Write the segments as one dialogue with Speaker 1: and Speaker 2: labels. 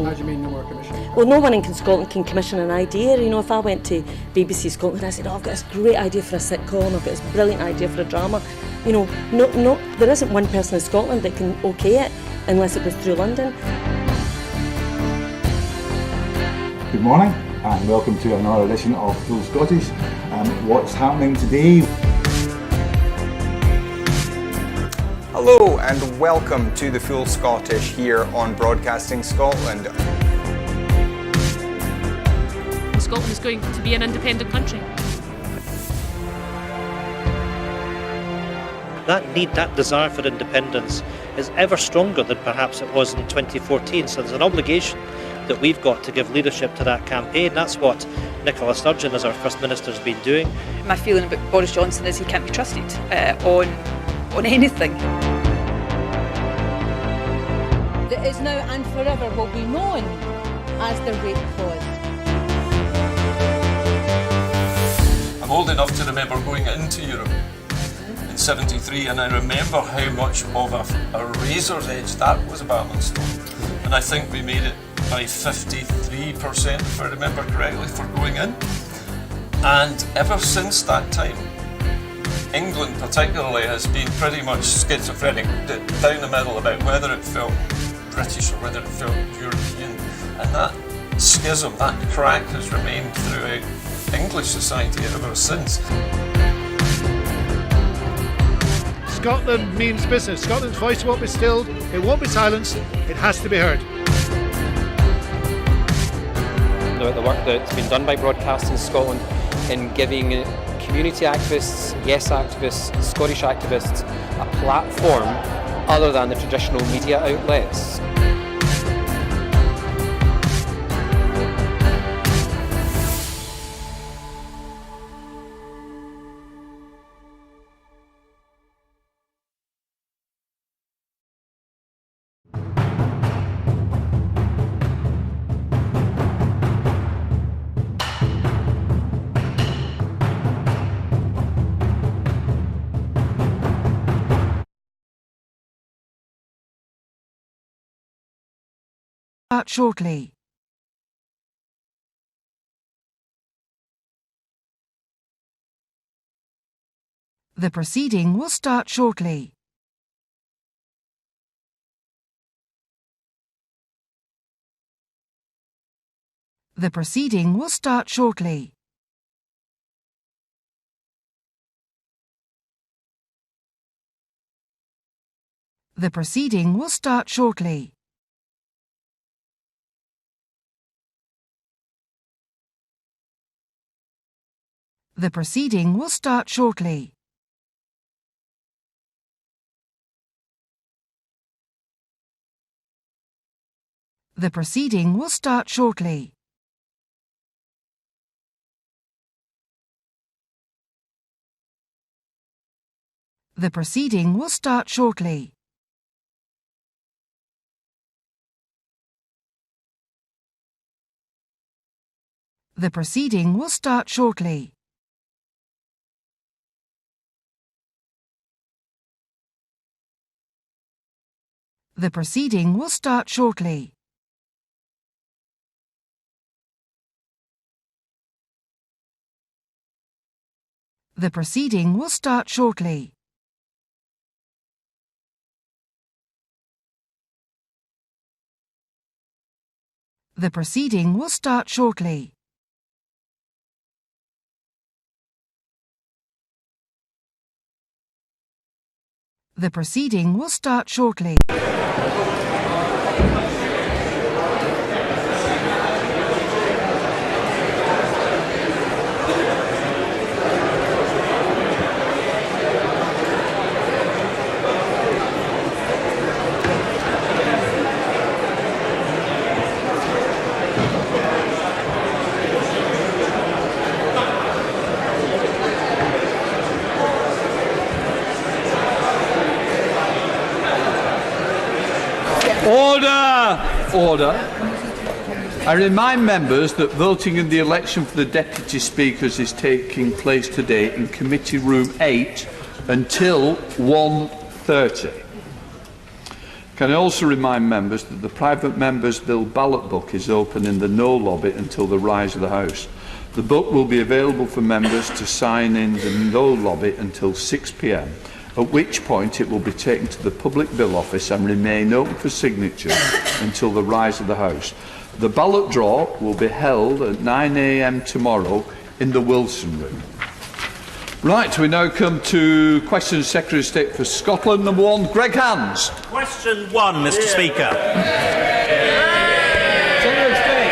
Speaker 1: imagine me no more commission.
Speaker 2: Well, no one in Scotland can commission an idea. You know, if I went to BBC Scotland and I said, oh, I've got this great idea for a sitcom, I've got this brilliant idea for a drama, you know, no, there isn't one person in Scotland that can okay it unless it goes through London.
Speaker 3: Good morning and welcome to another edition of Full Scottish. What's happening today?
Speaker 4: Hello and welcome to the Full Scottish here on Broadcasting Scotland.
Speaker 5: Scotland is going to be an independent country.
Speaker 6: That need, that desire for independence is ever stronger than perhaps it was in 2014. So there's an obligation that we've got to give leadership to that campaign. That's what Nicola Sturgeon, as our First Minister, has been doing.
Speaker 7: My feeling about Boris Johnson is he can't be trusted on anything.
Speaker 8: That is now and forever will be known as the rape clause.
Speaker 9: I'm old enough to remember going into Europe in '73, and I remember how much of a razor's edge that was a battling stone. And I think we made it by 53%, if I remember correctly, for going in. And ever since that time, England particularly has been pretty much schizophrenic, down the middle about whether it felt British or whether it felt European. And that schism, that crack has remained throughout English society ever since.
Speaker 10: Scotland means business. Scotland's voice won't be stilled, it won't be silenced, it has to be heard.
Speaker 11: About the work that's been done by Broadcasting Scotland in giving community activists, yes activists, Scottish activists a platform other than the traditional media outlets.
Speaker 12: Start shortly. The proceeding will start shortly. The proceeding will start shortly. The proceeding will start shortly. The proceeding will start shortly. The proceeding will start shortly. The proceeding will start shortly. The proceeding will start shortly. The proceeding will start shortly. The proceeding will start shortly. The proceeding will start shortly. The proceeding will start shortly.
Speaker 13: Order. I remind members that voting in the election for the Deputy Speakers is taking place today in Committee Room 8 until 1:30. Can I also remind members that the Private Members Bill ballot book is open in the No lobby until the rise of the House. The book will be available for members to sign in the No lobby until 6 p.m, at which point it will be taken to the Public Bill Office and remain open for signature until the rise of the House. The ballot draw will be held at 9 a.m. tomorrow in the Wilson Room. Right, we now come to questions Secretary of State for Scotland. Number 1, Greg Hands.
Speaker 1: Question 1, Mr. Speaker.
Speaker 13: Secretary of State.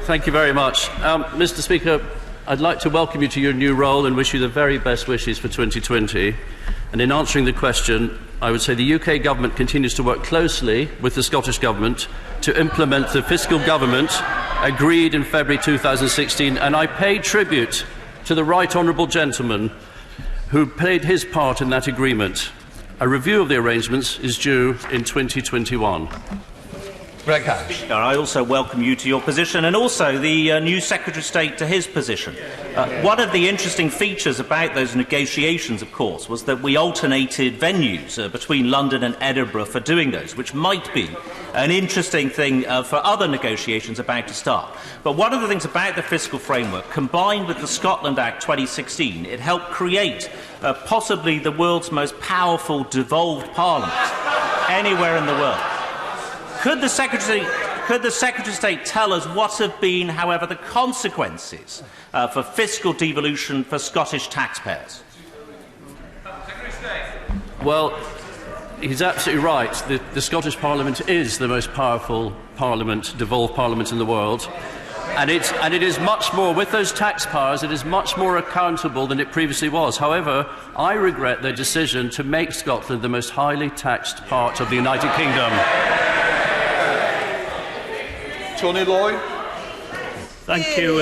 Speaker 1: Thank you very much. Mr. Speaker, I'd like to welcome you to your new role and wish you the very best wishes for 2020. And in answering the question, I would say the UK Government continues to work closely with the Scottish Government to implement the fiscal government agreed in February 2016, and I pay tribute to the Right Honourable Gentleman who played his part in that agreement. A review of the arrangements is due in 2021.
Speaker 13: Greg Hands.
Speaker 1: I also welcome you to your position, and also the new Secretary of State to his position. One of the interesting features about those negotiations, of course, was that we alternated venues between London and Edinburgh for doing those, which might be an interesting thing for other negotiations about to start. But one of the things about the fiscal framework, combined with the Scotland Act 2016, it helped create possibly the world's most powerful devolved parliament anywhere in the world. Could the Secretary of State tell us what have been, however, the consequences for fiscal devolution for Scottish taxpayers?
Speaker 14: Well, he's absolutely right. The Scottish Parliament is the most powerful parliament, devolved parliament in the world. And it is much more, with those tax powers, it is much more accountable than it previously was. However, I regret their decision to make Scotland the most highly taxed part of the United Kingdom.
Speaker 13: Tony Lloyd.
Speaker 15: Thank you,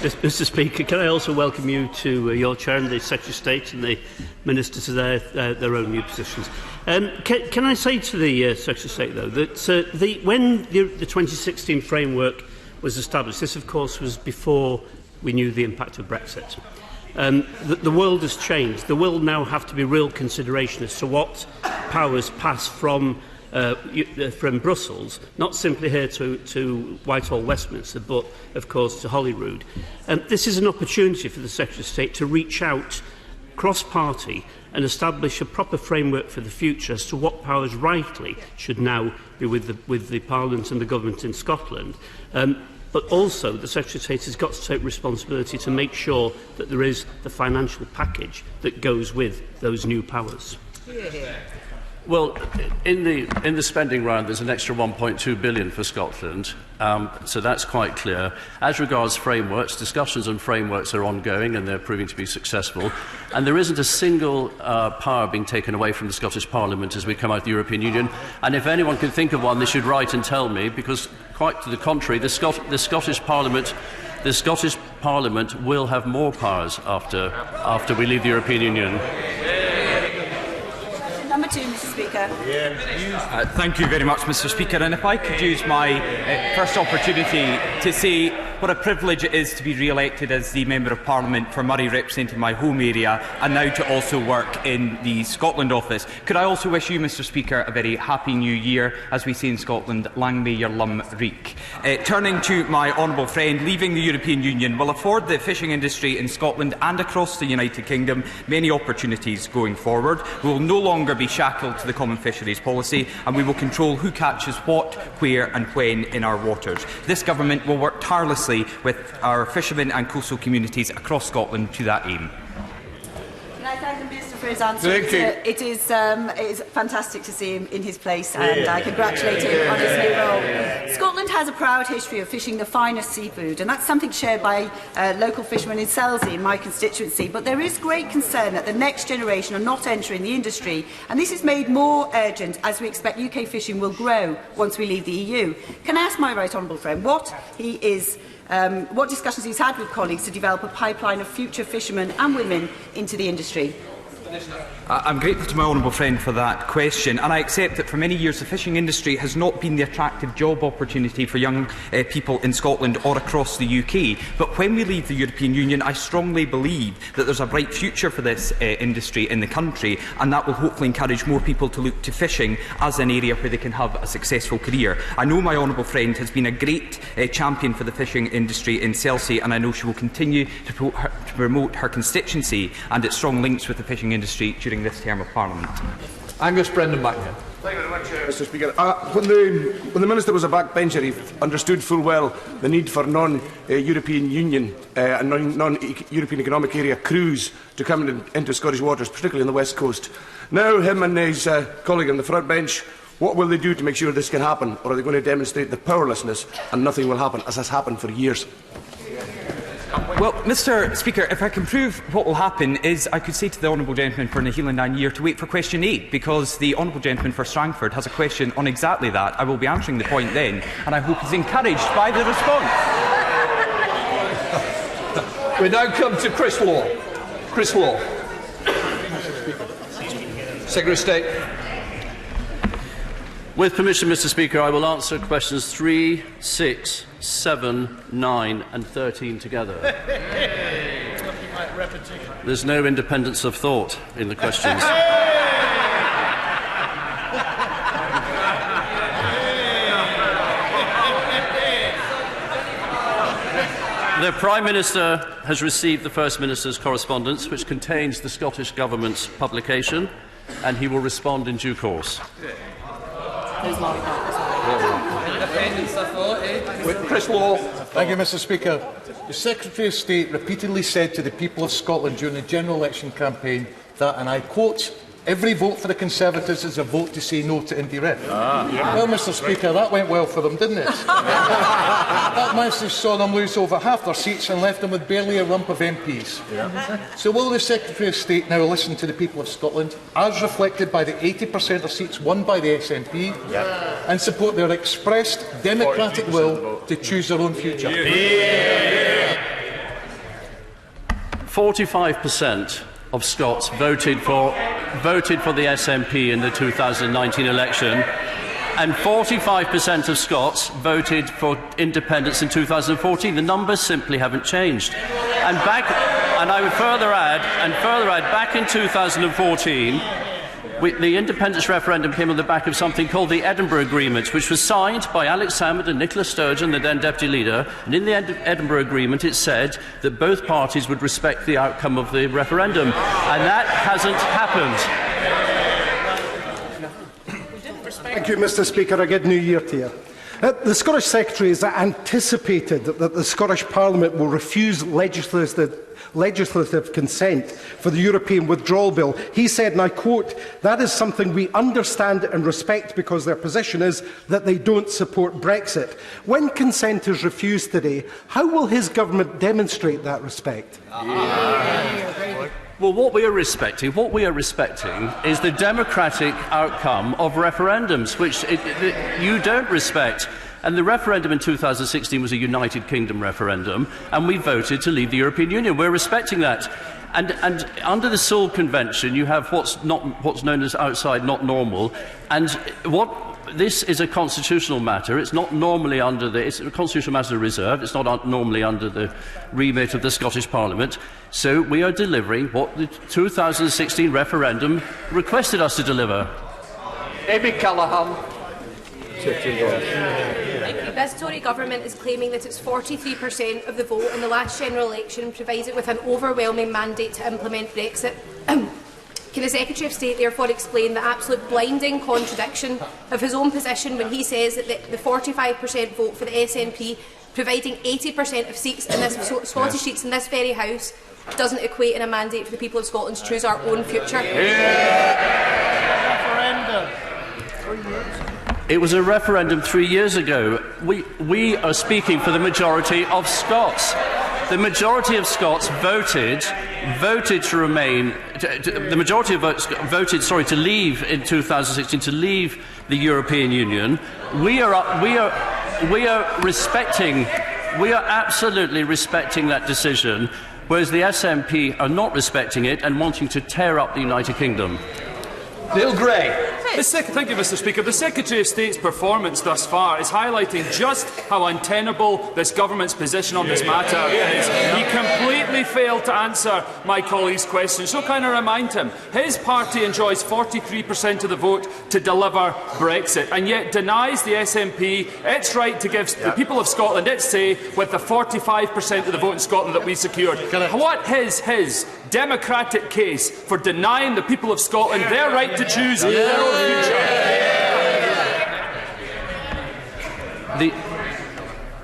Speaker 15: Mr. Speaker. Can I also welcome you to your chair and the Secretary of State and the Minister to their own new positions. Can I say to the Secretary of State, though, that when the 2016 framework was established, this, of course, was before we knew the impact of Brexit. The world has changed. There will now have to be real consideration as to what powers pass from Brussels, not simply here to Whitehall, Westminster, but, of course, to Holyrood. This is an opportunity for the Secretary of State to reach out cross-party and establish a proper framework for the future as to what powers rightly should now be with the Parliament and the Government in Scotland. But also, the Secretary of State has got to take responsibility to make sure that there is the financial package that goes with those new powers.
Speaker 14: Well, in the spending round, there's an extra £1.2 billion for Scotland, so that's quite clear. As regards frameworks, discussions on frameworks are ongoing and they're proving to be successful. And there isn't a single power being taken away from the Scottish Parliament as we come out of the European Union. And if anyone can think of one, they should write and tell me, because quite to the contrary, the Scottish Parliament will have more powers after we leave the European Union.
Speaker 16: Number 2, Mr. Speaker.
Speaker 17: Thank you very much, Mr. Speaker. And if I could use my first opportunity to say what a privilege it is to be re-elected as the Member of Parliament for Murray, representing my home area, and now to also work in the Scotland office. Could I also wish you, Mr. Speaker, a very happy new year, as we say in Scotland, lang may your lum reek. Turning to my honourable friend, leaving the European Union will afford the fishing industry in Scotland and across the United Kingdom many opportunities going forward. We will no longer be shackled to the common fisheries policy, and we will control who catches what, where and when in our waters. This government will work tirelessly with our fishermen and coastal communities across Scotland to that aim.
Speaker 16: Can I thank the Minister for his answer? It is fantastic to see him in his place, and I congratulate him on his new role. Scotland has a proud history of fishing the finest seafood, and that's something shared by local fishermen in Selsey, in my constituency. But there is great concern that the next generation are not entering the industry, and this is made more urgent as we expect UK fishing will grow once we leave the EU. Can I ask my right honourable friend what discussions he's had with colleagues to develop a pipeline of future fishermen and women into the industry?
Speaker 17: I'm grateful to my honourable friend for that question, and I accept that for many years the fishing industry has not been the attractive job opportunity for young people in Scotland or across the UK. But when we leave the European Union, I strongly believe that there's a bright future for this industry in the country, and that will hopefully encourage more people to look to fishing as an area where they can have a successful career. I know my honourable friend has been a great champion for the fishing industry in Chelsea, and I know she will continue to promote her constituency and its strong links with the fishing industry during this term of Parliament.
Speaker 18: Angus Brendan Mackin.
Speaker 19: Thank you very much, Mr. Speaker. When the Minister was a backbencher, he understood full well the need for non-European Union and non-European Economic Area crews to come into Scottish waters, particularly on the West Coast. Now, him and his colleague on the front bench, what will they do to make sure this can happen? Or are they going to demonstrate the powerlessness and nothing will happen, as has happened for years?
Speaker 17: Well, Mr. Speaker, if I can prove what will happen is I could say to the honourable gentleman for Nahealand Ninear to wait for question 8, because the honourable gentleman for Strangford has a question on exactly that. I will be answering the point then, and I hope he's encouraged by the response.
Speaker 18: We now come to Chris Law. Chris Law. Secretary of State.
Speaker 14: With permission, Mr. Speaker, I will answer questions 3, 6, 7, 9 and 13 together. There's no independence of thought in the questions. The Prime Minister has received the First Minister's correspondence, which contains the Scottish Government's publication, and he will respond in due course.
Speaker 18: Chris Law.
Speaker 10: Thank you, Mr. Speaker. The Secretary of State repeatedly said to the people of Scotland during the general election campaign that, and I quote, "Every vote for the Conservatives is a vote to say no to Indy-Ref." Well, Mr. Speaker, that went well for them, didn't it? That message saw them lose over half their seats and left them with barely a rump of MPs. So will the Secretary of State now listen to the people of Scotland, as reflected by the 80% of seats won by the SNP, and support their expressed democratic will to choose their own future?
Speaker 14: 45% of Scots voted for the SNP in the 2019 election, and 45% of Scots voted for independence in 2014. The numbers simply haven't changed. And I would further add, back in 2014, the independence referendum came on the back of something called the Edinburgh Agreement, which was signed by Alex Salmond and Nicola Sturgeon, the then Deputy Leader. And in the Edinburgh Agreement, it said that both parties would respect the outcome of the referendum. And that hasn't happened.
Speaker 20: Thank you, Mr. Speaker. A good new year to you. The Scottish Secretary has anticipated that the Scottish Parliament will refuse legislative consent for the European Withdrawal Bill. He said, and I quote, "That is something we understand and respect because their position is that they don't support Brexit." When consent is refused today, how will his government demonstrate that respect?
Speaker 14: Well, what we are respecting is the democratic outcome of referendums, which you don't respect. And the referendum in 2016 was a United Kingdom referendum, and we voted to leave the European Union. We're respecting that. And under the Seoul Convention, you have what's known as outside, not normal. And this is a constitutional matter. It's not normally it's a constitutional matter of reserve. It's not normally under the remit of the Scottish Parliament. So we are delivering what the 2016 referendum requested us to deliver.
Speaker 18: Amy Callaghan.
Speaker 21: This Tory government is claiming that its 43% of the vote in the last general election provides it with an overwhelming mandate to implement Brexit. Can the Secretary of State therefore explain the absolute blinding contradiction of his own position when he says that the 45% vote for the SNP, providing 80% of seats in this Scottish seats in this very House, doesn't equate in a mandate for the people of Scotland to choose our own future?
Speaker 14: It was a referendum 3 years ago. We are speaking for the majority of Scots. The majority of Scots voted to remain. The majority of votes voted, to leave in 2016, to leave the European Union. We are absolutely respecting that decision. whereas the SNP are not respecting it and wanting to tear up the United Kingdom.
Speaker 18: Neil Gray.
Speaker 2: Thank you, Mr. Speaker. The Secretary of State's performance thus far is highlighting just how untenable this government's position on this matter is. He completely failed to answer my colleague's question. So can I remind him, his party enjoys 43% of the vote to deliver Brexit, and yet denies the SNP its right to give the people of Scotland its say with the 45% of the vote in Scotland that we secured. What is his democratic case for denying the people of Scotland their right to choose their own future?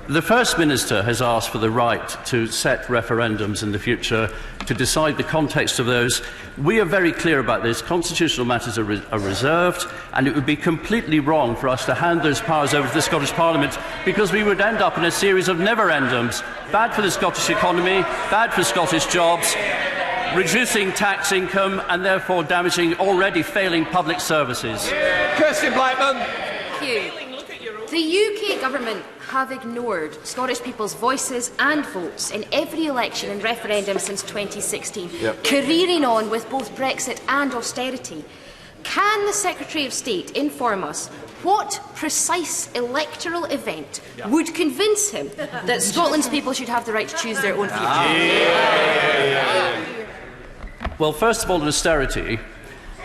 Speaker 14: The First Minister has asked for the right to set referendums in the future to decide the context of those. We are very clear about this. Constitutional matters are reserved, and it would be completely wrong for us to hand those powers over to the Scottish Parliament, because we would end up in a series of never-endums. Bad for the Scottish economy, bad for Scottish jobs, reducing tax income and therefore damaging already failing public services.
Speaker 18: Kirsten Blackman.
Speaker 22: Thank you. The UK government have ignored Scottish people's voices and votes in every election and referendum since 2016, careering on with both Brexit and austerity. Can the Secretary of State inform us what precise electoral event would convince him that Scotland's people should have the right to choose their own future?
Speaker 14: Well, first of all, on austerity,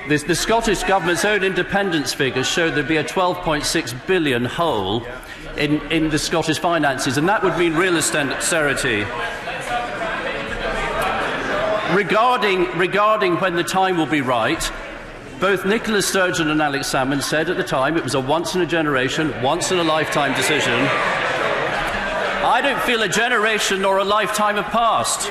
Speaker 14: the Scottish Government's own independence figures show there'd be a £12.6 billion hole in the Scottish finances, and that would mean real austerity. Regarding when the time will be right, both Nicola Sturgeon and Alex Salmond said at the time it was a once-in-a-generation, once-in-a-lifetime decision. I don't feel a generation nor a lifetime have passed.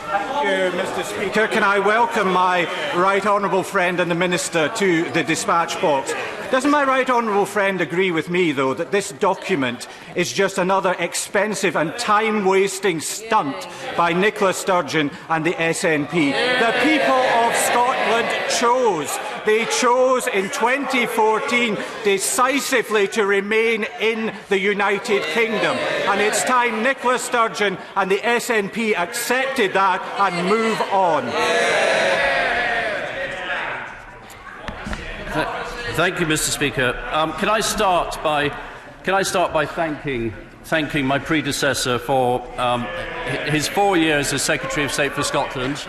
Speaker 23: Thank you, Mr. Speaker. Can I welcome my right honourable friend and the Minister to the dispatch box? Doesn't my right honourable friend agree with me, though, that this document is just another expensive and time-wasting stunt by Nicola Sturgeon and the SNP? The people of Scotland chose. They chose in 2014 decisively to remain in the United Kingdom. And it's time Nicola Sturgeon and the SNP accepted that and move on.
Speaker 14: Thank you, Mr. Speaker. Can I start by thanking my predecessor for his 4 years as Secretary of State for Scotland.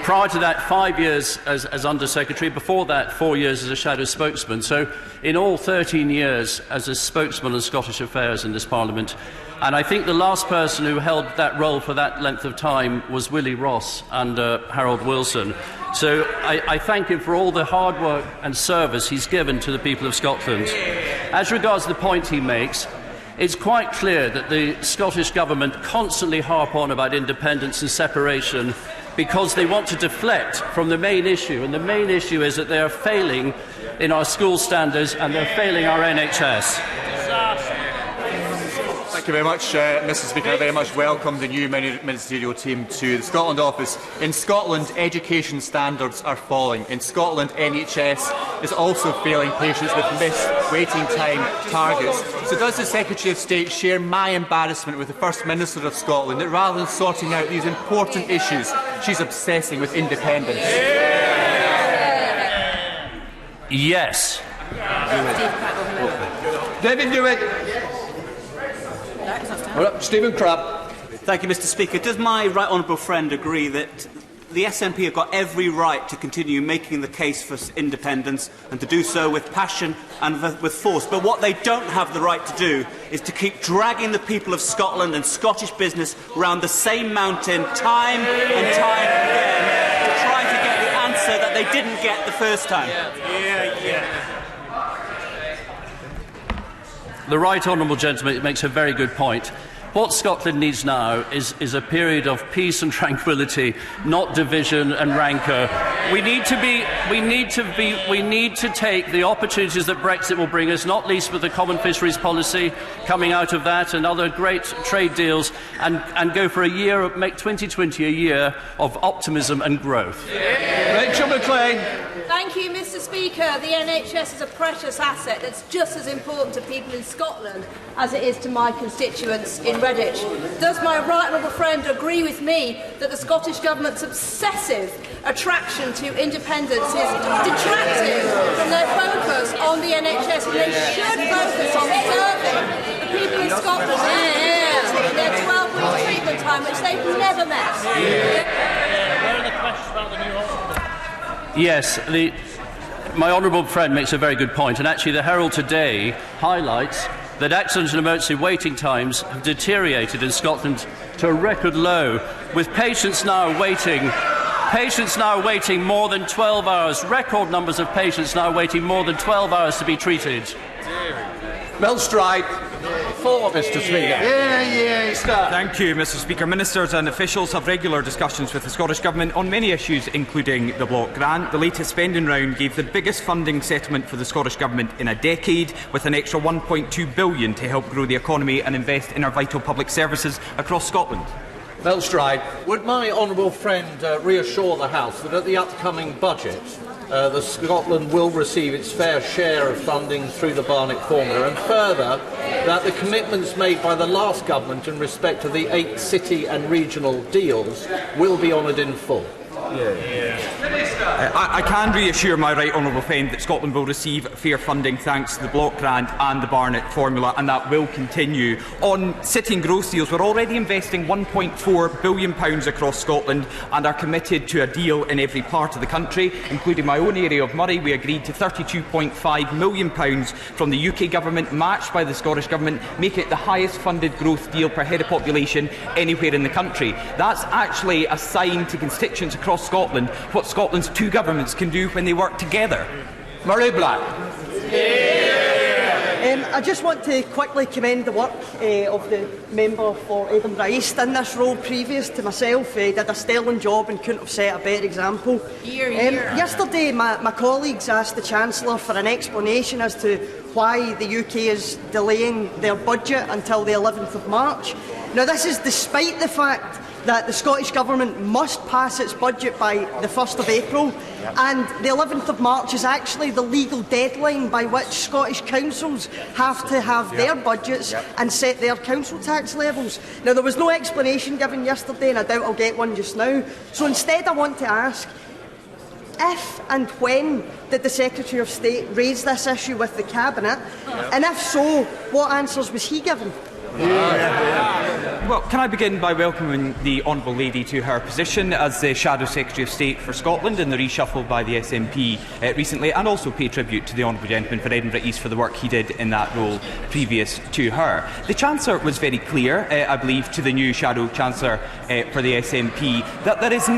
Speaker 14: Prior to that, 5 years as Under-Secretary. Before that, 4 years as a shadow spokesman. So, in all, 13 years as a spokesman on Scottish affairs in this Parliament. And I think the last person who held that role for that length of time was Willie Ross under Harold Wilson. So I thank him for all the hard work and service he's given to the people of Scotland. As regards the point he makes, it's quite clear that the Scottish Government constantly harp on about independence and separation because they want to deflect from the main issue, and the main issue is that they are failing in our school standards and they're failing our NHS.
Speaker 24: Thank you very much, Mr. Speaker. I very much welcome the new ministerial team to the Scotland office. In Scotland, education standards are falling. In Scotland, NHS is also failing patients with missed waiting time targets. So does the Secretary of State share my embarrassment with the First Minister of Scotland that rather than sorting out these important issues, she's obsessing with independence?
Speaker 14: Yes.
Speaker 18: David Newitt. Stephen Crabb.
Speaker 25: Thank you, Mr. Speaker. Does my right honourable friend agree that the SNP have got every right to continue making the case for independence and to do so with passion and with force? But what they don't have the right to do is to keep dragging the people of Scotland and Scottish business round the same mountain time and time again to try to get the answer that they didn't get the first time.
Speaker 14: The right honourable gentleman makes a very good point. What Scotland needs now is a period of peace and tranquility, not division and rancour. We need to take the opportunities that Brexit will bring us, not least with the common fisheries policy coming out of that and other great trade deals, and go for a year, make 2020 a year of optimism and growth.
Speaker 18: Rachel McLean.
Speaker 8: Thank you, Mr Speaker. The NHS is a precious asset that's just as important to people in Scotland as it is to my constituents in Redditch. Does my right honourable friend agree with me that the Scottish Government's obsessive attraction to independence is detracting from their focus on the NHS, and they should focus on serving the people in Scotland in their 12-week treatment time, which they've never met?
Speaker 15: Where are the questions about the new hospital?
Speaker 14: Yes, my honourable friend makes a very good point, and actually the Herald today highlights that accident and emergency waiting times have deteriorated in Scotland to a record low, with patients now waiting more than 12 hours, record numbers of patients now waiting more than 12 hours to be treated.
Speaker 18: Well, Stride. For Mr Speaker.
Speaker 17: Thank you, Mr Speaker. Ministers and officials have regular discussions with the Scottish Government on many issues, including the block grant. The latest spending round gave the biggest funding settlement for the Scottish Government in a decade, with an extra £1.2 billion to help grow the economy and invest in our vital public services across Scotland.
Speaker 18: Well, Stride, would my honourable friend reassure the House that at the upcoming budget, the Scotland will receive its fair share of funding through the Barnett formula, and further, that the commitments made by the last government in respect to the 8 city and regional deals will be honoured in full?
Speaker 17: I can reassure my right honourable friend that Scotland will receive fair funding thanks to the block grant and the Barnett formula, and that will continue. On city and growth deals, we're already investing £1.4 billion across Scotland and are committed to a deal in every part of the country, including my own area of Moray. We agreed to £32.5 million from the UK Government, matched by the Scottish Government, making it the highest funded growth deal per head of population anywhere in the country. That's actually a sign to constituents across Scotland what Scotland's two governments can do when they work together.
Speaker 18: Murray Black.
Speaker 3: I just want to quickly commend the work of the member for Edinburgh East in this role previous to myself. Did a sterling job and couldn't have set a better example. Yesterday, my colleagues asked the Chancellor for an explanation as to why the UK is delaying their budget until the 11th of March. Now, this is despite the fact that the Scottish Government must pass its budget by the 1st of April, and the 11th of March is actually the legal deadline by which Scottish councils have to have their budgets and set their council tax levels. Now, there was no explanation given yesterday, and I doubt I'll get one just now. So instead, I want to ask, if and when did the Secretary of State raise this issue with the Cabinet? And if so, what answers was he given?
Speaker 17: Well, can I begin by welcoming the Honourable Lady to her position as the Shadow Secretary of State for Scotland in the reshuffle by the SNP recently, and also pay tribute to the Honourable Gentleman for Edinburgh East for the work he did in that role previous to her. The Chancellor was very clear, I believe, to the new Shadow Chancellor for the SNP that there is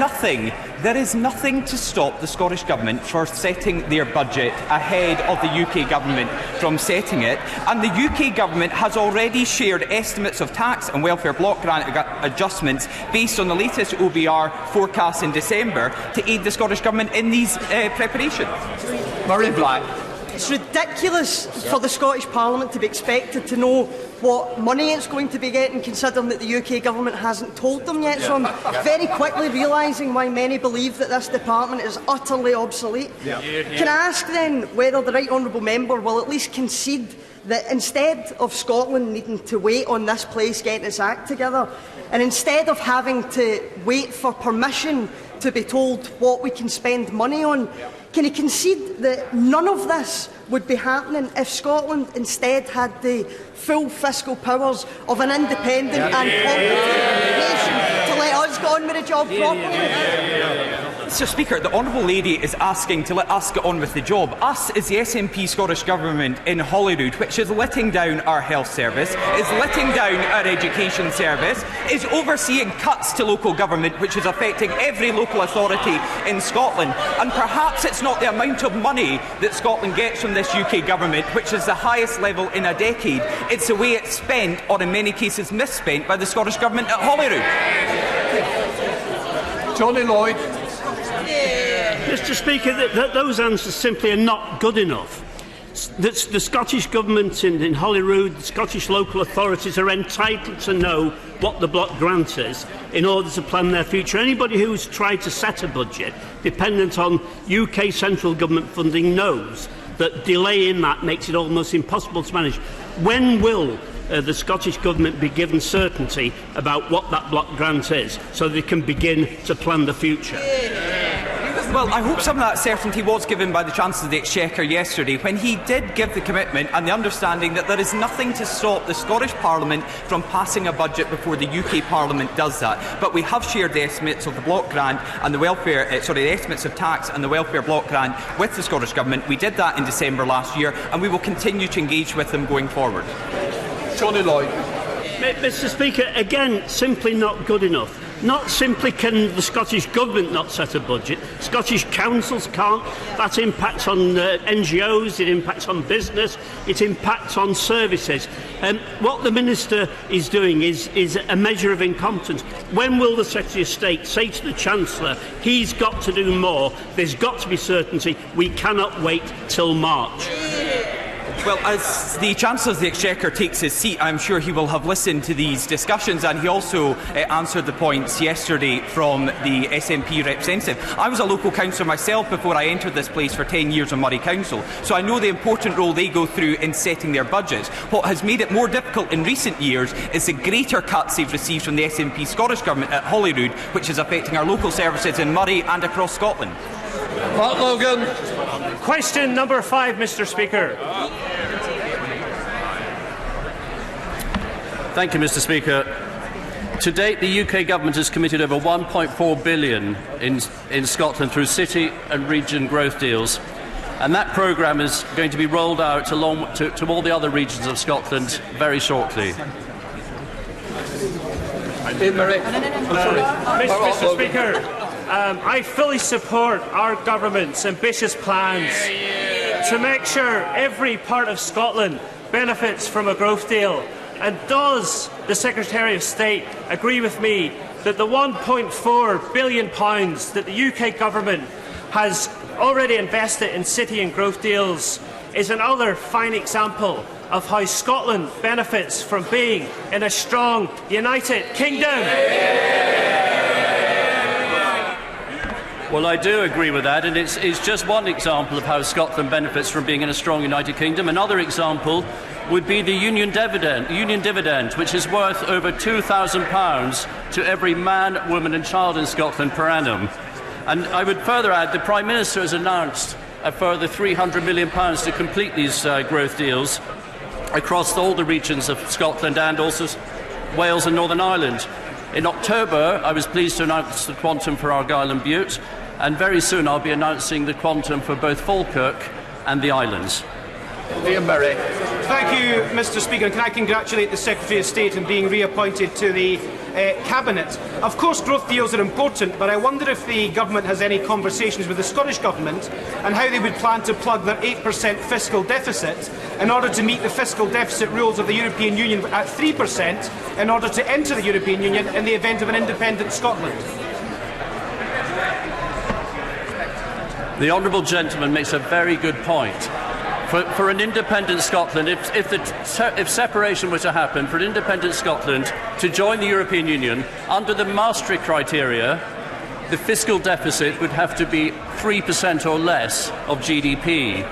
Speaker 17: nothing to stop the Scottish Government from setting their budget ahead of the UK Government from setting it, and the UK Government has already shared estimates of tax and welfare block grant adjustments based on the latest OBR forecast in December to aid the Scottish Government in these preparations.
Speaker 18: Murray Black.
Speaker 3: It's ridiculous for the Scottish Parliament to be expected to know what money it's going to be getting, considering that the UK Government hasn't told them yet. So I'm very quickly realising why many believe that this department is utterly obsolete. Can I ask then whether the right honourable member will at least concede that instead of Scotland needing to wait on this place getting its act together, and instead of having to wait for permission to be told what we can spend money on, can he concede that none of this would be happening if Scotland instead had the full fiscal powers of an independent and competent nation to let us get on with the job properly?
Speaker 17: Mr Speaker, the Honourable Lady is asking to let us get on with the job. Us is the SNP Scottish Government in Holyrood, which is letting down our health service, is letting down our education service, is overseeing cuts to local government, which is affecting every local authority in Scotland. And perhaps it's not the amount of money that Scotland gets from this UK Government, which is the highest level in a decade. It's the way it's spent, or in many cases misspent, by the Scottish Government at Holyrood.
Speaker 18: Johnny Lloyd.
Speaker 15: Mr Speaker, those answers simply are not good enough. The Scottish Government in Holyrood, the Scottish local authorities are entitled to know what the block grant is in order to plan their future. Anybody who's tried to set a budget dependent on UK central government funding knows that delay in that makes it almost impossible to manage. When will the Scottish Government be given certainty about what that block grant is so they can begin to plan the future?
Speaker 17: Well, I hope some of that certainty was given by the Chancellor of the Exchequer yesterday when he did give the commitment and the understanding that there is nothing to stop the Scottish Parliament from passing a budget before the UK Parliament does that. But we have shared the estimates of the block grant and the welfare, the estimates of tax and the welfare block grant with the Scottish Government. We did that in December last year and we will continue to engage with them going forward.
Speaker 19: Johnny Lloyd.
Speaker 15: Mr. Speaker, again, simply not good enough. Not simply can the Scottish Government not set a budget, Scottish councils can't. That impacts on NGOs, it impacts on business, it impacts on services. What the Minister is doing is a measure of incompetence. When will the Secretary of State say to the Chancellor, he's got to do more, there's got to be certainty, we cannot wait till March?
Speaker 17: Well, as the Chancellor of the Exchequer takes his seat, I'm sure he will have listened to these discussions, and he also answered the points yesterday from the SNP representative. I was a local councillor myself before I entered this place for 10 years on Murray Council, so I know the important role they go through in setting their budgets. What has made it more difficult in recent years is the greater cuts they've received from the SNP Scottish Government at Holyrood, which is affecting our local services in Murray and across Scotland.
Speaker 4: Mark Logan. Question number 5, Mr. Speaker.
Speaker 14: Thank you, Mr. Speaker. To date, the UK Government has committed over £1.4 billion in Scotland through city and region growth deals, and that programme is going to be rolled out along to all the other regions of Scotland very shortly.
Speaker 4: Mr. Speaker, I fully support our government's ambitious plans to make sure every part of Scotland benefits from a growth deal. And does the Secretary of State agree with me that the £1.4 billion that the UK Government has already invested in city and growth deals is another fine example of how Scotland benefits from being in a strong, united kingdom?
Speaker 14: Well, I do agree with that, and it's just one example of how Scotland benefits from being in a strong United Kingdom. Another example would be the union dividend, which is worth over £2,000 to every man, woman and child in Scotland per annum. And I would further add, the Prime Minister has announced a further £300 million to complete these growth deals across all the regions of Scotland and also Wales and Northern Ireland. In October, I was pleased to announce the quantum for Argyll and Bute, and very soon I'll be announcing the quantum for both Falkirk and the islands.
Speaker 4: Liam Murray.
Speaker 5: Thank you, Mr. Speaker. Can I congratulate the Secretary of State on being reappointed to the Cabinet? Of course, growth deals are important, but I wonder if the Government has any conversations with the Scottish Government and how they would plan to plug their 8% fiscal deficit in order to meet the fiscal deficit rules of the European Union at 3% in order to enter the European Union in the event of an independent Scotland.
Speaker 14: The honourable gentleman makes a very good point. For an independent Scotland, if separation were to happen, for an independent Scotland to join the European Union, under the Maastricht criteria, the fiscal deficit would have to be 3% or less of GDP.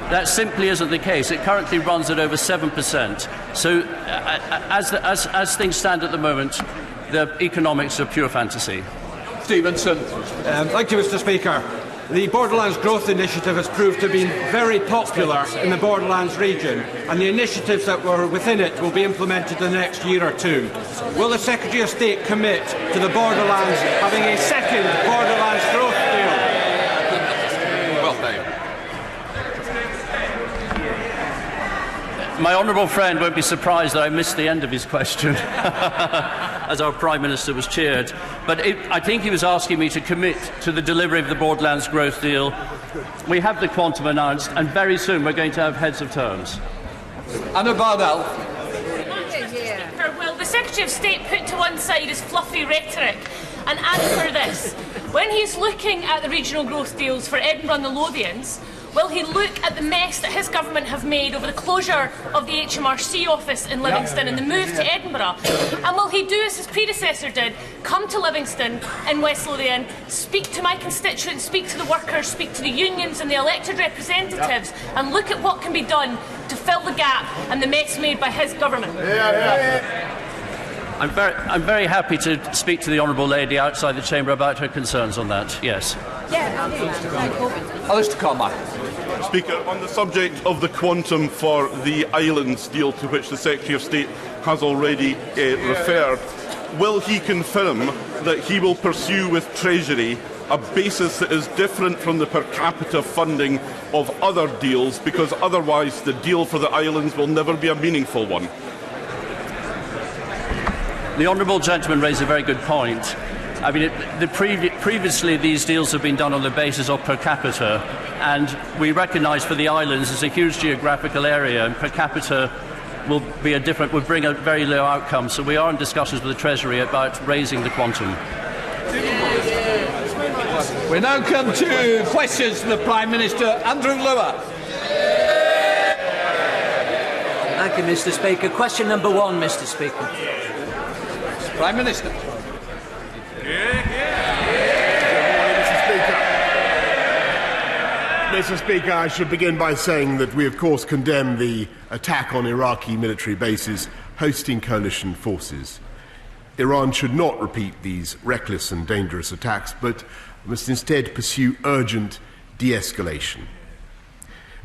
Speaker 14: That simply isn't the case. It currently runs at over 7%. So, as things stand at the moment, the economics are pure fantasy.
Speaker 4: Stevenson.
Speaker 6: Thank you, Mr. Speaker. The Borderlands Growth Initiative has proved to be very popular in the Borderlands region, and the initiatives that were within it will be implemented in the next year or two. Will the Secretary of State commit to the Borderlands having a second Borderlands growth deal?
Speaker 4: Well, Dave.
Speaker 14: My honourable friend won't be surprised that I missed the end of his question as our Prime Minister was chaired. But I think he was asking me to commit to the delivery of the Borderlands growth deal. We have the quantum announced, and very soon we're going to have heads of terms.
Speaker 4: Anna Bardell.
Speaker 7: Well, the Secretary of State put to one side his fluffy rhetoric and answer this. When he's looking at the regional growth deals for Edinburgh and the Lothians, Will he look at the mess that his government have made over the closure of the HMRC office in Livingston and the move to Edinburgh? And will he do as his predecessor did, come to Livingston in West Lothian, speak to my constituents, speak to the workers, speak to the unions and the elected representatives, and look at what can be done to fill the gap and the mess made by his government?
Speaker 14: I'm very happy to speak to the honourable lady outside the chamber about her concerns on that. Yes.
Speaker 1: Alistair Carmack. Speaker, on the subject of the quantum for the islands deal to which the Secretary of State has already referred, will he confirm that he will pursue with Treasury a basis that is different from the per capita funding of other deals, because otherwise the deal for the islands will never be a meaningful one?
Speaker 14: The honourable gentleman raised a very good point. I mean, previously these deals have been done on the basis of per capita, and we recognise for the islands there's a huge geographical area, and per capita would bring a very low outcome. So we are in discussions with the Treasury about raising the quantum.
Speaker 9: We now come to questions to the Prime Minister. Andrew Lewer.
Speaker 11: Thank you, Mr. Speaker. Question number 1, Mr. Speaker.
Speaker 9: Prime Minister.
Speaker 12: Mr. Speaker, I should begin by saying that we, of course, condemn the attack on Iraqi military bases hosting coalition forces. Iran should not repeat these reckless and dangerous attacks, but must instead pursue urgent de-escalation.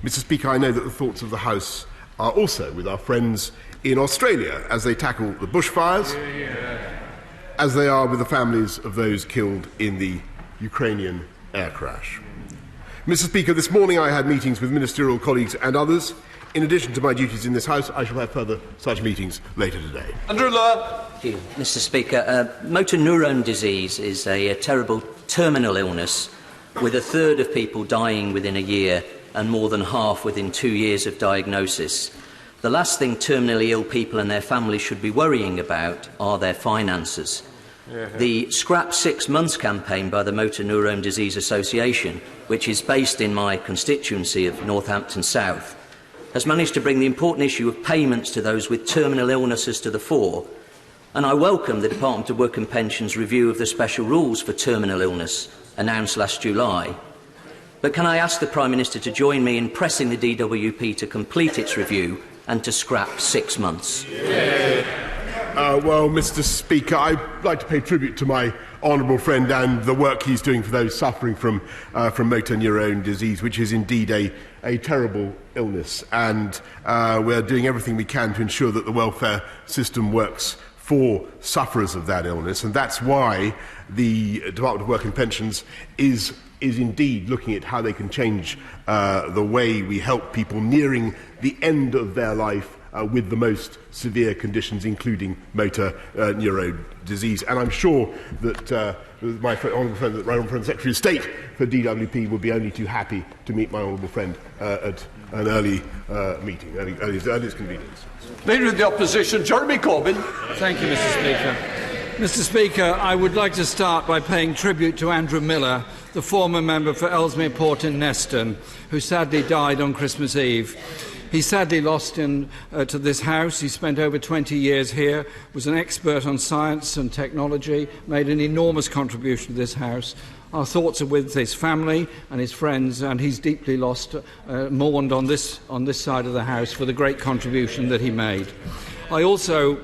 Speaker 12: Mr. Speaker, I know that the thoughts of the House are also with our friends in Australia as they tackle the bushfires, as they are with the families of those killed in the Ukrainian air crash. Mr. Speaker, this morning I had meetings with ministerial colleagues and others. In addition to my duties in this House, I shall have further such meetings later today.
Speaker 11: Andrew Lowe. Thank you, Mr. Speaker. Motor neurone disease is a terrible terminal illness, with a third of people dying within a year and more than half within 2 years of diagnosis. The last thing terminally ill people and their families should be worrying about are their finances. The Scrap 6 Months campaign by the Motor Neurone Disease Association, which is based in my constituency of Northampton South, has managed to bring the important issue of payments to those with terminal illnesses to the fore, and I welcome the Department of Work and Pensions review of the special rules for terminal illness announced last July. But can I ask the Prime Minister to join me in pressing the DWP to complete its review and to scrap 6 months?
Speaker 12: Well, Mr. Speaker, I'd like to pay tribute to my honourable friend and the work he's doing for those suffering from motor neurone disease, which is indeed a terrible illness. And we're doing everything we can to ensure that the welfare system works for sufferers of that illness. And that's why the Department of Work and Pensions is indeed looking at how they can change the way we help people nearing the end of their life with the most severe conditions, including motor neurone disease. And I'm sure that my honourable friend, the Right Honourable Secretary of State for DWP, would be only too happy to meet my honourable friend at an early meeting, earliest convenience.
Speaker 9: Leader of the Opposition, Jeremy Corbyn.
Speaker 13: Thank you, Mr. Speaker. Mr. Speaker, I would like to start by paying tribute to Andrew Miller, the former member for Ellesmere Port in Neston, who sadly died on Christmas Eve. He sadly lost to this House. He spent over 20 years here, was an expert on science and technology, made an enormous contribution to this House. Our thoughts are with his family and his friends, and he's deeply mourned on this side of the House for the great contribution that he made. I also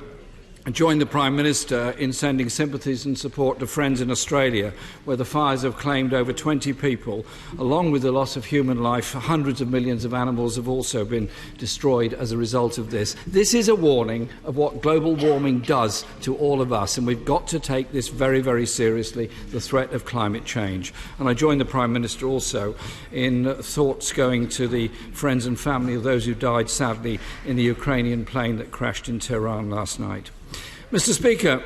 Speaker 13: join the Prime Minister in sending sympathies and support to friends in Australia, where the fires have claimed over 20 people. Along with the loss of human life, hundreds of millions of animals have also been destroyed as a result of this. This is a warning of what global warming does to all of us, and we've got to take this very, very seriously, the threat of climate change. And I join the Prime Minister also in thoughts going to the friends and family of those who died sadly in the Ukrainian plane that crashed in Tehran last night. Mr. Speaker,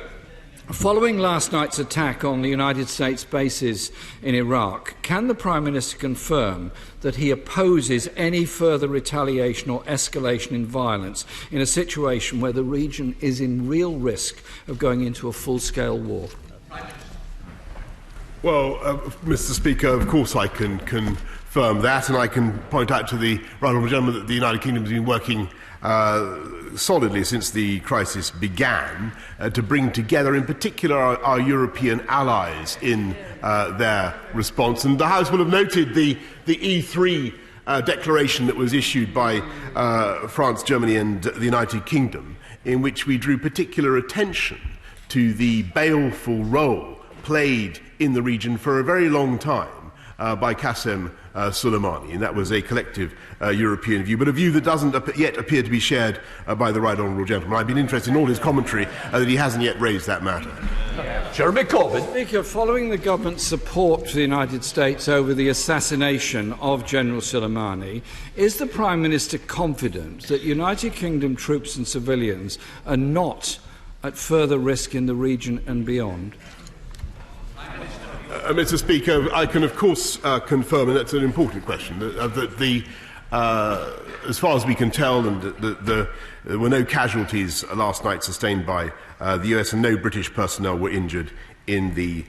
Speaker 13: following last night's attack on the United States bases in Iraq, can the Prime Minister confirm that he opposes any further retaliation or escalation in violence in a situation where the region is in real risk of going into a full-scale war?
Speaker 12: Well, Mr. Speaker, of course I can confirm confirm that, and I can point out to the right honourable gentleman that the United Kingdom has been working solidly since the crisis began to bring together, in particular, our European allies in their response. And the House will have noted the E3 declaration that was issued by France, Germany and the United Kingdom, in which we drew particular attention to the baleful role played in the region for a very long time by Qasem Soleimani, and that was a collective European view, but a view that doesn't yet appear to be shared by the right honourable gentleman. I've been interested in all his commentary that he hasn't yet raised that matter.
Speaker 9: Jeremy Corbyn.
Speaker 13: Speaker, following the government's support for the United States over the assassination of General Soleimani, is the Prime Minister confident that United Kingdom troops and civilians are not at further risk in the region and beyond?
Speaker 12: Mr. Speaker, I can of course confirm, and that's an important question, that as far as we can tell, and there were no casualties last night sustained by the US, and no British personnel were injured in the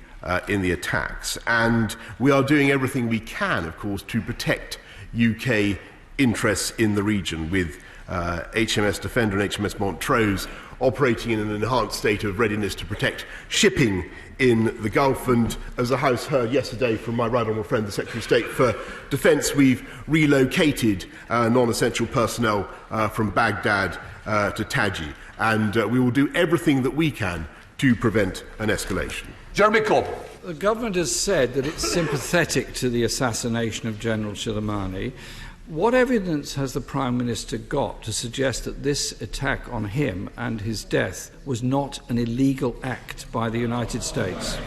Speaker 12: attacks. And we are doing everything we can, of course, to protect UK interests in the region, with HMS Defender and HMS Montrose operating in an enhanced state of readiness to protect shipping in the Gulf. And as the House heard yesterday from my right honourable friend, the Secretary of State for Defence, we've relocated non-essential personnel from Baghdad to Taji, and we will do everything that we can to prevent an escalation.
Speaker 9: Jeremy Corbyn.
Speaker 13: The government has said that it's sympathetic to the assassination of General Soleimani. What evidence has the Prime Minister got to suggest that this attack on him and his death was not an illegal act by the United States?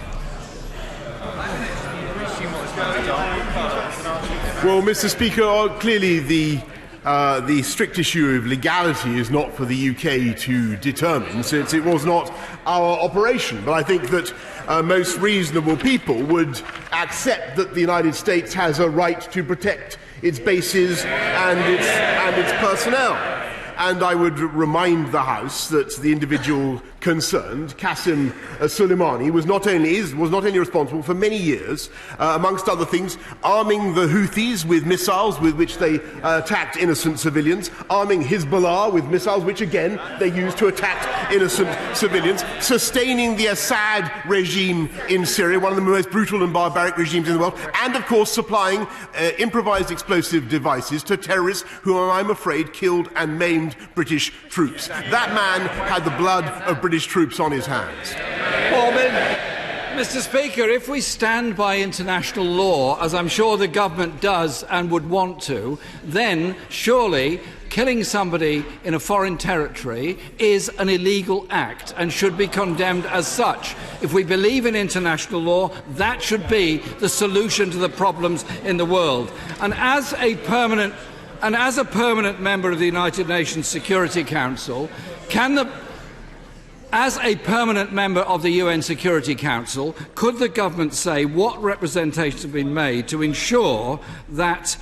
Speaker 12: Well, Mr. Speaker, clearly the strict issue of legality is not for the UK to determine, since it was not our operation. But I think that most reasonable people would accept that the United States has a right to protect its bases and its personnel. And I would remind the House that the individual concerned, Qasem Soleimani, was not only responsible for many years, amongst other things, arming the Houthis with missiles with which they attacked innocent civilians, arming Hezbollah with missiles which again they used to attack innocent civilians, sustaining the Assad regime in Syria, one of the most brutal and barbaric regimes in the world, and of course supplying improvised explosive devices to terrorists who, I'm afraid, killed and maimed British troops. That man had the blood of British troops on his hands.
Speaker 13: Mr. Speaker, if we stand by international law, as I'm sure the government does and would want to, then surely killing somebody in a foreign territory is an illegal act and should be condemned as such. If we believe in international law, that should be the solution to the problems in the world. And as a permanent member of the United Nations Security Council, as a permanent member of the UN Security Council, could the government say what representations have been made to ensure that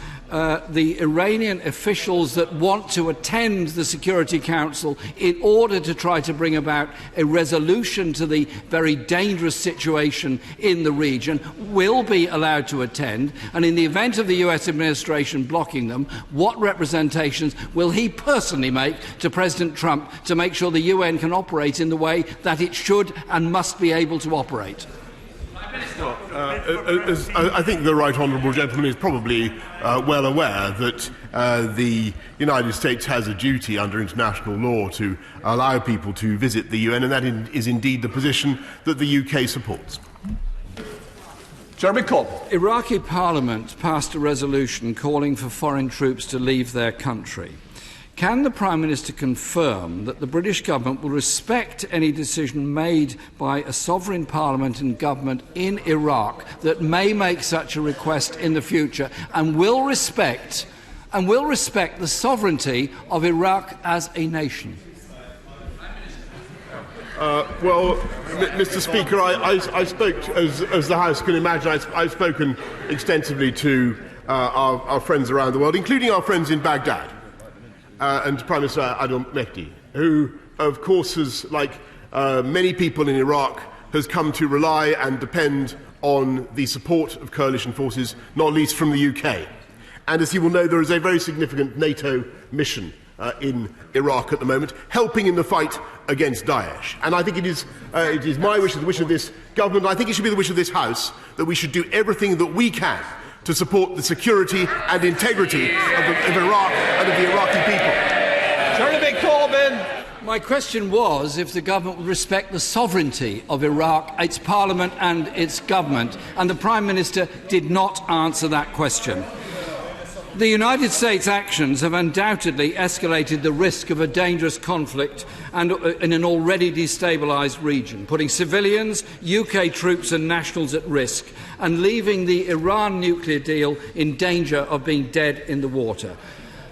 Speaker 13: the Iranian officials that want to attend the Security Council in order to try to bring about a resolution to the very dangerous situation in the region will be allowed to attend? And in the event of the US administration blocking them, what representations will he personally make to President Trump to make sure the UN can operate in the way that it should and must be able to operate?
Speaker 12: I think the right honourable gentleman is probably well aware that the United States has a duty under international law to allow people to visit the UN, and that is indeed the position that the UK supports.
Speaker 9: Jeremy Corbyn.
Speaker 13: Iraqi Parliament passed a resolution calling for foreign troops to leave their country. Can the Prime Minister confirm that the British government will respect any decision made by a sovereign parliament and government in Iraq that may make such a request in the future, and will respect the sovereignty of Iraq as a nation?
Speaker 12: Well, Mr. Speaker, I spoke, as the House can imagine, I've spoken extensively to our friends around the world, including our friends in Baghdad. And Prime Minister Adel Mehdi, who, of course, has, like many people in Iraq, has come to rely and depend on the support of coalition forces, not least from the UK. And as he will know, there is a very significant NATO mission in Iraq at the moment, helping in the fight against Daesh. And I think it is my wish, the wish of this government, I think it should be the wish of this House, that we should do everything that we can to support the security and integrity of Iraq and of the Iraqi people.
Speaker 9: Jeremy Corbyn.
Speaker 13: My question was if the government would respect the sovereignty of Iraq, its parliament and its government, and the Prime Minister did not answer that question. The United States' actions have undoubtedly escalated the risk of a dangerous conflict and in an already destabilised region, putting civilians, UK troops and nationals at risk and leaving the Iran nuclear deal in danger of being dead in the water.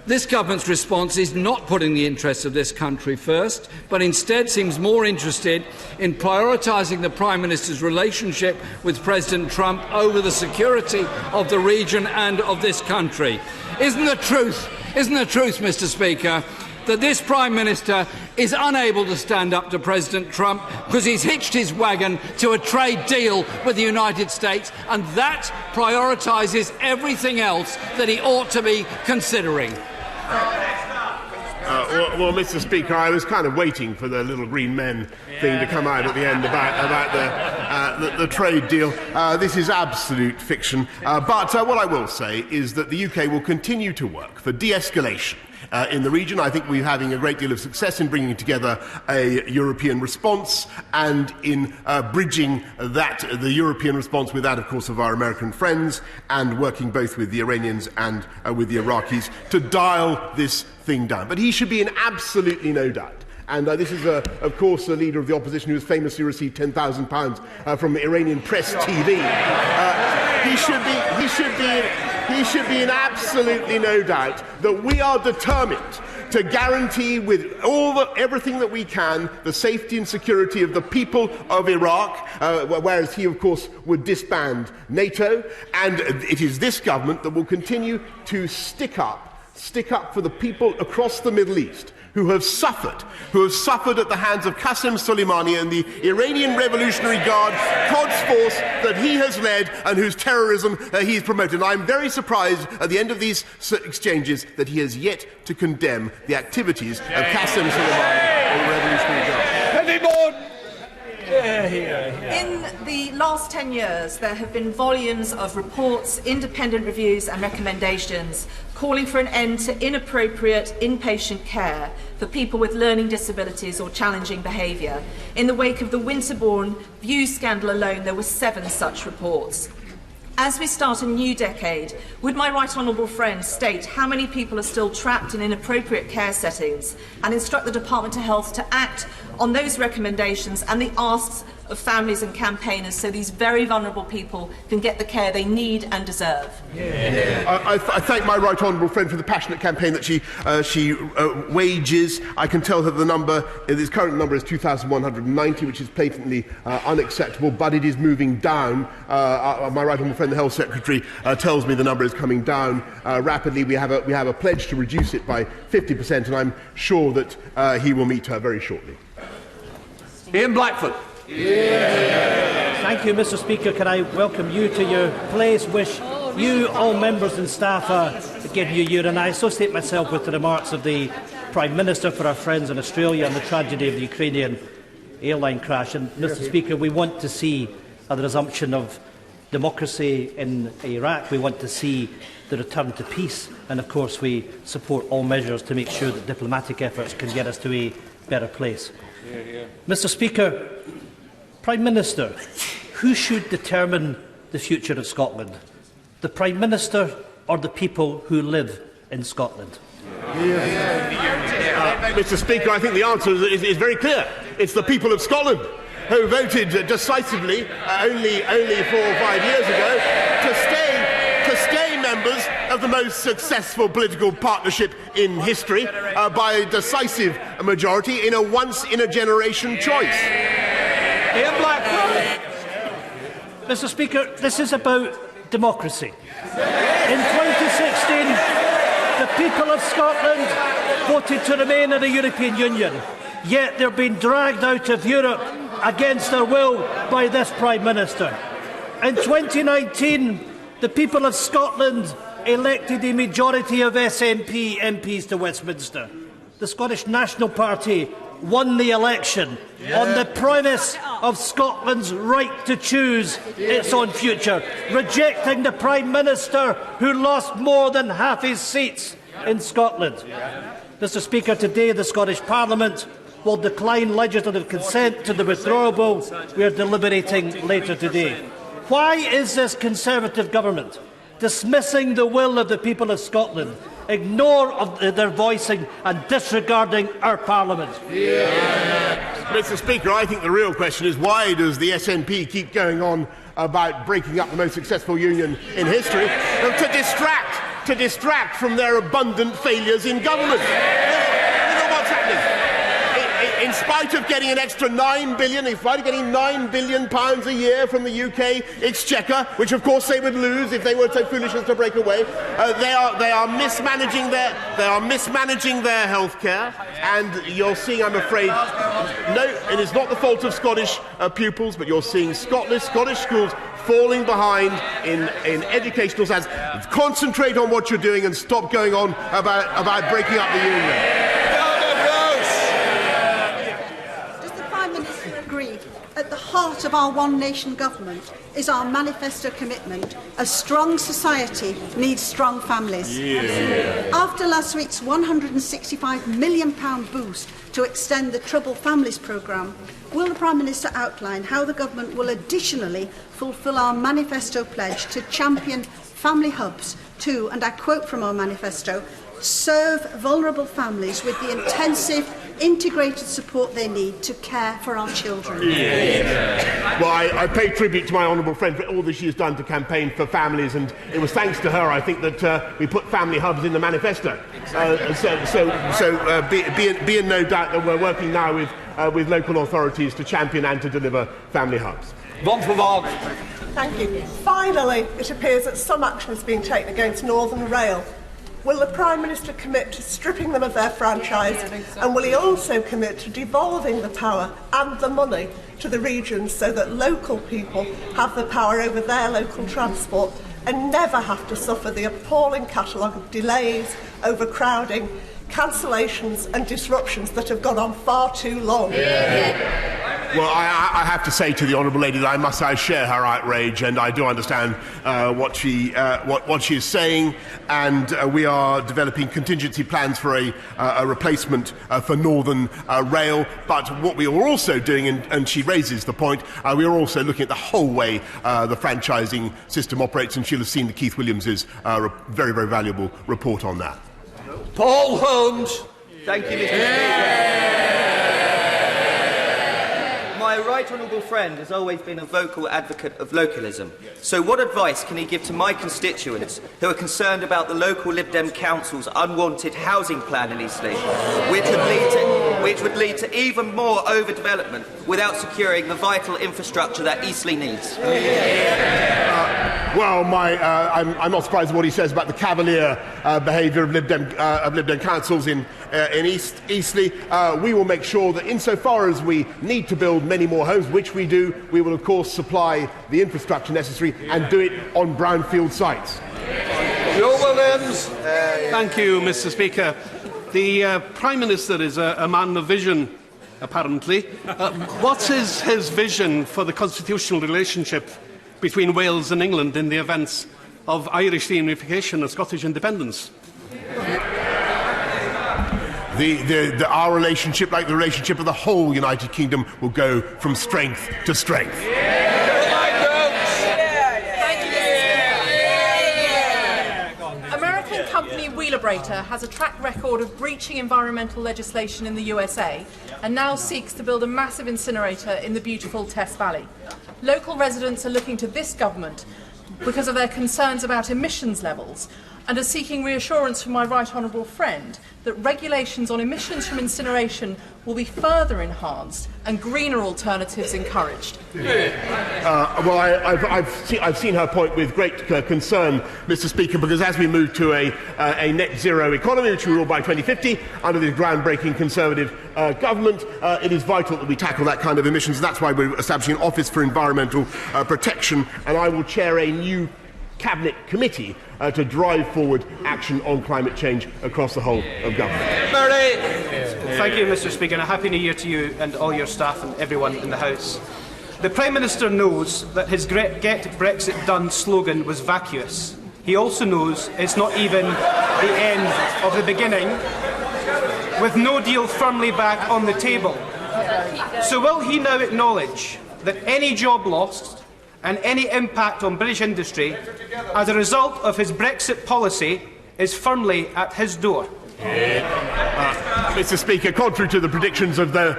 Speaker 13: This government's response is not putting the interests of this country first, but instead seems more interested in prioritising the Prime Minister's relationship with President Trump over the security of the region and of this country. Isn't the truth, Mr. Speaker, that this Prime Minister is unable to stand up to President Trump because he's hitched his wagon to a trade deal with the United States, and that prioritises everything else that he ought to be considering?
Speaker 12: Well, Mr. Speaker, I was kind of waiting for the little green men thing to come out at the end about the trade deal. This is absolute fiction. But what I will say is that the UK will continue to work for de-escalation in the region. I think we're having a great deal of success in bringing together a European response and in bridging the European response with that, of course, of our American friends, and working both with the Iranians and with the Iraqis to dial this thing down. But he should be in absolutely no doubt. And this is, of course, a leader of the opposition who has famously received £10,000 from Iranian press TV. He should be in absolutely no doubt that we are determined to guarantee with everything that we can the safety and security of the people of Iraq, whereas he, of course, would disband NATO. And it is this government that will continue to stick up for the people across the Middle East who have suffered at the hands of Qasem Soleimani and the Iranian Revolutionary Guard, Quds Force that he has led and whose terrorism he has promoted. And I'm very surprised at the end of these exchanges that he has yet to condemn the activities of Qasem Soleimani and the Revolutionary Guard.
Speaker 2: In the last 10 years, there have been volumes of reports, independent reviews and recommendations calling for an end to inappropriate inpatient care for people with learning disabilities or challenging behaviour. In the wake of the Winterbourne Views scandal alone, there were 7 such reports. As we start a new decade, would my right honourable friend state how many people are still trapped in inappropriate care settings and instruct the Department of Health to act on those recommendations and the asks of families and campaigners so these very vulnerable people can get the care they need and deserve?
Speaker 12: I thank my right honourable friend for the passionate campaign that she wages. I can tell her the number, his current number is 2,190, which is patently unacceptable, but it is moving down. My right honourable friend, the Health Secretary, tells me the number is coming down rapidly. We have a pledge to reduce it by 50%, and I'm sure that he will meet her very shortly.
Speaker 24: Ian Blackford.
Speaker 10: Thank you, Mr. Speaker. Can I welcome you to your place? Wish you, all members and staff, give you a year. And I associate myself with the remarks of the Prime Minister for our friends in Australia and the tragedy of the Ukrainian airline crash. And, Mr. Speaker, we want to see the resumption of democracy in Iraq. We want to see the return to peace. And, of course, we support all measures to make sure that diplomatic efforts can get us to a better place. Mr. Speaker, Prime Minister, who should determine the future of Scotland? The Prime Minister or the people who live in Scotland?
Speaker 12: Mr. Speaker, I think the answer is very clear. It's the people of Scotland who voted decisively only 4 or 5 years ago to stay members of the most successful political partnership in history by a decisive majority in a once-in-a-generation choice.
Speaker 10: Ian Blackford. Mr. Speaker, this is about democracy. In 2016, the people of Scotland voted to remain in the European Union, yet they're being dragged out of Europe against their will by this Prime Minister. In 2019, the people of Scotland elected a majority of SNP MPs to Westminster. The Scottish National Party won the election on the premise of Scotland's right to choose its own future, rejecting the Prime Minister who lost more than half his seats in Scotland. Mr. Speaker, today the Scottish Parliament will decline legislative consent to the Withdrawal Bill we are deliberating later today. Why is this Conservative government dismissing the will of the people of Scotland, ignore their voicing and disregarding our Parliament?
Speaker 12: Mr. Speaker, I think the real question is why does the SNP keep going on about breaking up the most successful union in history to distract from their abundant failures in government? You know what's happening? In spite of getting an extra £9 billion, in spite of getting £9 billion a year from the UK Exchequer, which of course they would lose if they were so foolish as to break away, they are mismanaging their healthcare, and you're seeing, I'm afraid, no, it is not the fault of Scottish pupils, but you're seeing Scottish schools falling behind in educational standards. Concentrate on what you're doing and stop going on about breaking up the union.
Speaker 16: At the heart of our One Nation government is our manifesto commitment. A strong society needs strong families. After last week's £165 million boost to extend the Troubled Families programme, will the Prime Minister outline how the government will additionally fulfil our manifesto pledge to champion family hubs to, and I quote from our manifesto, serve vulnerable families with the intensive, integrated support they need to care for our children?
Speaker 12: Well, I pay tribute to my honourable friend for all that she has done to campaign for families, and it was thanks to her, I think, that we put family hubs in the manifesto. Be in no doubt that we're working now with local authorities to champion and to deliver family hubs.
Speaker 20: Thank you. Finally, it appears that some action is being taken against Northern Rail. Will the Prime Minister commit to stripping them of their franchise, and will he also commit to devolving the power and the money to the regions so that local people have the power over their local transport and never have to suffer the appalling catalogue of delays, overcrowding, cancellations and disruptions that have gone on far too long?
Speaker 12: Well, I have to say to the honourable lady that I share her outrage, and I do understand what she is saying, and we are developing contingency plans for a replacement for Northern Rail. But what we are also doing, and she raises the point, we are also looking at the whole way the franchising system operates, and she'll have seen the Keith Williams's very, very valuable report on that.
Speaker 18: Paul Holmes. Thank you, Mr. Speaker. My right honourable friend has always been a vocal advocate of localism. So what advice can he give to my constituents who are concerned about the local Lib Dem Council's unwanted housing plan in Eastleigh, which would lead to even more overdevelopment without securing the vital infrastructure that Eastleigh needs?
Speaker 12: Well, I'm not surprised at what he says about the cavalier behaviour of Lib Dem councils in Eastleigh. We will make sure that insofar as we need to build many more homes, which we do, we will of course supply the infrastructure necessary and do it on brownfield sites.
Speaker 21: Joe Williams. Thank you, Mr. Speaker. The Prime Minister is a man of vision, apparently. What's his vision for the constitutional relationship between Wales and England in the events of Irish reunification and Scottish independence?
Speaker 12: Our relationship, like the relationship of the whole United Kingdom, will go from strength to strength.
Speaker 22: American company Wheelabrator has a track record of breaching environmental legislation in the USA and now seeks to build a massive incinerator in the beautiful Tess Valley. Local residents are looking to this government because of their concerns about emissions levels and are seeking reassurance from my right honourable friend that regulations on emissions from incineration will be further enhanced and greener alternatives encouraged.
Speaker 12: Well, I've seen her point with great concern, Mr. Speaker, because as we move to a net zero economy, which we will by 2050, under this groundbreaking Conservative government, it is vital that we tackle that kind of emissions. That's why we're establishing an Office for Environmental Protection, and I will chair a new Cabinet Committee to drive forward action on climate change across the whole of government.
Speaker 5: Thank you, Mr. Speaker, and a Happy New Year to you and all your staff and everyone in the House. The Prime Minister knows that his Get Brexit Done slogan was vacuous. He also knows it's not even the end of the beginning, with no deal firmly back on the table. So will he now acknowledge that any job lost and any impact on British industry as a result of his Brexit policy is firmly at his door?
Speaker 12: Mr. Speaker, contrary to the predictions of the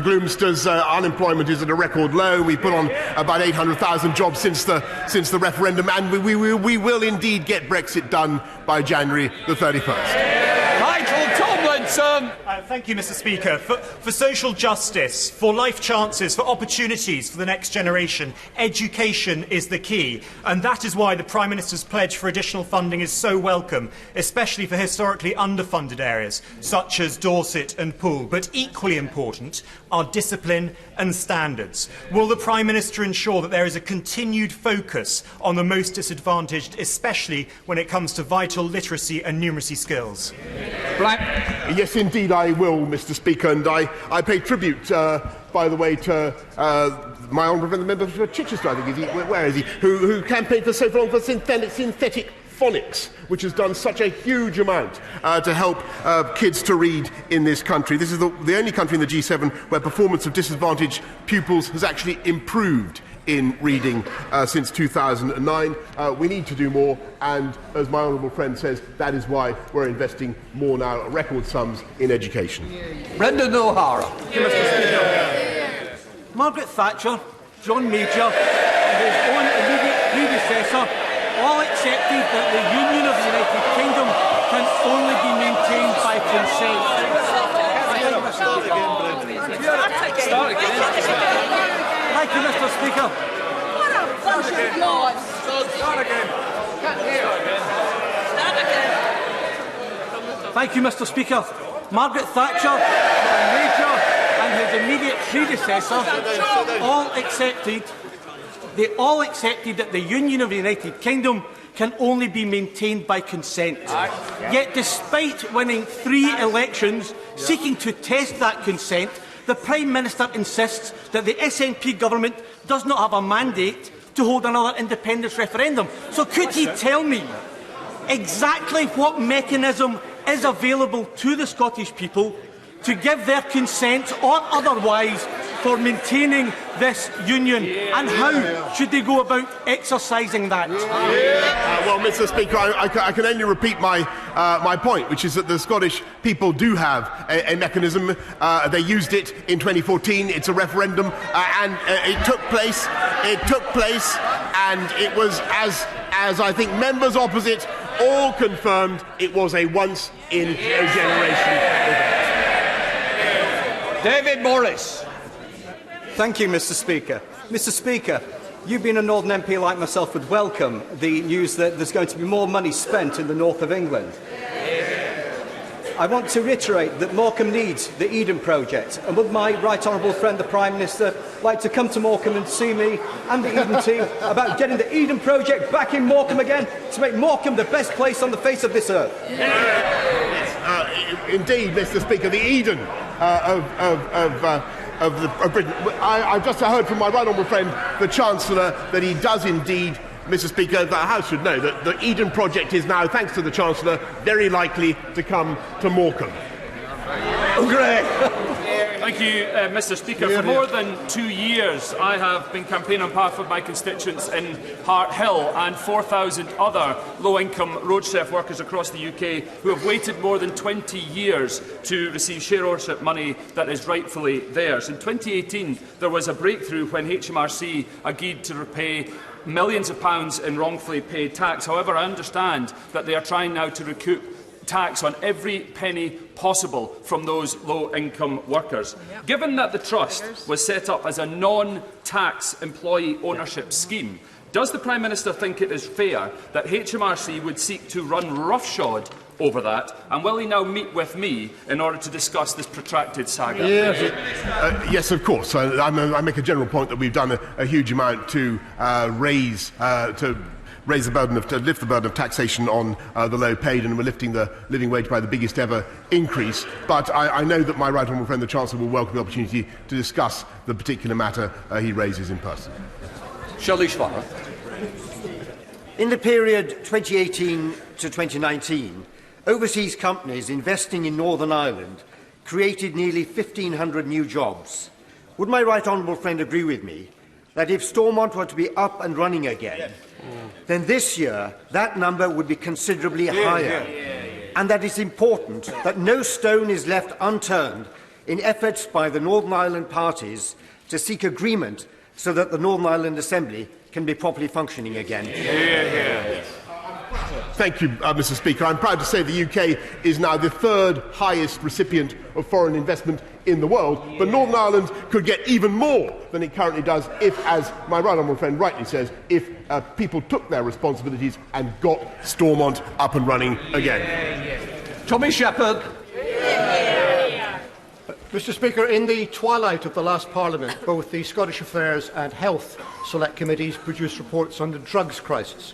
Speaker 12: gloomsters, unemployment is at a record low. We put on about 800,000 jobs since the referendum, and we will indeed get Brexit done by January the 31st.
Speaker 3: Thank you, Mr. Speaker. For social justice, for life chances, for opportunities for the next generation, education is the key. And that is why the Prime Minister's pledge for additional funding is so welcome, especially for historically underfunded areas, such as Dorset and Poole. But equally important are discipline and standards. Will the Prime Minister ensure that there is a continued focus on the most disadvantaged, especially when it comes to vital literacy and numeracy skills?
Speaker 12: Yes, indeed I will, Mr. Speaker, and I pay tribute, by the way, to my honourable friend, the member for Chichester, I think, where is he, who campaigned for so long for synthetic phonics, which has done such a huge amount to help kids to read in this country. This is the only country in the G7 where performance of disadvantaged pupils has actually improved in reading since 2009. We need to do more, and as my honourable friend says, that is why we're investing more now, record sums, in education.
Speaker 9: Brendan O'Hara.
Speaker 8: Margaret Thatcher, John Major and his own immediate predecessor all accepted that the Union of the United Kingdom can only be maintained by consent.
Speaker 9: Start again.
Speaker 8: Thank you, Mr. Speaker.
Speaker 9: What a bunch of lies. Start again.
Speaker 8: Thank you, Mr. Speaker. Margaret Thatcher, John Major and his immediate predecessor all accepted that the Union of the United Kingdom can only be maintained by consent. Yet despite winning 3 elections seeking to test that consent, the Prime Minister insists that the SNP government does not have a mandate to hold another independence referendum. So could he tell me exactly what mechanism is available to the Scottish people to give their consent or otherwise for maintaining this union, and how should they go about exercising that?
Speaker 12: Well, Mr. Speaker, I can only repeat my point, which is that the Scottish people do have a mechanism. They used it in 2014. It's a referendum, and it took place. And it was, as I think members opposite all confirmed, it was a once-in-a-generation event.
Speaker 9: David Morris.
Speaker 19: Thank you, Mr. Speaker. Mr. Speaker, you being a Northern MP like myself would welcome the news that there's going to be more money spent in the north of England. I want to reiterate that Morecambe needs the Eden project, and would my right honourable friend the Prime Minister like to come to Morecambe and see me and the Eden team about getting the Eden project back in Morecambe again to make Morecambe the best place on the face of this earth?
Speaker 12: Indeed, Mr. Speaker, the Eden of Britain. I've just heard from my right honourable friend, the Chancellor, that he does indeed, Mr. Speaker, the House should know that the Eden project is now, thanks to the Chancellor, very likely to come to Morecambe.
Speaker 23: Thank you, Mr. Speaker. For more than 2 years, I have been campaigning on behalf of my constituents in Hart Hill and 4,000 other low-income road chef workers across the UK who have waited more than 20 years to receive share ownership money that is rightfully theirs. In 2018, there was a breakthrough when HMRC agreed to repay millions of pounds in wrongfully paid tax. However, I understand that they are trying now to recoup tax on every penny possible from those low-income workers. Given that the Trust was set up as a non-tax employee ownership scheme, does the Prime Minister think it is fair that HMRC would seek to run roughshod over that, and will he now meet with me in order to discuss this protracted saga?
Speaker 12: Yes, of course. I make a general point that we've done a huge amount to lift the burden of taxation on the low paid, and we're lifting the living wage by the biggest ever increase. But I know that my right honourable friend the Chancellor will welcome the opportunity to discuss the particular matter he raises in person.
Speaker 4: Shirley Schwarzer. In the period 2018 to 2019, overseas companies investing in Northern Ireland created nearly 1,500 new jobs. Would my right honourable friend agree with me that if Stormont were to be up and running again, then this year that number would be considerably higher, and that it's important that no stone is left unturned in efforts by the Northern Ireland parties to seek agreement so that the Northern Ireland Assembly can be properly functioning again?
Speaker 12: Thank you, Mr. Speaker. I'm proud to say the UK is now the third highest recipient of foreign investment in the world, but Northern Ireland could get even more than it currently does if, as my right honourable friend rightly says, if people took their responsibilities and got Stormont up and running again.
Speaker 4: Tommy Shepherd.
Speaker 6: Mr. Speaker, in the twilight of the last Parliament, both the Scottish Affairs and Health Select Committees produced reports on the drugs crisis.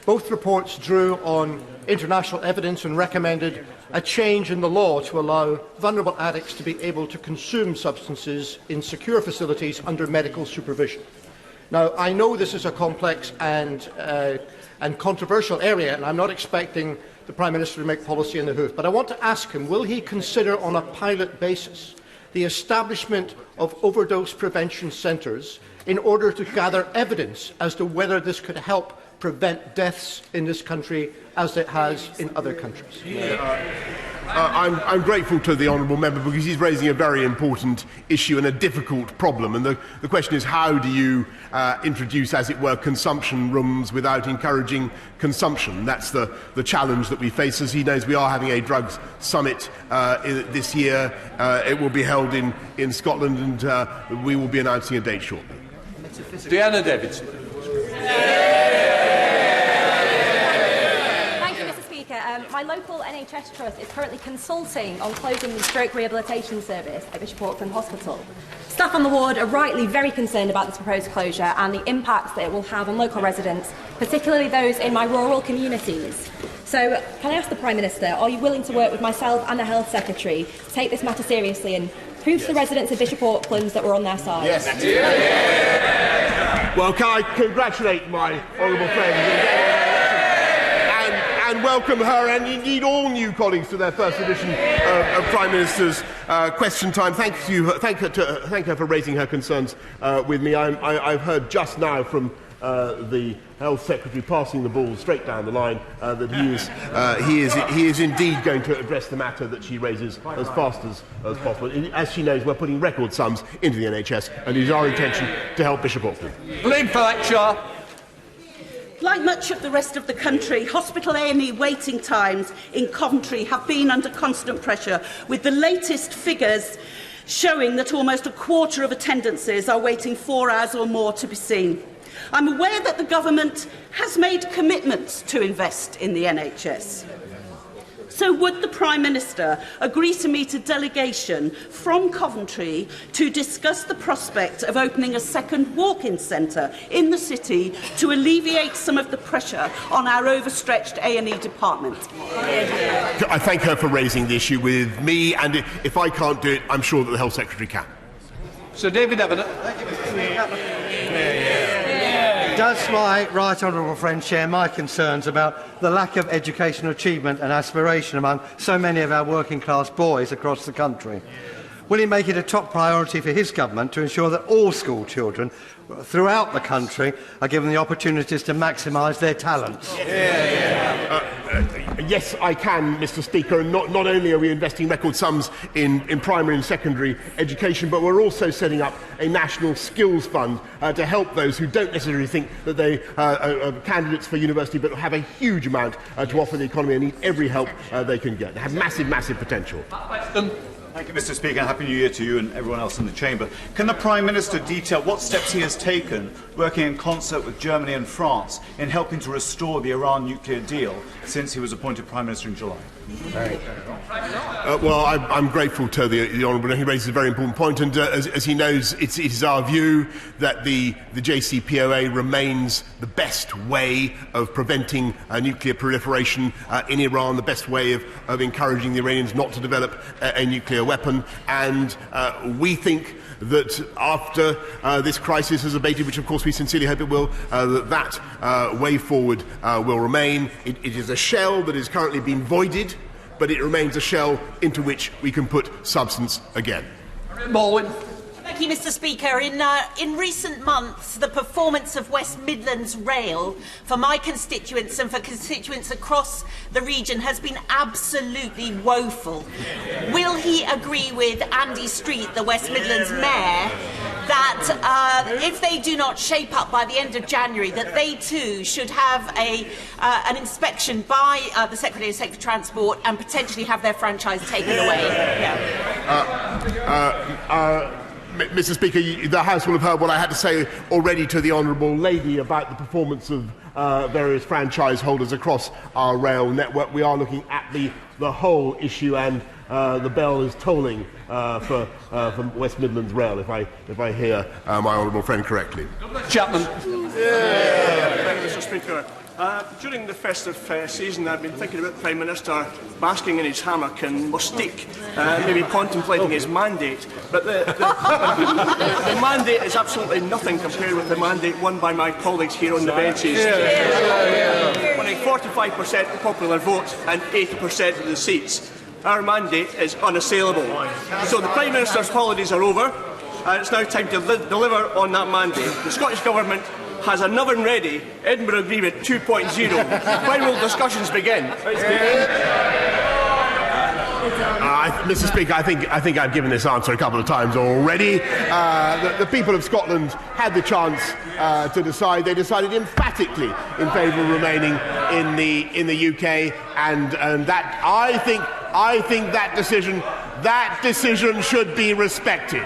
Speaker 6: Both reports drew on international evidence and recommended a change in the law to allow vulnerable addicts to be able to consume substances in secure facilities under medical supervision. Now, I know this is a complex and controversial area, and I'm not expecting the Prime Minister to make policy in the hoof, but I want to ask him, will he consider on a pilot basis the establishment of overdose prevention centres in order to gather evidence as to whether this could help prevent deaths in this country as it has in other countries?
Speaker 12: I'm grateful to the honourable member because he's raising a very important issue and a difficult problem. And the question is, how do you introduce, as it were, consumption rooms without encouraging consumption? That's the challenge that we face. As he knows, we are having a drugs summit this year. It will be held in Scotland, and we will be announcing a date shortly.
Speaker 4: Deanna Davidson.
Speaker 15: My local NHS trust is currently consulting on closing the stroke rehabilitation service at Bishop Auckland Hospital. Staff on the ward are rightly very concerned about this proposed closure and the impacts that it will have on local residents, particularly those in my rural communities. So, can I ask the Prime Minister, are you willing to work with myself and the Health Secretary to take this matter seriously and prove to the residents of Bishop Auckland that we're on their side?
Speaker 12: Yes. Well, can I congratulate my honourable friend and welcome her and indeed all new colleagues to their first edition of Prime Minister's Question Time. Thank her for raising her concerns with me. I've heard just now from the Health Secretary passing the ball straight down the line that he is indeed going to address the matter that she raises as fast as possible. As she knows, we're putting record sums into the NHS, and it is our intention to help Bishop Auckland.
Speaker 4: Liam Fletcher.
Speaker 17: Like much of the rest of the country, hospital A&E waiting times in Coventry have been under constant pressure, with the latest figures showing that almost a quarter of attendances are waiting 4 hours or more to be seen. I'm aware that the government has made commitments to invest in the NHS. So would the Prime Minister agree to meet a delegation from Coventry to discuss the prospect of opening a second walk-in centre in the city to alleviate some of the pressure on our overstretched A&E department?
Speaker 12: I thank her for raising the issue with me, and if I can't do it, I'm sure that the Health Secretary can.
Speaker 4: Sir David Evan.
Speaker 6: Does my right honourable friend share my concerns about the lack of educational achievement and aspiration among so many of our working class boys across the country? Will he make it a top priority for his government to ensure that all school children throughout the country are given the opportunities to maximise their talents?
Speaker 12: Yes, I can, Mr. Speaker, and not only are we investing record sums in primary and secondary education, but we're also setting up a national skills fund to help those who don't necessarily think that they are candidates for university but have a huge amount to offer the economy and need every help they can get. They have massive, massive potential.
Speaker 1: Thank you, Mr. Speaker, and Happy New Year to you and everyone else in the Chamber. Can the Prime Minister detail what steps he has taken, working in concert with Germany and France, in helping to restore the Iran nuclear deal since he was appointed Prime Minister in July?
Speaker 12: Well, I'm grateful to the Honourable. He raises a very important point, and as he knows, it is our view that the JCPOA remains the best way of preventing nuclear proliferation in Iran, the best way of encouraging the Iranians not to develop a nuclear weapon, and we think that after this crisis has abated, which of course we sincerely hope it will, that way forward will remain. It is a shell that is currently being voided, but it remains a shell into which we can put substance again.
Speaker 9: Baldwin.
Speaker 7: Thank you, Mr. Speaker. In recent months, the performance of West Midlands Rail for my constituents and for constituents across the region has been absolutely woeful. Will he agree with Andy Street, the West Midlands Mayor, that if they do not shape up by the end of January, that they too should have an inspection by the Secretary of State for Transport and potentially have their franchise taken away?
Speaker 12: Mr. Speaker, the House will have heard what I had to say already to the Honourable Lady about the performance of various franchise holders across our rail network. We are looking at the whole issue, and the bell is tolling for West Midlands Rail, if I hear my honourable friend correctly.
Speaker 9: Chapman.
Speaker 11: Thank you, Mr. Speaker. During the festive season, I've been thinking about the Prime Minister basking in his hammock and Mustique, maybe contemplating his mandate. But the mandate is absolutely nothing compared with the mandate won by my colleagues here on the benches. Winning 45% popular vote and 80% of the seats. Our mandate is unassailable. So the Prime Minister's holidays are over, and it's now time to deliver on that mandate. The Scottish Government has an oven ready, Edinburgh Agreement 2.0. When will discussions begin?
Speaker 12: Mr. Speaker, I think I've given this answer a couple of times already. The people of Scotland had the chance to decide. They decided emphatically in favour of remaining in the UK, and that I think that decision should be respected.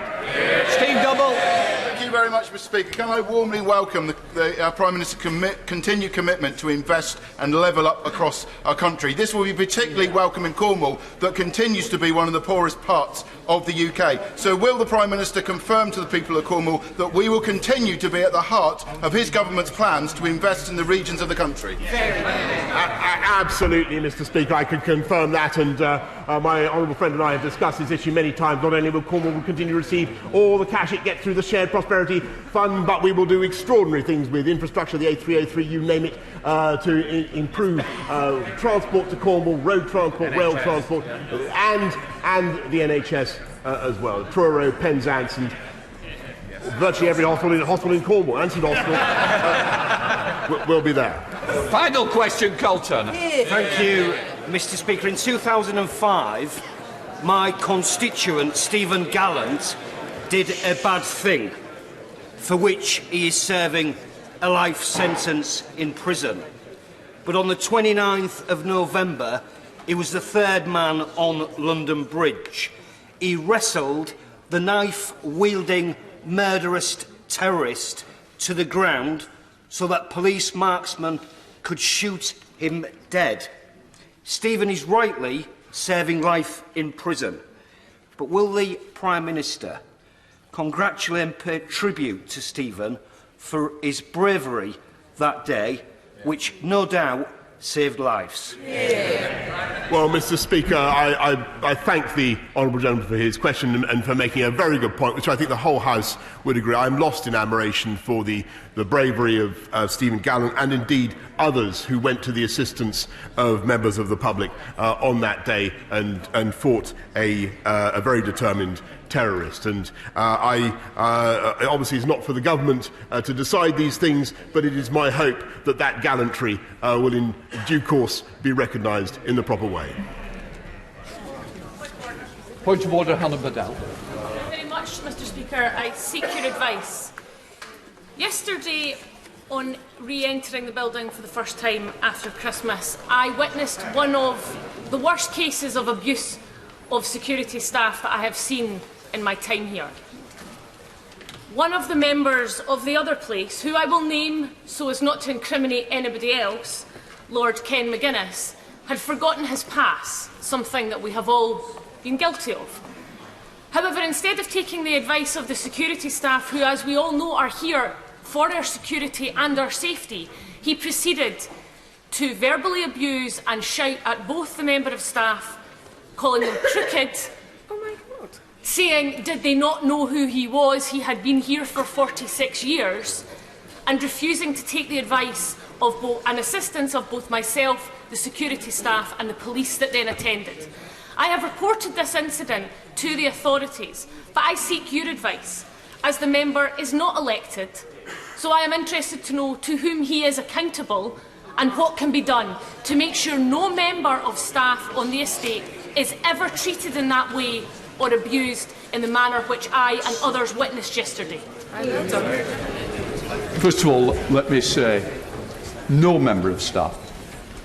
Speaker 9: Steve Double.
Speaker 14: Thank you very much, Mr. Speaker. Can I warmly welcome our Prime Minister's continued commitment to invest and level up across our country. This will be particularly welcome in Cornwall, that continues to be one of the poorest parts of the UK. So will the Prime Minister confirm to the people of Cornwall that we will continue to be at the heart of his government's plans to invest in the regions of the country?
Speaker 12: Absolutely, Mr. Speaker, I can confirm that, and my honourable friend and I have discussed this issue many times. Not only will Cornwall continue to receive all the cash it gets through the Shared Prosperity Fund, but we will do extraordinary things with infrastructure, the A303, you name it, to improve transport to Cornwall, road transport, rail transport, and the NHS as well. Truro, Penzance, and virtually every hospital in Cornwall, and St Hospital, will be there.
Speaker 9: Final question, Colton.
Speaker 25: Thank you, Mr. Speaker. In 2005, my constituent, Stephen Gallant, did a bad thing for which he is serving a life sentence in prison. But on the 29th of November, he was the third man on London Bridge. He wrestled the knife-wielding murderous terrorist to the ground so that police marksmen could shoot him dead. Stephen is rightly serving life in prison. But will the Prime Minister congratulate and pay tribute to Stephen for his bravery that day, which no doubt saved lives?
Speaker 12: Well, Mr. Speaker, I thank the honourable gentleman for his question and for making a very good point, which I think the whole House would agree. I'm lost in admiration for the bravery of Stephen Gallant and indeed others who went to the assistance of members of the public on that day and fought a very determined terrorist. And obviously it's not for the government to decide these things, but it is my hope that that gallantry will in due course be recognised in the proper way.
Speaker 9: Point of order, Hannah Badal.
Speaker 26: Thank you very much, Mr. Speaker. I seek your advice. Yesterday, on re-entering the building for the first time after Christmas, I witnessed one of the worst cases of abuse of security staff that I have seen in my time here. One of the members of the other place, who I will name so as not to incriminate anybody else, Lord Ken McGuinness, had forgotten his pass, something that we have all been guilty of. However, instead of taking the advice of the security staff, who, as we all know, are here for our security and our safety, he proceeded to verbally abuse and shout at both the member of staff, calling them crooked, saying, did they not know who he was? He had been here for 46 years, and refusing to take the advice of and assistance of both myself, the security staff and the police that then attended. I have reported this incident to the authorities, but I seek your advice, as the member is not elected, so I am interested to know to whom he is accountable and what can be done to make sure no member of staff on the estate is ever treated in that way or abused in the manner which I and others witnessed yesterday.
Speaker 9: First of all, let me say, no member of staff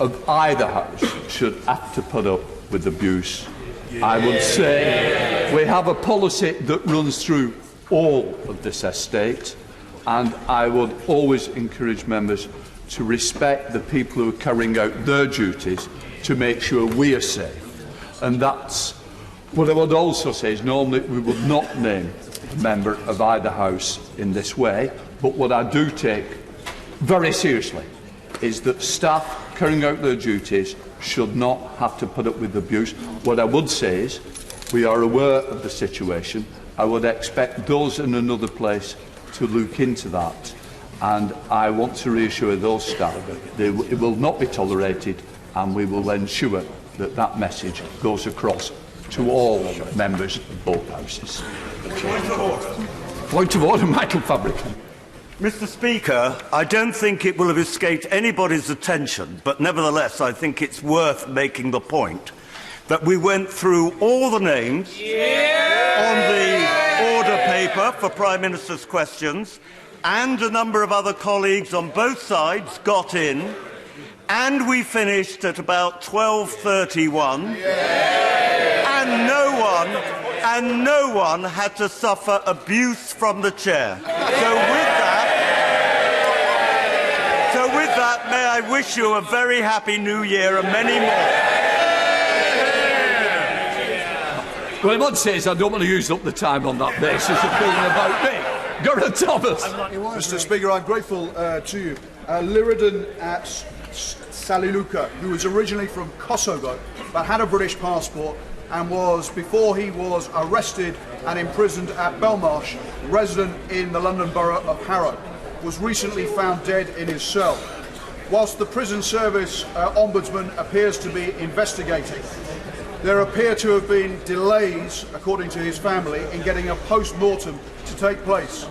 Speaker 9: of either house should have to put up with abuse. I would say we have a policy that runs through all of this estate, and I would always encourage members to respect the people who are carrying out their duties to make sure we are safe. And that's what I would also say is normally we would not name a member of either house in this way, but what I do take very seriously is that staff carrying out their duties should not have to put up with abuse. What I would say is we are aware of the situation. I would expect those in another place to look into that, and I want to reassure those staff that it will not be tolerated, and we will ensure that that message goes across to all members of both houses. Point of order, Michael Fabricant.
Speaker 2: Mr. Speaker, I don't think it will have escaped anybody's attention, but nevertheless I think it's worth making the point that we went through all the names on the order paper for Prime Minister's questions, and a number of other colleagues on both sides got in, and we finished at about 12:31, and no one had to suffer abuse from the chair. So with that, may I wish you a very happy New Year and many more.
Speaker 9: Well, what I say is I don't want to use up the time on that basis of being about me. Gareth Thomas.
Speaker 10: Mr. Speaker, I'm grateful to you. Liridan Saliluka, who was originally from Kosovo but had a British passport and was, before he was arrested and imprisoned at Belmarsh, resident in the London Borough of Harrow, was recently found dead in his cell. Whilst the Prison Service Ombudsman appears to be investigating, there appear to have been delays, according to his family, in getting a post-mortem to take place.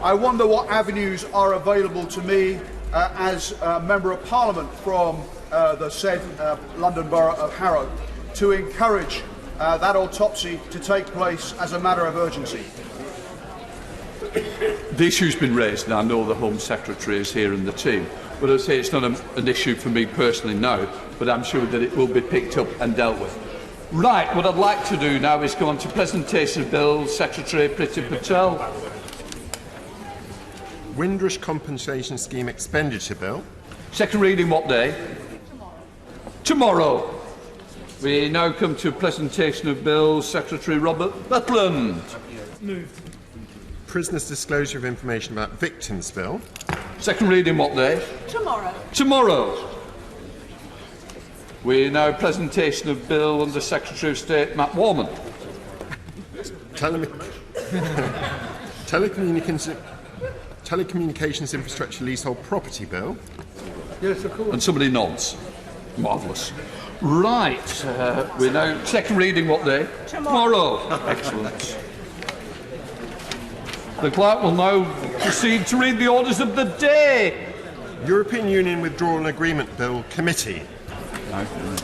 Speaker 10: I wonder what avenues are available to me as a Member of Parliament from the said London Borough of Harrow to encourage that autopsy to take place as a matter of urgency.
Speaker 9: The issue's been raised, and I know the Home Secretary is here in the team. But I say it's not an issue for me personally now, but I'm sure that it will be picked up and dealt with. Right, what I'd like to do now is go on to presentation of bills. Secretary Priti Patel.
Speaker 13: Windrush Compensation Scheme Expenditure Bill.
Speaker 9: Second reading what day? Tomorrow. We now come to a presentation of bills. Secretary Robert Butland.
Speaker 22: Moved.
Speaker 13: Prisoners' Disclosure of Information about Victims Bill.
Speaker 9: Second reading what day?
Speaker 22: Tomorrow.
Speaker 9: Tomorrow. We now presentation of bill under Secretary of State Matt Warman.
Speaker 13: Telecommunications Infrastructure Leasehold Property Bill.
Speaker 9: Yes, of course. And somebody nods. Marvellous. Right. We now second reading what day? Tomorrow. Excellent. The clerk will now proceed to read the orders of the day.
Speaker 13: European Union Withdrawal Agreement Bill Committee.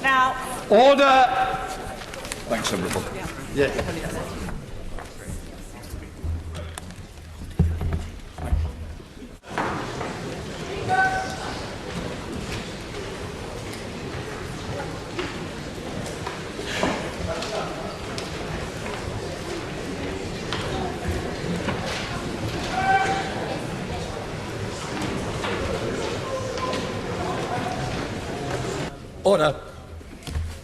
Speaker 7: Now.
Speaker 9: Order. Thanks, everybody.
Speaker 13: Yeah.
Speaker 5: Order.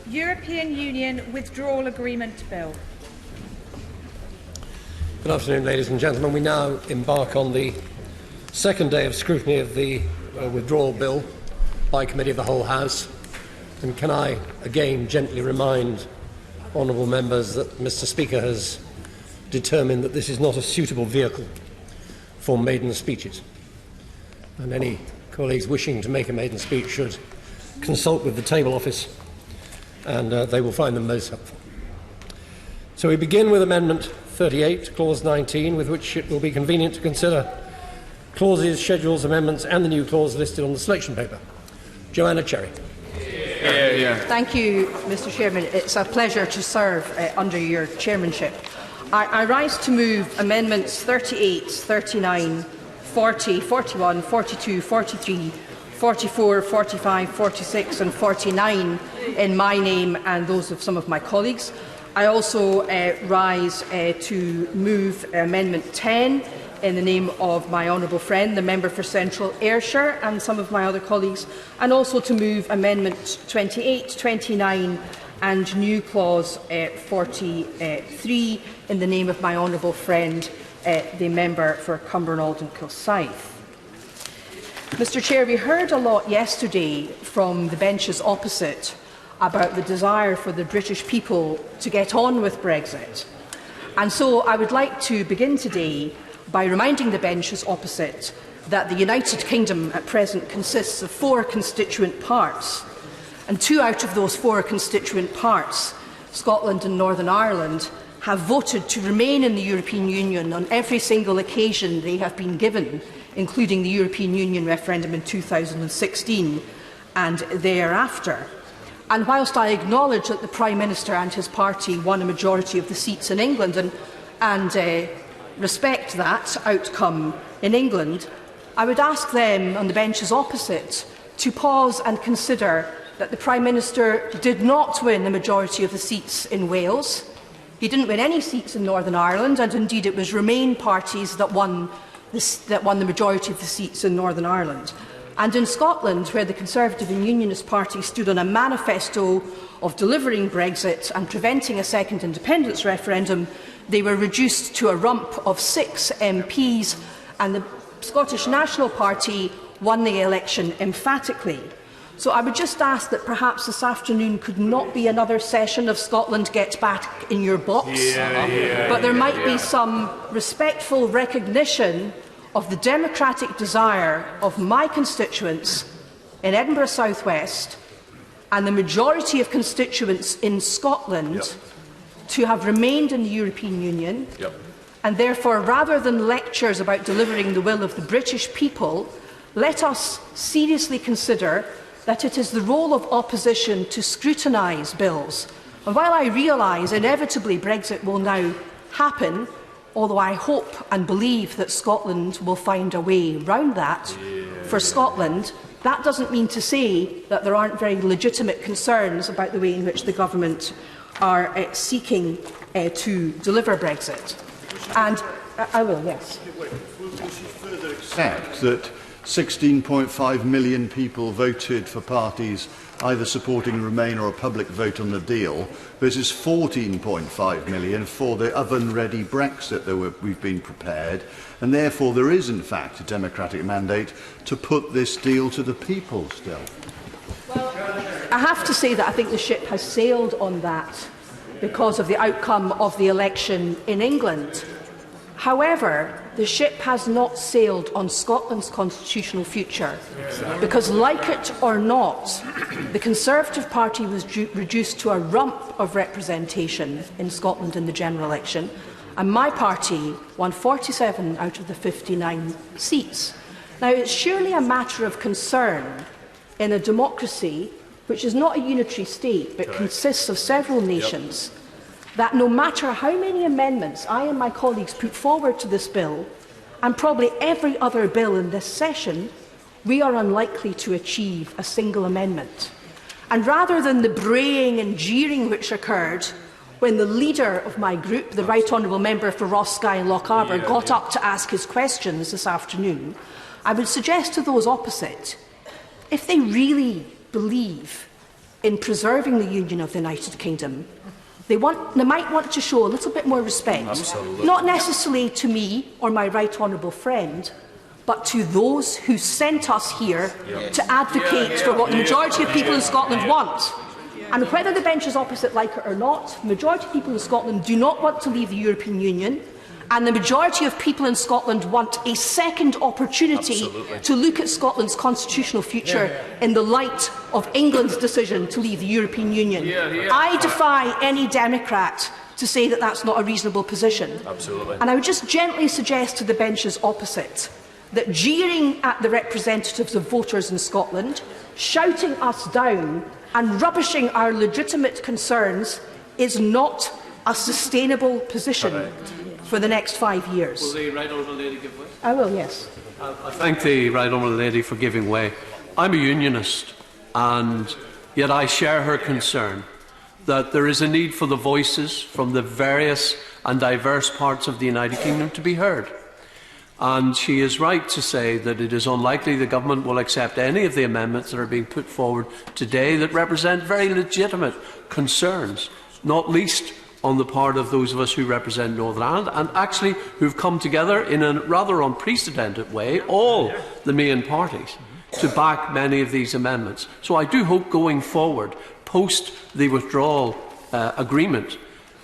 Speaker 16: European Union Withdrawal Agreement Bill.
Speaker 5: Good afternoon, ladies and gentlemen. We now embark on the second day of scrutiny of the Withdrawal Bill by Committee of the Whole House. And can I again gently remind honourable members that Mr. Speaker has determined that this is not a suitable vehicle for maiden speeches. And any colleagues wishing to make a maiden speech should consult with the table office, and they will find them most helpful. So we begin with Amendment 38, Clause 19, with which it will be convenient to consider clauses, schedules, amendments and the new clause listed on the selection paper. Joanna Cherry.
Speaker 18: Thank you, Mr. Chairman. It's a pleasure to serve under your chairmanship. I rise to move Amendments 38, 39, 40, 41, 42, 43, 44, 45, 46 and 49 in my name and those of some of my colleagues. I also rise to move Amendment 10 in the name of my honourable friend, the Member for Central Ayrshire, and some of my other colleagues, and also to move Amendment 28, 29 and new clause 43 in the name of my honourable friend, the Member for Cumbernauld and Kilsyth. Mr. Chair, we heard a lot yesterday from the benches opposite about the desire for the British people to get on with Brexit. And so I would like to begin today by reminding the benches opposite that the United Kingdom at present consists of 4 constituent parts, and 2 out of those 4 constituent parts, Scotland and Northern Ireland, have voted to remain in the European Union on every single occasion they have been given, including the European Union referendum in 2016 and thereafter. And whilst I acknowledge that the Prime Minister and his party won a majority of the seats in England and respect that outcome in England, I would ask them on the benches opposite to pause and consider that the Prime Minister did not win a majority of the seats in Wales. He didn't win any seats in Northern Ireland, and indeed it was Remain parties that won the majority of the seats in Northern Ireland. And in Scotland, where the Conservative and Unionist Party stood on a manifesto of delivering Brexit and preventing a second independence referendum, they were reduced to a rump of 6 MPs, and the Scottish National Party won the election emphatically. So I would just ask that perhaps this afternoon could not be another session of Scotland Get Back in Your Box, but there might be some respectful recognition of the democratic desire of my constituents in Edinburgh South West and the majority of constituents in Scotland to have remained in the European Union. And therefore, rather than lectures about delivering the will of the British people, let us seriously consider that it is the role of opposition to scrutinise bills. And while I realise inevitably Brexit will now happen, although I hope and believe that Scotland will find a way round that, for Scotland, that doesn't mean to say that there aren't very legitimate concerns about the way in which the government are seeking to deliver Brexit. And I will, yes.
Speaker 20: Will she further accept that 16.5 million people voted for parties either supporting Remain or a public vote on the deal, versus 14.5 million for the oven-ready Brexit that we've been prepared, and therefore there is in fact a democratic mandate to put this deal to the people still?
Speaker 18: Well, I have to say that I think the ship has sailed on that because of the outcome of the election in England. However, the ship has not sailed on Scotland's constitutional future, because, like it or not, the Conservative Party was reduced to a rump of representation in Scotland in the general election, and my party won 47 out of the 59 seats. Now, it's surely a matter of concern in a democracy which is not a unitary state but consists of several nations, that no matter how many amendments I and my colleagues put forward to this bill, and probably every other bill in this session, we are unlikely to achieve a single amendment. And rather than the braying and jeering which occurred when the leader of my group, the Right Honourable Member for Ross Skye and Lochaber, got up to ask his questions this afternoon, I would suggest to those opposite, if they really believe in preserving the union of the United Kingdom, they might want to show a little bit more respect, not necessarily to me or my right honourable friend, but to those who sent us here to advocate for what the majority of people in Scotland want. And whether the benches opposite like it or not, the majority of people in Scotland do not want to leave the European Union, and the majority of people in Scotland want a second opportunity to look at Scotland's constitutional future in the light of England's decision to leave the European Union. I defy any Democrat to say that that's not a reasonable position. And I would just gently suggest to the benches opposite that jeering at the representatives of voters in Scotland, shouting us down and rubbishing our legitimate concerns is not a sustainable position for the next 5 years.
Speaker 3: Will the Right Honourable Lady give way?
Speaker 18: I will, yes.
Speaker 3: I thank the Right Honourable Lady for giving way. I'm a unionist, and yet I share her concern that there is a need for the voices from the various and diverse parts of the United Kingdom to be heard. And she is right to say that it is unlikely the government will accept any of the amendments that are being put forward today that represent very legitimate concerns, not least on the part of those of us who represent Northern Ireland and actually who have come together in a rather unprecedented way, all the main parties, to back many of these amendments. So I do hope going forward, post the withdrawal agreement,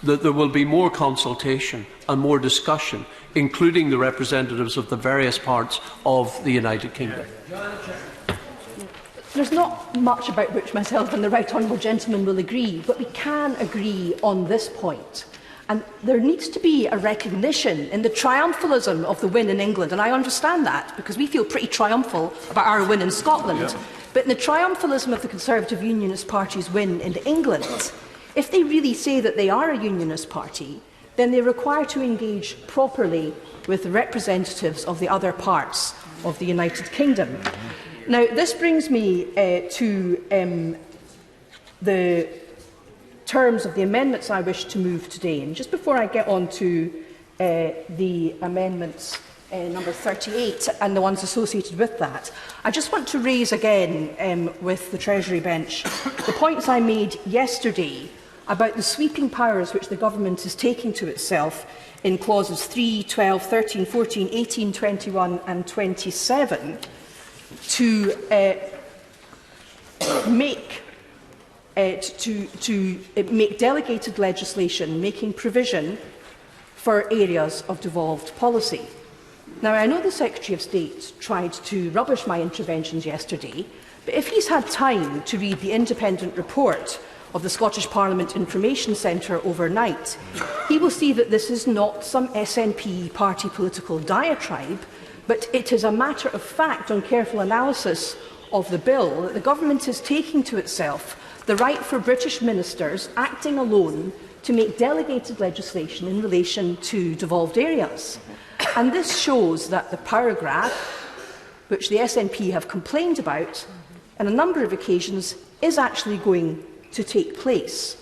Speaker 3: that there will be more consultation and more discussion, including the representatives of the various parts of the United Kingdom.
Speaker 18: There's not much about which myself and the Right Honourable Gentleman will agree, but we can agree on this point. And there needs to be a recognition in the triumphalism of the win in England, and I understand that, because we feel pretty triumphal about our win in Scotland. But in the triumphalism of the Conservative Unionist Party's win in England, if they really say that they are a Unionist Party, then they require to engage properly with the representatives of the other parts of the United Kingdom. Now, this brings me to the terms of the amendments I wish to move today. And just before I get on to the amendments number 38 and the ones associated with that, I just want to raise again with the Treasury bench the points I made yesterday about the sweeping powers which the government is taking to itself in clauses 3, 12, 13, 14, 18, 21 and 27 to make delegated legislation making provision for areas of devolved policy. Now, I know the Secretary of State tried to rubbish my interventions yesterday, but if he's had time to read the independent report of the Scottish Parliament Information Centre overnight, he will see that this is not some SNP party political diatribe, but it is a matter of fact on careful analysis of the bill that the government is taking to itself the right for British ministers acting alone to make delegated legislation in relation to devolved areas. And this shows that the power grab, which the SNP have complained about on a number of occasions, is actually going to take place.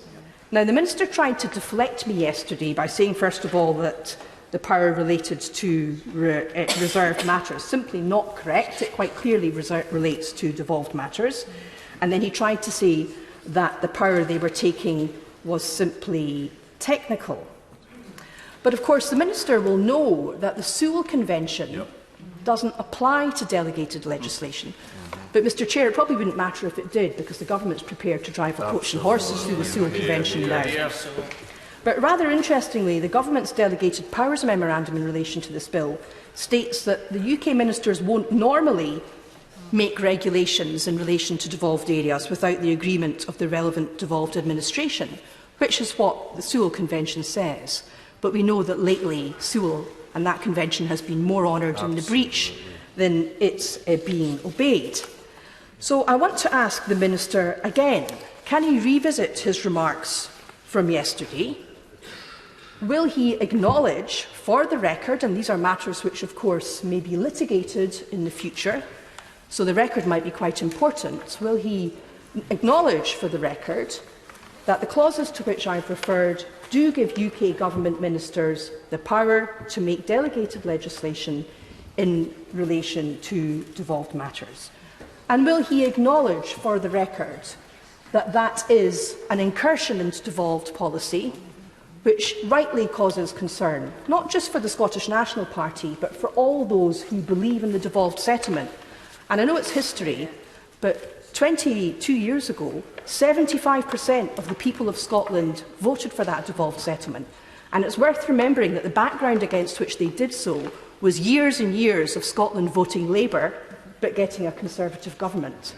Speaker 18: Now, the Minister tried to deflect me yesterday by saying, first of all, that the power related to reserved matters. Simply not correct. It quite clearly relates to devolved matters. And then he tried to say that the power they were taking was simply technical. But of course, the Minister will know that the Sewell Convention doesn't apply to delegated legislation. But, Mr Chair, it probably wouldn't matter if it did, because the government is prepared to drive a coach and horses through the Sewell Convention now. But rather interestingly, the government's delegated powers memorandum in relation to this bill states that the UK ministers won't normally make regulations in relation to devolved areas without the agreement of the relevant devolved administration, which is what the Sewell Convention says. But we know that lately Sewell and that convention has been more honoured in the breach than it's being obeyed. So I want to ask the Minister again, can he revisit his remarks from yesterday? Will he acknowledge for the record, and these are matters which of course may be litigated in the future, so the record might be quite important, will he acknowledge for the record that the clauses to which I've referred do give UK government ministers the power to make delegated legislation in relation to devolved matters? And will he acknowledge for the record that that is an incursion into devolved policy, which rightly causes concern, not just for the Scottish National Party, but for all those who believe in the devolved settlement. And I know it's history, but 22 years ago, 75% of the people of Scotland voted for that devolved settlement. And it's worth remembering that the background against which they did so was years and years of Scotland voting Labour, but getting a Conservative government.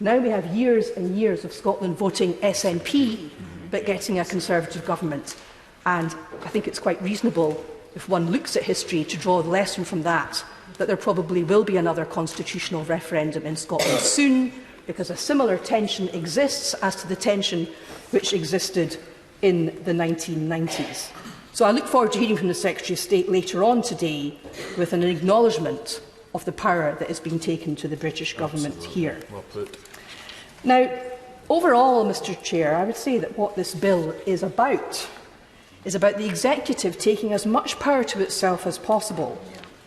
Speaker 18: Now we have years and years of Scotland voting SNP, but getting a Conservative government. And I think it's quite reasonable, if one looks at history, to draw the lesson from that, that there probably will be another constitutional referendum in Scotland soon, because a similar tension exists as to the tension which existed in the 1990s. So I look forward to hearing from the Secretary of State later on today with an acknowledgement of the power that is being taken to the British government here.
Speaker 20: Well put.
Speaker 18: Now, overall, Mr. Chair, I would say that what this bill is about the executive taking as much power to itself as possible,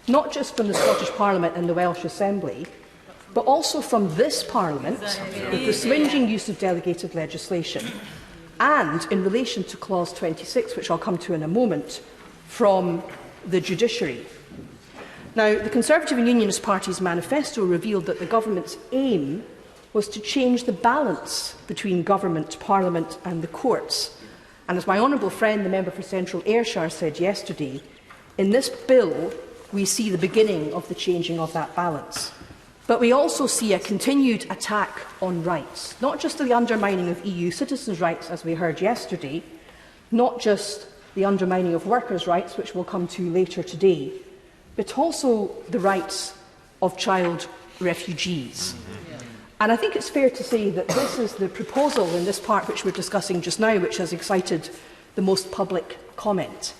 Speaker 18: not just from the Scottish Parliament and the Welsh Assembly, but also from this Parliament, with the swinging use of delegated legislation, and in relation to Clause 26, which I'll come to in a moment, from the judiciary. Now, the Conservative and Unionist Party's manifesto revealed that the government's aim was to change the balance between government, Parliament and the courts. And as my honourable friend, the member for Central Ayrshire, said yesterday, in this bill we see the beginning of the changing of that balance. But we also see a continued attack on rights, not just the undermining of EU citizens' rights, as we heard yesterday, not just the undermining of workers' rights, which we'll come to later today, but also the rights of child refugees. And I think it's fair to say that this is the proposal in this part which we're discussing just now, which has excited the most public comment.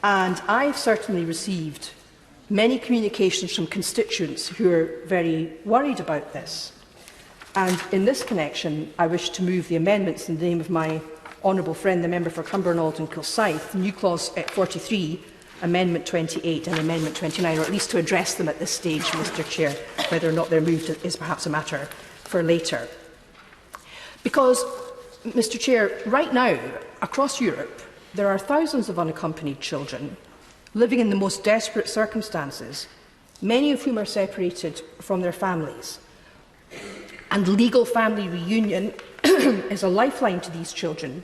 Speaker 18: And I've certainly received many communications from constituents who are very worried about this. And in this connection, I wish to move the amendments in the name of my honourable friend, the member for Cumbernauld and Kilsyth, new clause 43, Amendment 28 and Amendment 29, or at least to address them at this stage, Mr. Chair. Whether or not they're moved is perhaps a matter for later. Because, Mr. Chair, right now, across Europe, there are thousands of unaccompanied children living in the most desperate circumstances, many of whom are separated from their families. And legal family reunion is a lifeline to these children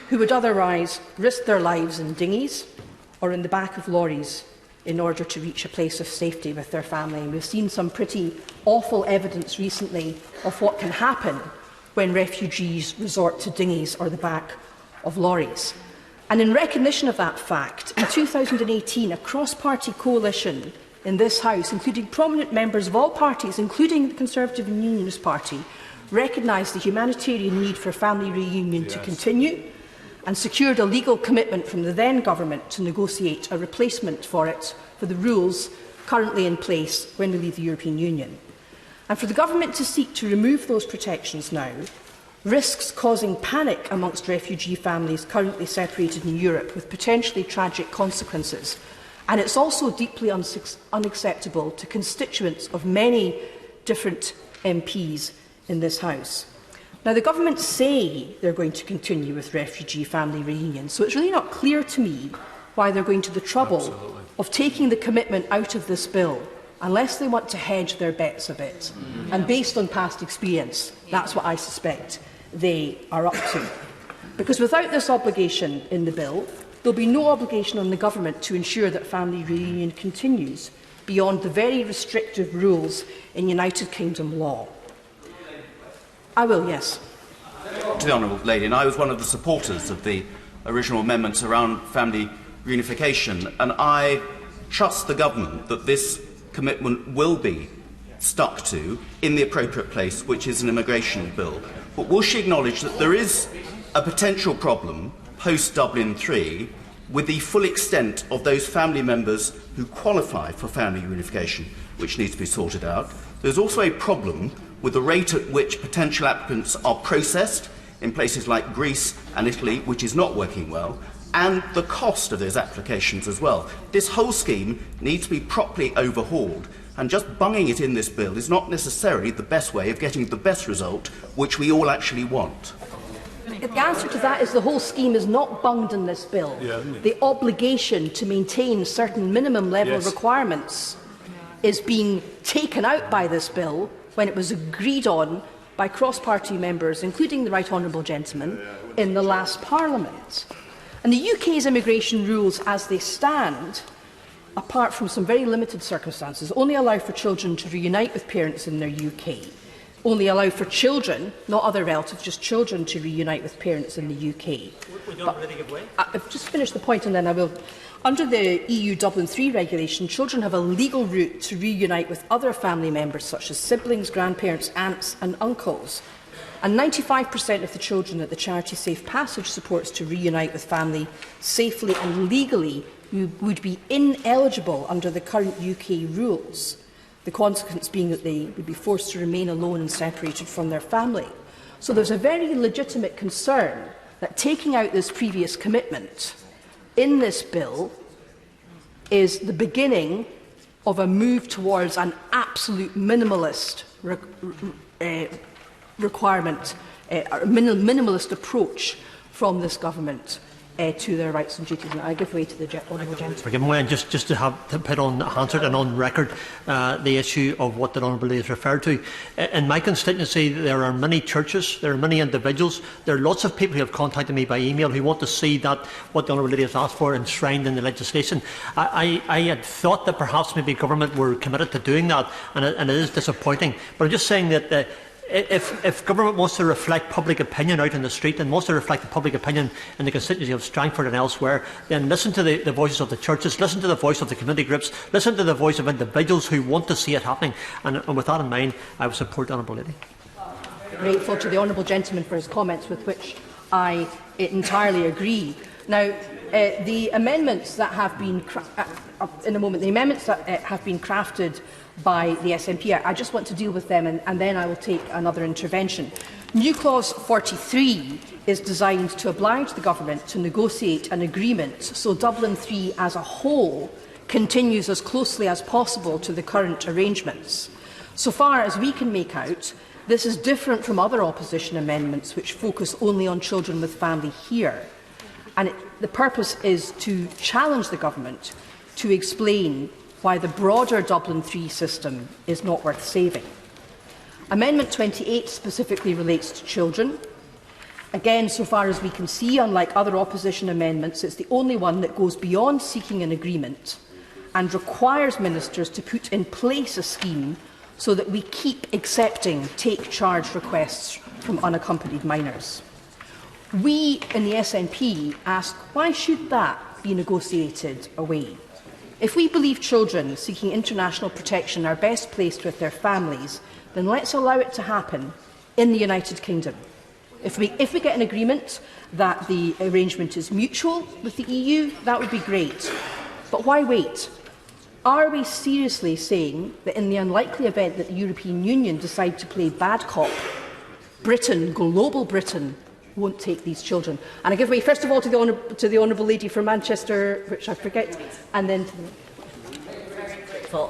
Speaker 18: who would otherwise risk their lives in dinghies or in the back of lorries in order to reach a place of safety with their family. And we've seen some pretty awful evidence recently of what can happen when refugees resort to dinghies or the back of lorries. And in recognition of that fact, in 2018, a cross-party coalition in this House, including prominent members of all parties, including the Conservative and Unionist Party, recognised the humanitarian need for family reunion to continue and secured a legal commitment from the then government to negotiate a replacement for it for the rules currently in place when we leave the European Union. And for the government to seek to remove those protections now risks causing panic amongst refugee families currently separated in Europe with potentially tragic consequences. And it's also deeply unacceptable to constituents of many different MPs in this House. Now, the government say they're going to continue with refugee family reunion, so it's really not clear to me why they're going to the trouble of taking the commitment out of this bill, unless they want to hedge their bets a bit. And based on past experience, that's what I suspect they are up to. Because without this obligation in the bill, there will be no obligation on the government to ensure that family reunion continues beyond the very restrictive rules in United Kingdom law. I will, yes.
Speaker 8: To the Honourable Lady, and I was one of the supporters of the original amendments around family reunification, and I trust the government that this commitment will be stuck to in the appropriate place, which is an immigration bill. But will she acknowledge that there is a potential problem post-Dublin III with the full extent of those family members who qualify for family reunification, which needs to be sorted out? There's also a problem with the rate at which potential applicants are processed in places like Greece and Italy, which is not working well, and the cost of those applications as well. This whole scheme needs to be properly overhauled, and just bunging it in this bill is not necessarily the best way of getting the best result, which we all actually want.
Speaker 18: The answer to that is the whole scheme is not bunged in this bill. The obligation to maintain certain minimum level requirements is being taken out by this bill when it was agreed on by cross-party members, including the Right Honourable Gentleman, in the last Parliament. And the UK's immigration rules, as they stand, apart from some very limited circumstances, only allow for children to reunite with parents in their UK. Only allow for children, not other relatives, just children to reunite with parents in the UK.
Speaker 25: We don't really give way.
Speaker 18: I've just finished the point and then I will. Under the EU Dublin III regulation, children have a legal route to reunite with other family members such as siblings, grandparents, aunts and uncles. And 95% of the children that the charity Safe Passage supports to reunite with family safely and legally would be ineligible under the current UK rules, the consequence being that they would be forced to remain alone and separated from their family. So there's a very legitimate concern that taking out this previous commitment in this bill is the beginning of a move towards an absolute minimalist requirement, minimalist approach from this government to their rights and duties. And I give way to the Honourable Gentleman.
Speaker 25: Forgive me, and just to have to put on answered and on record the issue of what the Honourable Lady has referred to. In my constituency, there are many churches, there are many individuals, there are lots of people who have contacted me by email who want to see that what the Honourable Lady has asked for enshrined in the legislation. I had thought that perhaps maybe government were committed to doing that, and it is disappointing. But I'm just saying that if government wants to reflect public opinion out in the street and wants to reflect the public opinion in the constituency of Strangford and elsewhere, then listen to the voices of the churches, listen to the voice of the community groups, listen to the voice of individuals who want to see it happening. And with that in mind, I will support the Honourable Lady.
Speaker 18: Grateful to the Honourable Gentleman for his comments, with which I entirely agree. Now, the amendments that have been have been crafted by the SNP, I just want to deal with them and then I will take another intervention. New Clause 43 is designed to oblige the Government to negotiate an agreement so Dublin III as a whole continues as closely as possible to the current arrangements. So far as we can make out, this is different from other opposition amendments which focus only on children with family here. And the purpose is to challenge the Government to explain why the broader Dublin III system is not worth saving. Amendment 28 specifically relates to children. Again, so far as we can see, unlike other opposition amendments, it's the only one that goes beyond seeking an agreement and requires ministers to put in place a scheme so that we keep accepting take-charge requests from unaccompanied minors. We in the SNP ask, why should that be negotiated away? If we believe children seeking international protection are best placed with their families, then let's allow it to happen in the United Kingdom. If we get an agreement that the arrangement is mutual with the EU, that would be great. But why wait? Are we seriously saying that in the unlikely event that the European Union decide to play bad cop, Britain, global Britain, won't take these children? And I give way first of all to the Honourable Lady from Manchester, which I forget, and then to the...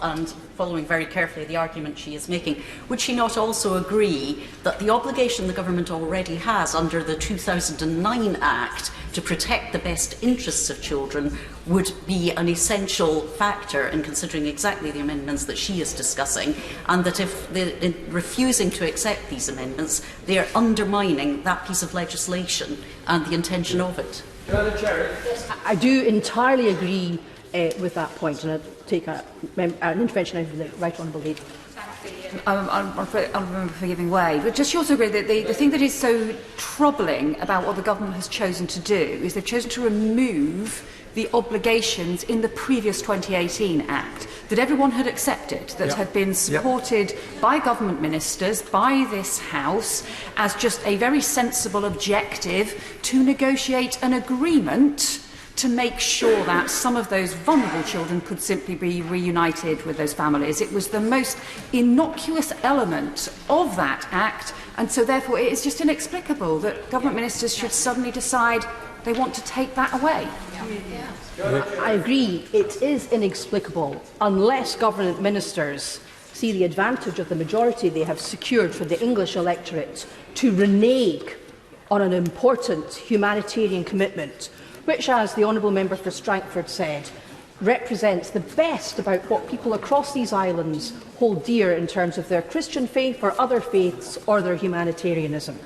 Speaker 15: And following very carefully the argument she is making, would she not also agree that the obligation the government already has under the 2009 Act to protect the best interests of children would be an essential factor in considering exactly the amendments that she is discussing, and that if they're refusing to accept these amendments, they are undermining that piece of legislation and the intention of it?
Speaker 18: I do entirely agree with that point, and I'll take an intervention over the Right Honourable Lady.
Speaker 17: I'll remember for giving way. But just you also agree that the thing that is so troubling about what the government has chosen to do is they've chosen to remove the obligations in the previous 2018 Act that everyone had accepted, that had been supported by government ministers, by this House, as just a very sensible objective to negotiate an agreement to make sure that some of those vulnerable children could simply be reunited with those families. It was the most innocuous element of that Act, and so therefore it is just inexplicable that government ministers should suddenly decide they want to take that away.
Speaker 18: I agree, it is inexplicable unless government ministers see the advantage of the majority they have secured for the English electorate to renege on an important humanitarian commitment, which, as the Honourable Member for Strangford said, represents the best about what people across these islands hold dear in terms of their Christian faith or other faiths or their humanitarianism.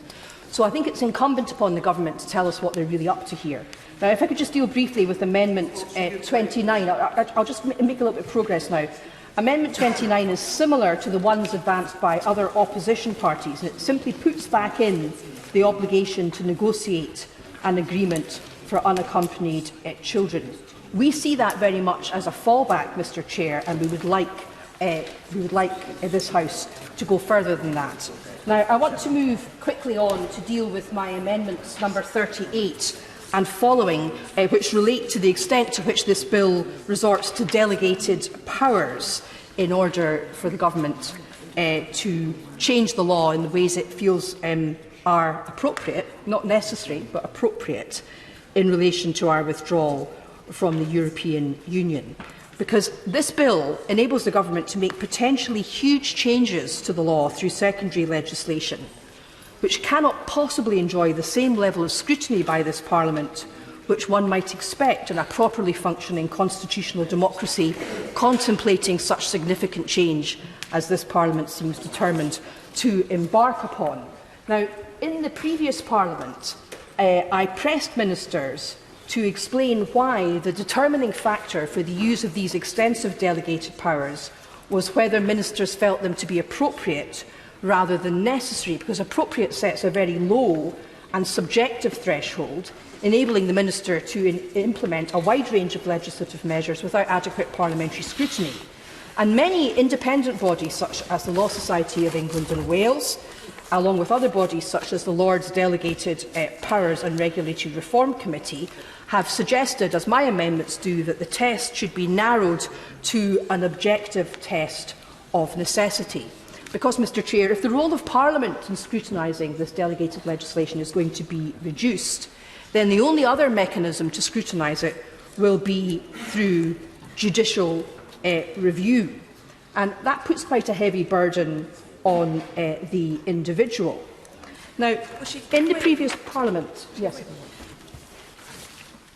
Speaker 18: So I think it's incumbent upon the government to tell us what they're really up to here. Now, if I could just deal briefly with Amendment 29, I'll just make a little bit of progress now. Amendment 29 is similar to the ones advanced by other opposition parties, and it simply puts back in the obligation to negotiate an agreement for unaccompanied children. We see that very much as a fallback, Mr Chair, and we would like this House to go further than that. Now, I want to move quickly on to deal with my amendments number 38 and following, which relate to the extent to which this bill resorts to delegated powers in order for the government to change the law in the ways it feels are appropriate, not necessary, but appropriate, in relation to our withdrawal from the European Union. Because this bill enables the government to make potentially huge changes to the law through secondary legislation, which cannot possibly enjoy the same level of scrutiny by this Parliament which one might expect in a properly functioning constitutional democracy contemplating such significant change as this Parliament seems determined to embark upon. Now, in the previous Parliament, I pressed ministers to explain why the determining factor for the use of these extensive delegated powers was whether ministers felt them to be appropriate rather than necessary, because appropriate sets a very low and subjective threshold, enabling the minister to implement a wide range of legislative measures without adequate parliamentary scrutiny. And many independent bodies, such as the Law Society of England and Wales, along with other bodies such as the Lords Delegated Powers and Regulatory Reform Committee, have suggested, as my amendments do, that the test should be narrowed to an objective test of necessity. Because, Mr Chair, if the role of Parliament in scrutinising this delegated legislation is going to be reduced, then the only other mechanism to scrutinise it will be through judicial review. And that puts quite a heavy burden on the individual. Now, in the previous Parliament... Yes.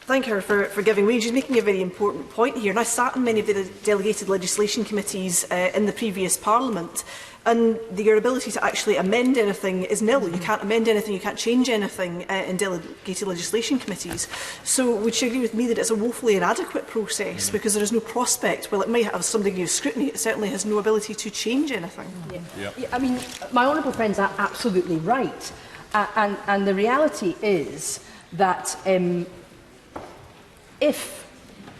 Speaker 4: Thank her for giving way. She's making a very important point here. And I sat in many of the delegated legislation committees in the previous Parliament, and your ability to actually amend anything is nil. You can't amend anything, you can't change anything in delegated legislation committees. So would you agree with me that it's a woefully inadequate process because there is no prospect? Well, it might have some degree of scrutiny, it certainly has no ability to change anything.
Speaker 18: Yeah, I mean, my honourable friends are absolutely right. And the reality is that if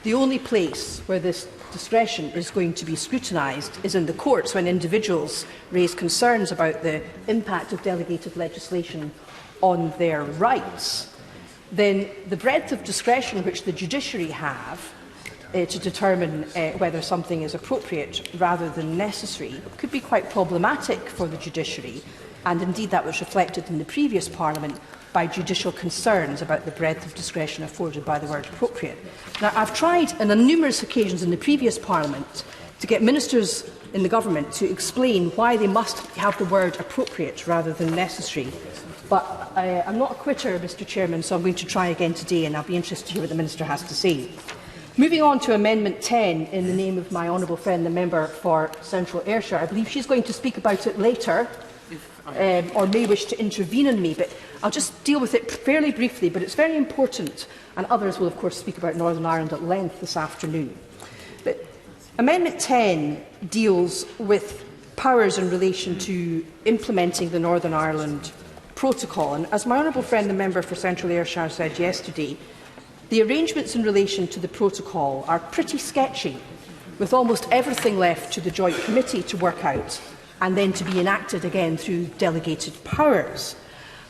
Speaker 18: the only place where this discretion is going to be scrutinised is in the courts when individuals raise concerns about the impact of delegated legislation on their rights, then the breadth of discretion which the judiciary have to determine whether something is appropriate rather than necessary could be quite problematic for the judiciary, and indeed that was reflected in the previous Parliament by judicial concerns about the breadth of discretion afforded by the word appropriate. Now, I've tried on numerous occasions in the previous Parliament to get ministers in the government to explain why they must have the word appropriate rather than necessary. But I'm not a quitter, Mr Chairman, so I'm going to try again today, and I'll be interested to hear what the Minister has to say. Moving on to Amendment 10, in the name of my honourable friend, the Member for Central Ayrshire. I believe she's going to speak about it later, or may wish to intervene in me, but I'll just deal with it fairly briefly, but it's very important, and others will of course speak about Northern Ireland at length this afternoon. But Amendment 10 deals with powers in relation to implementing the Northern Ireland Protocol, and as my honourable friend, the Member for Central Ayrshire, said yesterday, the arrangements in relation to the Protocol are pretty sketchy, with almost everything left to the Joint Committee to work out, and then to be enacted again through delegated powers.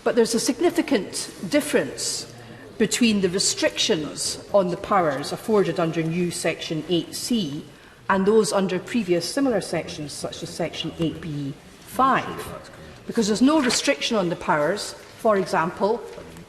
Speaker 18: But there's a significant difference between the restrictions on the powers afforded under new Section 8C and those under previous similar sections, such as Section 8B5. Because there's no restriction on the powers, for example,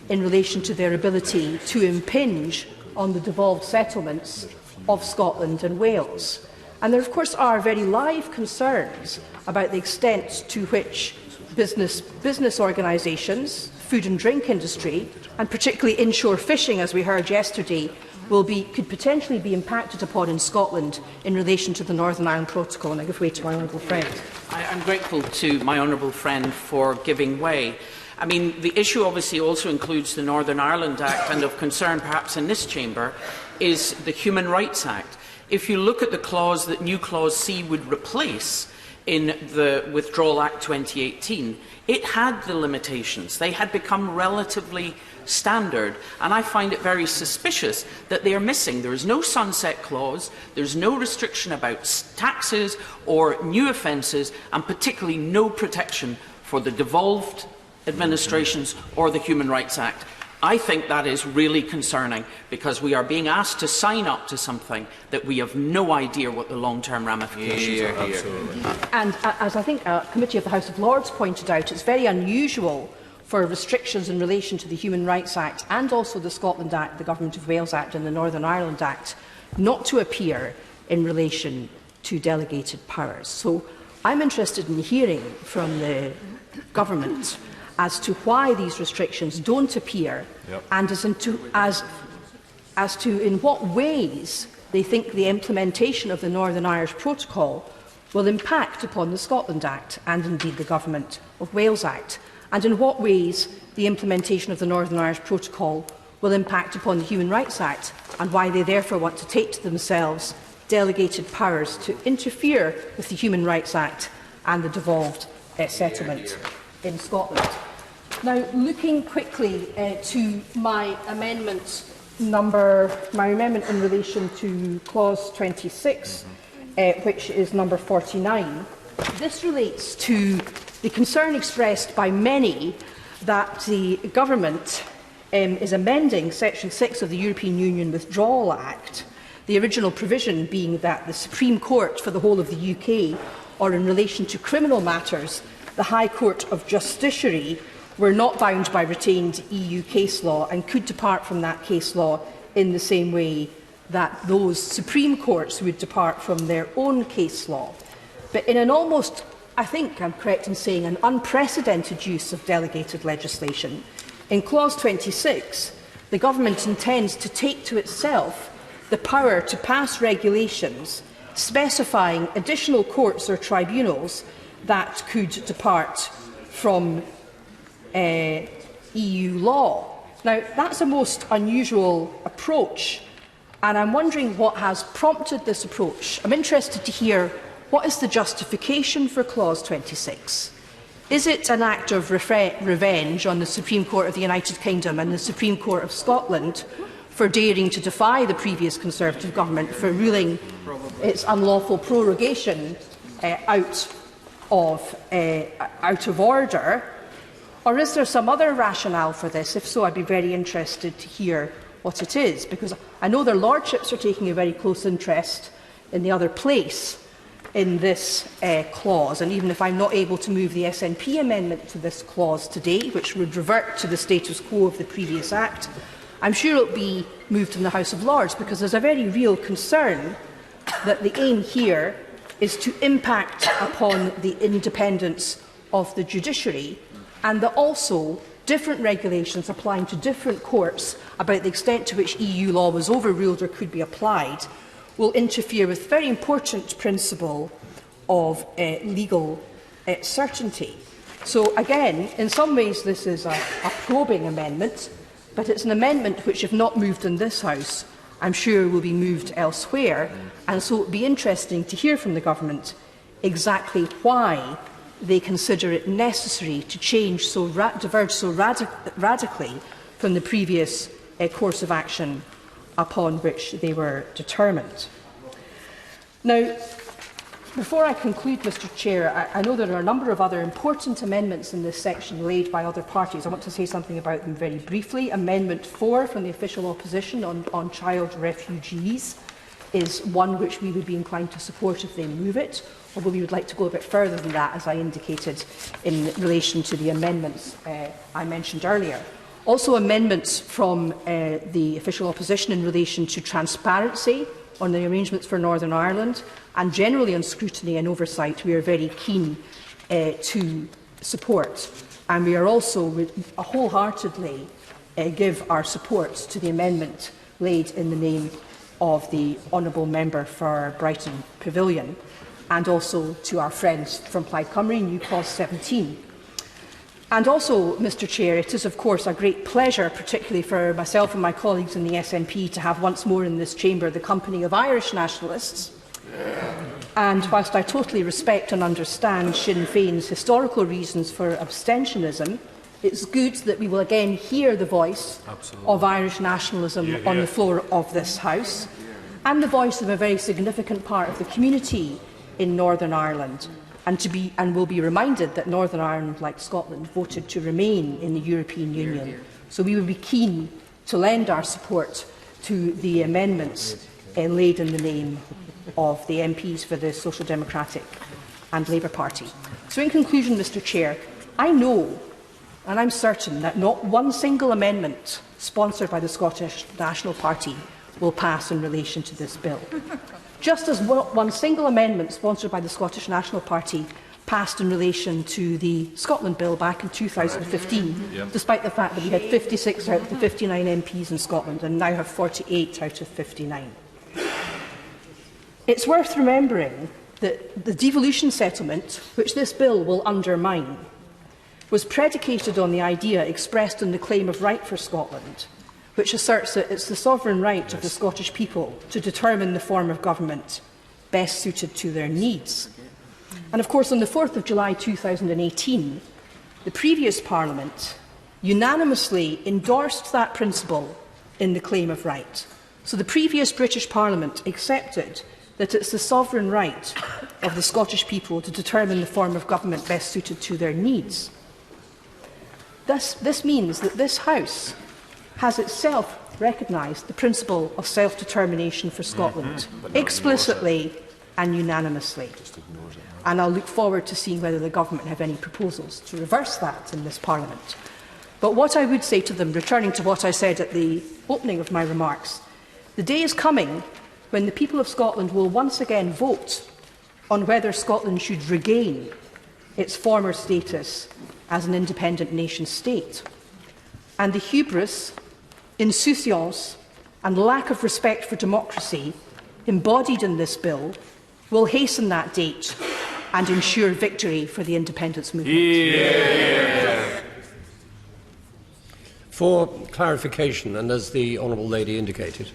Speaker 18: in relation to their ability to impinge on the devolved settlements of Scotland and Wales. And there, of course, are very live concerns about the extent to which business organisations, food and drink industry, and particularly inshore fishing, as we heard yesterday, could potentially be impacted upon in Scotland in relation to the Northern Ireland Protocol. And I give way to my honourable friend.
Speaker 1: I'm grateful to my honourable friend for giving way. I mean, the issue obviously also includes the Northern Ireland Act, and of concern perhaps in this chamber is the Human Rights Act. If you look at the clause that new clause C would replace in the Withdrawal Act 2018, it had the limitations. They had become relatively standard, and I find it very suspicious that they are missing. There is no sunset clause, there is no restriction about taxes or new offences, and particularly no protection for the devolved administrations or the Human Rights Act. I think that is really concerning, because we are being asked to sign up to something that we have no idea what the long-term ramifications are.
Speaker 18: And as I think a committee of the House of Lords pointed out, it's very unusual for restrictions in relation to the Human Rights Act and also the Scotland Act, the Government of Wales Act and the Northern Ireland Act not to appear in relation to delegated powers. So I'm interested in hearing from the government as to why these restrictions don't appear, and as to in what ways they think the implementation of the Northern Irish Protocol will impact upon the Scotland Act and indeed the Government of Wales Act, and in what ways the implementation of the Northern Irish Protocol will impact upon the Human Rights Act, and why they therefore want to take to themselves delegated powers to interfere with the Human Rights Act and the devolved settlement in Scotland. Now, looking quickly to my amendment in relation to clause 26, which is number 49. This relates to the concern expressed by many that the government is amending section 6 of the European Union Withdrawal Act, the original provision being that the Supreme Court for the whole of the UK, or in relation to criminal matters, the High Court of Justiciary, were not bound by retained EU case law and could depart from that case law in the same way that those Supreme Courts would depart from their own case law. But in an almost, I think I'm correct in saying, an unprecedented use of delegated legislation, in clause 26, the government intends to take to itself the power to pass regulations specifying additional courts or tribunals that could depart from EU law. Now, that's a most unusual approach, and I'm wondering what has prompted this approach. I'm interested to hear what is the justification for clause 26. Is it an act of revenge on the Supreme Court of the United Kingdom and the Supreme Court of Scotland for daring to defy the previous Conservative government for ruling its unlawful prorogation out of order? Or is there some other rationale for this? If so, I'd be very interested to hear what it is, because I know their lordships are taking a very close interest in the other place in this clause, and even if I'm not able to move the SNP amendment to this clause today, which would revert to the status quo of the previous Act, I'm sure it will be moved in the House of Lords, because there's a very real concern that the aim here is to impact upon the independence of the judiciary, and that also different regulations applying to different courts about the extent to which EU law was overruled or could be applied will interfere with a very important principle of legal certainty. So again, in some ways this is a probing amendment, but it's an amendment which, if not moved in this House, I'm sure will be moved elsewhere, and so it would be interesting to hear from the government exactly why they consider it necessary to change diverge so radically from the previous course of action upon which they were determined. Now, before I conclude, Mr Chair, I know there are a number of other important amendments in this section laid by other parties. I want to say something about them very briefly. Amendment 4 from the official opposition on child refugees is one which we would be inclined to support if they move it, although we would like to go a bit further than that, as I indicated in relation to the amendments I mentioned earlier. Also amendments from the official opposition in relation to transparency on the arrangements for Northern Ireland, and generally on scrutiny and oversight we are very keen to support. And we are also wholeheartedly give our support to the amendment laid in the name of the Honourable Member for Brighton Pavilion, and also to our friends from Plaid Cymru, New Clause 17. And also, Mr Chair, it is of course a great pleasure, particularly for myself and my colleagues in the SNP, to have once more in this chamber the company of Irish nationalists. And whilst I totally respect and understand Sinn Féin's historical reasons for abstentionism, it's good that we will again hear the voice of Irish nationalism on the floor of this House, and the voice of a very significant part of the community in Northern Ireland, and will be reminded that Northern Ireland, like Scotland, voted to remain in the European Union. So we will be keen to lend our support to the amendments laid in the name of the MPs for the Social Democratic and Labour Party. So in conclusion, Mr Chair, I know and I'm certain that not one single amendment sponsored by the Scottish National Party will pass in relation to this bill. Just as one single amendment sponsored by the Scottish National Party passed in relation to the Scotland Bill back in 2015, despite the fact that we had 56 out of the 59 MPs in Scotland and now have 48 out of 59. It's worth remembering that the devolution settlement, which this bill will undermine, was predicated on the idea expressed in the Claim of Right for Scotland, which asserts that it's the sovereign right of the Scottish people to determine the form of government best suited to their needs. And of course, on the 4th of July 2018, the previous Parliament unanimously endorsed that principle in the Claim of Right. So the previous British Parliament accepted that it's the sovereign right of the Scottish people to determine the form of government best suited to their needs. This means that this House has itself recognised the principle of self-determination for Scotland, explicitly and unanimously. And I'll look forward to seeing whether the Government have any proposals to reverse that in this Parliament. But what I would say to them, returning to what I said at the opening of my remarks, the day is coming when the people of Scotland will once again vote on whether Scotland should regain its former status as an independent nation-state. And the hubris, insouciance and lack of respect for democracy embodied in this bill will hasten that date and ensure victory for the independence movement.
Speaker 5: Yeah. For clarification, and as the Honourable Lady indicated,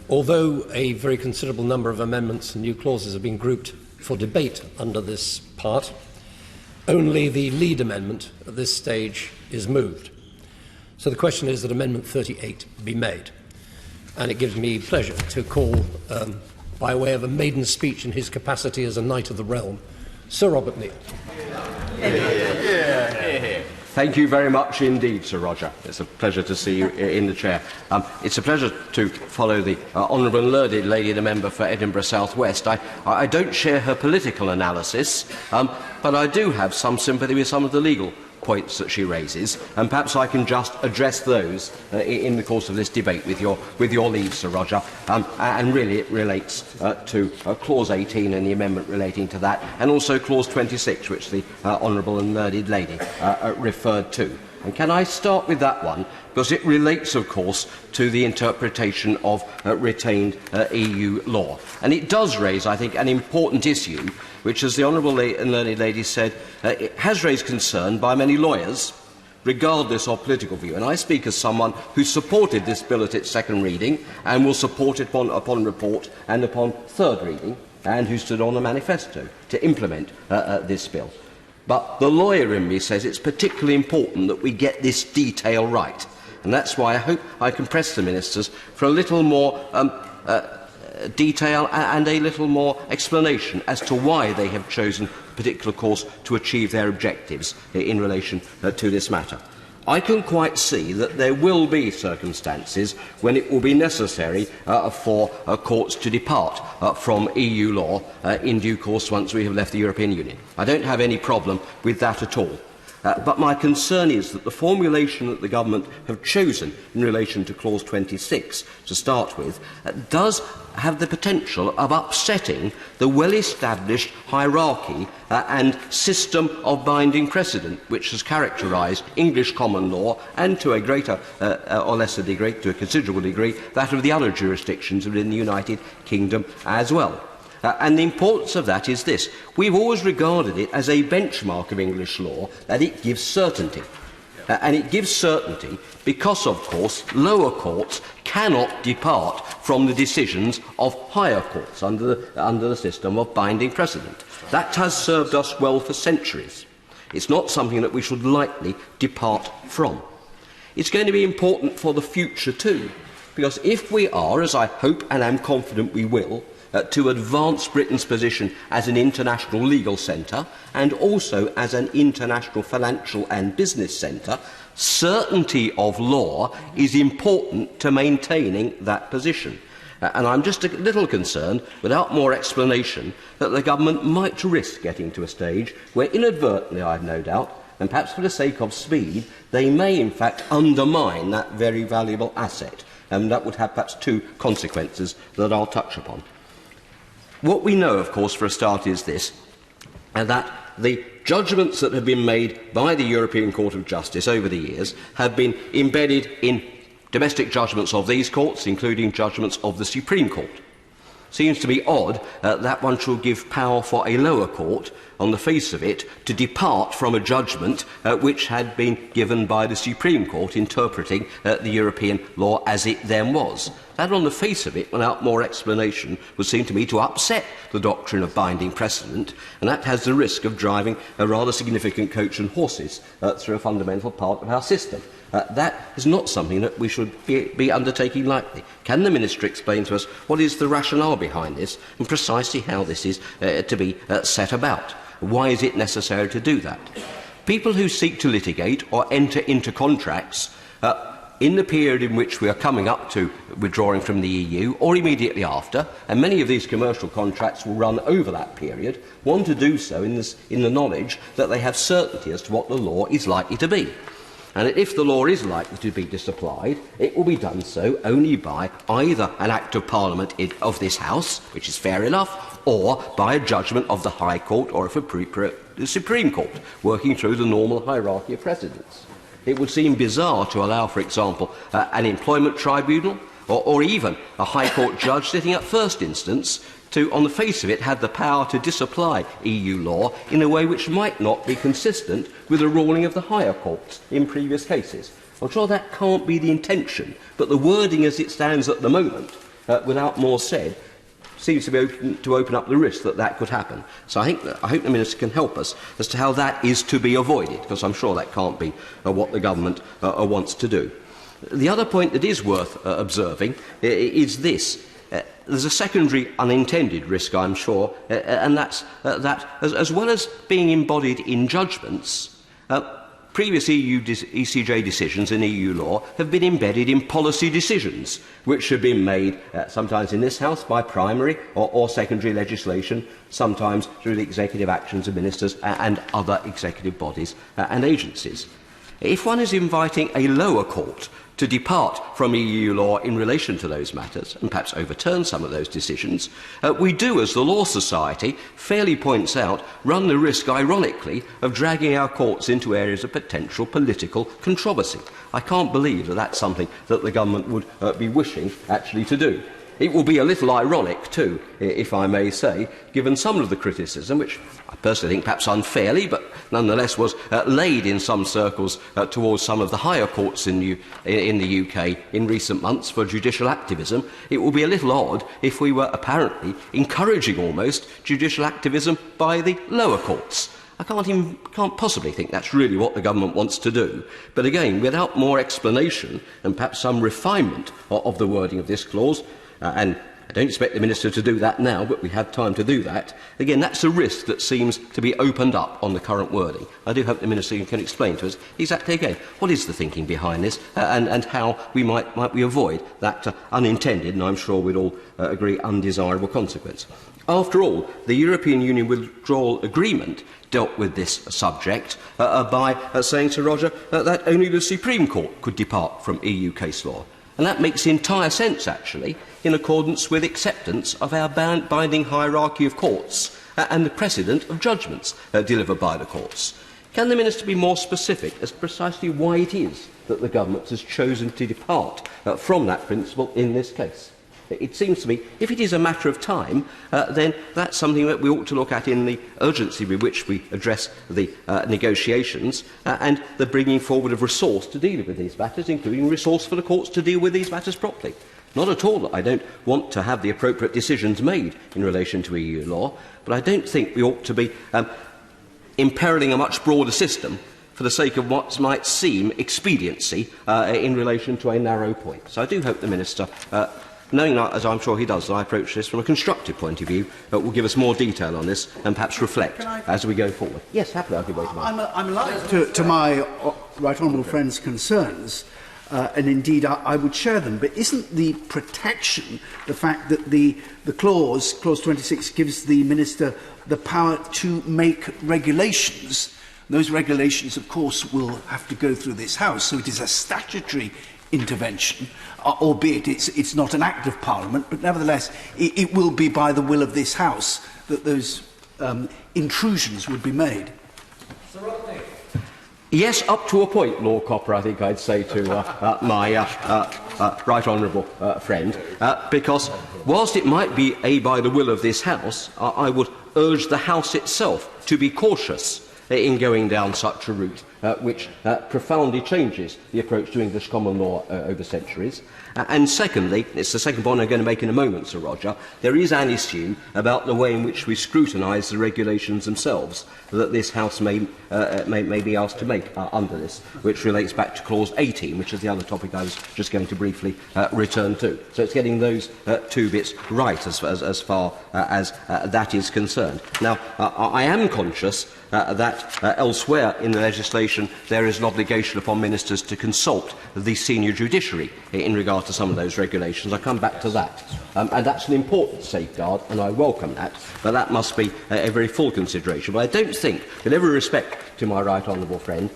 Speaker 5: although a very considerable number of amendments and new clauses have been grouped for debate under this part, only the lead amendment at this stage is moved. So the question is that Amendment 38 be made. And it gives me pleasure to call, by way of a maiden speech in his capacity as a Knight of the Realm, Sir Robert Neal.
Speaker 6: Thank you very much indeed, Sir Roger. It's a pleasure to see you in the chair. It's a pleasure to follow the Honourable and Learned Lady, the member for Edinburgh South West. I don't share her political analysis, but I do have some sympathy with some of the legal points that she raises, and perhaps I can just address those in the course of this debate with your leave, Sir Roger. And really it relates to Clause 18 and the amendment relating to that, and also Clause 26, which the Honourable and Learned Lady referred to. And can I start with that one? Because it relates, of course, to the interpretation of retained EU law. And it does raise, I think, an important issue, which, as the Honourable and Learned Lady said, it has raised concern by many lawyers, regardless of political view. And I speak as someone who supported this bill at its second reading and will support it upon report and upon third reading, and who stood on the manifesto to implement this bill. But the lawyer in me says it's particularly important that we get this detail right. And that's why I hope I can press the ministers for a little more detail and a little more explanation as to why they have chosen a particular course to achieve their objectives in relation to this matter. I can quite see that there will be circumstances when it will be necessary for courts to depart from EU law in due course once we have left the European Union. I don't have any problem with that at all. but my concern is that the formulation that the government have chosen in relation to clause 26 to start with does have the potential of upsetting the well-established hierarchy and system of binding precedent which has characterised English common law and, to a greater or lesser degree, to a considerable degree, that of the other jurisdictions within the United Kingdom as well. And the importance of that is this. We've always regarded it as a benchmark of English law that it gives certainty. And it gives certainty because, of course, lower courts cannot depart from the decisions of higher courts under the system of binding precedent. That has served us well for centuries. It's not something that we should lightly depart from. It's going to be important for the future too, because if we are, as I hope and am confident we will, to advance Britain's position as an international legal centre and also as an international financial and business centre, certainty of law is important to maintaining that position. And I'm just a little concerned, without more explanation, that the government might risk getting to a stage where inadvertently, I have no doubt, and perhaps for the sake of speed, they may in fact undermine that very valuable asset. And that would have perhaps two consequences that I'll touch upon. What we know, of course, for a start, is this, that the judgments that have been made by the European Court of Justice over the years have been embedded in domestic judgments of these courts, including judgments of the Supreme Court. Seems to be odd that one should give power for a lower court, on the face of it, to depart from a judgment which had been given by the Supreme Court interpreting the European law as it then was. That, on the face of it, without more explanation, would seem to me to upset the doctrine of binding precedent, and that has the risk of driving a rather significant coach and horses through a fundamental part of our system. That is not something that we should be undertaking lightly. Can the Minister explain to us what is the rationale behind this and precisely how this is to be set about? Why is it necessary to do that? People who seek to litigate or enter into contracts in the period in which we are coming up to withdrawing from the EU or immediately after, and many of these commercial contracts will run over that period, want to do so in the knowledge that they have certainty as to what the law is likely to be. And if the law is likely to be disapplied, it will be done so only by either an Act of Parliament of this House, which is fair enough, or by a judgment of the High Court or, if appropriate, the Supreme Court, working through the normal hierarchy of precedents. It would seem bizarre to allow, for example, an employment tribunal or even a High Court judge sitting at first instance to, on the face of it, have the power to disapply EU law in a way which might not be consistent with the ruling of the higher courts in previous cases. I'm sure that can't be the intention, but the wording as it stands at the moment, without more said, seems to be open up the risk that that could happen. So I hope the Minister can help us as to how that is to be avoided, because I'm sure that can't be what the government wants to do. The other point that is worth observing is this. There's a secondary unintended risk, I'm sure, and that's that as well as being embodied in judgments, previous ECJ decisions in EU law have been embedded in policy decisions, which have been made sometimes in this House by primary or secondary legislation, sometimes through the executive actions of ministers and other executive bodies and agencies. If one is inviting a lower court to depart from EU law in relation to those matters, and perhaps overturn some of those decisions, we do, as the Law Society fairly points out, run the risk, ironically, of dragging our courts into areas of potential political controversy. I can't believe that that's something that the government would be wishing actually to do. It will be a little ironic, too, if I may say, given some of the criticism, which I personally think perhaps unfairly, but nonetheless was laid in some circles towards some of the higher courts in the UK in recent months for judicial activism. It will be a little odd if we were apparently encouraging almost judicial activism by the lower courts. I can't possibly think that's really what the government wants to do. But again, without more explanation and perhaps some refinement of the wording of this clause, and I don't expect the Minister to do that now, but we have time to do that. Again, that's a risk that seems to be opened up on the current wording. I do hope the Minister can explain to us exactly again what is the thinking behind this and how we might avoid that unintended, and I'm sure we'd all agree, undesirable consequence. After all, the European Union Withdrawal Agreement dealt with this subject by saying to Roger that only the Supreme Court could depart from EU case law. And that makes entire sense, actually, in accordance with acceptance of our binding hierarchy of courts and the precedent of judgments delivered by the courts. Can the Minister be more specific as precisely why it is that the Government has chosen to depart from that principle in this case? It seems to me, if it is a matter of time, then that's something that we ought to look at in the urgency with which we address the negotiations and the bringing forward of resource to deal with these matters, including resource for the courts to deal with these matters properly. Not at all that I don't want to have the appropriate decisions made in relation to EU law, but I don't think we ought to be imperiling a much broader system for the sake of what might seem expediency in relation to a narrow point. So I do hope the Minister, knowing that, as I'm sure he does, that I approach this from a constructive point of view, will give us more detail on this and perhaps reflect as we go forward. Yes, happily, I'll give way to Mike.
Speaker 11: I'm alive to my right honourable friend's concerns, and indeed I would share them. But isn't the protection the fact that the clause 26, gives the Minister the power to make regulations? Those regulations, of course, will have to go through this House, so it is a statutory intervention, albeit it's not an act of Parliament, but nevertheless it will be by the will of this House that those intrusions would be made.
Speaker 6: Yes, up to a point, Lord Copper, I think I'd say to my right honourable friend, because whilst it might be by the will of this House, I would urge the House itself to be cautious in going down such a route, which profoundly changes the approach to English common law over centuries. And secondly, it's the second point I'm going to make in a moment, Sir Roger, there is an issue about the way in which we scrutinise the regulations themselves that this House may be asked to make under this, which relates back to clause 18, which is the other topic I was just going to briefly return to. So it's getting those two bits right as far as that is concerned. Now, I am conscious that elsewhere in the legislation there is an obligation upon ministers to consult the senior judiciary in regard to some of those regulations. I come back to that. And that's an important safeguard, and I welcome that, but that must be a very full consideration. But I don't think, with every respect to my right honourable friend,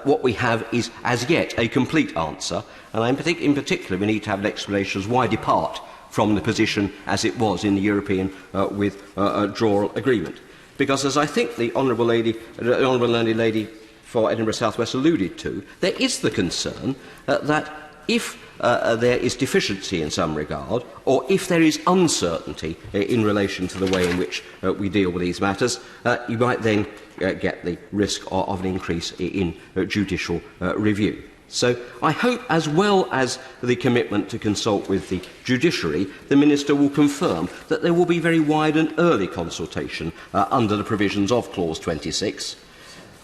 Speaker 6: what we have is as yet a complete answer, and in particular we need to have an explanation as why depart from the position as it was in the European Withdrawal Agreement. Because, as I think the honourable learned lady for Edinburgh South West alluded to, there is the concern that if there is deficiency in some regard, or if there is uncertainty in relation to the way in which we deal with these matters, you might then get the risk of an increase in judicial review. So I hope, as well as the commitment to consult with the judiciary, the Minister will confirm that there will be very wide and early consultation under the provisions of clause 26,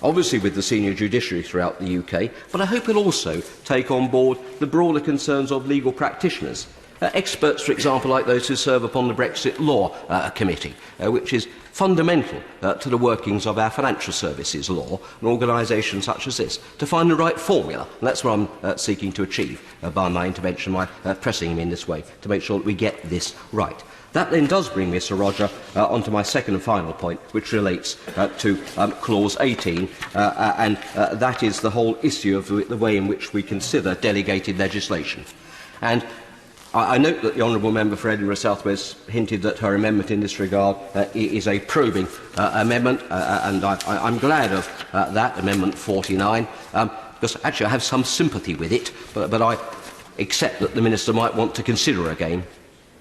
Speaker 6: obviously with the senior judiciary throughout the UK, but I hope it will also take on board the broader concerns of legal practitioners. Experts, for example, like those who serve upon the Brexit Law Committee, which is fundamental to the workings of our financial services law, an organisation such as this, to find the right formula. And that's what I'm seeking to achieve by my intervention, by pressing him in this way, to make sure that we get this right. That then does bring me, Sir Roger, onto my second and final point, which relates to clause 18, and that is the whole issue of the way in which we consider delegated legislation. And I note that the Honourable Member for Edinburgh South West hinted that her amendment in this regard is a probing amendment, and I'm glad of that, Amendment 49, because actually I have some sympathy with it, but I accept that the Minister might want to consider again,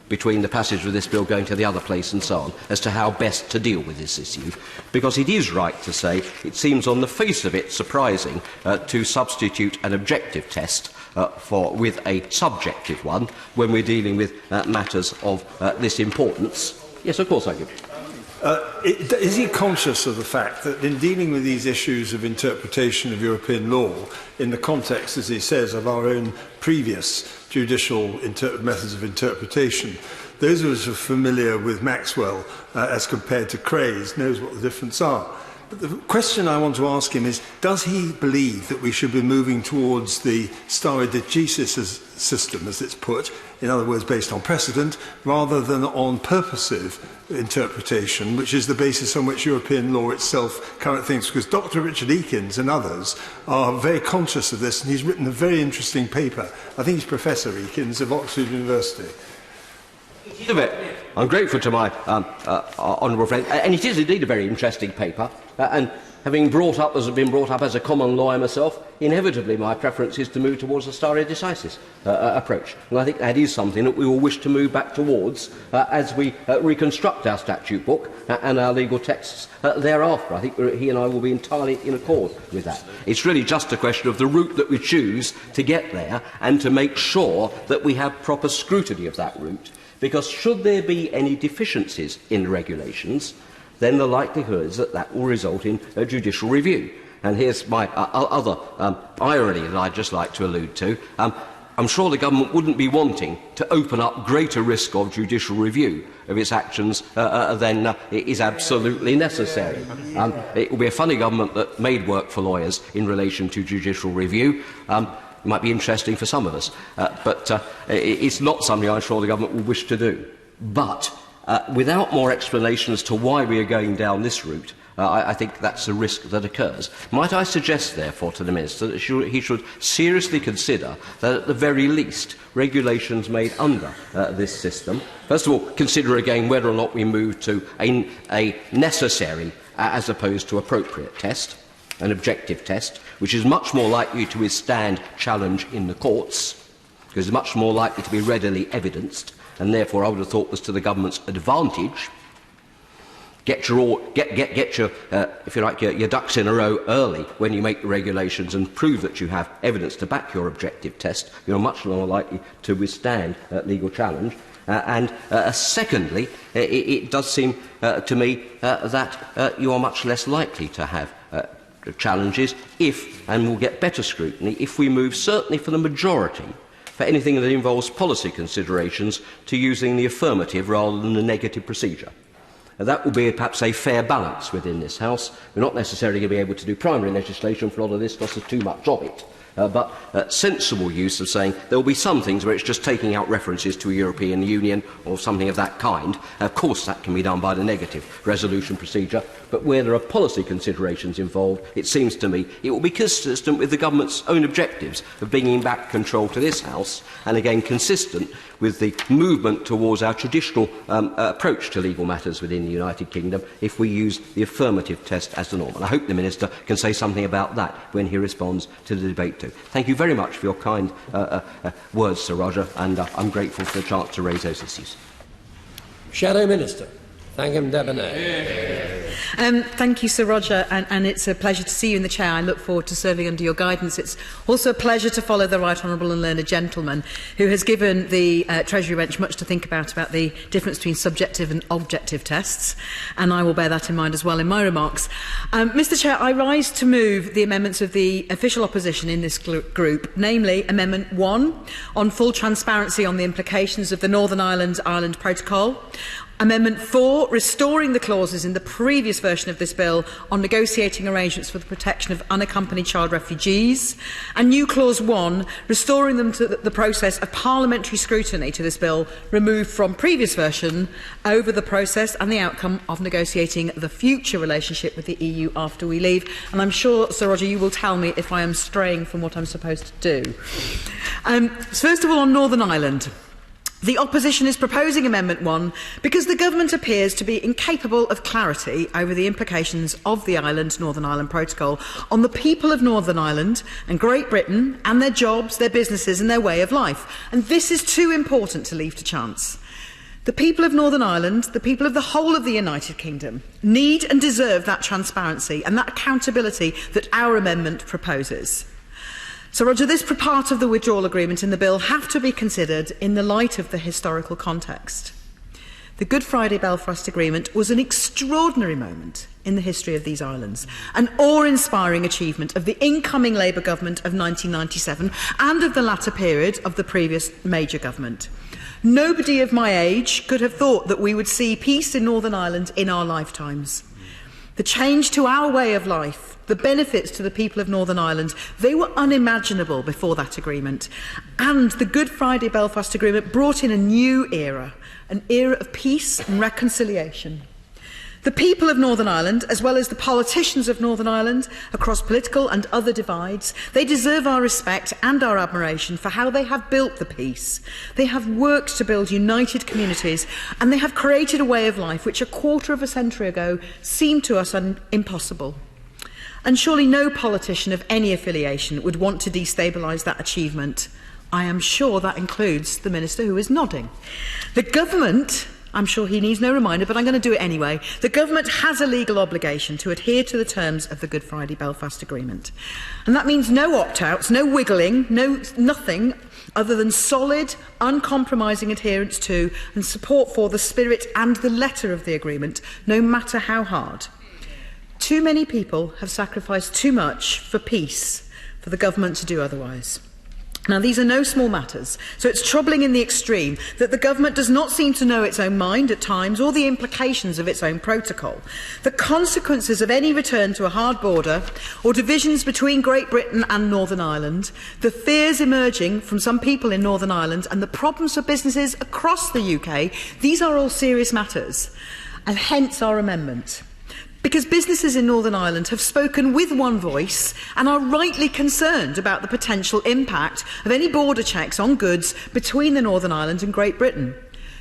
Speaker 6: between the passage of this bill going to the other place and so on, as to how best to deal with this issue. Because it is right to say it seems on the face of it surprising to substitute an objective test with a subjective one when we're dealing with matters of this importance. Yes, of course I do.
Speaker 12: Is he conscious of the fact that in dealing with these issues of interpretation of European law, in the context, as he says, of our own previous judicial methods of interpretation, those of us who are familiar with Maxwell as compared to Craze knows what the difference are. But the question I want to ask him is, does he believe that we should be moving towards the stare decisis system, as it's put, in other words, based on precedent, rather than on purposive interpretation, which is the basis on which European law itself currently thinks? Because Dr. Richard Eakins and others are very conscious of this, and he's written a very interesting paper. I think he's Professor Eakins of Oxford University.
Speaker 6: I'm grateful to my honourable friend, and it is indeed a very interesting paper. And having been brought up as a common lawyer myself, inevitably my preference is to move towards the stare decisis approach. And I think that is something that we all wish to move back towards as we reconstruct our statute book and our legal texts thereafter. I think he and I will be entirely in accord with that. It's really just a question of the route that we choose to get there and to make sure that we have proper scrutiny of that route. Because should there be any deficiencies in the regulations, then the likelihood is that that will result in a judicial review. And here's my other irony that I'd just like to allude to. I'm sure the government wouldn't be wanting to open up greater risk of judicial review of its actions than is absolutely necessary. It will be a funny government that made work for lawyers in relation to judicial review. It might be interesting for some of us, but it's not something I'm sure the government will wish to do. But without more explanation as to why we are going down this route, I think that's a risk that occurs. Might I suggest, therefore, to the Minister that he should seriously consider that, at the very least, regulations made under this system, first of all, consider again whether or not we move to a necessary as opposed to appropriate test, an objective test, which is much more likely to withstand challenge in the courts, because it's much more likely to be readily evidenced, and therefore I would have thought was to the government's advantage. Get your if you like, your ducks in a row early when you make the regulations and prove that you have evidence to back your objective test. You're much more likely to withstand legal challenge. And secondly, it does seem to me that you are much less likely to have challenges if, and we'll get better scrutiny, if we move, certainly for the majority, for anything that involves policy considerations, to using the affirmative rather than the negative procedure. That will be perhaps a fair balance within this House. We're not necessarily going to be able to do primary legislation for a lot of this because there's too much of it. But sensible use of saying there will be some things where it's just taking out references to a European Union or something of that kind. Of course, that can be done by the negative resolution procedure. But where there are policy considerations involved, it seems to me it will be consistent with the government's own objectives of bringing back control to this House, and again consistent with the movement towards our traditional approach to legal matters within the United Kingdom if we use the affirmative test as the norm. And I hope the Minister can say something about that when he responds to the debate too. Thank you very much for your kind words, Sir Roger, and I'm grateful for the chance to raise those issues.
Speaker 5: Shadow Minister. Thank him, Debonair.
Speaker 14: Thank you, Sir Roger, and it's a pleasure to see you in the chair. I look forward to serving under your guidance. It's also a pleasure to follow the right honourable and learned gentleman who has given the Treasury Bench much to think about the difference between subjective and objective tests, and I will bear that in mind as well in my remarks. Mr Chair, I rise to move the amendments of the official opposition in this group, namely Amendment 1 on full transparency on the implications of the Northern Ireland Protocol, Amendment 4, restoring the clauses in the previous version of this bill on negotiating arrangements for the protection of unaccompanied child refugees, and new Clause 1, restoring them to the process of parliamentary scrutiny to this bill, removed from previous version, over the process and the outcome of negotiating the future relationship with the EU after we leave. And I'm sure, Sir Roger, you will tell me if I am straying from what I'm supposed to do. First of all, on Northern Ireland. The opposition is proposing Amendment 1 because the government appears to be incapable of clarity over the implications of the Northern Ireland Protocol on the people of Northern Ireland and Great Britain and their jobs, their businesses and their way of life. And this is too important to leave to chance. The people of Northern Ireland, the people of the whole of the United Kingdom, need and deserve that transparency and that accountability that our amendment proposes. So, Roger, this part of the withdrawal agreement in the bill have to be considered in the light of the historical context. The Good Friday Belfast Agreement was an extraordinary moment in the history of these islands, an awe-inspiring achievement of the incoming Labour government of 1997 and of the latter period of the previous major government. Nobody of my age could have thought that we would see peace in Northern Ireland in our lifetimes. The change to our way of life, the benefits to the people of Northern Ireland, they were unimaginable before that agreement. And the Good Friday Belfast Agreement brought in a new era, an era of peace and reconciliation. The people of Northern Ireland, as well as the politicians of Northern Ireland, across political and other divides, they deserve our respect and our admiration for how they have built the peace. They have worked to build united communities, and they have created a way of life which a quarter of a century ago seemed to us impossible. And surely no politician of any affiliation would want to destabilise that achievement. I am sure that includes the Minister who is nodding. The government, I'm sure he needs no reminder, but I'm going to do it anyway. The government has a legal obligation to adhere to the terms of the Good Friday Belfast Agreement. And that means no opt-outs, no wiggling, nothing other than solid, uncompromising adherence to and support for the spirit and the letter of the agreement, no matter how hard. Too many people have sacrificed too much for peace for the government to do otherwise. Now, these are no small matters, so it's troubling in the extreme that the government does not seem to know its own mind at times or the implications of its own protocol. The consequences of any return to a hard border or divisions between Great Britain and Northern Ireland, the fears emerging from some people in Northern Ireland and the problems for businesses across the UK, these are all serious matters, and hence our amendment. Because businesses in Northern Ireland have spoken with one voice and are rightly concerned about the potential impact of any border checks on goods between the Northern Ireland and Great Britain.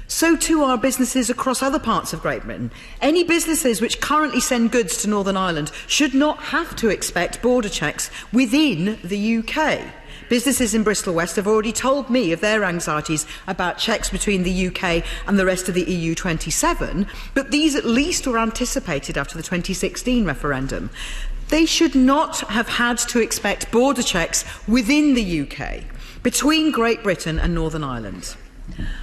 Speaker 14: So too are businesses across other parts of Great Britain. Any businesses which currently send goods to Northern Ireland should not have to expect border checks within the UK. Businesses in Bristol West have already told me of their anxieties about checks between the UK and the rest of the EU 27, but these at least were anticipated after the 2016 referendum. They should not have had to expect border checks within the UK, between Great Britain and Northern Ireland.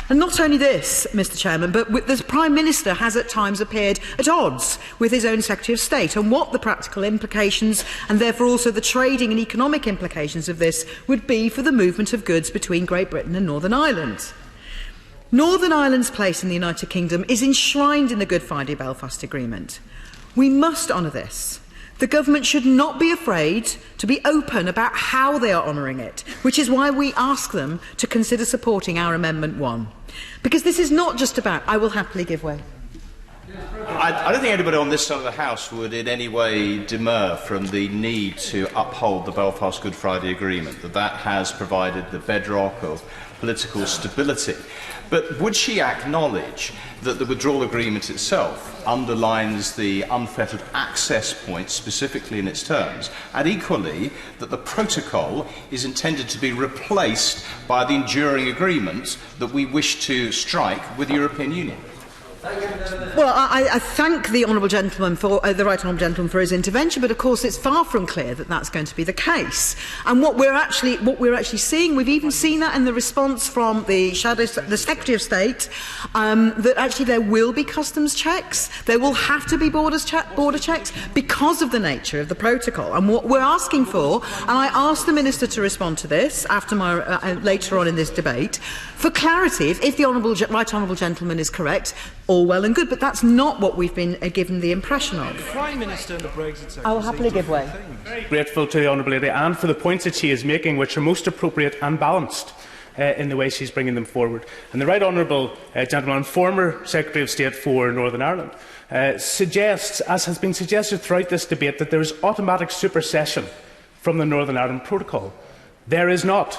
Speaker 14: And not only this, Mr Chairman, but the Prime Minister has at times appeared at odds with his own Secretary of State on what the practical implications and therefore also the trading and economic implications of this would be for the movement of goods between Great Britain and Northern Ireland. Northern Ireland's place in the United Kingdom is enshrined in the Good Friday Belfast Agreement. We must honour this. The government should not be afraid to be open about how they are honouring it, which is why we ask them to consider supporting our Amendment 1. Because this is not just about, I will happily give way.
Speaker 8: I don't think anybody on this side of the House would in any way demur from the need to uphold the Belfast Good Friday Agreement, that has provided the bedrock of political stability. But would she acknowledge that the withdrawal agreement itself underlines the unfettered access point specifically in its terms, and equally that the protocol is intended to be replaced by the enduring agreement that we wish to strike with the European Union?
Speaker 14: Well, I thank the honourable gentleman for the right honourable gentleman for his intervention, but of course it's far from clear that that's going to be the case. And what we're actually seeing, we've even seen that in the response from the Secretary of State, that actually there will be customs checks, there will have to be border checks because of the nature of the protocol. And what we're asking for, and I asked the Minister to respond to this after later on in this debate, for clarity, if the right honourable gentleman is correct, all well and good, but that's not what we've been given the impression of.
Speaker 2: Prime Minister and the Brexit Secretary.
Speaker 14: I will happily give way.
Speaker 2: Very grateful to the Honourable Lady and for the points that she is making, which are most appropriate and balanced in the way she's bringing them forward. And the right honourable gentleman, former Secretary of State for Northern Ireland, suggests, as has been suggested throughout this debate, that there is automatic supersession from the Northern Ireland Protocol. There is not.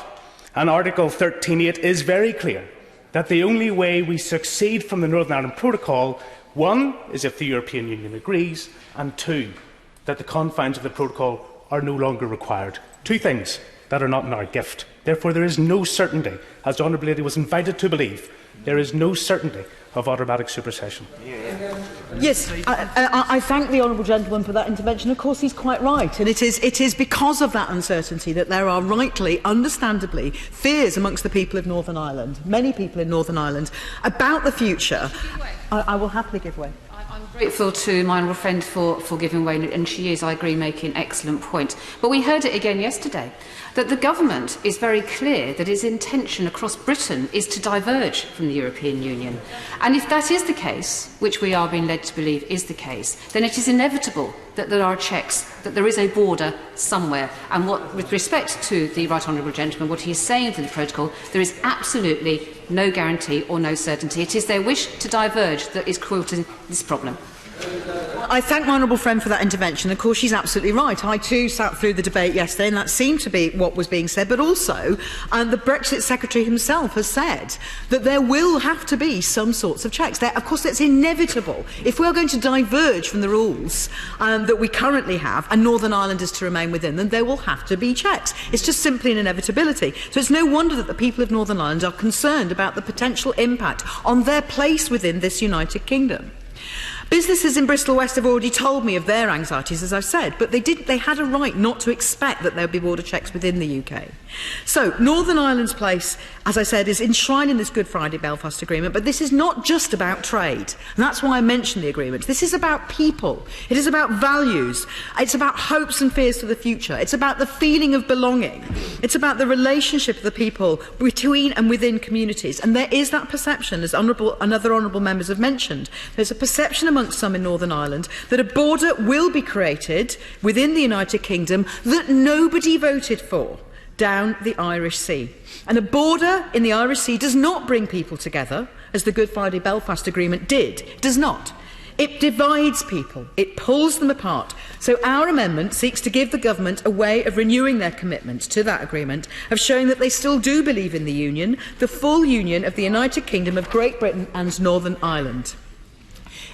Speaker 2: And Article 13.8 is very clear that the only way we succeed from the Northern Ireland Protocol, one, is if the European Union agrees, and two, that the confines of the Protocol are no longer required. Two things that are not in our gift. Therefore, there is no certainty, as the Honourable Lady was invited to believe, there is no certainty of automatic supersession.
Speaker 14: Yes, I thank the honourable gentleman for that intervention. Of course, he's quite right, and it is because of that uncertainty that there are rightly, understandably, fears amongst the people of Northern Ireland, many people in Northern Ireland, about the future. I will happily give way.
Speaker 17: I'm grateful to my honourable friend for giving way, and she is, I agree, making an excellent point. But we heard it again yesterday, that the government is very clear that its intention across Britain is to diverge from the European Union. And if that is the case, which we are being led to believe is the case, then it is inevitable that there are checks, that there is a border somewhere. And with respect to the right honourable gentleman, what he is saying for the protocol, there is absolutely no guarantee or no certainty. It is their wish to diverge that is causing this problem.
Speaker 14: I thank my honourable friend for that intervention. Of course, she's absolutely right. I too sat through the debate yesterday, and that seemed to be what was being said. But also, the Brexit Secretary himself has said that there will have to be some sorts of checks. Of course, that's inevitable. If we are going to diverge from the rules that we currently have, and Northern Ireland is to remain within them, there will have to be checks. It's just simply an inevitability. So it's no wonder that the people of Northern Ireland are concerned about the potential impact on their place within this United Kingdom. Businesses in Bristol West have already told me of their anxieties, as I've said, but they had a right not to expect that there would be border checks within the UK. So, Northern Ireland's place, as I said, is enshrined in this Good Friday Belfast Agreement, but this is not just about trade, and that's why I mentioned the agreement. This is about people. It is about values. It's about hopes and fears for the future. It's about the feeling of belonging. It's about the relationship of the people between and within communities. And there is that perception, as other honourable members have mentioned, there's a perception amongst some in Northern Ireland that a border will be created within the United Kingdom that nobody voted for down the Irish Sea. And a border in the Irish Sea does not bring people together, as the Good Friday Belfast Agreement did. It does not. It divides people. It pulls them apart. So our amendment seeks to give the government a way of renewing their commitment to that agreement, of showing that they still do believe in the union, the full union of the United Kingdom of Great Britain and Northern Ireland.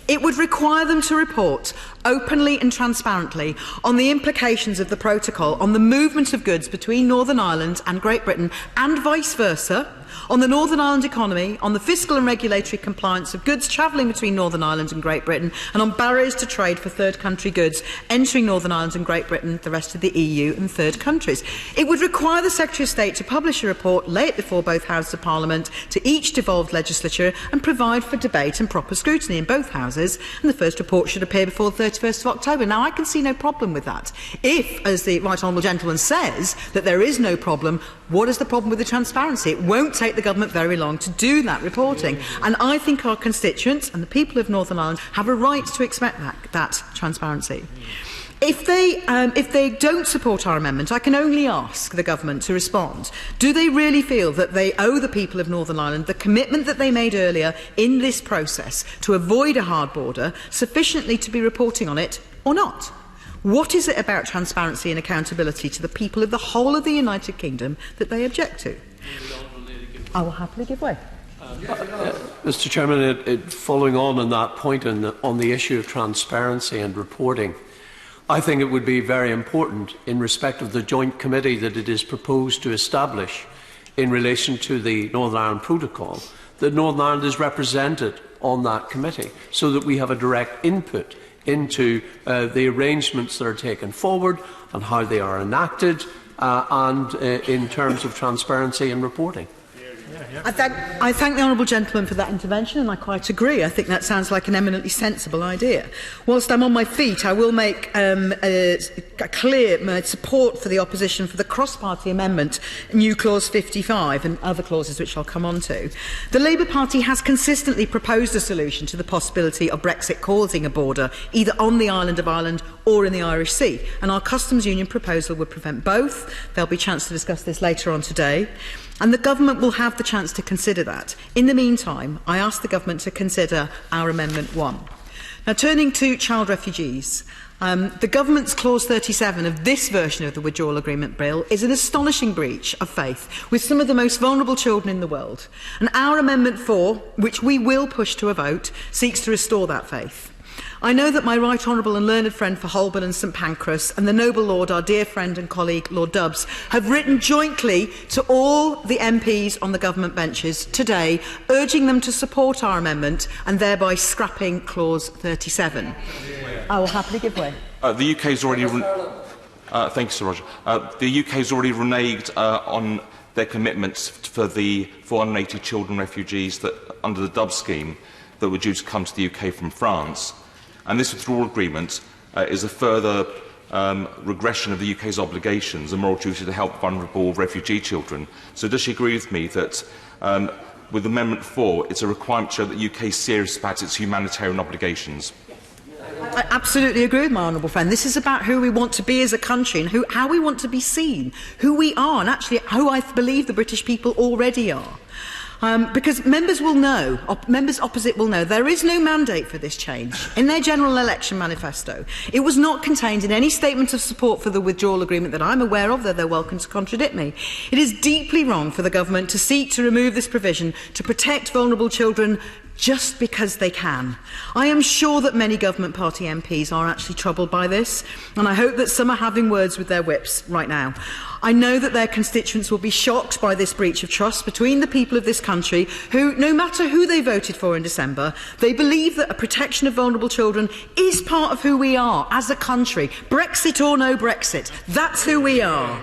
Speaker 14: It would require them to report openly and transparently on the implications of the protocol on the movement of goods between Northern Ireland and Great Britain and vice versa, on the Northern Ireland economy, on the fiscal and regulatory compliance of goods travelling between Northern Ireland and Great Britain, and on barriers to trade for third country goods entering Northern Ireland and Great Britain, the rest of the EU and third countries. It would require the Secretary of State to publish a report, lay it before both Houses of Parliament to each devolved legislature, and provide for debate and proper scrutiny in both Houses, and the first report should appear before the 31st of October. Now, I can see no problem with that. If, as the Right Honourable Gentleman says, that there is no problem, what is the problem with the transparency? It won't take the government very long to do that reporting. And I think our constituents and the people of Northern Ireland have a right to expect that transparency. If they don't support our amendment, I can only ask the government to respond. Do they really feel that they owe the people of Northern Ireland the commitment that they made earlier in this process to avoid a hard border sufficiently to be reporting on it or not? What is it about transparency and accountability to the people of the whole of the United Kingdom that they object to? I will happily give way.
Speaker 3: Mr. Chairman, following on that point on the issue of transparency and reporting, I think it would be very important in respect of the joint committee that it is proposed to establish in relation to the Northern Ireland Protocol, that Northern Ireland is represented on that committee so that we have a direct input into the arrangements that are taken forward and how they are enacted and in terms of transparency and reporting.
Speaker 14: I thank the honourable gentleman for that intervention, and I quite agree. I think that sounds like an eminently sensible idea. Whilst I'm on my feet, I will make clear support for the opposition for the cross-party amendment, new clause 55, and other clauses which I'll come on to. The Labour Party has consistently proposed a solution to the possibility of Brexit causing a border, either on the island of Ireland or in the Irish Sea, and our customs union proposal would prevent both. There'll be a chance to discuss this later on today. And the government will have the chance to consider that. In the meantime, I ask the government to consider our Amendment 1. Now, turning to child refugees, the government's clause 37 of this version of the Withdrawal Agreement Bill is an astonishing breach of faith with some of the most vulnerable children in the world. And our Amendment 4, which we will push to a vote, seeks to restore that faith. I know that my right honourable and learned friend for Holborn and St Pancras and the noble Lord, our dear friend and colleague Lord Dubbs, have written jointly to all the MPs on the government benches today, urging them to support our amendment and thereby scrapping clause 37. I will happily give way.
Speaker 10: The UK has already... thank you, Sir Roger. The UK has already reneged on their commitments for the 480 children refugees that, under the Dove scheme that were due to come to the UK from France. And this withdrawal agreement is a further regression of the UK's obligations and moral duty to help vulnerable refugee children. So does she agree with me that with Amendment 4 it's a requirement to show that the UK is serious about its humanitarian obligations?
Speaker 14: I absolutely agree with my honourable friend. This is about who we want to be as a country and how we want to be seen, who we are, and actually who I believe the British people already are. Because members will know, members opposite will know, there is no mandate for this change. In their general election manifesto, it was not contained in any statement of support for the withdrawal agreement that I'm aware of, though they're welcome to contradict me. It is deeply wrong for the government to seek to remove this provision to protect vulnerable children just because they can. I am sure that many government party MPs are actually troubled by this, and I hope that some are having words with their whips right now. I know that their constituents will be shocked by this breach of trust between the people of this country who, no matter who they voted for in December, they believe that a protection of vulnerable children is part of who we are as a country. Brexit or no Brexit, that's who we are.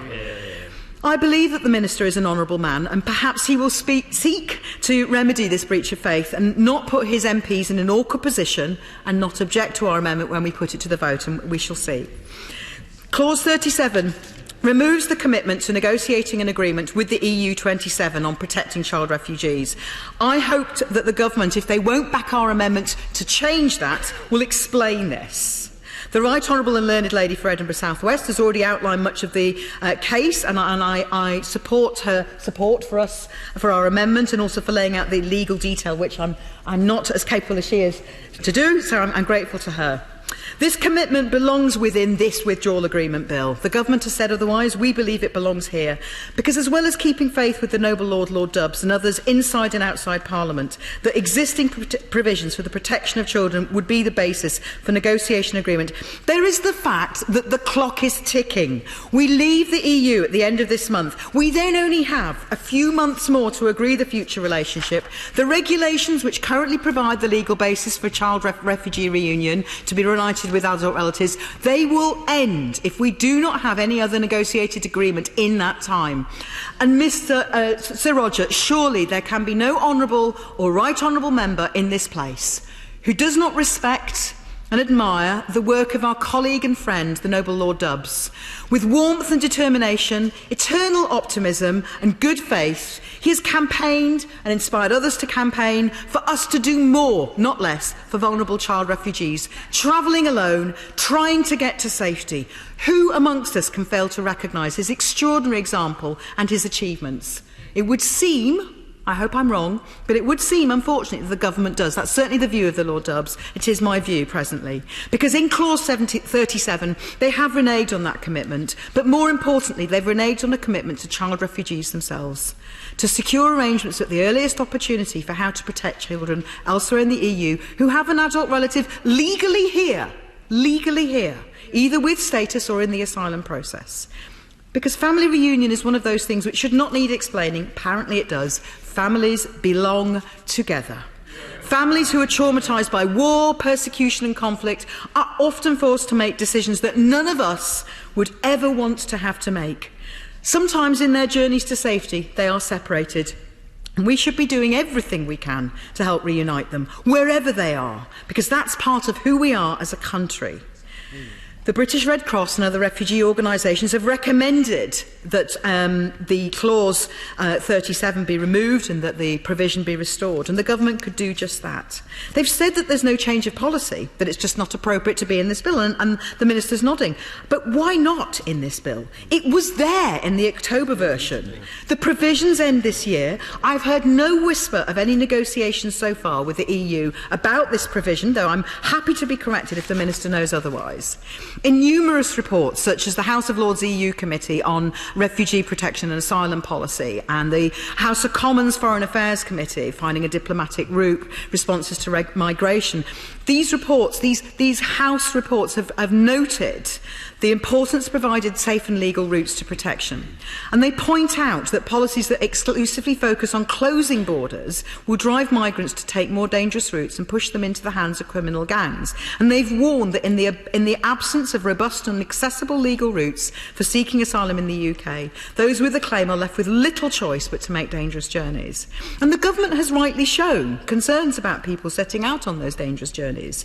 Speaker 14: I believe that the Minister is an honourable man, and perhaps he will seek to remedy this breach of faith and not put his MPs in an awkward position and not object to our amendment when we put it to the vote, and we shall see. Clause 37 removes the commitment to negotiating an agreement with the EU 27 on protecting child refugees. I hope that the government, if they won't back our amendment to change that, will explain this. The Right Honourable and Learned Lady for Edinburgh South West has already outlined much of the case, and I support her support for our amendment, and also for laying out the legal detail, which I'm not as capable as she is to do, so I'm grateful to her. This commitment belongs within this withdrawal agreement bill. The government has said otherwise. We believe it belongs here. Because as well as keeping faith with the noble Lord, Lord Dubbs, and others inside and outside Parliament, that existing provisions for the protection of children would be the basis for negotiation agreement, there is the fact that the clock is ticking. We leave the EU at the end of this month. We then only have a few months more to agree the future relationship. The regulations which currently provide the legal basis for child refugee reunion to be reunited with adult relatives, they will end if we do not have any other negotiated agreement in that time. And Sir Roger, surely there can be no honourable or right honourable member in this place who does not respect and admire the work of our colleague and friend, the noble Lord Dubbs. With warmth and determination, eternal optimism and good faith, he has campaigned and inspired others to campaign for us to do more, not less, for vulnerable child refugees, travelling alone, trying to get to safety. Who amongst us can fail to recognise his extraordinary example and his achievements? It would seem, I hope I'm wrong, but it would seem, unfortunately, that the government does. That's certainly the view of the Lord Dubbs. It is my view presently. Because in clause 37, they have reneged on that commitment, but more importantly, they've reneged on a commitment to child refugees themselves, to secure arrangements at the earliest opportunity for how to protect children elsewhere in the EU who have an adult relative legally here, either with status or in the asylum process. Because family reunion is one of those things which should not need explaining. Apparently it does. Families belong together. Families who are traumatised by war, persecution and conflict are often forced to make decisions that none of us would ever want to have to make. Sometimes in their journeys to safety, they are separated. And we should be doing everything we can to help reunite them, wherever they are, because that's part of who we are as a country. The British Red Cross and other refugee organisations have recommended that the clause 37 be removed and that the provision be restored, and the government could do just that. They've said that there's no change of policy, that it's just not appropriate to be in this bill, and the Minister's nodding. But why not in this bill? It was there in the October version. The provisions end this year. I've heard no whisper of any negotiations so far with the EU about this provision, though I'm happy to be corrected if the Minister knows otherwise. In numerous reports, such as the House of Lords EU Committee on Refugee Protection and Asylum Policy and the House of Commons Foreign Affairs Committee, Finding a Diplomatic Route, Responses to Migration, these reports, these House reports have noted the importance of providing safe and legal routes to protection. And they point out that policies that exclusively focus on closing borders will drive migrants to take more dangerous routes and push them into the hands of criminal gangs. And they've warned that in the absence of robust and accessible legal routes for seeking asylum in the UK, those with a claim are left with little choice but to make dangerous journeys. And the government has rightly shown concerns about people setting out on those dangerous journeys.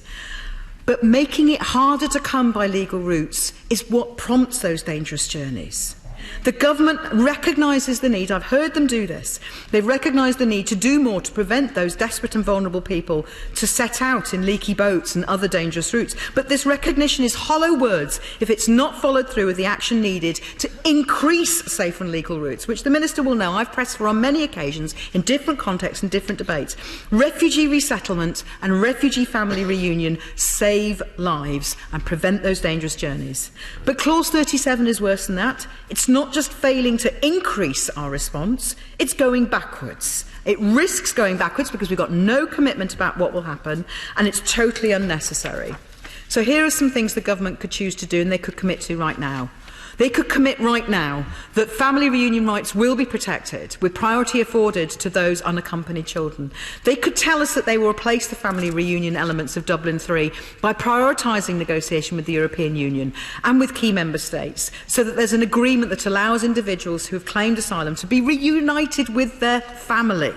Speaker 14: But making it harder to come by legal routes is what prompts those dangerous journeys. The government recognises the need, I've heard them do this, they've recognised the need to do more to prevent those desperate and vulnerable people to set out in leaky boats and other dangerous routes. But this recognition is hollow words if it's not followed through with the action needed to increase safe and legal routes, which the Minister will know I've pressed for on many occasions in different contexts and different debates. Refugee resettlement and refugee family reunion save lives and prevent those dangerous journeys. But Clause 37 is worse than that. It's not just failing to increase our response, it's going backwards. It risks going backwards because we've got no commitment about what will happen, and it's totally unnecessary. So here are some things the government could choose to do and they could commit to right now. They could commit right now that family reunion rights will be protected, with priority afforded to those unaccompanied children. They could tell us that they will replace the family reunion elements of Dublin III by prioritising negotiation with the European Union and with key member states, so that there's an agreement that allows individuals who have claimed asylum to be reunited with their family.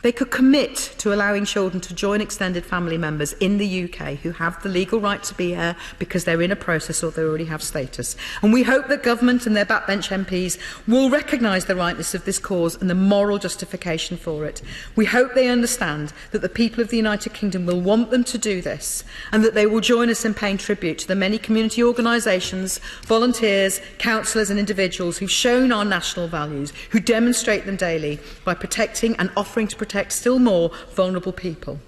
Speaker 14: They could commit to allowing children to join extended family members in the UK who have the legal right to be here because they're in a process or they already have status. And we hope that government and their backbench MPs will recognise the rightness of this cause and the moral justification for it. We hope they understand that the people of the United Kingdom will want them to do this and that they will join us in paying tribute to the many community organisations, volunteers, counsellors and individuals who've shown our national values, who demonstrate them daily by protecting and offering to protect still more vulnerable people.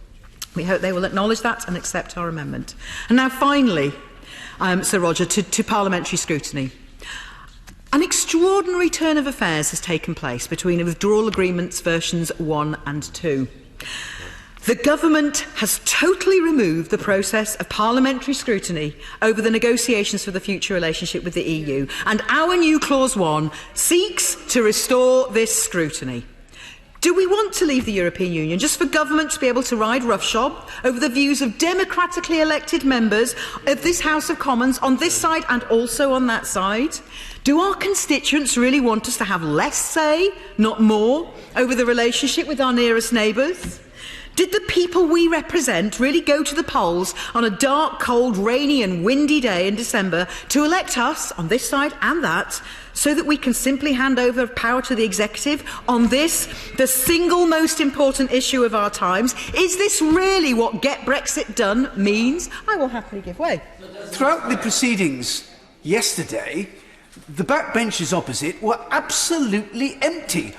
Speaker 14: We hope they will acknowledge that and accept our amendment. And now finally, Sir Roger, to parliamentary scrutiny. An extraordinary turn of affairs has taken place between the withdrawal agreements versions 1 and 2. The government has totally removed the process of parliamentary scrutiny over the negotiations for the future relationship with the EU, and our new Clause 1 seeks to restore this scrutiny. Do we want to leave the European Union just for government to be able to ride roughshod over the views of democratically elected members of this House of Commons on this side and also on that side? Do our constituents really want us to have less say, not more, over the relationship with our nearest neighbours? Did the people we represent really go to the polls on a dark, cold, rainy and windy day in December to elect us, on this side and that, so that we can simply hand over power to the executive on this, the single most important issue of our times? Is this really what Get Brexit Done means? I will happily give way.
Speaker 11: Throughout the proceedings yesterday, the backbenches opposite were absolutely empty.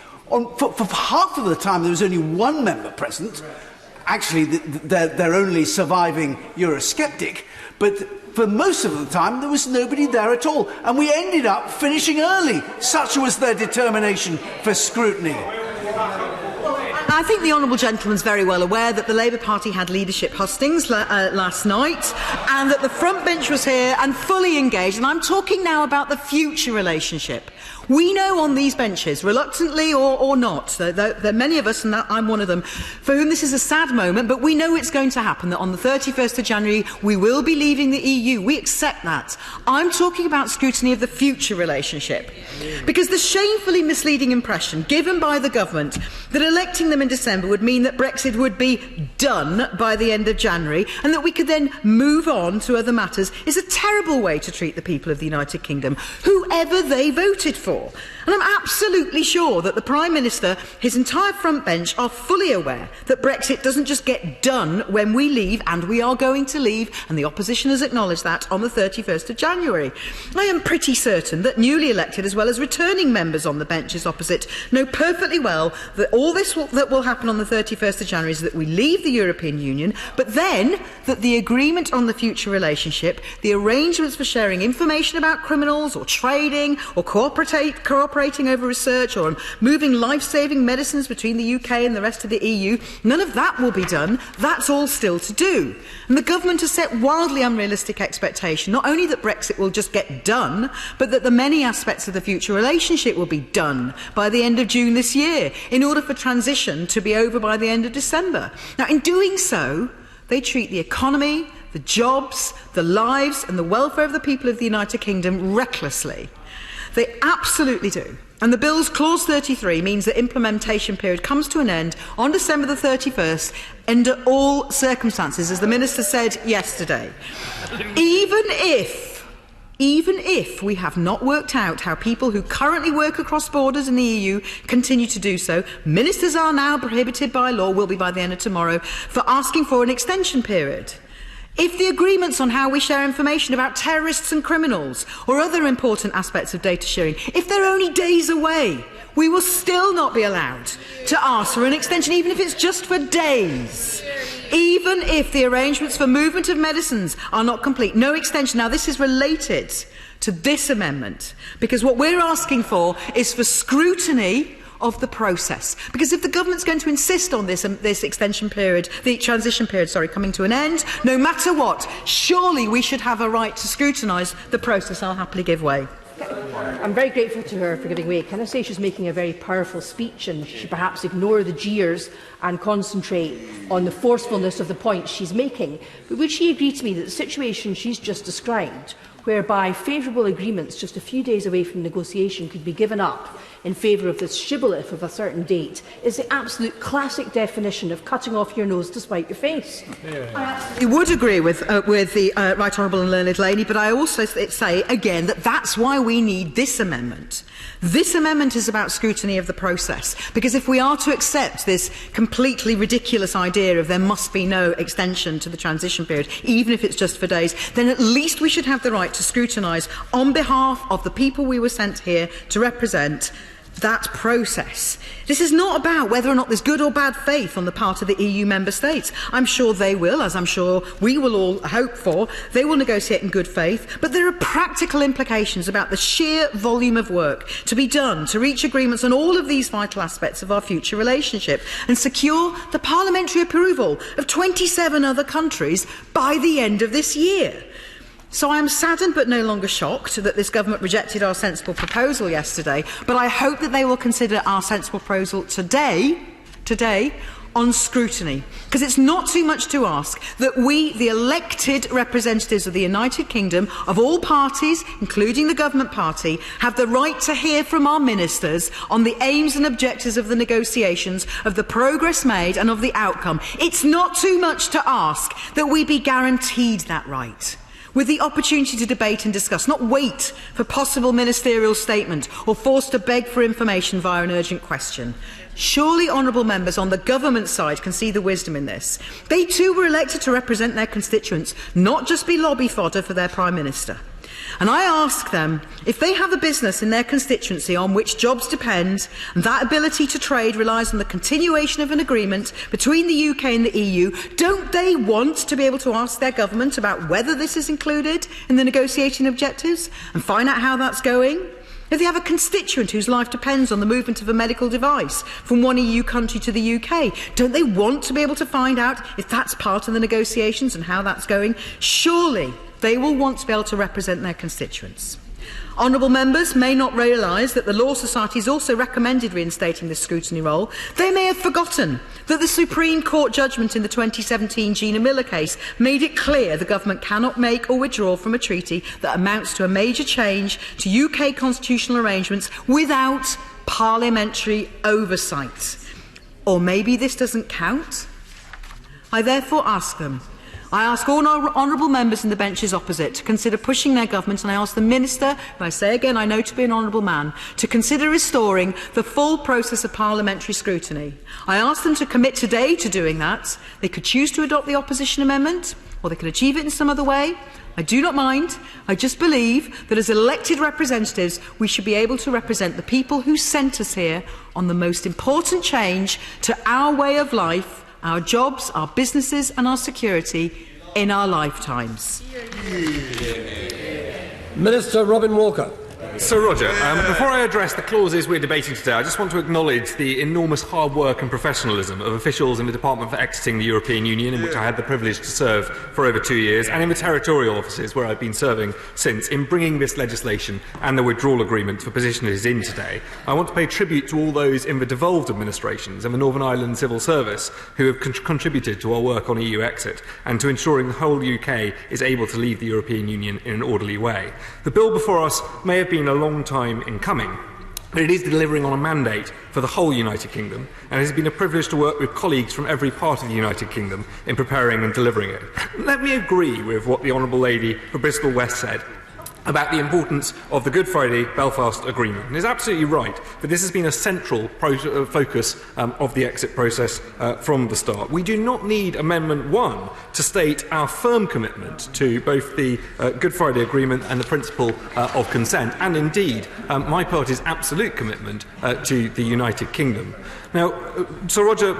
Speaker 11: For half of the time, there was only one member present. Actually, they're only surviving Eurosceptic. But for most of the time, there was nobody there at all. And we ended up finishing early. Such was their determination for scrutiny.
Speaker 14: I think the honourable gentleman's very well aware that the Labour Party had leadership hustings last night and that the front bench was here and fully engaged. And I'm talking now about the future relationship. We know on these benches, reluctantly or not, there are many of us, and I'm one of them, for whom this is a sad moment, but we know it's going to happen, that on the 31st of January we will be leaving the EU. We accept that. I'm talking about scrutiny of the future relationship. Because the shamefully misleading impression given by the government that electing them in December would mean that Brexit would be done by the end of January and that we could then move on to other matters is a terrible way to treat the people of the United Kingdom, whoever they voted for. for. And I'm absolutely sure that the Prime Minister, his entire front bench, are fully aware that Brexit doesn't just get done when we leave, and we are going to leave, and the opposition has acknowledged that on the 31st of January. I am pretty certain that newly elected as well as returning members on the benches opposite know perfectly well that all this that will happen on the 31st of January is that we leave the European Union, but then that the agreement on the future relationship, the arrangements for sharing information about criminals or trading or cooperating over research or moving life-saving medicines between the UK and the rest of the EU, none of that will be done. That's all still to do. And the government has set wildly unrealistic expectation, not only that Brexit will just get done, but that the many aspects of the future relationship will be done by the end of June this year, in order for transition to be over by the end of December. Now, in doing so, they treat the economy, the jobs, the lives and the welfare of the people of the United Kingdom recklessly. They absolutely do. And the Bill's Clause 33 means that implementation period comes to an end on December the 31st under all circumstances, as the Minister said yesterday. Even if we have not worked out how people who currently work across borders in the EU continue to do so, ministers are now prohibited by law, will be by the end of tomorrow, for asking for an extension period. If the agreements on how we share information about terrorists and criminals or other important aspects of data sharing, if they're only days away, we will still not be allowed to ask for an extension, even if it's just for days. Even if the arrangements for movement of medicines are not complete, no extension. Now, this is related to this amendment, because what we're asking for is for scrutiny of the process. Because if the government's going to insist on this extension period, the transition period, coming to an end, no matter what, surely we should have a right to scrutinise the process. I'll happily give way.
Speaker 18: I'm very grateful to her for giving way. Can I say she's making a very powerful speech, and she should perhaps ignore the jeers and concentrate on the forcefulness of the point she's making. But would she agree to me that the situation she's just described, whereby favourable agreements just a few days away from negotiation could be given up in favour of this shibboleth of a certain date, is the absolute classic definition of cutting off your nose to spite your face?
Speaker 14: I would agree with the Right Honourable and Learned Lady, but I also say again that that's why we need this amendment. This amendment is about scrutiny of the process, because if we are to accept this completely ridiculous idea of there must be no extension to the transition period, even if it's just for days, then at least we should have the right to scrutinise on behalf of the people we were sent here to represent that process. This is not about whether or not there's good or bad faith on the part of the EU member states. I'm sure they will, as I'm sure we will all hope for, they will negotiate in good faith, but there are practical implications about the sheer volume of work to be done to reach agreements on all of these vital aspects of our future relationship and secure the parliamentary approval of 27 other countries by the end of this year. So I am saddened but no longer shocked that this government rejected our sensible proposal yesterday, but I hope that they will consider our sensible proposal today on scrutiny, because it's not too much to ask that we, the elected representatives of the United Kingdom, of all parties, including the government party, have the right to hear from our ministers on the aims and objectives of the negotiations, of the progress made and of the outcome. It's not too much to ask that we be guaranteed that right, with the opportunity to debate and discuss, not wait for possible ministerial statement or forced to beg for information via an urgent question. Surely honourable members on the government side can see the wisdom in this. They too were elected to represent their constituents, not just be lobby fodder for their Prime Minister. And I ask them, if they have a business in their constituency on which jobs depend, and that ability to trade relies on the continuation of an agreement between the UK and the EU, don't they want to be able to ask their government about whether this is included in the negotiating objectives and find out how that's going? If they have a constituent whose life depends on the movement of a medical device from one EU country to the UK, don't they want to be able to find out if that's part of the negotiations and how that's going? Surely they will want to be able to represent their constituents. Honourable members may not realise that the Law Society has also recommended reinstating the scrutiny role. They may have forgotten that the Supreme Court judgment in the 2017 Gina Miller case made it clear the government cannot make or withdraw from a treaty that amounts to a major change to UK constitutional arrangements without parliamentary oversight. Or maybe this doesn't count? I therefore ask them, I ask all honourable members in the benches opposite to consider pushing their government, and I ask the Minister, who I say again I know to be an honourable man, to consider restoring the full process of parliamentary scrutiny. I ask them to commit today to doing that. They could choose to adopt the opposition amendment, or they could achieve it in some other way. I do not mind. I just believe that as elected representatives, we should be able to represent the people who sent us here on the most important change to our way of life, our jobs, our businesses and our security in our lifetimes.
Speaker 5: Minister Robin Walker.
Speaker 19: Sir Roger, before I address the clauses we're debating today, I just want to acknowledge the enormous hard work and professionalism of officials in the Department for Exiting the European Union, in which I had the privilege to serve for over 2 years, and in the territorial offices where I've been serving since, in bringing this legislation and the withdrawal agreement to the position it is in today. I want to pay tribute to all those in the devolved administrations and the Northern Ireland Civil Service who have contributed to our work on EU exit and to ensuring the whole UK is able to leave the European Union in an orderly way. The bill before us may have been a long time in coming, but it is delivering on a mandate for the whole United Kingdom, and it has been a privilege to work with colleagues from every part of the United Kingdom in preparing and delivering it. Let me agree with what the Honourable Lady for Bristol West said about the importance of the Good Friday Belfast Agreement. And it's absolutely right that this has been a central focus of the exit process from the start. We do not need Amendment 1 to state our firm commitment to both the Good Friday Agreement and the principle of consent, and indeed my party's absolute commitment to the United Kingdom. Now, Sir Roger,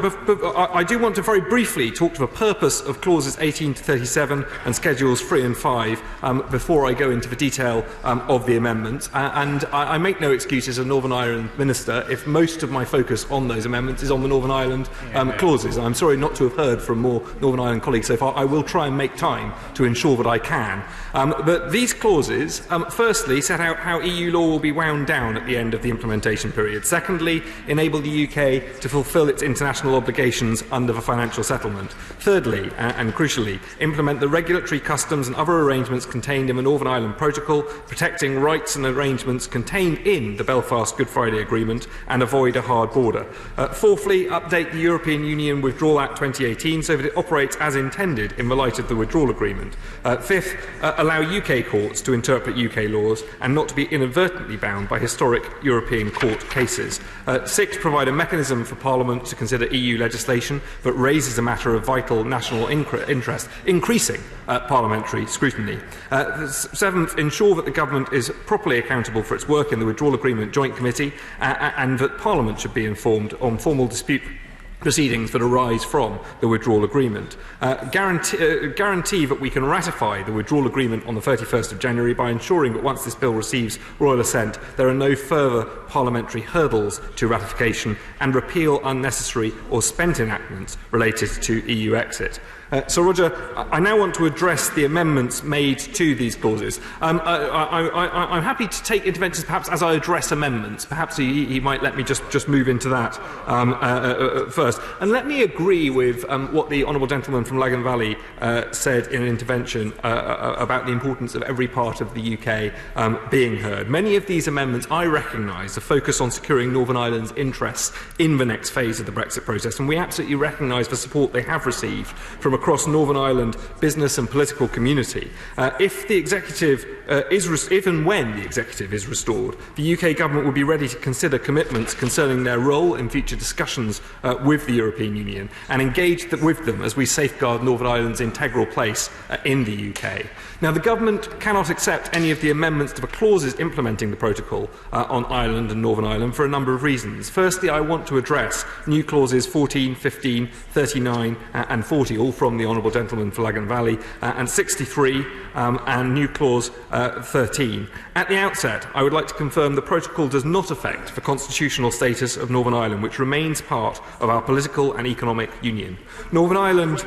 Speaker 19: I do want to very briefly talk to the purpose of clauses 18 to 37 and schedules 3 and 5 before I go into the detail of the amendments. And I make no excuses as a Northern Ireland minister if most of my focus on those amendments is on the Northern Ireland clauses. I'm sorry not to have heard from more Northern Ireland colleagues so far. I will try and make time to ensure that I can. But these clauses, firstly, set out how EU law will be wound down at the end of the implementation period. Secondly, enable the UK to fulfil its international obligations under the financial settlement. Thirdly, and crucially, implement the regulatory, customs and other arrangements contained in the Northern Ireland Protocol, protecting rights and arrangements contained in the Belfast Good Friday Agreement, and avoid a hard border. Fourthly, update the European Union Withdrawal Act 2018 so that it operates as intended in the light of the Withdrawal Agreement. Fifth, allow UK courts to interpret UK laws and not to be inadvertently bound by historic European court cases. Sixth, provide a mechanism for Parliament to consider EU legislation that raises a matter of vital national interest, increasing parliamentary scrutiny. Seventh, ensure that the government is properly accountable for its work in the Withdrawal Agreement Joint Committee and that Parliament should be informed on formal dispute proceedings that arise from the withdrawal agreement. Guarantee that we can ratify the withdrawal agreement on the 31st of January by ensuring that once this bill receives royal assent, there are no further parliamentary hurdles to ratification, and repeal unnecessary or spent enactments related to EU exit. So, Roger, I now want to address the amendments made to these clauses. I'm happy to take interventions perhaps as I address amendments. Perhaps he might let me just move into that first. And let me agree with what the Honourable Gentleman from Lagan Valley said in an intervention about the importance of every part of the UK being heard. Many of these amendments, I recognise, the focus on securing Northern Ireland's interests in the next phase of the Brexit process, and we absolutely recognise the support they have received from across Northern Ireland business and political community. If the executive if and when the executive is restored, the UK government will be ready to consider commitments concerning their role in future discussions with the European Union and engage with them as we safeguard Northern Ireland's integral place in the UK. Now, the government cannot accept any of the amendments to the clauses implementing the protocol on Ireland and Northern Ireland for a number of reasons. Firstly, I want to address new clauses 14, 15, 39 and 40, all from the Honourable Gentleman for Lagan Valley, and 63 and new clause 13. At the outset, I would like to confirm the protocol does not affect the constitutional status of Northern Ireland, which remains part of our political and economic union. Northern Ireland...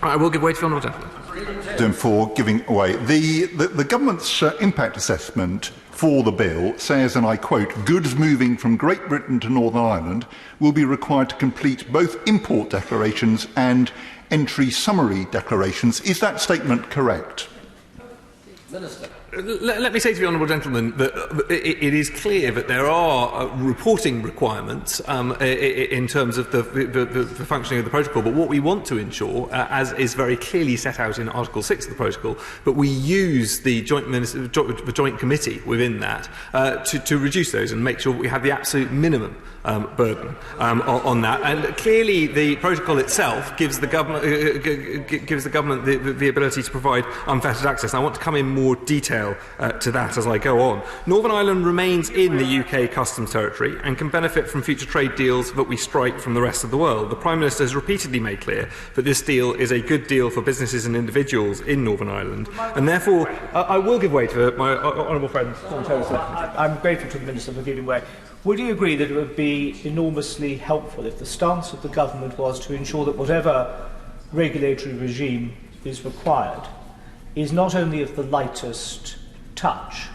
Speaker 19: I will give way to the Honourable Gentleman.
Speaker 21: For giving away. The government's impact assessment for the bill says, and I quote, goods moving from Great Britain to Northern Ireland will be required to complete both import declarations and entry summary declarations. Is that statement correct?
Speaker 5: Minister.
Speaker 19: Let me say to the honourable gentleman that it is clear that there are reporting requirements in terms of the functioning of the protocol, but what we want to ensure, as is very clearly set out in Article 6 of the protocol, that we use the joint committee within that to reduce those and make sure that we have the absolute minimum burden on that. And clearly the protocol itself gives the government the ability to provide unfettered access. And I want to come in more detail to that as I go on. Northern Ireland remains in the UK customs territory and can benefit from future trade deals that we strike from the rest of the world. The Prime Minister has repeatedly made clear that this deal is a good deal for businesses and individuals in Northern Ireland, and therefore I will give way to my honourable friend.
Speaker 7: I'm grateful to the Minister for giving way. Would you agree that it would be enormously helpful if the stance of the government was to ensure that whatever regulatory regime is required is not only of the lightest touch,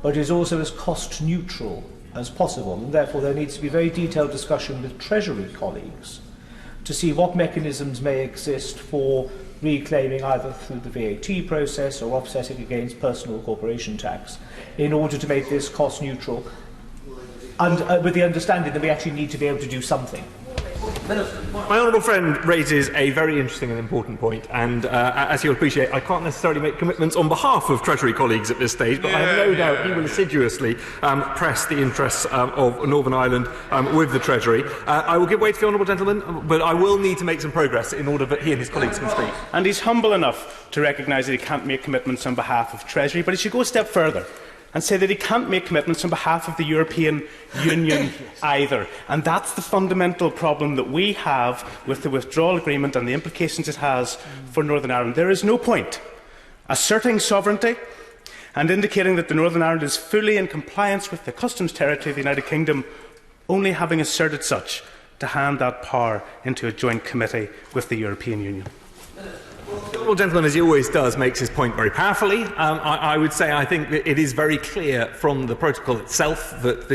Speaker 7: but is also as cost neutral as possible, and therefore there needs to be very detailed discussion with Treasury colleagues to see what mechanisms may exist for reclaiming either through the VAT process or offsetting against personal corporation tax in order to make this cost neutral, and with the understanding that we actually need to be able to do something.
Speaker 19: My honourable friend raises a very interesting and important point, and as you'll appreciate, I can't necessarily make commitments on behalf of Treasury colleagues at this stage, but I have no doubt he will assiduously press the interests of Northern Ireland with the Treasury. I will give way to the honourable gentleman, but I will need to make some progress in order that he and his colleagues can speak.
Speaker 2: And he's humble enough to recognise that he can't make commitments on behalf of Treasury, but he should go a step further and say that he can't make commitments on behalf of the European Union either. And that's the fundamental problem that we have with the withdrawal agreement and the implications it has for Northern Ireland. There is no point asserting sovereignty and indicating that the Northern Ireland is fully in compliance with the customs territory of the United Kingdom, only having asserted such to hand that power into a joint committee with the European Union.
Speaker 19: The honourable gentleman, as he always does, makes his point very powerfully. I would say I think that it is very clear from the protocol itself that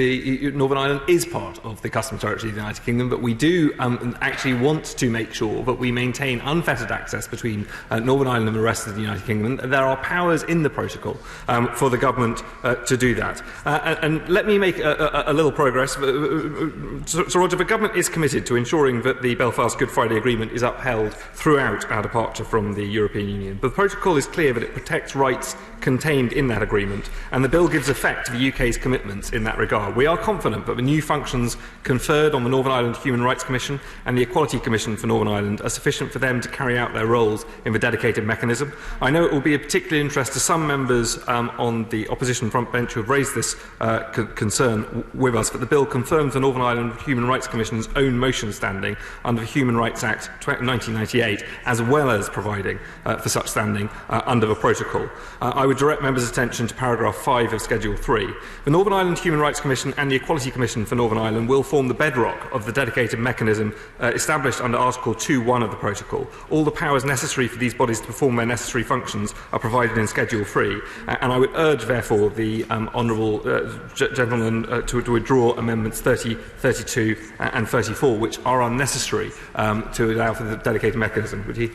Speaker 19: Northern Ireland is part of the customs territory of the United Kingdom, but we do actually want to make sure that we maintain unfettered access between Northern Ireland and the rest of the United Kingdom. There are powers in the protocol for the government to do that. And let me make a little progress. So, Roger, the government is committed to ensuring that the Belfast Good Friday Agreement is upheld throughout our departure from the European Union. But the protocol is clear that it protects rights contained in that agreement, and the bill gives effect to the UK's commitments in that regard. We are confident that the new functions conferred on the Northern Ireland Human Rights Commission and the Equality Commission for Northern Ireland are sufficient for them to carry out their roles in the dedicated mechanism. I know it will be of particular interest to some members on the opposition front bench who have raised this concern with us, but the bill confirms the Northern Ireland Human Rights Commission's own motion standing under the Human Rights Act 1998, as well as providing for such standing under the protocol. I would direct members' attention to paragraph 5 of Schedule 3. The Northern Ireland Human Rights Commission and the Equality Commission for Northern Ireland will form the bedrock of the dedicated mechanism established under Article 2.1 of the protocol. All the powers necessary for these bodies to perform their necessary functions are provided in Schedule 3, and I would urge, therefore, the honourable gentleman to withdraw amendments 30, 32 and 34, which are unnecessary to allow for the dedicated mechanism. Would he?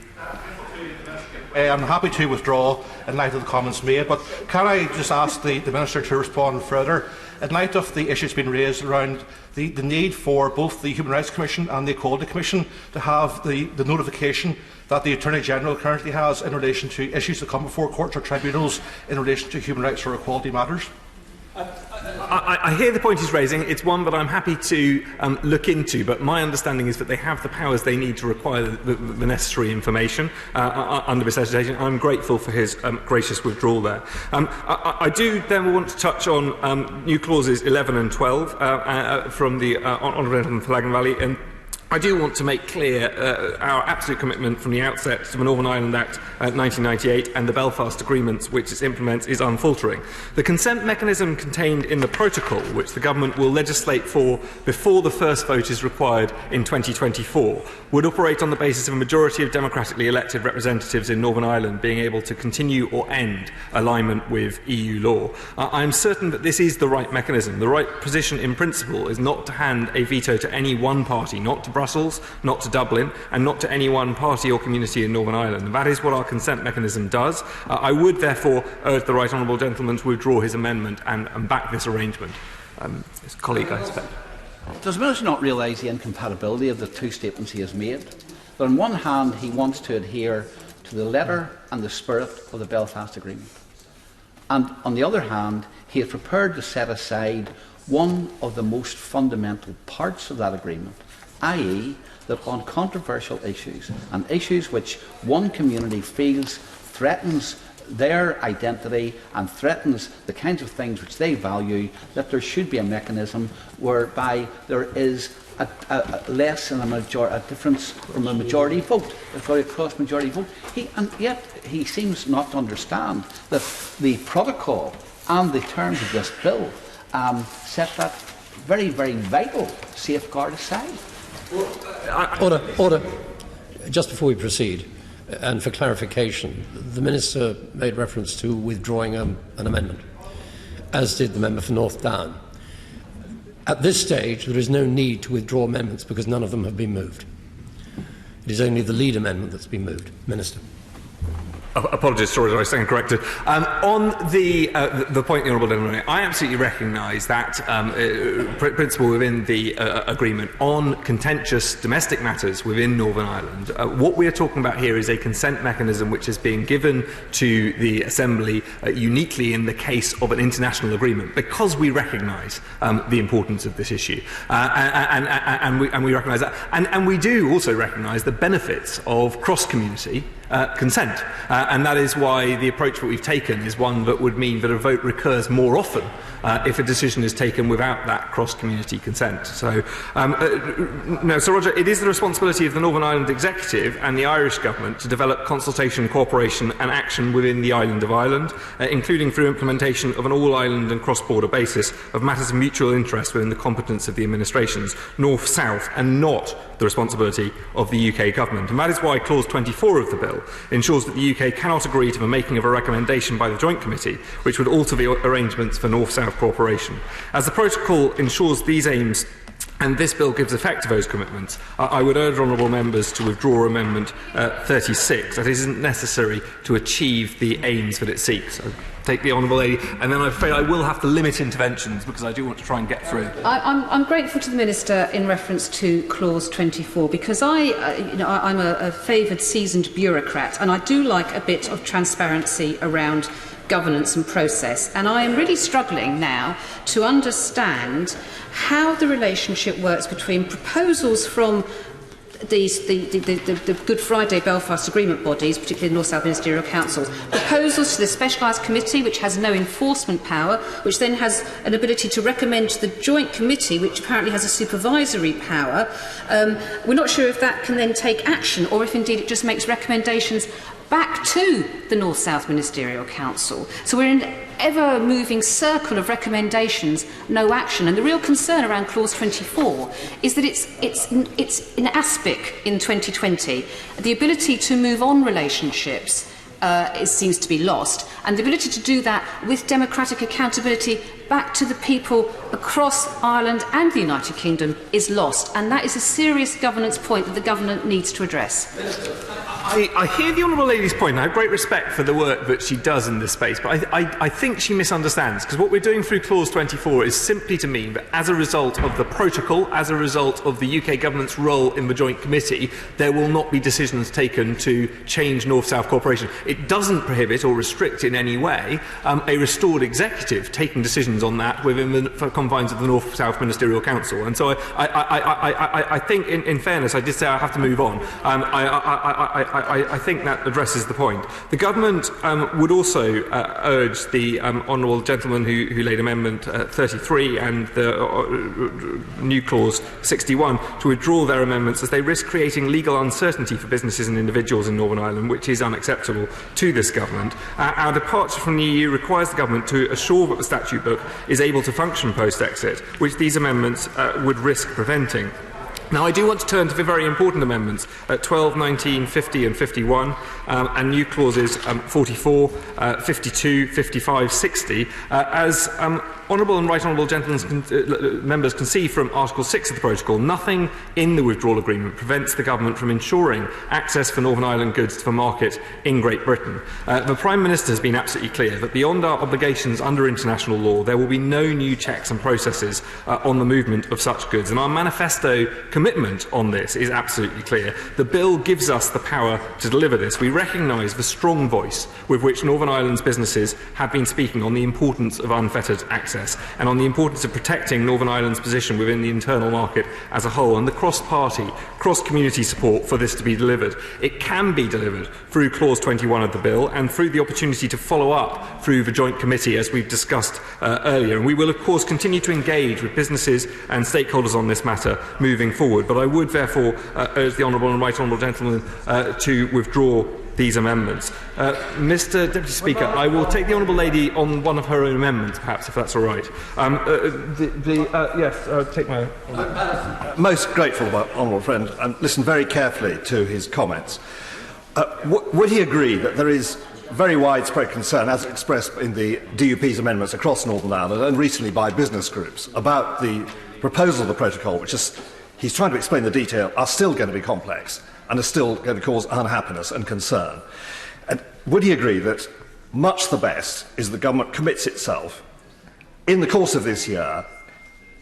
Speaker 9: I'm happy to withdraw in light of the comments made, but can I just ask the Minister to respond further? In light of the issues being raised around the need for both the Human Rights Commission and the Equality Commission to have the notification that the Attorney-General currently has in relation to issues that come before courts or tribunals in relation to human rights or equality matters?
Speaker 19: I hear the point he's raising. It's one that I'm happy to look into, but my understanding is that they have the powers they need to require the necessary information under this legislation. I'm grateful for his gracious withdrawal there. I do then want to touch on new clauses 11 and 12 from the Honourable Gentleman for Lagan Valley. And I do want to make clear our absolute commitment from the outset to the Northern Ireland Act 1998 and the Belfast Agreements which it implements is unfaltering. The consent mechanism contained in the protocol, which the government will legislate for before the first vote is required in 2024, would operate on the basis of a majority of democratically elected representatives in Northern Ireland being able to continue or end alignment with EU law. I am certain that this is the right mechanism. The right position in principle is not to hand a veto to any one party, not to Brussels, not to Dublin, and not to any one party or community in Northern Ireland. And that is what our consent mechanism does. I would therefore urge the right honourable gentleman to withdraw his amendment and back this arrangement. His colleague, I expect.
Speaker 13: Does the Minister not realise the incompatibility of the two statements he has made? That on one hand he wants to adhere to the letter and the spirit of the Belfast Agreement, and on the other hand he is prepared to set aside one of the most fundamental parts of that agreement, i.e. that on controversial issues and issues which one community feels threatens their identity and threatens the kinds of things which they value, that there should be a mechanism whereby there is a less than a difference from a majority vote, a cross-majority vote. And yet he seems not to understand that the protocol and the terms of this bill set that very, very vital safeguard aside.
Speaker 5: Order. Just before we proceed, and for clarification, the Minister made reference to withdrawing an amendment, as did the member for North Down. At this stage, there is no need to withdraw amendments because none of them have been moved. It is only the lead amendment that's been moved. Minister.
Speaker 19: Apologies, sorry, I stand corrected. On the point the Honourable Gentleman made, I absolutely recognise that principle within the agreement on contentious domestic matters within Northern Ireland. What we are talking about here is a consent mechanism which is being given to the Assembly uniquely in the case of an international agreement, because we recognise the importance of this issue, and we recognise that, and we do also recognise the benefits of cross-community consent, and that is why the approach that we've taken is one that would mean that a vote recurs more often if a decision is taken without that cross-community consent. So, no, Sir Roger, it is the responsibility of the Northern Ireland Executive and the Irish Government to develop consultation, cooperation and action within the island of Ireland, including through implementation of an all-island and cross-border basis of matters of mutual interest within the competence of the administrations, north-south, and not the responsibility of the UK Government. And that is why Clause 24 of the bill ensures that the UK cannot agree to the making of a recommendation by the Joint Committee which would alter the arrangements for north-south cooperation. As the protocol ensures these aims and this bill gives effect to those commitments, I would urge honourable members to withdraw Amendment 36. That isn't necessary to achieve the aims that it seeks. I take the honourable lady, and then I'm afraid I will have to limit interventions because I do want to try and get through.
Speaker 17: I'm grateful to the Minister in reference to Clause 24 because I'm a favoured, seasoned bureaucrat, and I do like a bit of transparency around governance and process, and I am really struggling now to understand how the relationship works between proposals from the Good Friday Belfast Agreement bodies, particularly the North-South Ministerial Councils, proposals to the Specialised Committee, which has no enforcement power, which then has an ability to recommend to the Joint Committee, which apparently has a supervisory power. We're not sure if that can then take action, or if indeed it just makes recommendations back to the North-South Ministerial Council. So we're in an ever-moving circle of recommendations, no action. And the real concern around Clause 24 is that it's in aspic in 2020. The ability to move on relationships seems to be lost, and the ability to do that with democratic accountability back to the people across Ireland and the United Kingdom is lost, and that is a serious governance point that the government needs to address.
Speaker 19: I hear the honourable lady's point. I have great respect for the work that she does in this space, but I think she misunderstands, because what we're doing through Clause 24 is simply to mean that as a result of the protocol, as a result of the UK Government's role in the Joint Committee, there will not be decisions taken to change North-South cooperation. It doesn't prohibit or restrict in any way a restored executive taking decisions on that within the confines of the North-South Ministerial Council. And so I think, in fairness, I did say I have to move on. I think that addresses the point. The Government would also urge the honourable gentleman who laid Amendment 33 and the new Clause 61 to withdraw their amendments, as they risk creating legal uncertainty for businesses and individuals in Northern Ireland, which is unacceptable to this Government. Our departure from the EU requires the Government to assure that the statute book is able to function post-exit, which these amendments would risk preventing. Now, I do want to turn to the very important amendments 12, 19, 50 and 51, and new clauses 44, 52, 55, 60. As honourable and right honourable members can see from Article 6 of the Protocol, nothing in the withdrawal agreement prevents the government from ensuring access for Northern Ireland goods to the market in Great Britain. The Prime Minister has been absolutely clear that beyond our obligations under international law, there will be no new checks and processes on the movement of such goods. And our manifesto commitment on this is absolutely clear. The bill gives us the power to deliver this. We recognise the strong voice with which Northern Ireland's businesses have been speaking on the importance of unfettered access and on the importance of protecting Northern Ireland's position within the internal market as a whole, and the cross-party, cross-community support for this to be delivered. It can be delivered through Clause 21 of the bill and through the opportunity to follow up through the Joint Committee, as we've discussed earlier. And we will, of course, continue to engage with businesses and stakeholders on this matter moving forward. But I would, therefore, urge the Honourable and Right Honourable Gentleman to withdraw these amendments. Mr Deputy Speaker, I will take the Honourable Lady on one of her own amendments, perhaps, if that's all right. Yes, take my...
Speaker 16: Most grateful, Honourable Friend, and listen very carefully to his comments. Would he agree that there is very widespread concern, as expressed in the DUP's amendments across Northern Ireland and recently by business groups, about the proposal of the protocol, which is, he's trying to explain the detail, are still going to be complex and are still going to cause unhappiness and concern? And would he agree that much the best is the government commits itself in the course of this year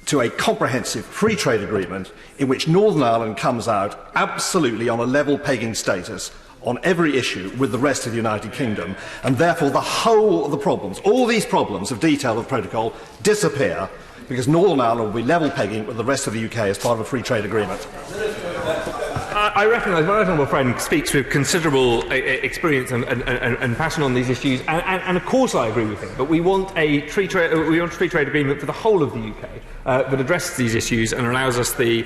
Speaker 16: to a comprehensive free trade agreement in which Northern Ireland comes out absolutely on a level pegging status on every issue with the rest of the United Kingdom, and therefore the whole of the problems, all these problems of detail of the protocol, disappear because Northern Ireland will be level pegging with the rest of the UK as part of a free trade agreement?
Speaker 19: I recognise my honourable friend speaks with considerable experience and passion on these issues, and of course I agree with him. But we want a free trade agreement for the whole of the UK that addresses these issues and allows us the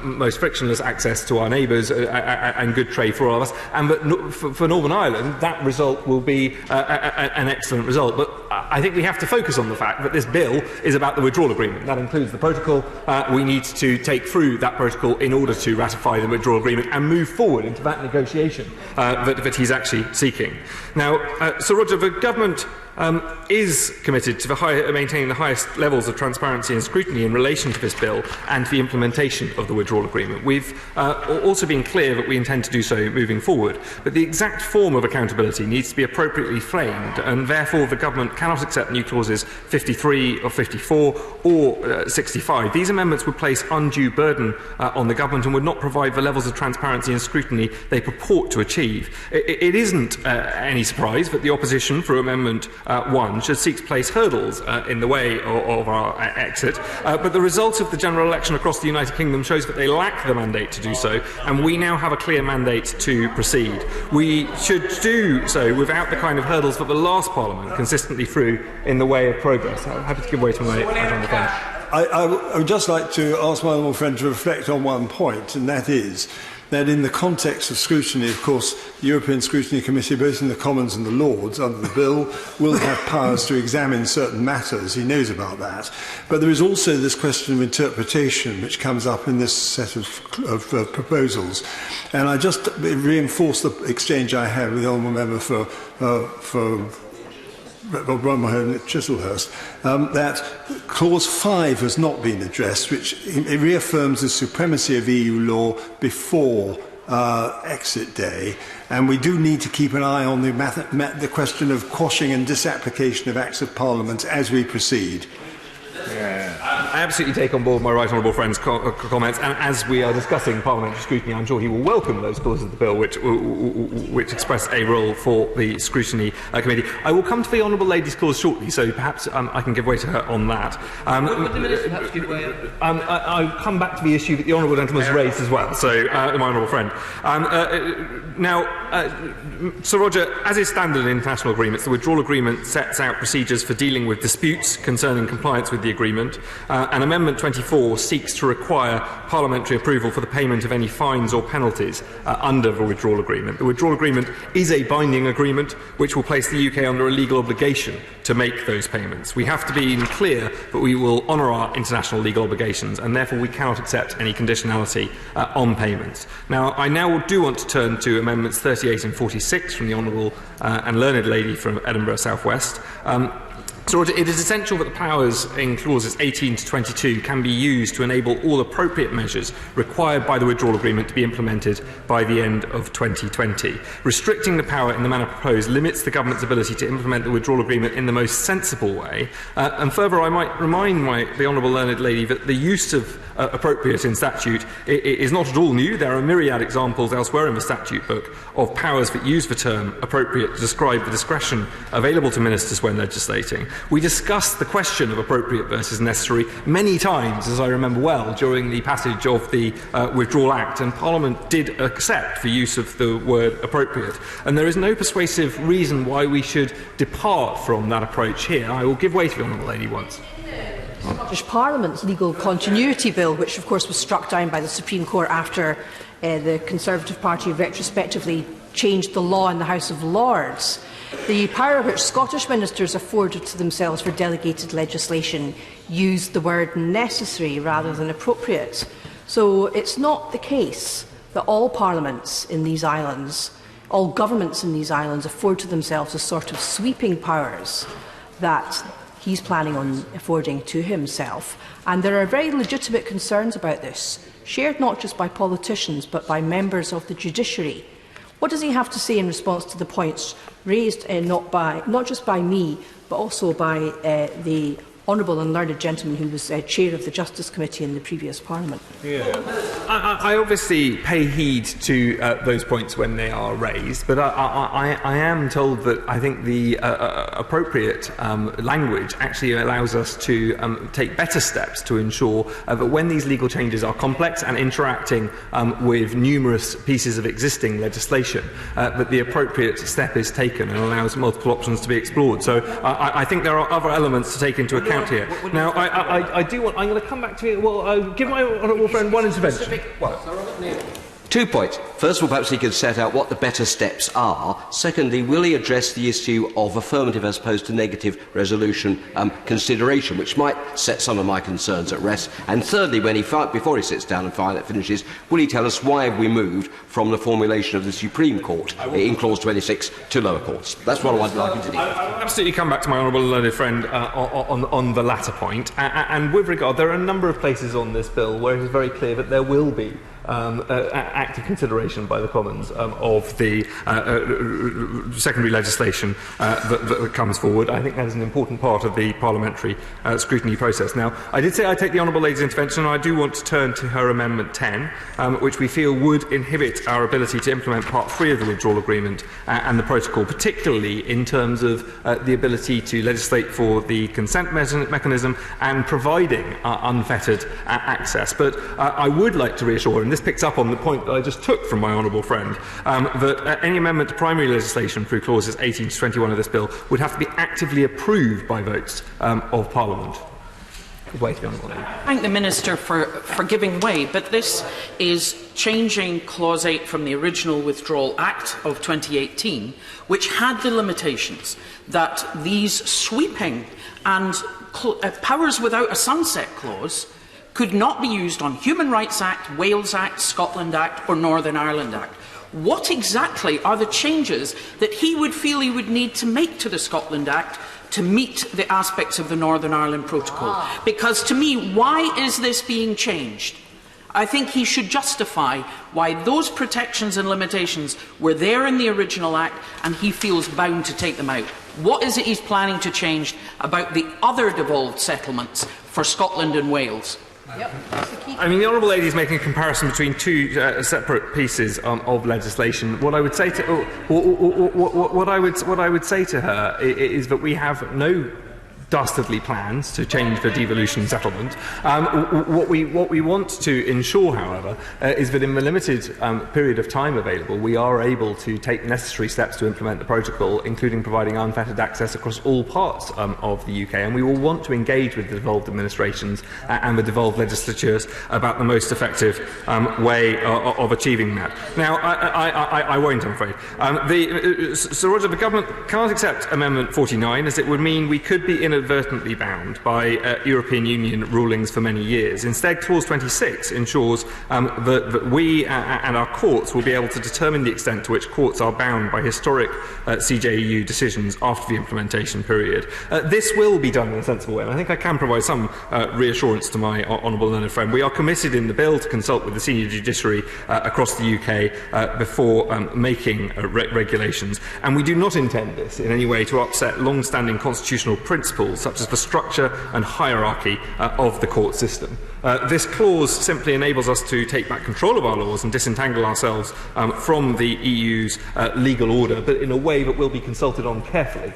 Speaker 19: most frictionless access to our neighbours and good trade for all of us. And for Northern Ireland, that result will be an excellent result. But I think we have to focus on the fact that this bill is about the withdrawal agreement. That includes the protocol. We need to take through that protocol in order to ratify the withdrawal agreement and move forward into that negotiation that he's actually seeking. Now, Sir Roger, the government is committed to maintaining the highest levels of transparency and scrutiny in relation to this bill and to the implementation of the withdrawal agreement. We've also been clear that we intend to do so moving forward, but the exact form of accountability needs to be appropriately framed, and therefore the government cannot accept new clauses 53 or 54 or 65. These amendments would place undue burden on the government and would not provide the levels of transparency and scrutiny they purport to achieve. It isn't any surprise that the opposition through Amendment 1 should seek to place hurdles in the way of our exit, but the result of the general election across the United Kingdom shows that they lack the mandate to do so, and we now have a clear mandate to proceed. We should do so without the kind of hurdles that the last Parliament consistently threw in the way of progress. I'm happy to give way to my honourable friend.
Speaker 12: I would just like to ask my honourable friend to reflect on one point, and that is that in the context of scrutiny, of course, the European Scrutiny Committee, both in the Commons and the Lords, under the bill, will have powers to examine certain matters. He knows about that. But there is also this question of interpretation, which comes up in this set of proposals. And I just reinforce the exchange I had with the honourable member for Chislehurst, that Clause 5 has not been addressed, which it reaffirms the supremacy of EU law before exit day, and we do need to keep an eye on the question of quashing and disapplication of Acts of Parliament as we proceed.
Speaker 19: I absolutely take on board my right honourable friend's comments, and as we are discussing parliamentary scrutiny, I'm sure he will welcome those clauses of the bill which express a role for the Scrutiny Committee. I will come to the honourable lady's clause shortly, so perhaps I can give way to her on that. I'll come back to the issue that the honourable gentleman has raised as well, so my honourable friend. Now, Sir Roger, as is standard in international agreements, the Withdrawal Agreement sets out procedures for dealing with disputes concerning compliance with the agreement, and Amendment 24 seeks to require parliamentary approval for the payment of any fines or penalties under the Withdrawal Agreement. The Withdrawal Agreement is a binding agreement which will place the UK under a legal obligation to make those payments. We have to be clear that we will honour our international legal obligations, and therefore we cannot accept any conditionality on payments. Now, I now do want to turn to Amendments 38 and 46 from the Honourable and Learned Lady from Edinburgh South West. So it is essential that the powers in clauses 18 to 22 can be used to enable all appropriate measures required by the Withdrawal Agreement to be implemented by the end of 2020. Restricting the power in the manner proposed limits the Government's ability to implement the Withdrawal Agreement in the most sensible way. And further, I might remind the Honourable Learned Lady that the use of appropriate in statute is not at all new. There are myriad examples elsewhere in the statute book of powers that use the term appropriate to describe the discretion available to ministers when legislating. We discussed the question of appropriate versus necessary many times, as I remember well, during the passage of the Withdrawal Act, and Parliament did accept the use of the word appropriate. And there is no persuasive reason why we should depart from that approach here. I will give way to the Honourable Lady once.
Speaker 18: Scottish Parliament's Legal Continuity Bill, which of course was struck down by the Supreme Court after the Conservative Party retrospectively changed the law in the House of Lords. The power which Scottish ministers afforded to themselves for delegated legislation used the word necessary rather than appropriate. So it's not the case that all parliaments in these islands, all governments in these islands afford to themselves a sort of sweeping powers that he's planning on affording to himself. And there are very legitimate concerns about this, shared not just by politicians but by members of the judiciary. What does he have to say in response to the points raised not just by me, but also by the Honourable and Learned Gentleman who was Chair of the Justice Committee in the previous Parliament?
Speaker 19: I obviously pay heed to those points when they are raised, but I am told that I think the appropriate language actually allows us to take better steps to ensure that when these legal changes are complex and interacting with numerous pieces of existing legislation, that the appropriate step is taken and allows multiple options to be explored. So I think there are other elements to take into account here. Now, I'm going to come back to it. Well, I'll give my honourable friend one intervention.
Speaker 6: 2 points. First of all, perhaps he could set out what the better steps are. Secondly, will he address the issue of affirmative as opposed to negative resolution consideration, which might set some of my concerns at rest? And thirdly, before he sits down and finishes, will he tell us why we moved from the formulation of the Supreme Court in Clause 26 to lower courts? That's what I'd like him to do.
Speaker 19: I'll absolutely come back to my honourable learned friend on the latter point. And with regard, there are a number of places on this bill where it is very clear that there will be active consideration by the Commons of the secondary legislation that comes forward. I think that is an important part of the parliamentary scrutiny process. Now, I did say I take the Honourable Lady's intervention, and I do want to turn to her Amendment 10, which we feel would inhibit our ability to implement Part 3 of the Withdrawal Agreement and the Protocol, particularly in terms of the ability to legislate for the consent mechanism and providing unfettered access. But I would like to reassure, and this picks up on the point that I just took from my honourable friend, that any amendment to primary legislation through clauses 18 to 21 of this bill would have to be actively approved by votes of Parliament.
Speaker 1: Thank the Minister for giving way, but this is changing Clause 8 from the original Withdrawal Act of 2018, which had the limitations that these sweeping and powers without a sunset clause could not be used on Human Rights Act, Wales Act, Scotland Act or Northern Ireland Act. What exactly are the changes that he would feel he would need to make to the Scotland Act to meet the aspects of the Northern Ireland Protocol? Because to me, why is this being changed? I think he should justify why those protections and limitations were there in the original Act and he feels bound to take them out. What is it he's planning to change about the other devolved settlements for Scotland and Wales?
Speaker 19: I mean, the Honourable Lady is making a comparison between two separate pieces of legislation. What I would say to her is that we have no dastardly plans to change the devolution settlement. What we want to ensure, however, is that in the limited period of time available, we are able to take necessary steps to implement the protocol, including providing unfettered access across all parts of the UK. And we will want to engage with the devolved administrations and the devolved legislatures about the most effective way of achieving that. Now, I won't, I'm afraid. Sir Roger, the government can't accept Amendment 49, as it would mean we could be inadvertently bound by European Union rulings for many years. Instead, Clause 26 ensures that we and our courts will be able to determine the extent to which courts are bound by historic CJEU decisions after the implementation period. This will be done in a sensible way, and I think I can provide some reassurance to my honourable learned friend. We are committed in the bill to consult with the senior judiciary across the UK before making regulations, and we do not intend this in any way to upset long-standing constitutional principles such as the structure and hierarchy of the court system. This clause simply enables us to take back control of our laws and disentangle ourselves from the EU's legal order, but in a way that will be consulted on carefully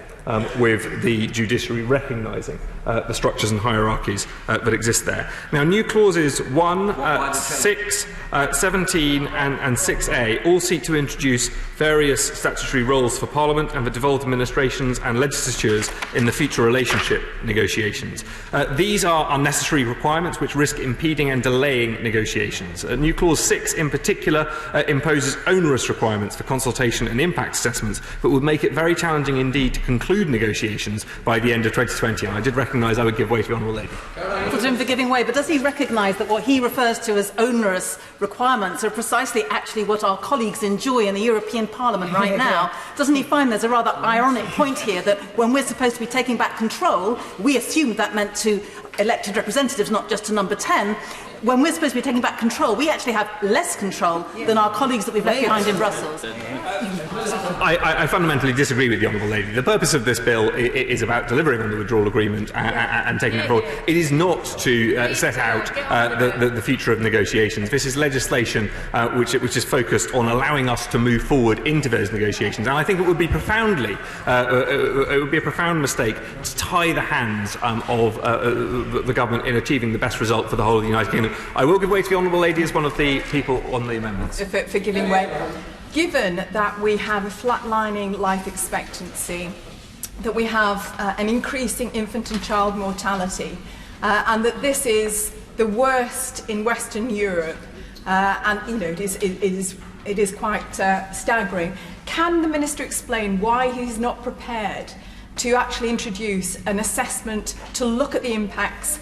Speaker 19: with the judiciary recognising the structures and hierarchies that exist there. Now, new clauses 1, 6, 17 and 6A all seek to introduce various statutory roles for Parliament and the devolved administrations and legislatures in the future relationship negotiations. These are unnecessary requirements which risk impeding and delaying negotiations. New Clause 6 in particular imposes onerous requirements for consultation and impact assessments, but would make it very challenging indeed to conclude negotiations by the end of 2020. And I did recognise I would give way to the Honourable Lady.
Speaker 4: To him for giving way, but does he recognise that what he refers to as onerous requirements are precisely actually what our colleagues enjoy in the European Parliament right now? Doesn't he find there's a rather ironic point here that when we're supposed to be taking back control, we assumed that meant to elected representatives, not just to number 10. When we're supposed to be taking back control, we actually have less control than our colleagues that we've left behind in Brussels.
Speaker 19: I fundamentally disagree with the Honourable Lady. The purpose of this bill is about delivering on the withdrawal agreement and taking it forward. It is not to set out the future of negotiations. This is legislation which is focused on allowing us to move forward into those negotiations. And I think it would be a profound mistake to tie the hands of the government in achieving the best result for the whole of the United Kingdom. I will give way to the Honourable Lady as one of the people on the amendments.
Speaker 20: For giving way. Given that we have a flatlining life expectancy, that we have an increasing infant and child mortality, and that this is the worst in Western Europe, and you know it is quite staggering. Can the Minister explain why he is not prepared to actually introduce an assessment to look at the impacts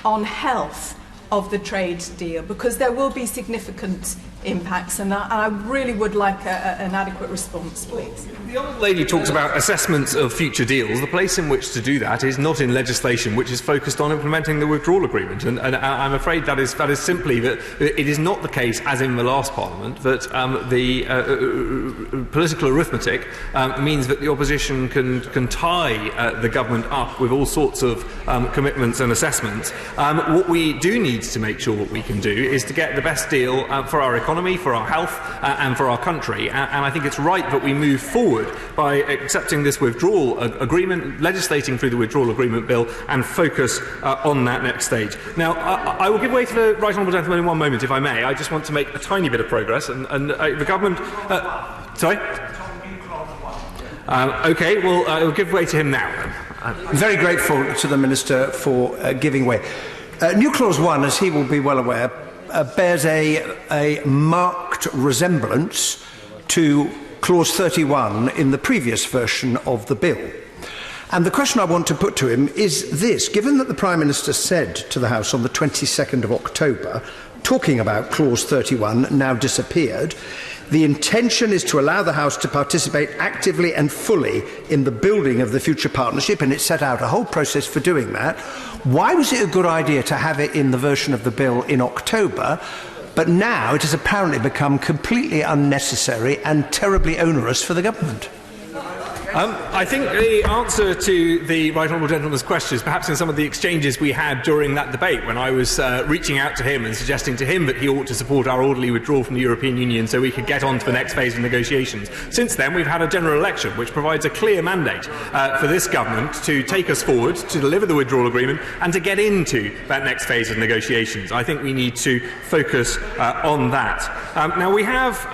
Speaker 20: on health of the trade deal, because there will be significant impacts, and I really would like an adequate response, please.
Speaker 19: The Honourable Lady talks about assessments of future deals. The place in which to do that is not in legislation which is focused on implementing the withdrawal agreement, and I'm afraid that is simply that it is not the case, as in the last Parliament, that the political arithmetic means that the opposition can tie the government up with all sorts of commitments and assessments. What we do need to make sure what we can do is to get the best deal for our economy, for our health and for our country, and I think it's right that we move forward by accepting this withdrawal agreement, legislating through the Withdrawal Agreement Bill, and focus on that next stage. Now, I will give way to the Right Honourable Gentleman in one moment, if I may. I just want to make a tiny bit of progress, and the government... sorry? OK, well, I'll give way to him now.
Speaker 22: I'm very grateful to the Minister for giving way. New Clause 1, as he will be well aware, bears a marked resemblance to Clause 31 in the previous version of the bill. And the question I want to put to him is this. Given that the Prime Minister said to the House on the 22nd of October, talking about Clause 31, now disappeared, the intention is to allow the House to participate actively and fully in the building of the future partnership, and it set out a whole process for doing that. Why was it a good idea to have it in the version of the bill in October, but now it has apparently become completely unnecessary and terribly onerous for the government?
Speaker 19: I think the answer to the Right Honourable Gentleman's question is perhaps in some of the exchanges we had during that debate when I was reaching out to him and suggesting to him that he ought to support our orderly withdrawal from the European Union so we could get on to the next phase of negotiations. Since then, we've had a general election which provides a clear mandate for this government to take us forward, to deliver the withdrawal agreement and to get into that next phase of negotiations. I think we need to focus on that. Now, we have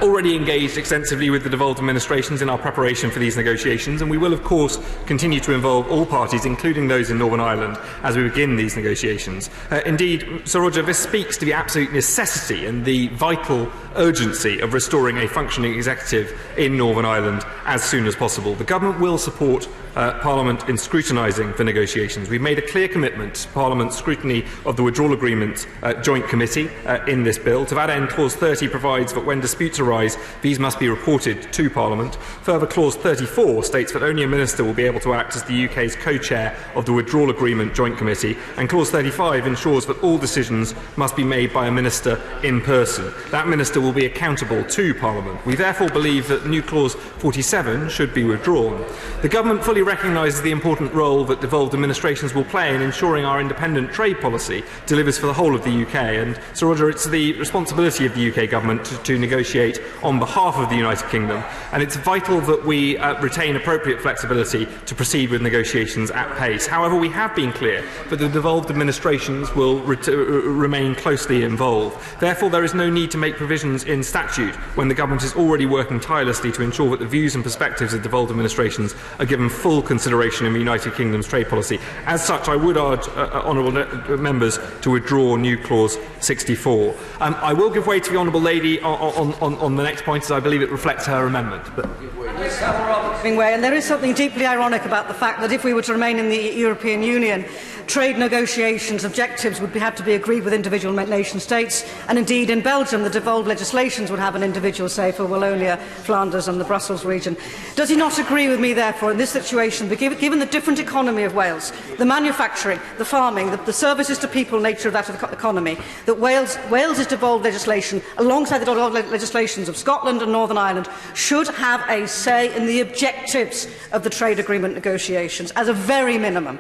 Speaker 19: already engaged extensively with the devolved administrations in our preparation for these negotiations, and we will of course continue to involve all parties, including those in Northern Ireland, as we begin these negotiations. Indeed, Sir Roger, this speaks to the absolute necessity and the vital urgency of restoring a functioning executive in Northern Ireland as soon as possible. The Government will support Parliament in scrutinising the negotiations. We've made a clear commitment to Parliament's scrutiny of the Withdrawal Agreement Joint Committee in this bill. To that end, Clause 30 provides that when disputes arise, these must be reported to Parliament. Further, Clause 34 states that only a Minister will be able to act as the UK's co-chair of the Withdrawal Agreement Joint Committee, and Clause 35 ensures that all decisions must be made by a Minister in person. That Minister will be accountable to Parliament. We therefore believe that new Clause 47 should be withdrawn. The Government fully recognises the important role that devolved administrations will play in ensuring our independent trade policy delivers for the whole of the UK. And, Sir Roger, it's the responsibility of the UK Government to negotiate on behalf of the United Kingdom, and it's vital that we retain appropriate flexibility to proceed with negotiations at pace. However, we have been clear that the devolved administrations will remain closely involved. Therefore, there is no need to make provisions in statute when the Government is already working tirelessly to ensure that the views and perspectives of devolved administrations are given full consideration in the United Kingdom's trade policy. As such, I would urge honourable members to withdraw new Clause 64. I will give way to the honourable lady on the next point, as I believe it reflects her amendment.
Speaker 18: And there is something deeply ironic about the fact that if we were to remain in the European Union, trade negotiations objectives would have to be agreed with individual nation states, and indeed in Belgium the devolved legislations would have an individual say for Wallonia, Flanders and the Brussels region. Does he not agree with me therefore in this situation, given the different economy of Wales, the manufacturing, the farming, the services to people nature of that economy, that Wales's devolved legislation alongside the devolved legislations of Scotland and Northern Ireland should have a say in the objectives of the trade agreement negotiations as a very minimum?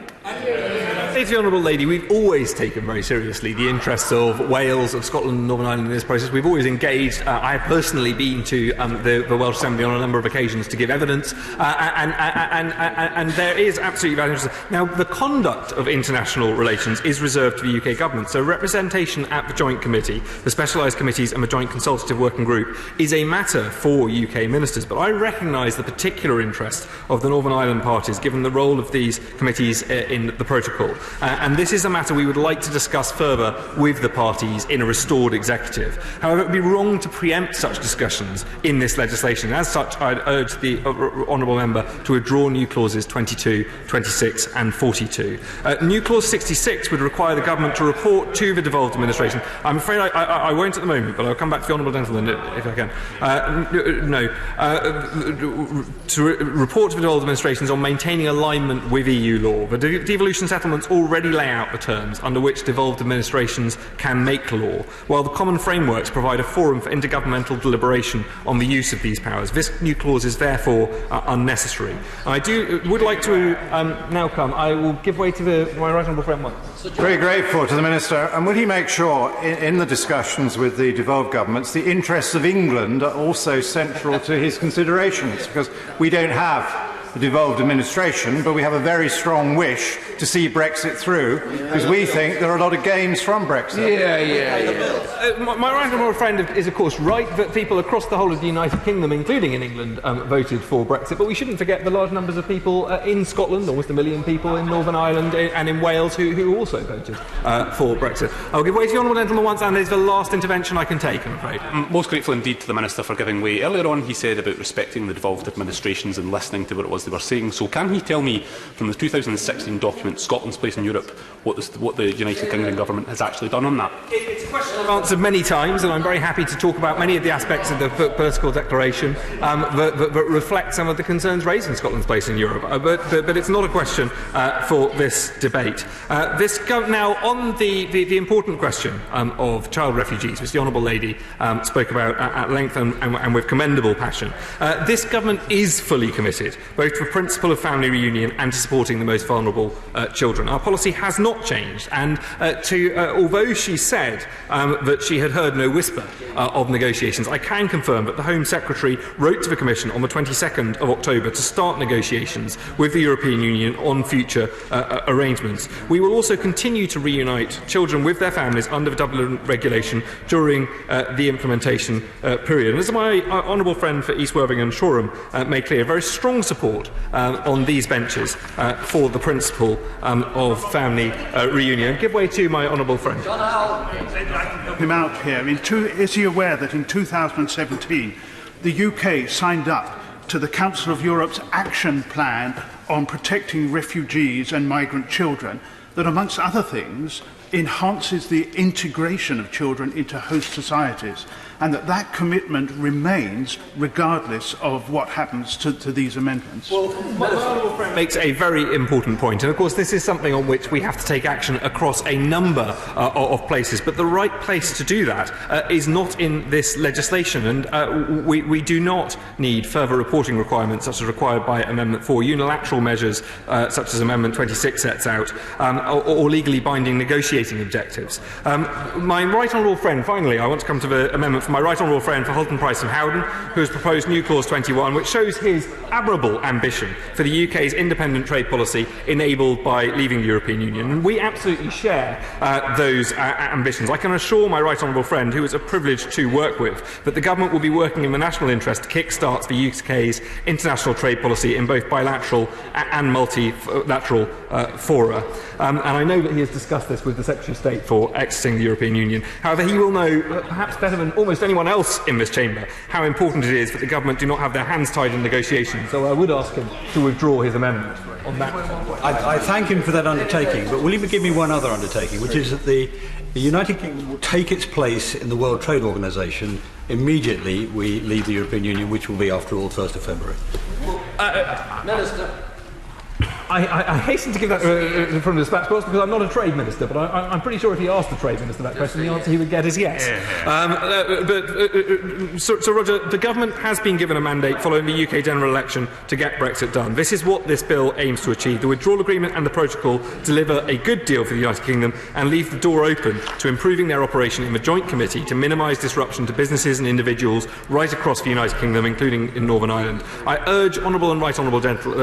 Speaker 19: To the honourable lady, we've always taken very seriously the interests of Wales, of Scotland and Northern Ireland in this process. We've always engaged. I have personally been to the Welsh Assembly on a number of occasions to give evidence, and there is absolutely valid interest. Now, the conduct of international relations is reserved to the UK Government, so representation at the Joint Committee, the specialised committees and the Joint Consultative Working Group is a matter for UK ministers, but I recognise the particular interest of the Northern Ireland parties, given the role of these committees in the protocol. And this is a matter we would like to discuss further with the parties in a restored executive. However, it would be wrong to preempt such discussions in this legislation. As such, I'd urge the honourable member to withdraw new clauses 22, 26 and 42. New clause 66 would require the Government to report to the devolved administration. I'm afraid I won't at the moment, but I'll come back to the honourable gentleman if I can. To report to the devolved administrations on maintaining alignment with EU law. The devolution settlements already lay out the terms under which devolved administrations can make law, while the common frameworks provide a forum for intergovernmental deliberation on the use of these powers. This new clause is therefore unnecessary. I would like to now come. I will give way to my right honourable friend.
Speaker 8: Very grateful to the Minister. And will he make sure, in the discussions with the devolved governments, the interests of England are also central to his considerations? Because we don't have the devolved administration, but we have a very strong wish to see Brexit through, because we think there are a lot of gains from Brexit.
Speaker 19: My right honourable friend is of course right that people across the whole of the United Kingdom, including in England, voted for Brexit, but we shouldn't forget the large numbers of people in Scotland, almost 1 million people in Northern Ireland and in Wales who also voted for Brexit. I'll give way to the honourable gentleman once, and it's the last intervention I can take, I'm afraid.
Speaker 15: Most grateful indeed to the Minister for giving way. Earlier on he said about respecting the devolved administrations and listening to what it was
Speaker 3: they were saying. So can he tell me, from the 2016 document, Scotland's place in Europe, what the United Kingdom government has actually done on that?
Speaker 19: It's a question I've answered many times, and I'm very happy to talk about many of the aspects of the political declaration that reflect some of the concerns raised in Scotland's place in Europe. But it's not a question for this debate. Now, on the important question of child refugees, which the Honourable Lady spoke about at length and with commendable passion, this government is fully committed both to the principle of family reunion and to supporting the most vulnerable children. Our policy has not changed, and although she said that she had heard no whisper of negotiations, I can confirm that the Home Secretary wrote to the Commission on the 22nd of October to start negotiations with the European Union on future arrangements. We will also continue to reunite children with their families under the Dublin regulation during the implementation period. And as my honourable friend for East Worthing and Shoreham made clear, very strong support on these benches for the principle of family reunion. Give way to my honourable friend.
Speaker 15: Him out here. Is he aware that in 2017 the UK signed up to the Council of Europe's action plan on protecting refugees and migrant children that, amongst other things, enhances the integration of children into host societies, and that commitment remains regardless of what happens to these amendments?
Speaker 19: Well, my honourable friend makes a very important point, and of course this is something on which we have to take action across a number of places, but the right place to do that is not in this legislation, and we do not need further reporting requirements such as required by Amendment 4, unilateral measures such as Amendment 26 sets out, or legally binding negotiating objectives. My right honourable friend, finally, I want to come to the amendment from my right honourable friend for Hulton, Price and Howden, who has proposed new Clause 21, which shows his admirable ambition for the UK's independent trade policy enabled by leaving the European Union. And we absolutely share those ambitions. I can assure my right honourable friend, who is a privilege to work with, that the government will be working in the national interest to kick-start the UK's international trade policy in both bilateral and multilateral fora. And I know that he has discussed this with the Secretary of State for exiting the European Union. However, he will know, perhaps better than almost anyone else in this chamber, how important it is that the government do not have their hands tied in negotiations. So I would ask him to withdraw his amendment on that.
Speaker 23: I thank him for that undertaking, but will he give me one other undertaking, which is that the United Kingdom will take its place in the World Trade Organisation immediately we leave the European Union, which will be, after all, 1st of February.
Speaker 19: Minister. I hasten to give that from the dispatch box because I'm not a trade minister, but I'm pretty sure if he asked the trade minister that question, the answer he would get is yes. So Roger, the government has been given a mandate following the UK general election to get Brexit done. This is what this bill aims to achieve. The Withdrawal Agreement and the Protocol deliver a good deal for the United Kingdom and leave the door open to improving their operation in the Joint Committee to minimise disruption to businesses and individuals right across the United Kingdom, including in Northern Ireland. I urge honourable and right honourable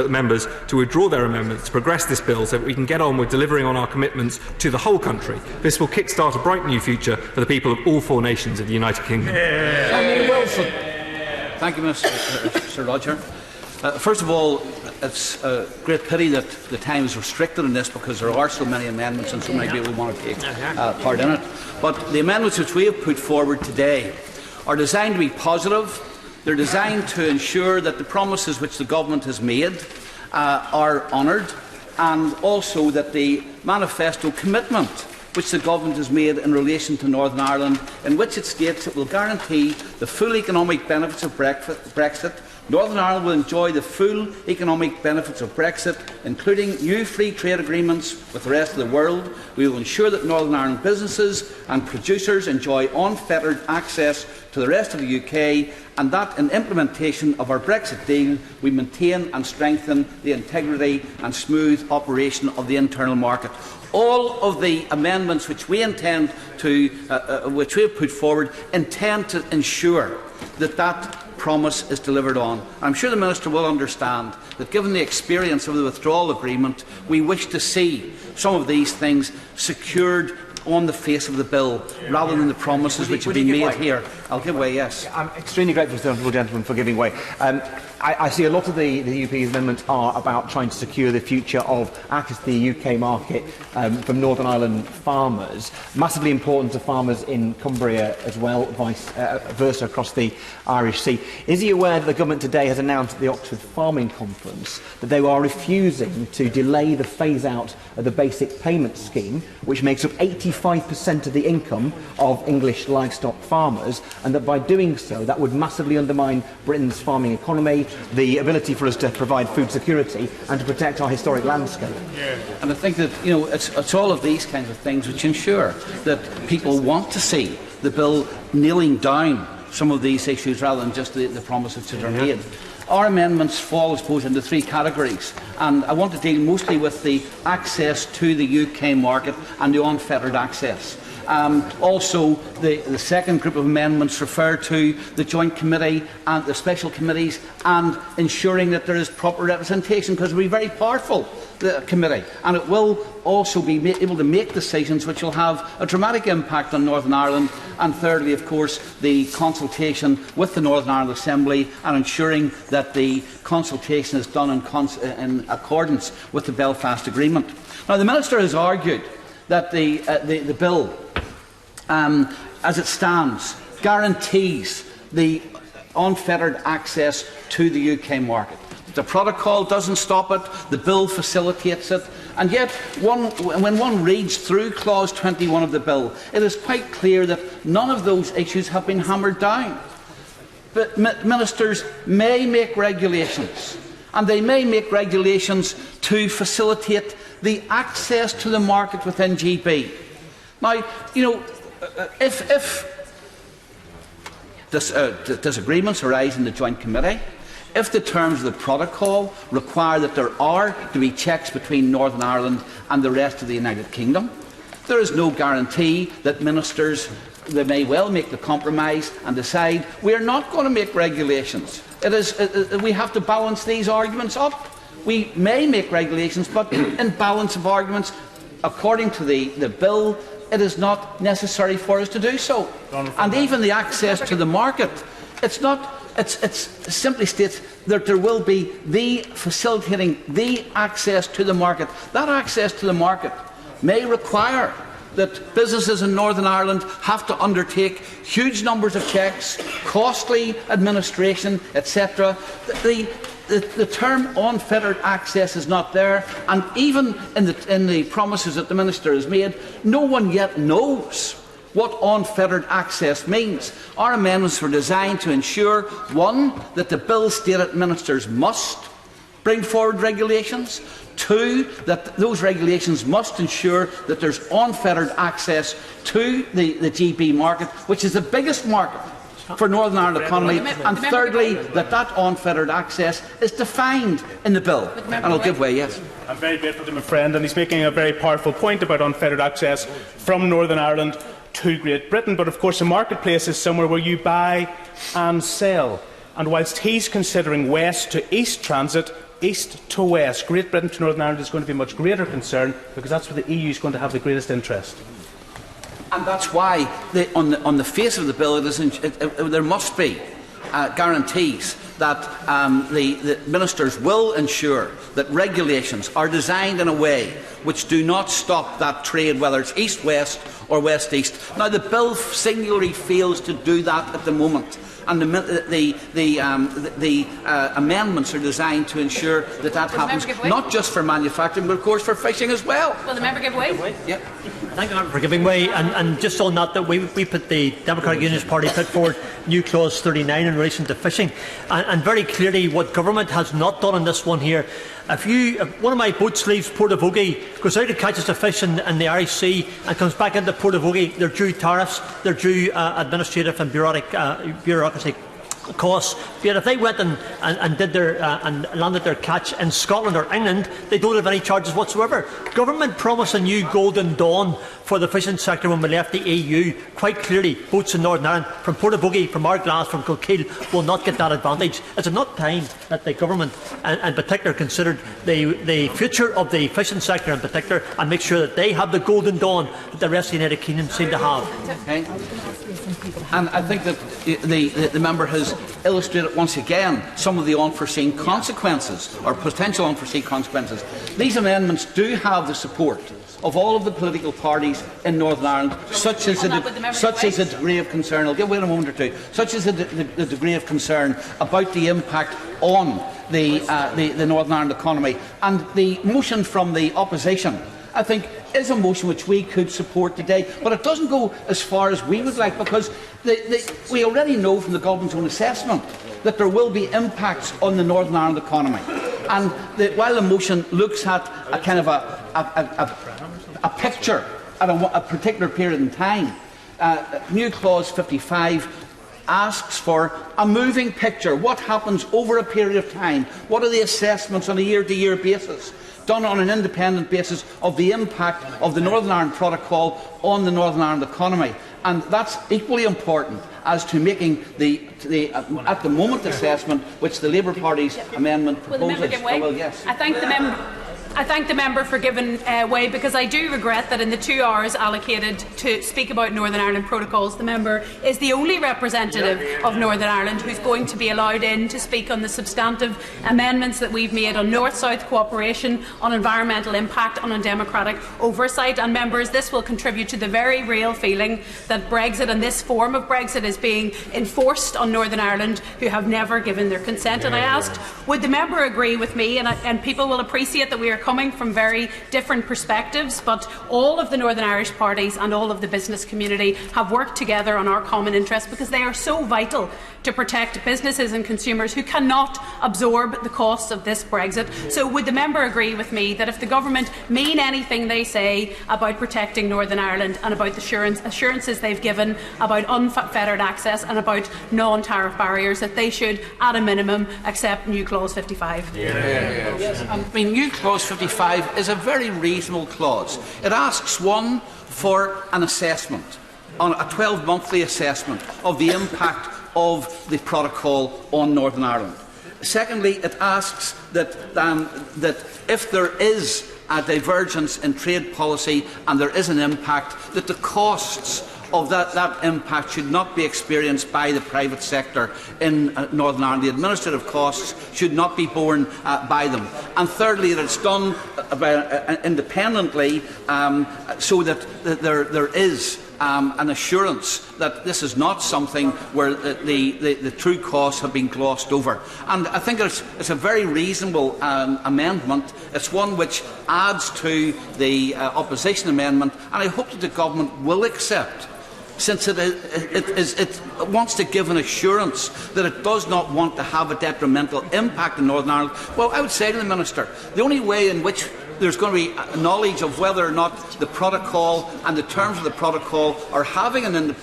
Speaker 19: members to withdraw their amendments to progress this bill so that we can get on with delivering on our commitments to the whole country. This will kick-start a bright new future for the people of all four nations of the United Kingdom.
Speaker 13: Thank you, Sir Roger. First of all, it's a great pity that the time is restricted in this because there are so many amendments and so many people who want to take part in it. But the amendments which we have put forward today are designed to be positive. They're designed to ensure that the promises which the government has made are honoured, and also that the manifesto commitment which the government has made in relation to Northern Ireland, in which it states it will guarantee the full economic benefits of Brexit. Northern Ireland will enjoy the full economic benefits of Brexit, including new free trade agreements with the rest of the world. We will ensure that Northern Ireland businesses and producers enjoy unfettered access to the rest of the UK, and that in implementation of our Brexit deal we maintain and strengthen the integrity and smooth operation of the internal market. All of the amendments which we intend to, which we have put forward, intend to ensure that that promise is delivered on. I'm sure the Minister will understand that, given the experience of the withdrawal agreement, we wish to see some of these things secured on the face of the bill, rather than the promises which have been made here. I'll give way, yes.
Speaker 24: I'm extremely grateful to the honourable gentleman for giving way.
Speaker 10: I see a lot of the DUP's amendments are about trying to secure the future of access to the UK market from Northern Ireland farmers. Massively important to farmers in Cumbria as well, vice versa across the Irish Sea. Is he aware that the government today has announced at the Oxford Farming Conference that they are refusing to delay the phase-out of the basic payment scheme, which makes up 85% of the income of English livestock farmers, and that by doing so that would massively undermine Britain's farming economy, the ability for us to provide food security and to protect our historic landscape?
Speaker 13: Yeah. And I think that it's all of these kinds of things which ensure that people want to see the bill nailing down some of these issues rather than just the promises that are made. Our amendments fall, I suppose, into three categories, and I want to deal mostly with the access to the UK market and the unfettered access. Also, the second group of amendments refer to the Joint Committee and the special committees and ensuring that there is proper representation, because it will be very powerful, the committee, and it will also be able to make decisions which will have a dramatic impact on Northern Ireland. And thirdly, of course, the consultation with the Northern Ireland Assembly and ensuring that the consultation is done in accordance with the Belfast Agreement. Now, the Minister has argued that the bill, as it stands, guarantees the unfettered access to the UK market. The protocol doesn't stop it, the bill facilitates it, and yet when one reads through clause 21 of the bill, it is quite clear that none of those issues have been hammered down. But ministers may make regulations, and they may make regulations to facilitate the access to the market within GB. Now, if disagreements arise in the Joint Committee, if the terms of the protocol require that there are to be checks between Northern Ireland and the rest of the United Kingdom, there is no guarantee that ministers, they may well make the compromise and decide we are not going to make regulations. We have to balance these arguments up. We may make regulations, but in balance of arguments, according to the bill, it is not necessary for us to do so. And even the access to the market, it simply states that there will be the facilitating the access to the market. That access to the market may require that businesses in Northern Ireland have to undertake huge numbers of checks, costly administration, etc. The term unfettered access is not there, and even in the promises that the Minister has made, no one yet knows what unfettered access means. Our amendments were designed to ensure, one, that the bill stated ministers must bring forward regulations, two, that those regulations must ensure that there is unfettered access to the GB market, which is the biggest market for Northern Ireland economy, and thirdly, that unfettered access is defined in the bill. And I'll give way, yes.
Speaker 2: I'm very grateful to my friend, and he's making a very powerful point about unfettered access from Northern Ireland to Great Britain. But of course, a marketplace is somewhere where you buy and sell. And whilst he's considering west to east transit, east to west, Great Britain to Northern Ireland is going to be a much greater concern, because that's where the EU is going to have the greatest interest.
Speaker 13: And that's why, on the face of the bill, there must be guarantees that the ministers will ensure that regulations are designed in a way which do not stop that trade, whether it's east-west or west-east. Now, the bill singularly fails to do that at the moment, and the amendments are designed to ensure that that happens, not just for manufacturing, but of course for fishing as well.
Speaker 11: Will the member give way?
Speaker 13: Yep.
Speaker 11: Thank you for giving way. And just on that we put the Democratic Unionist Party put forward new clause 39 in relation to fishing, and very clearly what government has not done in this one here. If one of my boats leaves Portavogie, goes out and catches a fish in the Irish Sea and comes back into Portavogie, they're due tariffs, they're due administrative and bureaucracy costs. Yet if they went and did and landed their catch in Scotland or England, they don't have any charges whatsoever. Government promised a new golden dawn for the fishing sector when we left the EU. Quite clearly, boats in Northern Ireland, from Portavogie, from Ardglass, from Kilkeel, will not get that advantage. Is it not time that the government, and in particular, considered the future of the fishing sector in particular, and make sure that they have the golden dawn that the rest of the United Kingdom seem to have?
Speaker 13: Okay. And I think that the member has illustrated once again some of the unforeseen consequences, or potential unforeseen consequences. These amendments do have the support of all of the political parties in Northern Ireland, such as a degree of concern. I'll give wait a moment or two. Such as the degree of concern about the impact on the Northern Ireland economy. And the motion from the opposition, I think, is a motion which we could support today, but it doesn't go as far as we would like, because we already know from the government's own assessment that there will be impacts on the Northern Ireland economy. And while the motion looks at a kind of a picture at a particular period in time, new clause 55 asks for a moving picture. What happens over a period of time? What are the assessments on a year-to-year basis, done on an independent basis, of the impact of the Northern Ireland Protocol on the Northern Ireland economy? And that's equally important as to making at the moment assessment which the Labour Party's amendment proposes.
Speaker 7: I thank the member for giving way, because I do regret that in the 2 hours allocated to speak about Northern Ireland protocols, the member is the only representative of Northern Ireland who is going to be allowed in to speak on the substantive amendments that we've made on North-South cooperation, on environmental impact, on undemocratic oversight. And members, this will contribute to the very real feeling that Brexit and this form of Brexit is being enforced on Northern Ireland who have never given their consent. And I asked, would the member agree with me, and people will appreciate that we are coming from very different perspectives, but all of the Northern Irish parties and all of the business community have worked together on our common interests, because they are so vital to protect businesses and consumers who cannot absorb the costs of this Brexit. So would the member agree with me that if the government mean anything they say about protecting Northern Ireland and about the assurances they've given about unfettered access and about non-tariff barriers, that they should, at a minimum, accept new clause 55?
Speaker 13: Yes, I mean, new clause 55 is a very reasonable clause. It asks, one, for an assessment, on a 12-monthly assessment of the impact of the protocol on Northern Ireland. Secondly, it asks that if there is a divergence in trade policy and there is an impact, that the costs of that impact should not be experienced by the private sector in Northern Ireland. The administrative costs should not be borne by them. And thirdly, that it's done independently, so that there is an assurance that this is not something where the true costs have been glossed over. And I think it's a very reasonable amendment. It's one which adds to the opposition amendment, and I hope that the government will accept, since it wants to give an assurance that it does not want to have a detrimental impact in Northern Ireland. Well, I would say to the Minister, the only way in which there's going to be knowledge of whether or not the protocol and the terms of the protocol are having an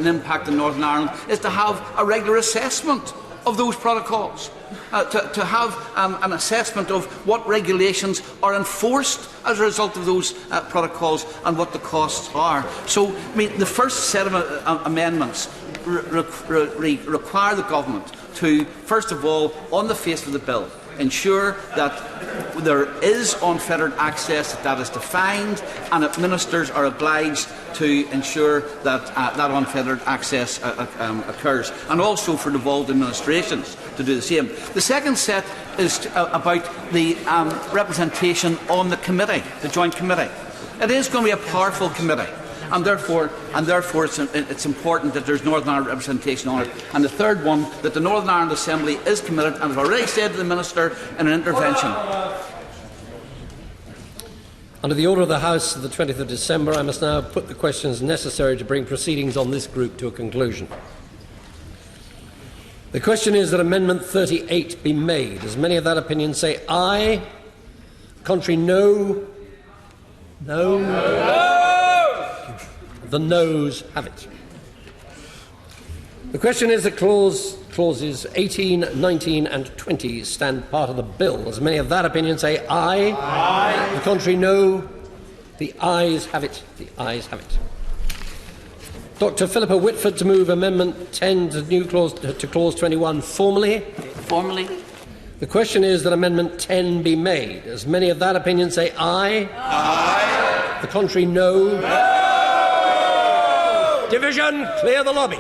Speaker 13: impact in Northern Ireland is to have a regular assessment of those protocols, to have an assessment of what regulations are enforced as a result of those protocols and what the costs are. So, I mean, the first set of amendments require the government to, first of all, on the face of the bill, ensure that there is unfettered access, that is defined, and that ministers are obliged to ensure that that unfettered access occurs, and also for devolved administrations to do the same. The second set is about the representation on the committee, the joint committee. It is going to be a powerful committee, and therefore it's important that there's Northern Ireland representation on it. And the third one, that the Northern Ireland Assembly is committed, and I've already said to the Minister in an intervention.
Speaker 5: Under the order of the House of the 20th of December, I must now put the questions necessary to bring proceedings on this group to a conclusion. The question is that Amendment 38 be made. As many of that opinion say aye. Contrary, no. No. No. The noes have it. The question is that clauses 18, 19 and 20 stand part of the bill. As many of that opinion say aye. Aye. The contrary, no. The ayes have it. The ayes have it. Dr. Philippa Whitford to move Amendment 10 to Clause 21 formally.
Speaker 1: Formally.
Speaker 5: The question is that Amendment 10 be made. As many of that opinion say aye. Aye. The contrary, no. No. Division, clear the lobby.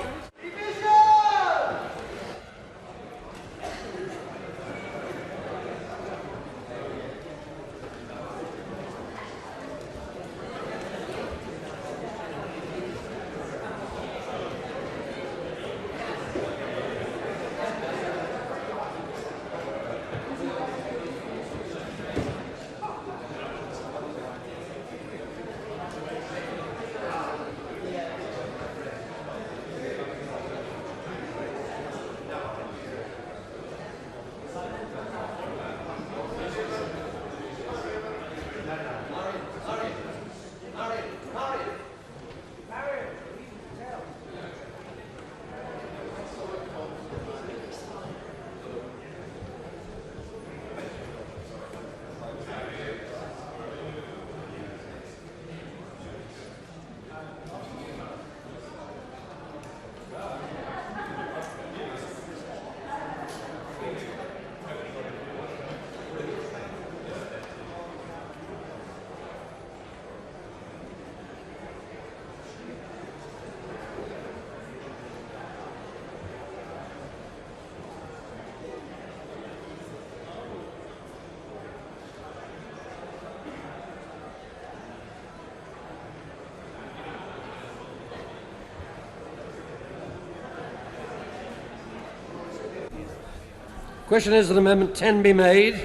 Speaker 5: Question is that Amendment 10 be made.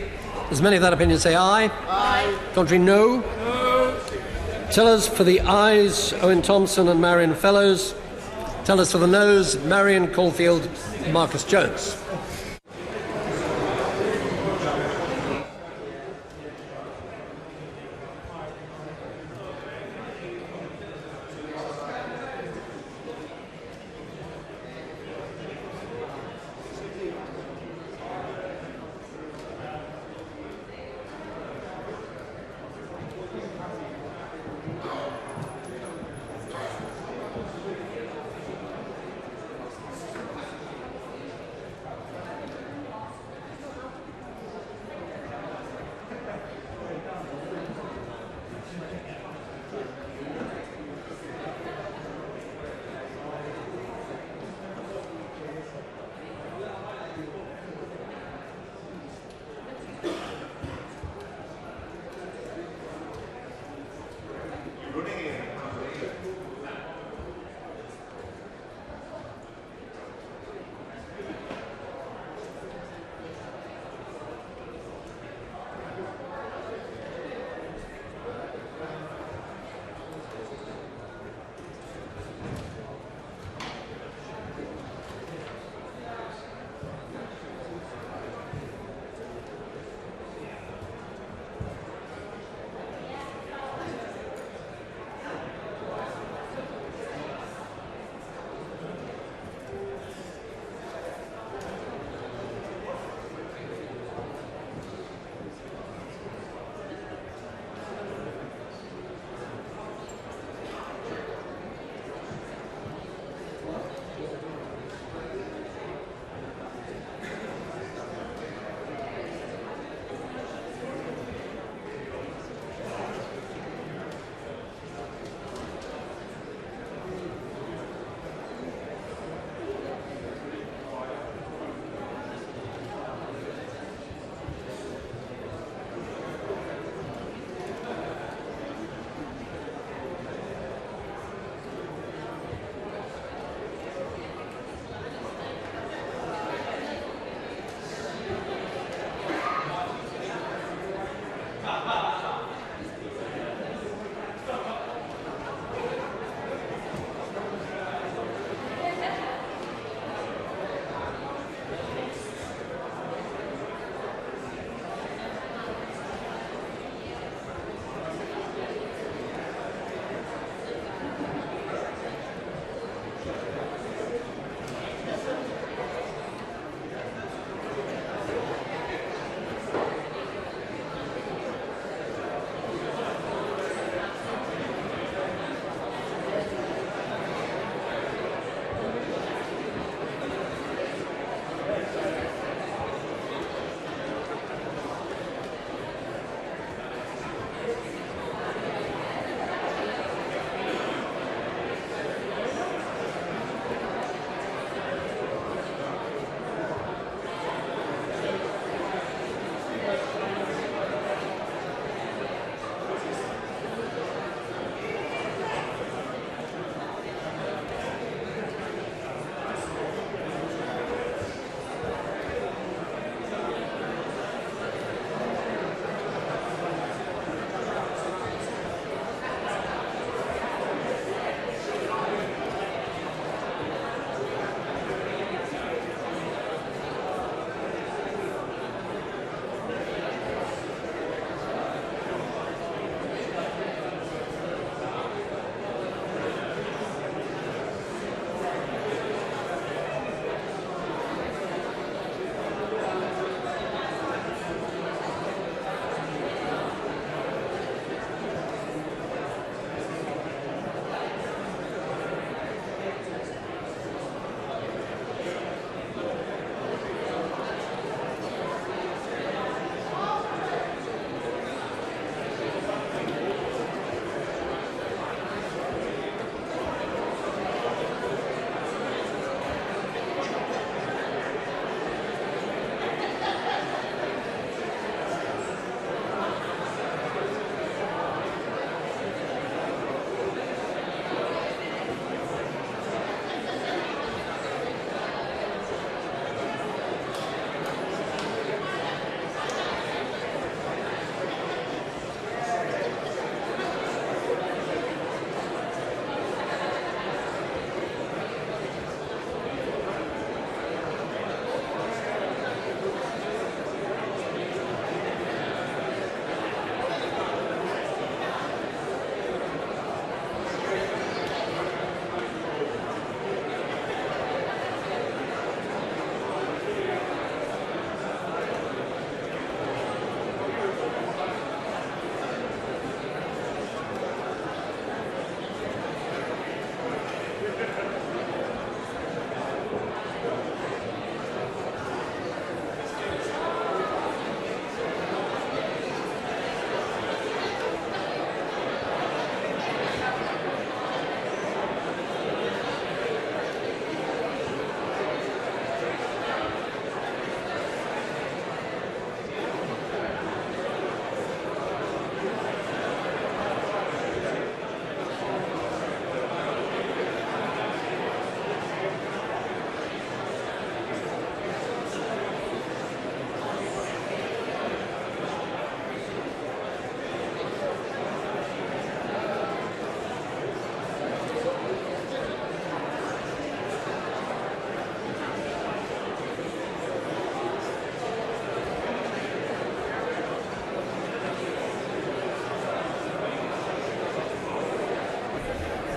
Speaker 5: Does many of that opinion say aye?
Speaker 9: Aye.
Speaker 5: Contrary, no. No. Tell us for the ayes, Owen Thompson and Marion Fellows. Tell us for the noes, Marion Caulfield and Marcus Jones.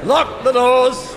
Speaker 9: Lock the doors.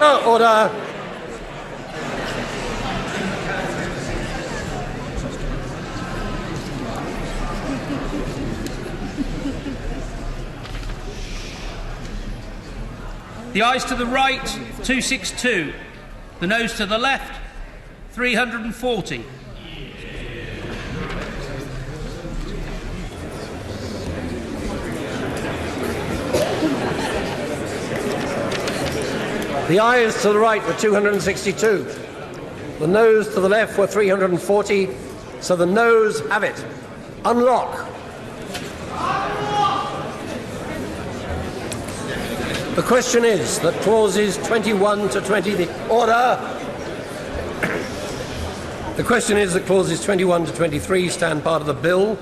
Speaker 5: Oh, order.
Speaker 9: The ayes to the right, 262. The noes to the left, 340.
Speaker 5: The ayes to the right were 262. The noes to the left were 340. So the noes have it. Unlock. The question is that clauses 21 to 20... The question is that clauses 21 to 23 stand part of the bill,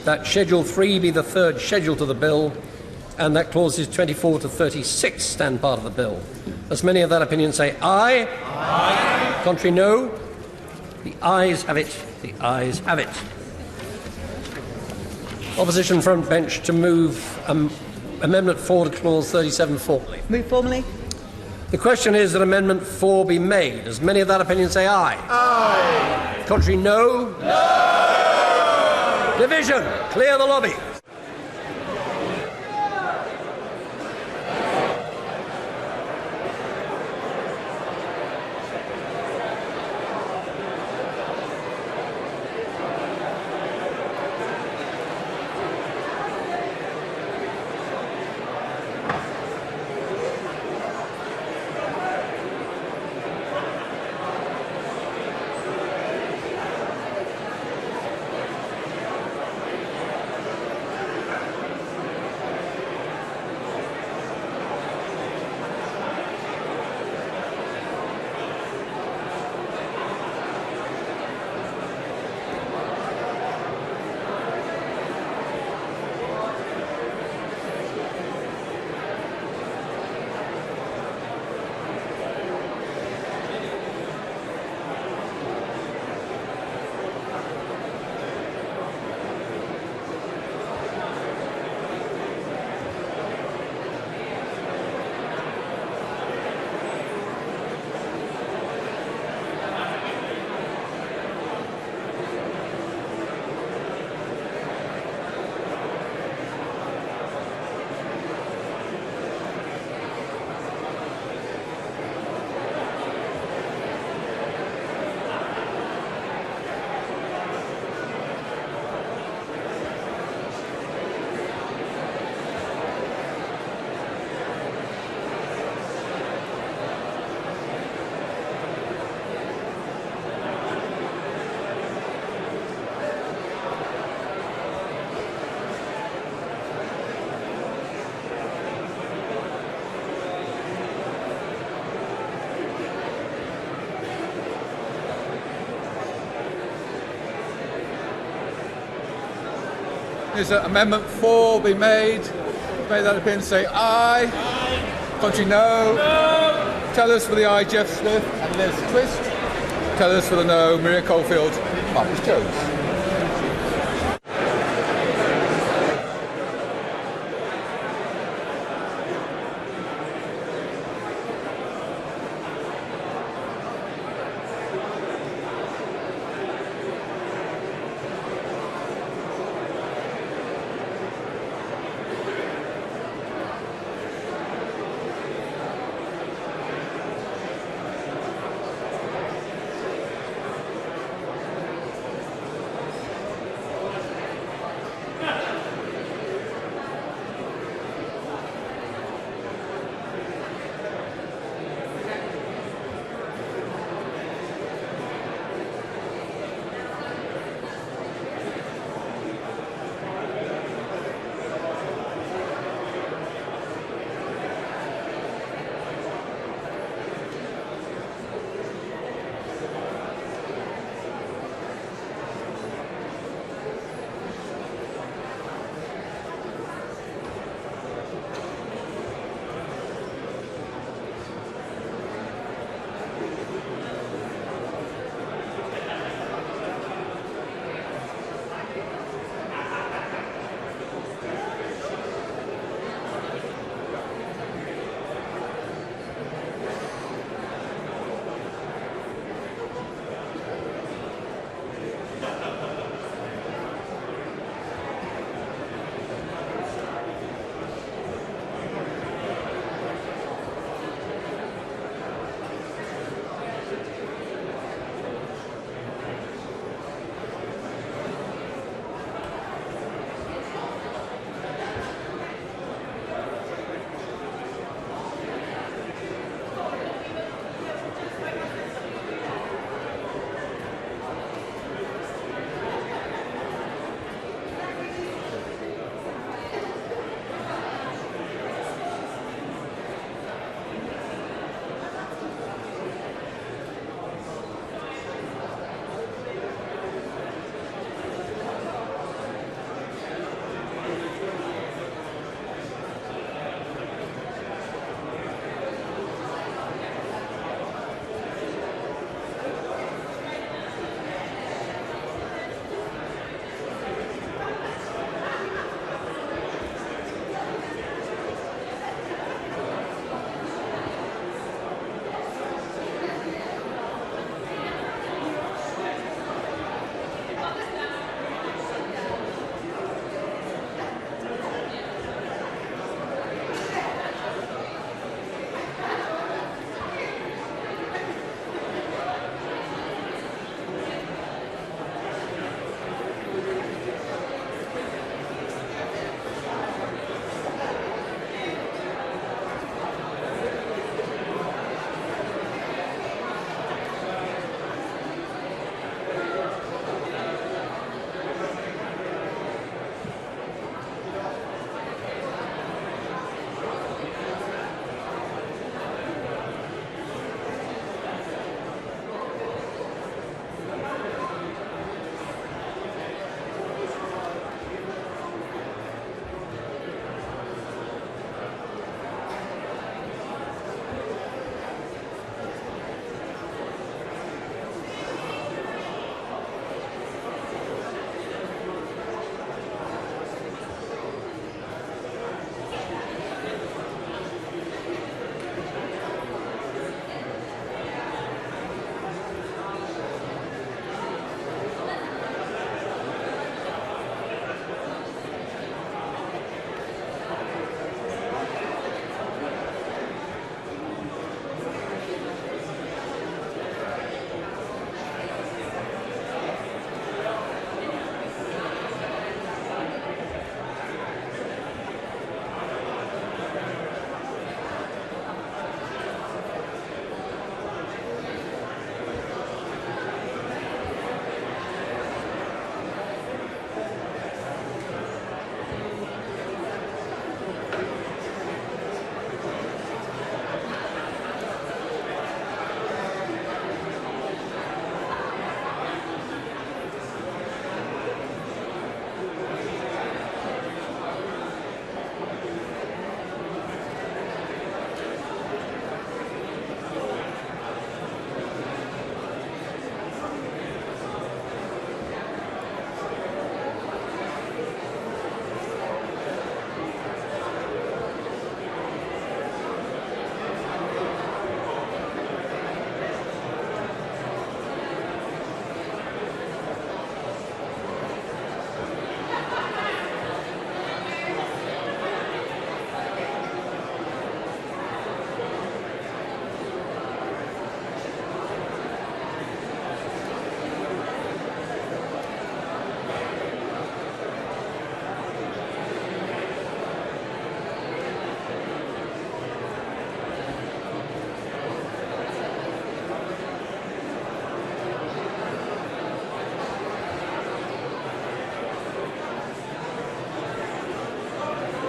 Speaker 5: that Schedule 3 be the third schedule to the bill, and that clauses 24 to 36 stand part of the bill. As many of that opinion say aye. Aye. Contrary, no. The ayes have it. The ayes have it. Opposition front bench to move Amendment 4 to Clause 37 formally.
Speaker 14: Move formally.
Speaker 5: The question is that Amendment 4 be made. As many of that opinion say aye. Aye. Contrary, no. No. Division. Clear the lobby.
Speaker 21: Is that Amendment 4 be made? May that opinion say aye. Aye. Contrary, no. No. Tell us for the aye, Jeff Smith and Liz Twist. Tell us for the no, Maria Caulfield, Marcus Jones.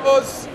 Speaker 21: Pause.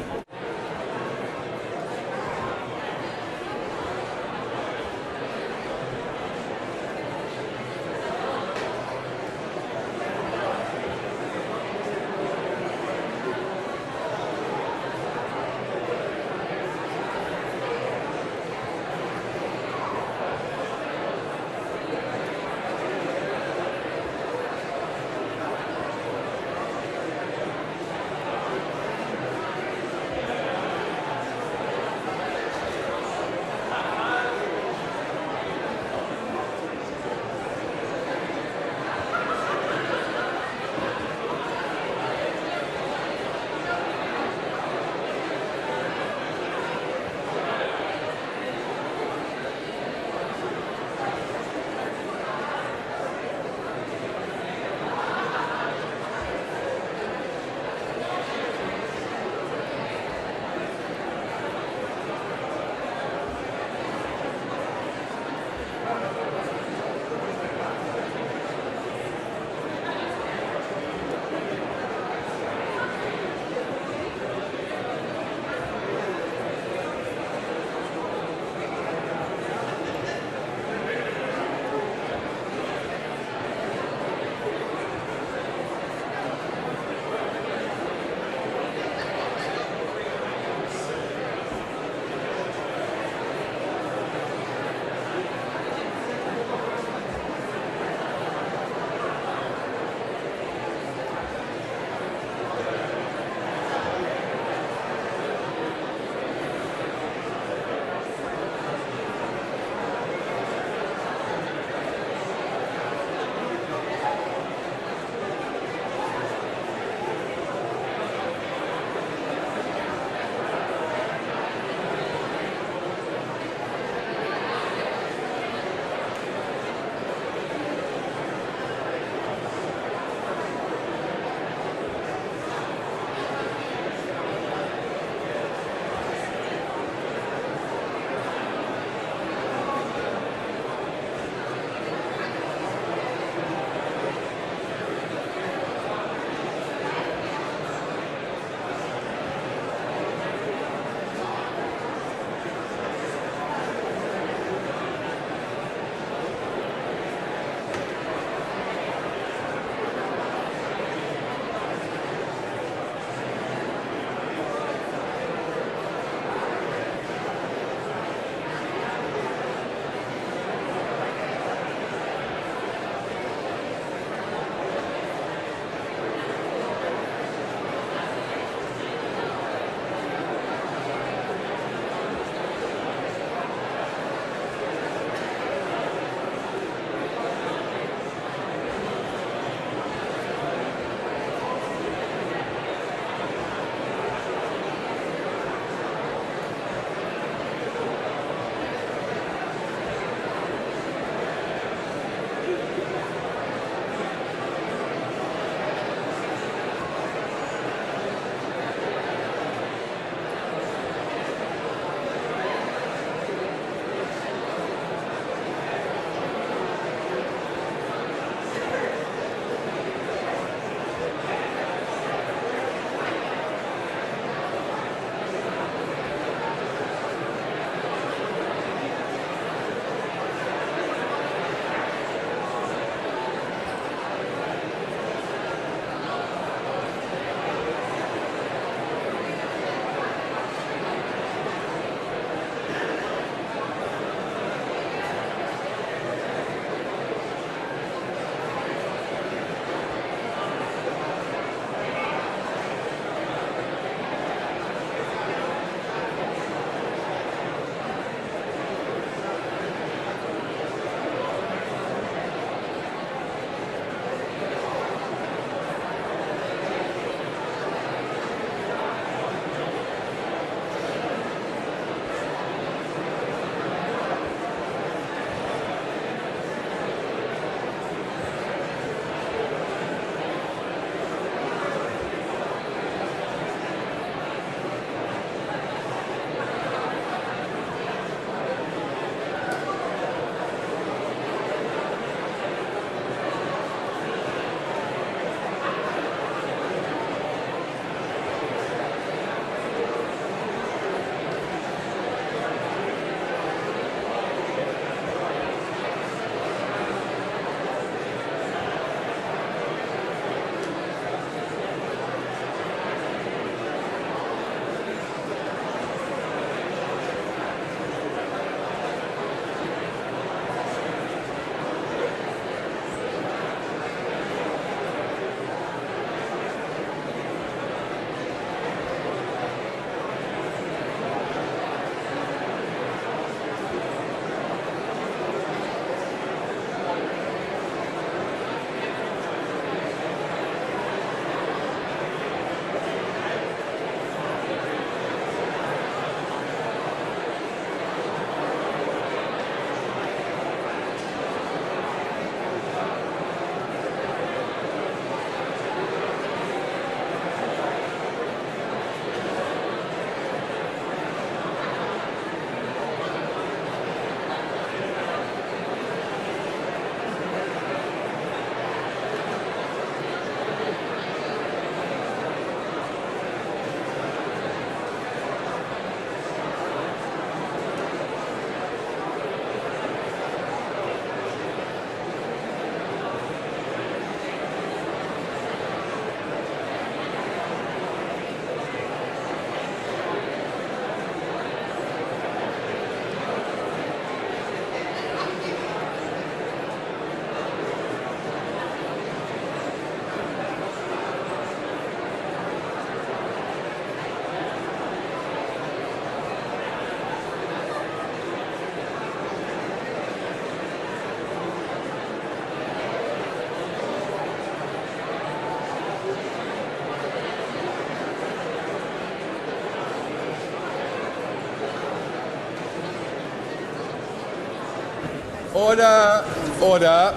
Speaker 21: Order. Order.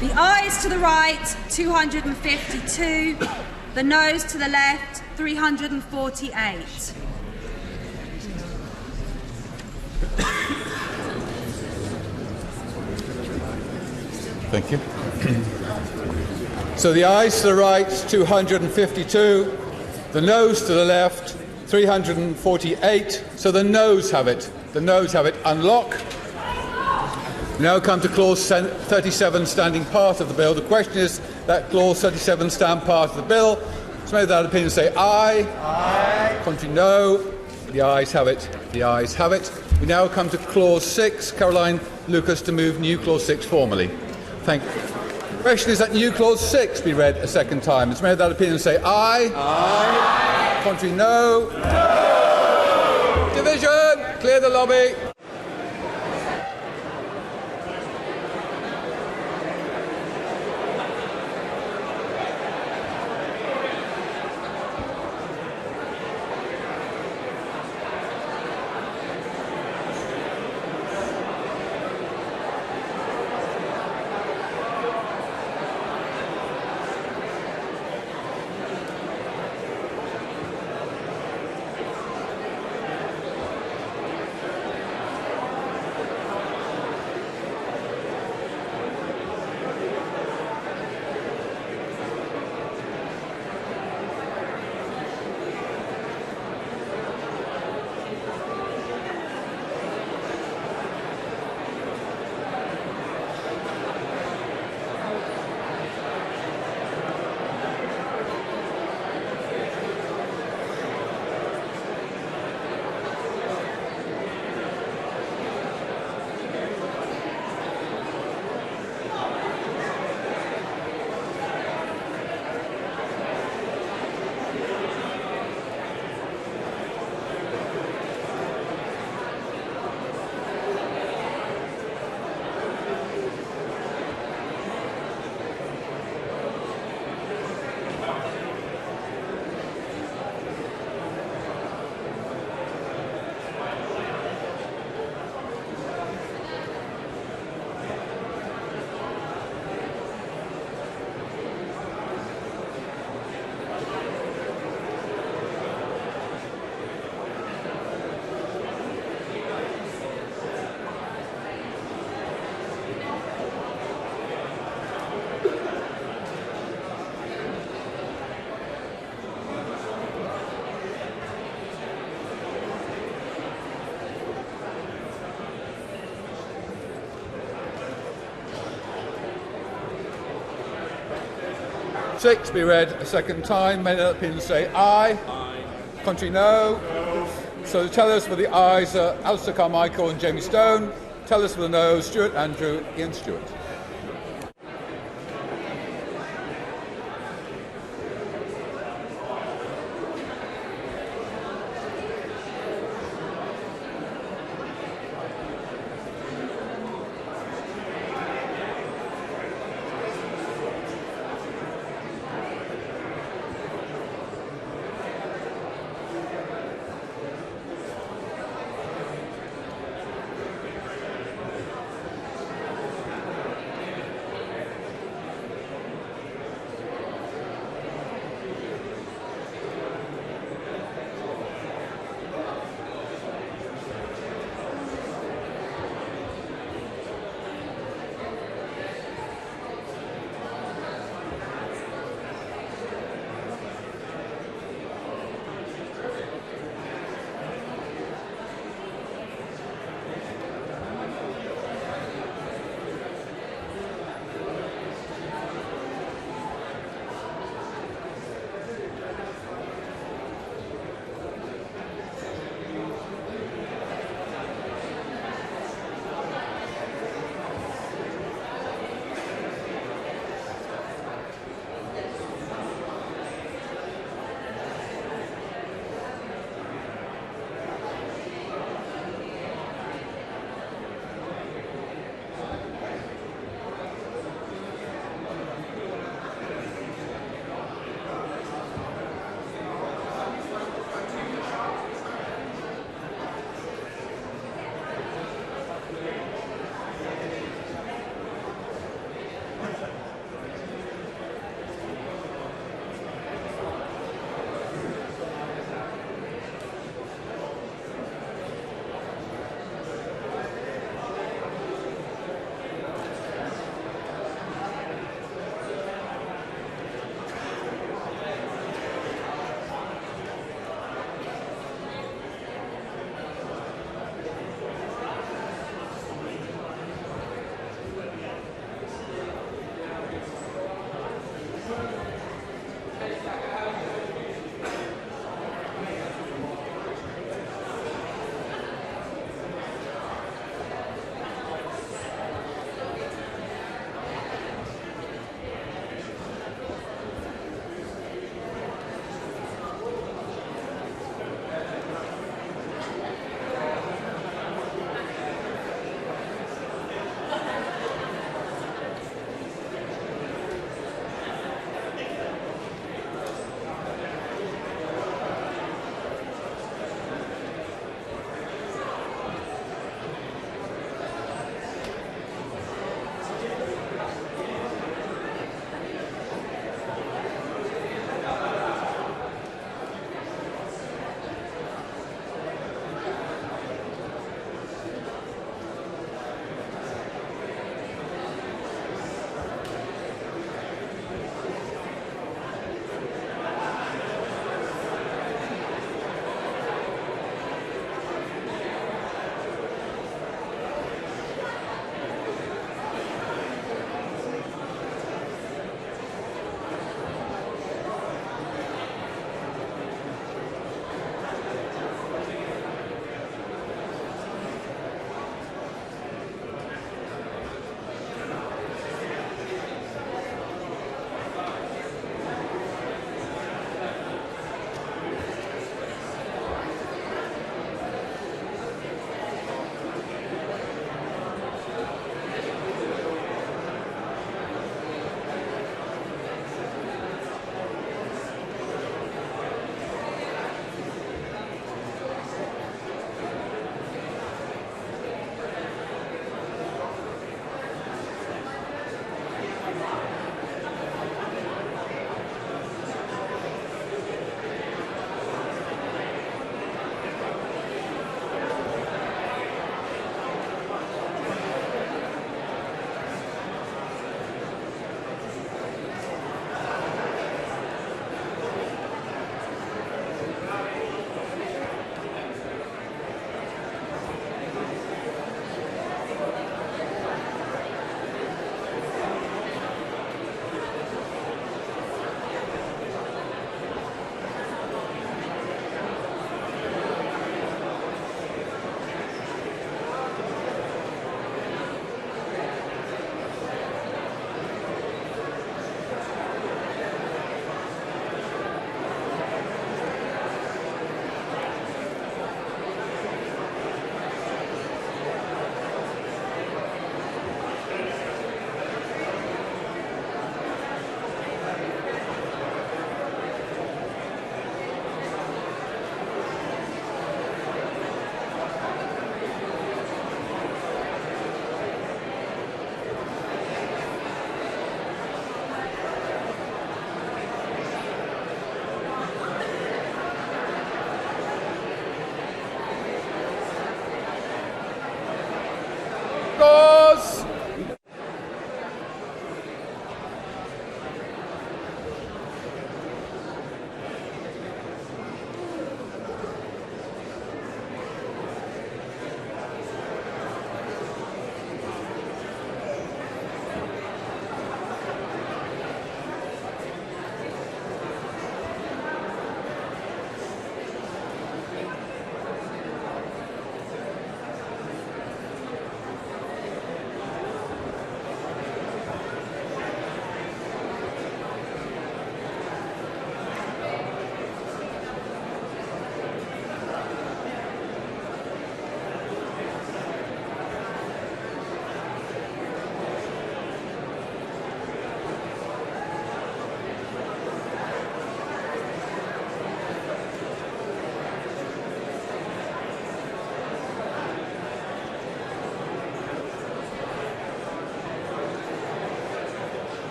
Speaker 14: The ayes to the right, 252. The noes to the left, 348.
Speaker 21: Thank you. So the ayes to the right, 252. The noes to the left, 348. So the noes have it. The noes have it. Unlock. We now come to clause 37, standing part of the bill. The question is that clause 37 stand part of the bill. So may that opinion say aye. Aye. Contrary no. The ayes have it. The ayes have it. We now come to clause 6. Caroline Lucas to move new clause 6 formally. Thank you. The question is that new clause 6 be read a second time. So may that opinion say aye. Aye. Contrary no. No. Division. Clear the lobby. Six be read a second time. May that opinion say aye. Aye. Contrary no. So the tellers for the ayes are Alistair Carmichael and Jamie Stone. Tellers for the noes, Stuart Andrew, Ian Stewart.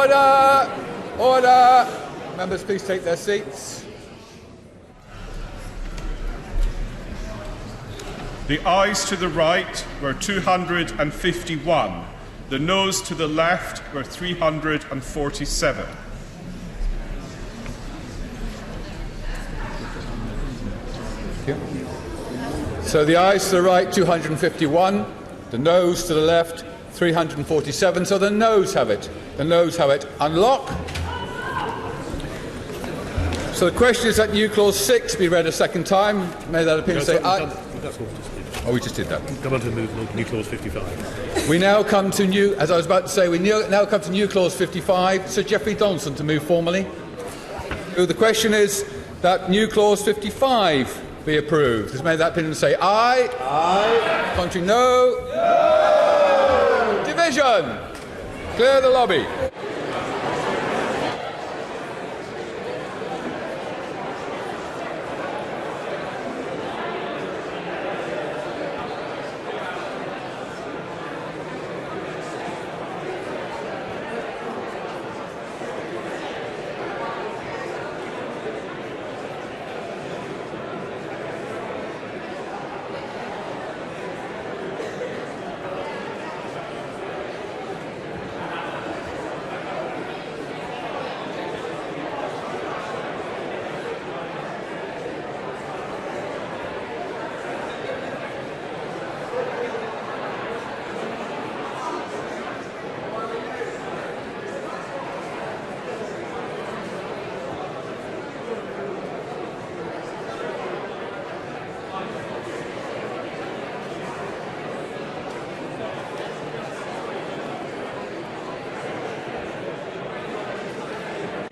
Speaker 21: Order! Order! Members, please take their seats.
Speaker 12: The ayes to the right were 251. The noes to the left were 347.
Speaker 21: So the ayes to the right, 251. The noes to the left, 347. So the noes have it. The noes have it. Unlock. So the question is that new clause 6 be read a second time. May that opinion say aye. Oh, we just did that.
Speaker 2: Come on to move new clause 55.
Speaker 21: We now come to new, as I was about to say, we now come to new clause 55. Sir Geoffrey Donaldson to move formally. So the question is that new clause 55 be approved. Has made that opinion say aye. Aye. Contrary, no. No. Division. Clear the lobby.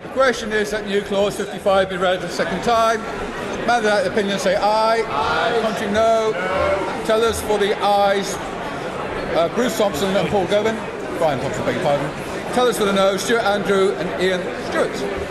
Speaker 21: The question is that new clause 55 be read a second time. May that opinion say aye. Aye. Contrary, no. No. Tellers for the ayes, Bruce Thompson and Paul Govan. Brian Thompson, beg your pardon. Tellers for the no, Stuart Andrew and Ian Stewart.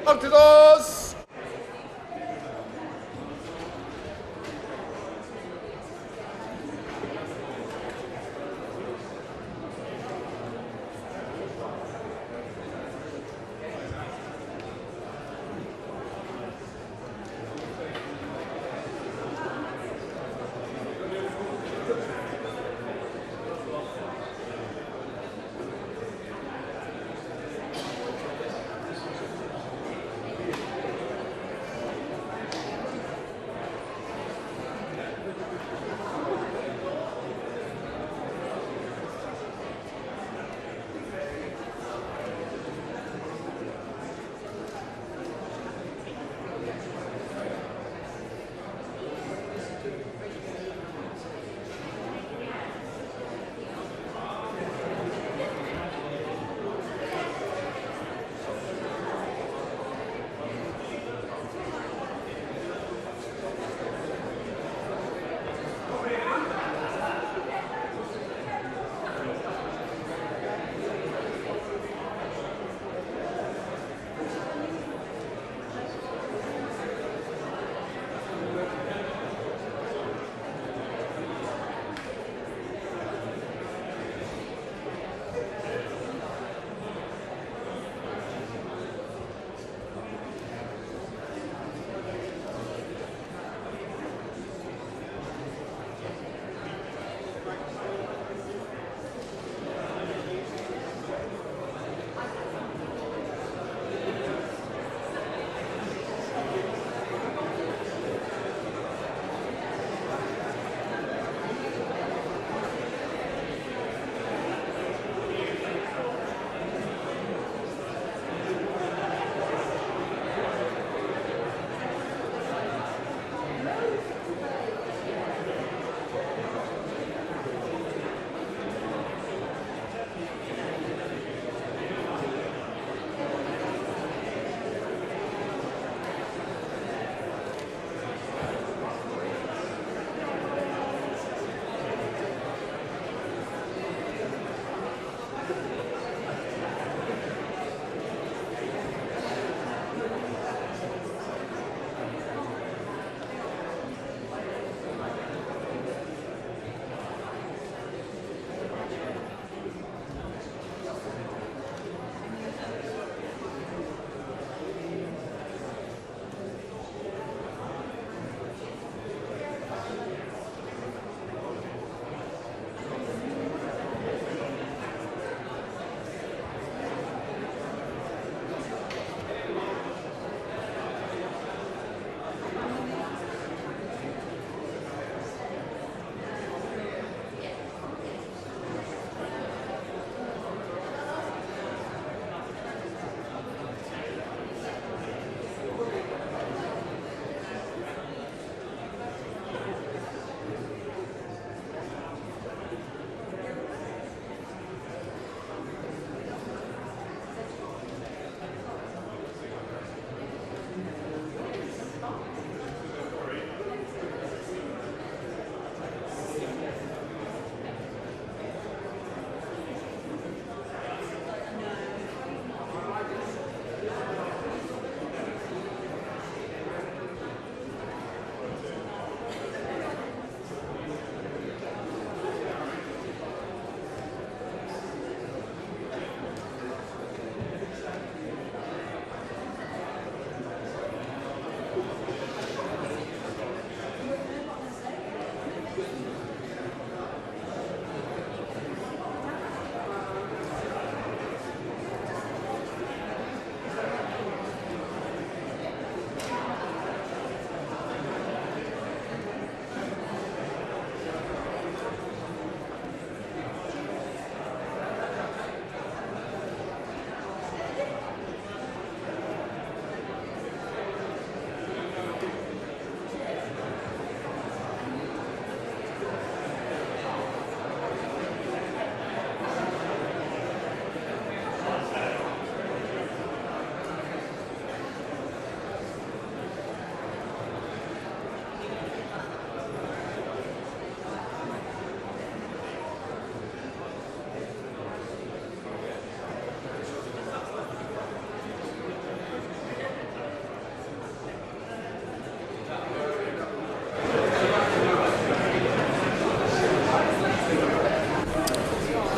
Speaker 21: Up to doors.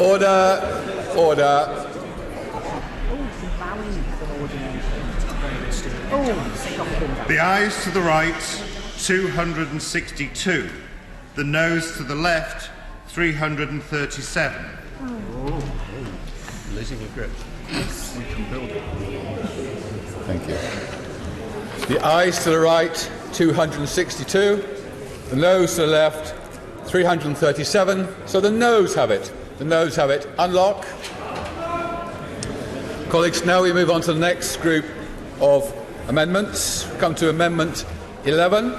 Speaker 21: Order. Order.
Speaker 8: The ayes to the right, 262. The noes to the left, 337.
Speaker 23: Losing your grip. We can build it.
Speaker 21: Thank you. The ayes to the right, 262. The noes to the left, 337. So the noes have it. The noes have it. Unlock. Colleagues, now we move on to the next group of amendments. We come to Amendment 11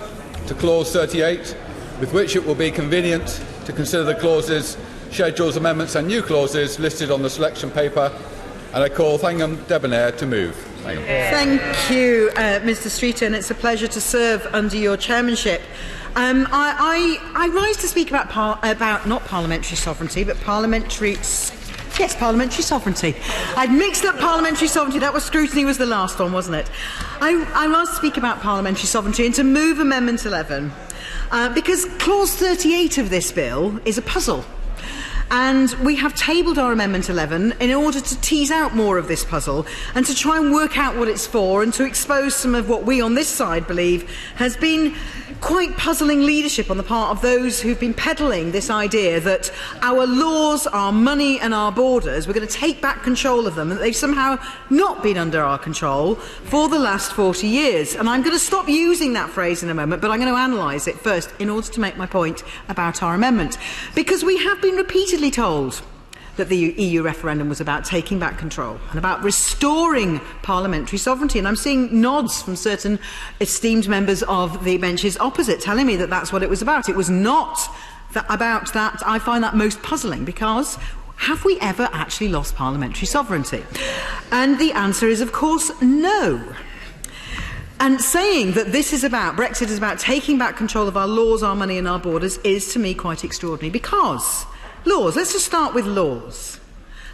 Speaker 21: to Clause 38, with which it will be convenient to consider the clauses, schedules, amendments and new clauses listed on the selection paper. And I call Thangham Debonair to move.
Speaker 6: Thank you, Mr. Streeter, and it's a pleasure to serve under your chairmanship. I rise to speak about not parliamentary sovereignty, but parliamentary sovereignty. I'd mixed up parliamentary sovereignty. That was Scrutiny was the last one, wasn't it? I rise to speak about parliamentary sovereignty and to move Amendment 11 because Clause 38 of this bill is a puzzle. And we have tabled our Amendment 11 in order to tease out more of this puzzle and to try and work out what it's for and to expose some of what we on this side believe has been quite puzzling leadership on the part of those who've been peddling this idea that our laws, our money and our borders, we're going to take back control of them, and that they've somehow not been under our control for the last 40 years. And I'm going to stop using that phrase in a moment, but I'm going to analyse it first in order to make my point about our amendment. Because we have been repeatedly told that the EU referendum was about taking back control and about restoring parliamentary sovereignty. And I'm seeing nods from certain esteemed members of the benches opposite telling me that that's what it was about. It was not about that. I find that most puzzling because have we ever actually lost parliamentary sovereignty? And the answer is, of course, no. And saying that this is about, Brexit is about taking back control of our laws, our money and our borders is to me quite extraordinary because laws. Let's just start with laws.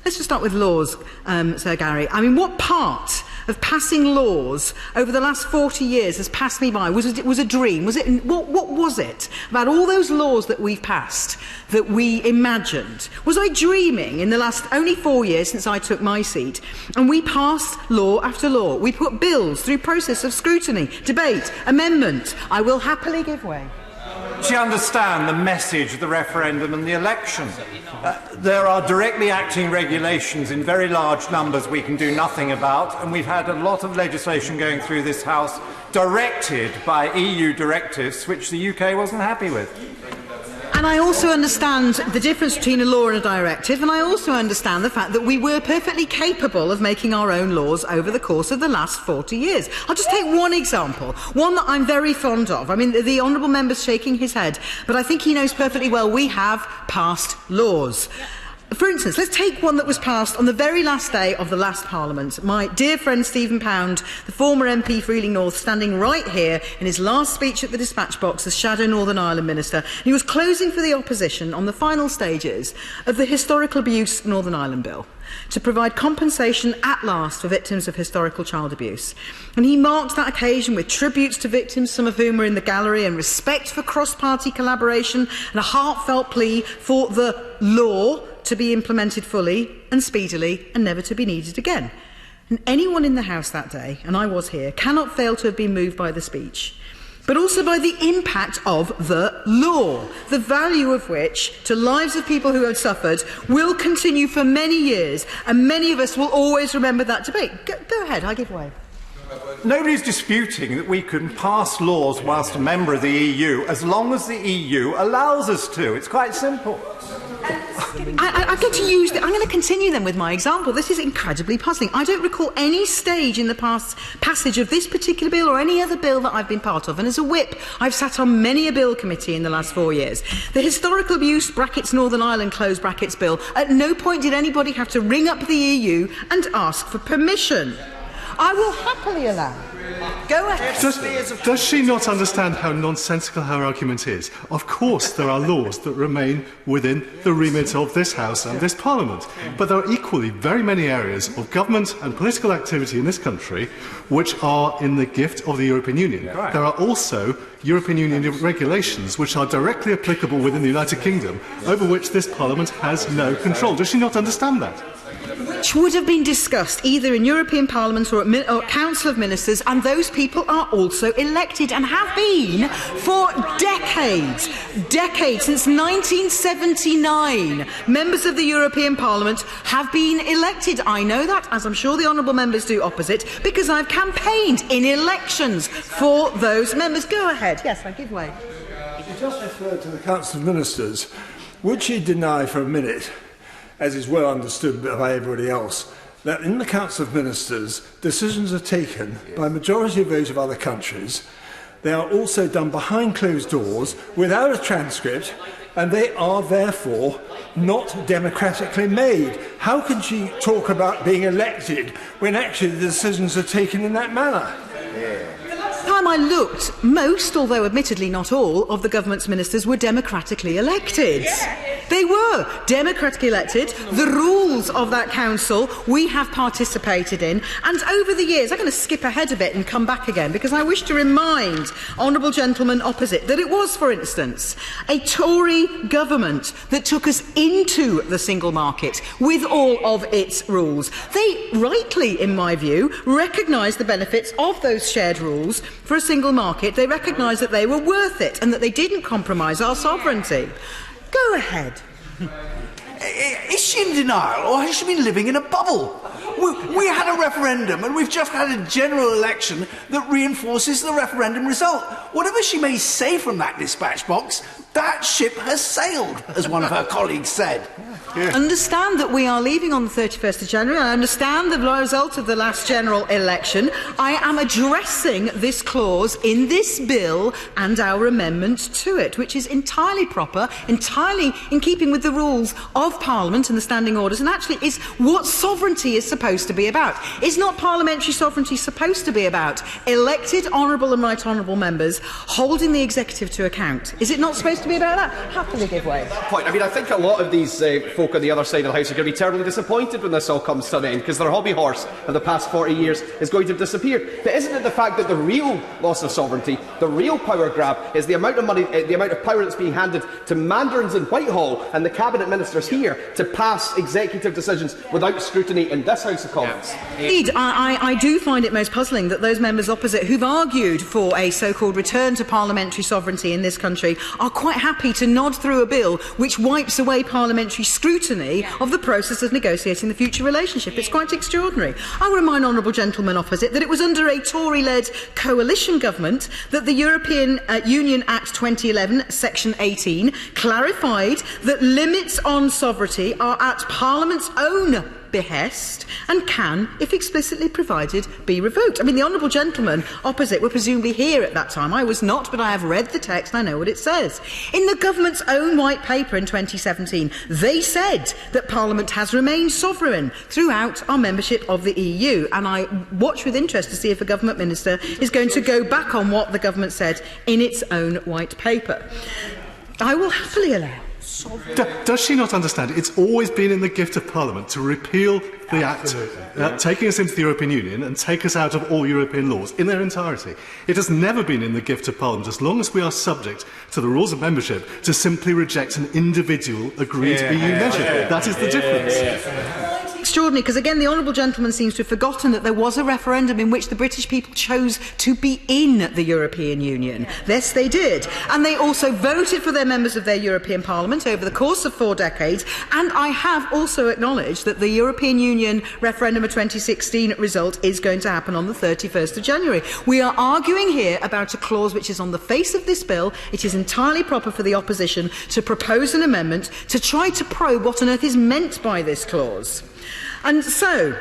Speaker 6: Sir Gary. I mean, what part of passing laws over the last 40 years has passed me by? Was it a dream? What was it about all those laws that we've passed that we imagined? Was I dreaming in the last only 4 years since I took my seat? And we passed law after law. We put bills through process of scrutiny, debate, amendment. I will happily give way.
Speaker 8: Do you understand the message of the referendum and the election? There are directly acting regulations in very large numbers we can do nothing about, and we've had a lot of legislation going through this House directed by EU directives which the UK wasn't happy with.
Speaker 6: And I also understand the difference between a law and a directive, and I also understand the fact that we were perfectly capable of making our own laws over the course of the last 40 years. I'll just take one example, one that I'm very fond of. I mean, the honourable member's shaking his head, but I think he knows perfectly well we have passed laws. For instance, let's take one that was passed on the very last day of the last Parliament. My dear friend Stephen Pound, the former MP for Ealing North, standing right here in his last speech at the dispatch box as Shadow Northern Ireland Minister. He was closing for the opposition on the final stages of the Historical Abuse Northern Ireland Bill to provide compensation at last for victims of historical child abuse. And he marked that occasion with tributes to victims, some of whom were in the gallery, and respect for cross-party collaboration and a heartfelt plea for the law to be implemented fully and speedily and never to be needed again. And anyone in the House that day, and I was here, cannot fail to have been moved by the speech, but also by the impact of the law, the value of which to lives of people who have suffered will continue for many years, and many of us will always remember that debate. Go ahead, I give way.
Speaker 8: Nobody's disputing that we can pass laws whilst a member of the EU as long as the EU allows us to. It's quite simple.
Speaker 6: I'm going to continue then with my example. This is incredibly puzzling. I don't recall any stage in the passage of this particular bill or any other bill that I've been part of. And as a whip, I've sat on many a bill committee in the last 4 years. The Historical Abuse (brackets Northern Ireland close brackets) bill, at no point did anybody have to ring up the EU and ask for permission. I will happily allow. Go ahead.
Speaker 4: Does she not understand how nonsensical her argument is? Of course there are laws that remain within the remit of this House and this Parliament, but there are equally very many areas of government and political activity in this country which are in the gift of the European Union. Right. There are also European Union regulations which are directly applicable within the United Kingdom, over which this Parliament has no control. Does she not understand that?
Speaker 6: Which would have been discussed either in European Parliament or at Council of Ministers, and those people are also elected and have been for decades. Since 1979, members of the European Parliament have been elected. I know that, as I'm sure the honourable members do opposite, because I've campaigned in elections for those members. Go ahead. Yes, I give way.
Speaker 16: You just referred to the Council of Ministers. Would she deny for a minute, as is well understood by everybody else, that in the Council of Ministers, decisions are taken by a majority vote of other countries. They are also done behind closed doors, without a transcript, and they are therefore not democratically made. How can she talk about being elected when actually the decisions are taken in that manner?
Speaker 6: The last time I looked, most, although admittedly not all, of the government's ministers were democratically elected. They were democratically elected. The rules of that council we have participated in, and over the years, I'm going to skip ahead a bit and come back again, because I wish to remind honourable gentlemen opposite that it was, for instance, a Tory government that took us into the single market with all of its rules. They rightly, in my view, recognised the benefits of those shared rules for a single market. They recognised that they were worth it and that they didn't compromise our sovereignty. Go ahead.
Speaker 17: Is she in denial, or has she been living in a bubble? We had a referendum, and we've just had a general election that reinforces the referendum result. Whatever she may say from that dispatch box, that ship has sailed, as one of her colleagues said.
Speaker 6: Understand that we are leaving on the 31st of January. I understand the result of the last general election. I am addressing this clause in this bill and our amendment to it, which is entirely proper, entirely in keeping with the rules of Parliament and the standing orders, and actually is what sovereignty is supposed to be about. Is not parliamentary sovereignty supposed to be about elected honourable and right honourable members holding the executive to account? Is it not supposed to be about that? Happily give way.
Speaker 24: Point. I mean, I think a lot of these folk on the other side of the House are going to be terribly disappointed when this all comes to an end, because their hobby horse of the past 40 years is going to disappear. But isn't it the fact that the real loss of sovereignty, the real power grab, is the amount of money, the amount of power that's being handed to mandarins in Whitehall and the cabinet ministers here to pass executive decisions without scrutiny in this House of Commons?
Speaker 6: Indeed, I do find it most puzzling that those members opposite who've argued for a so-called return to parliamentary sovereignty in this country are quite happy to nod through a bill which wipes away parliamentary scrutiny of the process of negotiating the future relationship. It's quite extraordinary. I will remind honourable gentlemen opposite that it was under a Tory-led coalition government that the European Union Act 2011, Section 18, clarified that limits on sovereignty are at Parliament's own behest and can, if explicitly provided, be revoked. I mean, the honourable gentlemen opposite were presumably here at that time. I was not, but I have read the text and I know what it says. In the government's own white paper in 2017, they said that Parliament has remained sovereign throughout our membership of the EU, and I watch with interest to see if a government minister is going to go back on what the government said in its own white paper. I will happily allow.
Speaker 4: Does she not understand? It's always been in the gift of Parliament to repeal the Act taking us into the European Union and take us out of all European laws in their entirety. It has never been in the gift of Parliament, as long as we are subject to the rules of membership, to simply reject an individual agreed EU measure. That is the difference.
Speaker 6: Extraordinary, because again the honourable gentleman seems to have forgotten that there was a referendum in which the British people chose to be in the European Union. Yes, they did. And they also voted for their members of their European Parliament over the course of 4 decades. And I have also acknowledged that the European Union referendum of 2016 result is going to happen on the 31st of January. We are arguing here about a clause which is on the face of this bill. It is entirely proper for the opposition to propose an amendment to try to probe what on earth is meant by this clause. And so,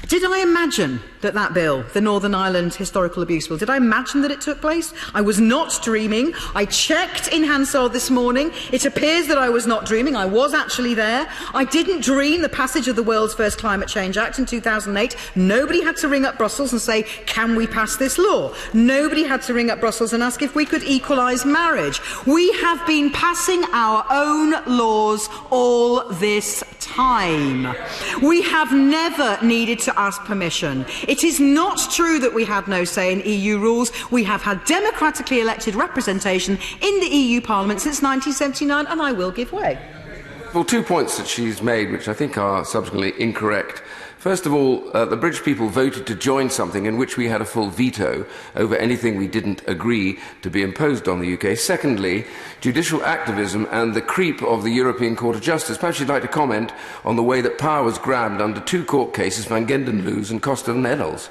Speaker 6: did I imagine that bill, the Northern Ireland Historical Abuse Bill, did I imagine that it took place? I was not dreaming. I checked in Hansard this morning. It appears that I was not dreaming. I was actually there. I didn't dream the passage of the world's first Climate Change Act in 2008. Nobody had to ring up Brussels and say, can we pass this law? Nobody had to ring up Brussels and ask if we could equalise marriage. We have been passing our own laws all this time. We have never needed to ask permission. It is not true that we had no say in EU rules. We have had democratically elected representation in the EU Parliament since 1979, and I will give way.
Speaker 3: Well, 2 points that she's made, which I think are subsequently incorrect. First of all, the British people voted to join something in which we had a full veto over anything we didn't agree to be imposed on the UK. Secondly, judicial activism and the creep of the European Court of Justice. Perhaps you'd like to comment on the way that power was grabbed under 2 court cases, Van Gendenloos and Costa and Eddels.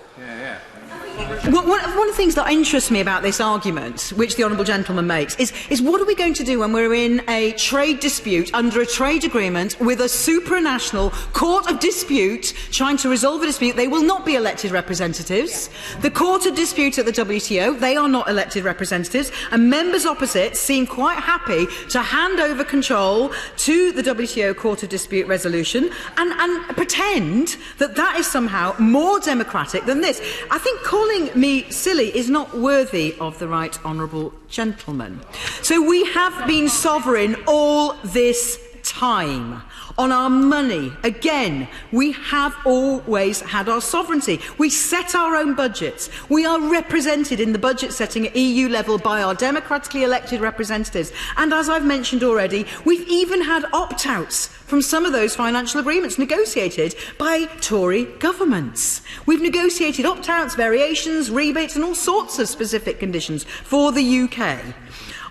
Speaker 6: One of the things that interests me about this argument, which the honourable gentleman makes, is what are we going to do when we're in a trade dispute under a trade agreement with a supranational court of dispute trying to resolve a dispute? They will not be elected representatives. The court of dispute at the WTO, they are not elected representatives, and members opposite seem quite happy to hand over control to the WTO court of dispute resolution and pretend that that is somehow more democratic than this. I think calling me silly is not worthy of the right honourable gentleman. So we have been sovereign all this time on our money. Again, we have always had our sovereignty. We set our own budgets. We are represented in the budget setting at EU level by our democratically elected representatives. And as I've mentioned already, we've even had opt-outs from some of those financial agreements negotiated by Tory governments. We've negotiated opt-outs, variations, rebates and all sorts of specific conditions for the UK.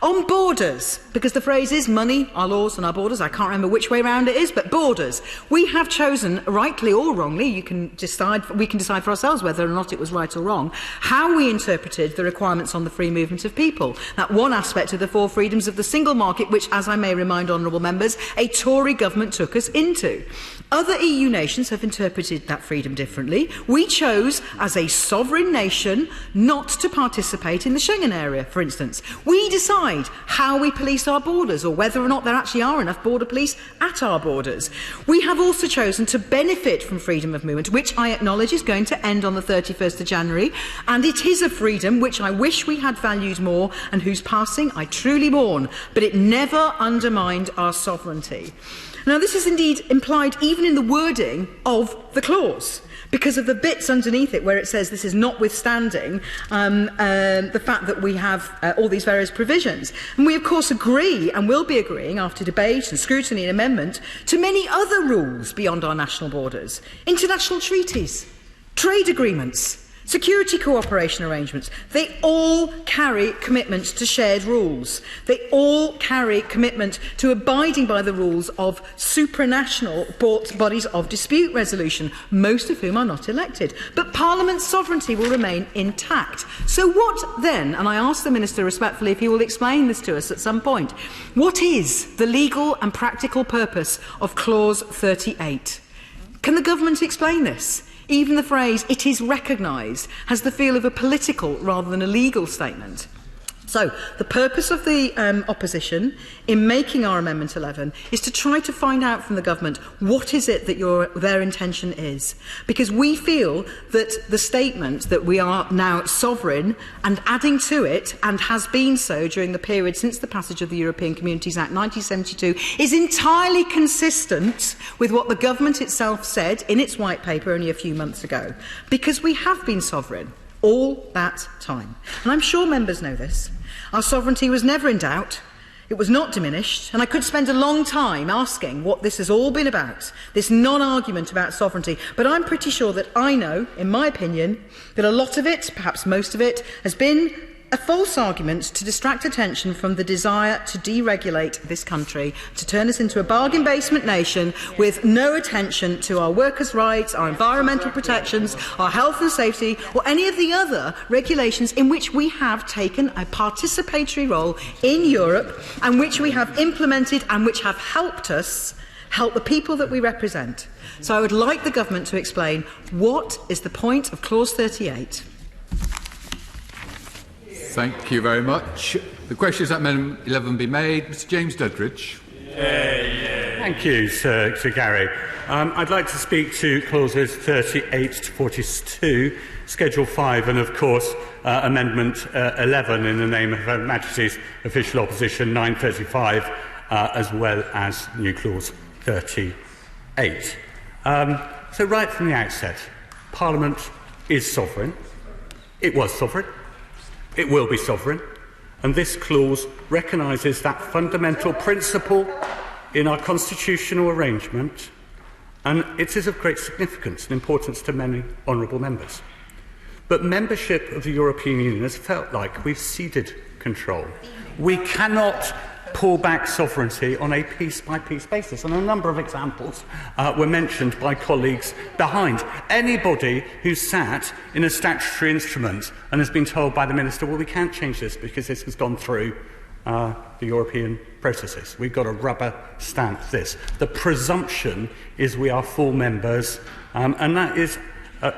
Speaker 6: On borders, because the phrase is money, our laws and our borders, I can't remember which way round it is, but borders. We have chosen, rightly or wrongly, we can decide for ourselves whether or not it was right or wrong, how we interpreted the requirements on the free movement of people. That one aspect of the 4 freedoms of the single market, which, as I may remind honourable members, a Tory government took us into. Other EU nations have interpreted that freedom differently. We chose, as a sovereign nation, not to participate in the Schengen area, for instance. We decide how we police our borders, or whether or not there actually are enough border police at our borders. We have also chosen to benefit from freedom of movement, which I acknowledge is going to end on the 31st of January, and it is a freedom which I wish we had valued more and whose passing I truly mourn, but it never undermined our sovereignty. Now, this is indeed implied even in the wording of the clause, because of the bits underneath it where it says this is notwithstanding the fact that we have all these various provisions. And we, of course, agree and will be agreeing after debate and scrutiny and amendment to many other rules beyond our national borders. International treaties, trade agreements, security cooperation arrangements, they all carry commitments to shared rules. They all carry commitment to abiding by the rules of supranational bodies of dispute resolution, most of whom are not elected. But Parliament's sovereignty will remain intact. So what then, and I ask the Minister respectfully if he will explain this to us at some point, what is the legal and practical purpose of Clause 38? Can the Government explain this? Even the phrase, it is recognised, has the feel of a political rather than a legal statement. So, the purpose of the opposition in making our Amendment 11 is to try to find out from the Government what is it that their intention is. Because we feel that the statement that we are now sovereign and adding to it, and has been so during the period since the passage of the European Communities Act 1972, is entirely consistent with what the Government itself said in its white paper only a few months ago. Because we have been sovereign all that time. And I'm sure members know this. Our sovereignty was never in doubt. It was not diminished. And I could spend a long time asking what this has all been about, this non-argument about sovereignty. But I'm pretty sure that I know, in my opinion, that a lot of it, perhaps most of it, has been a false argument to distract attention from the desire to deregulate this country, to turn us into a bargain basement nation with no attention to our workers' rights, our environmental protections, our health and safety, or any of the other regulations in which we have taken a participatory role in Europe and which we have implemented and which have helped us help the people that we represent. So I would like the government to explain what is the point of clause 38.
Speaker 21: Thank you very much. The question is that Amendment 11 be made. Mr James Duddridge.
Speaker 15: Thank you, Sir Gary. I'd like to speak to clauses 38 to 42, Schedule 5, and of course Amendment 11 in the name of Her Majesty's Official Opposition 935, as well as new clause 38. So right from the outset, Parliament is sovereign. It was sovereign. It will be sovereign. And this clause recognises that fundamental principle in our constitutional arrangement, and it is of great significance and importance to many honourable members. But membership of the European Union has felt like we've ceded control. We cannot pull back sovereignty on a piece-by-piece basis, and a number of examples were mentioned by colleagues behind. Anybody who sat in a statutory instrument and has been told by the Minister, well, we can't change this because this has gone through the European processes. We've got to rubber stamp this. The presumption is we are full members, and that is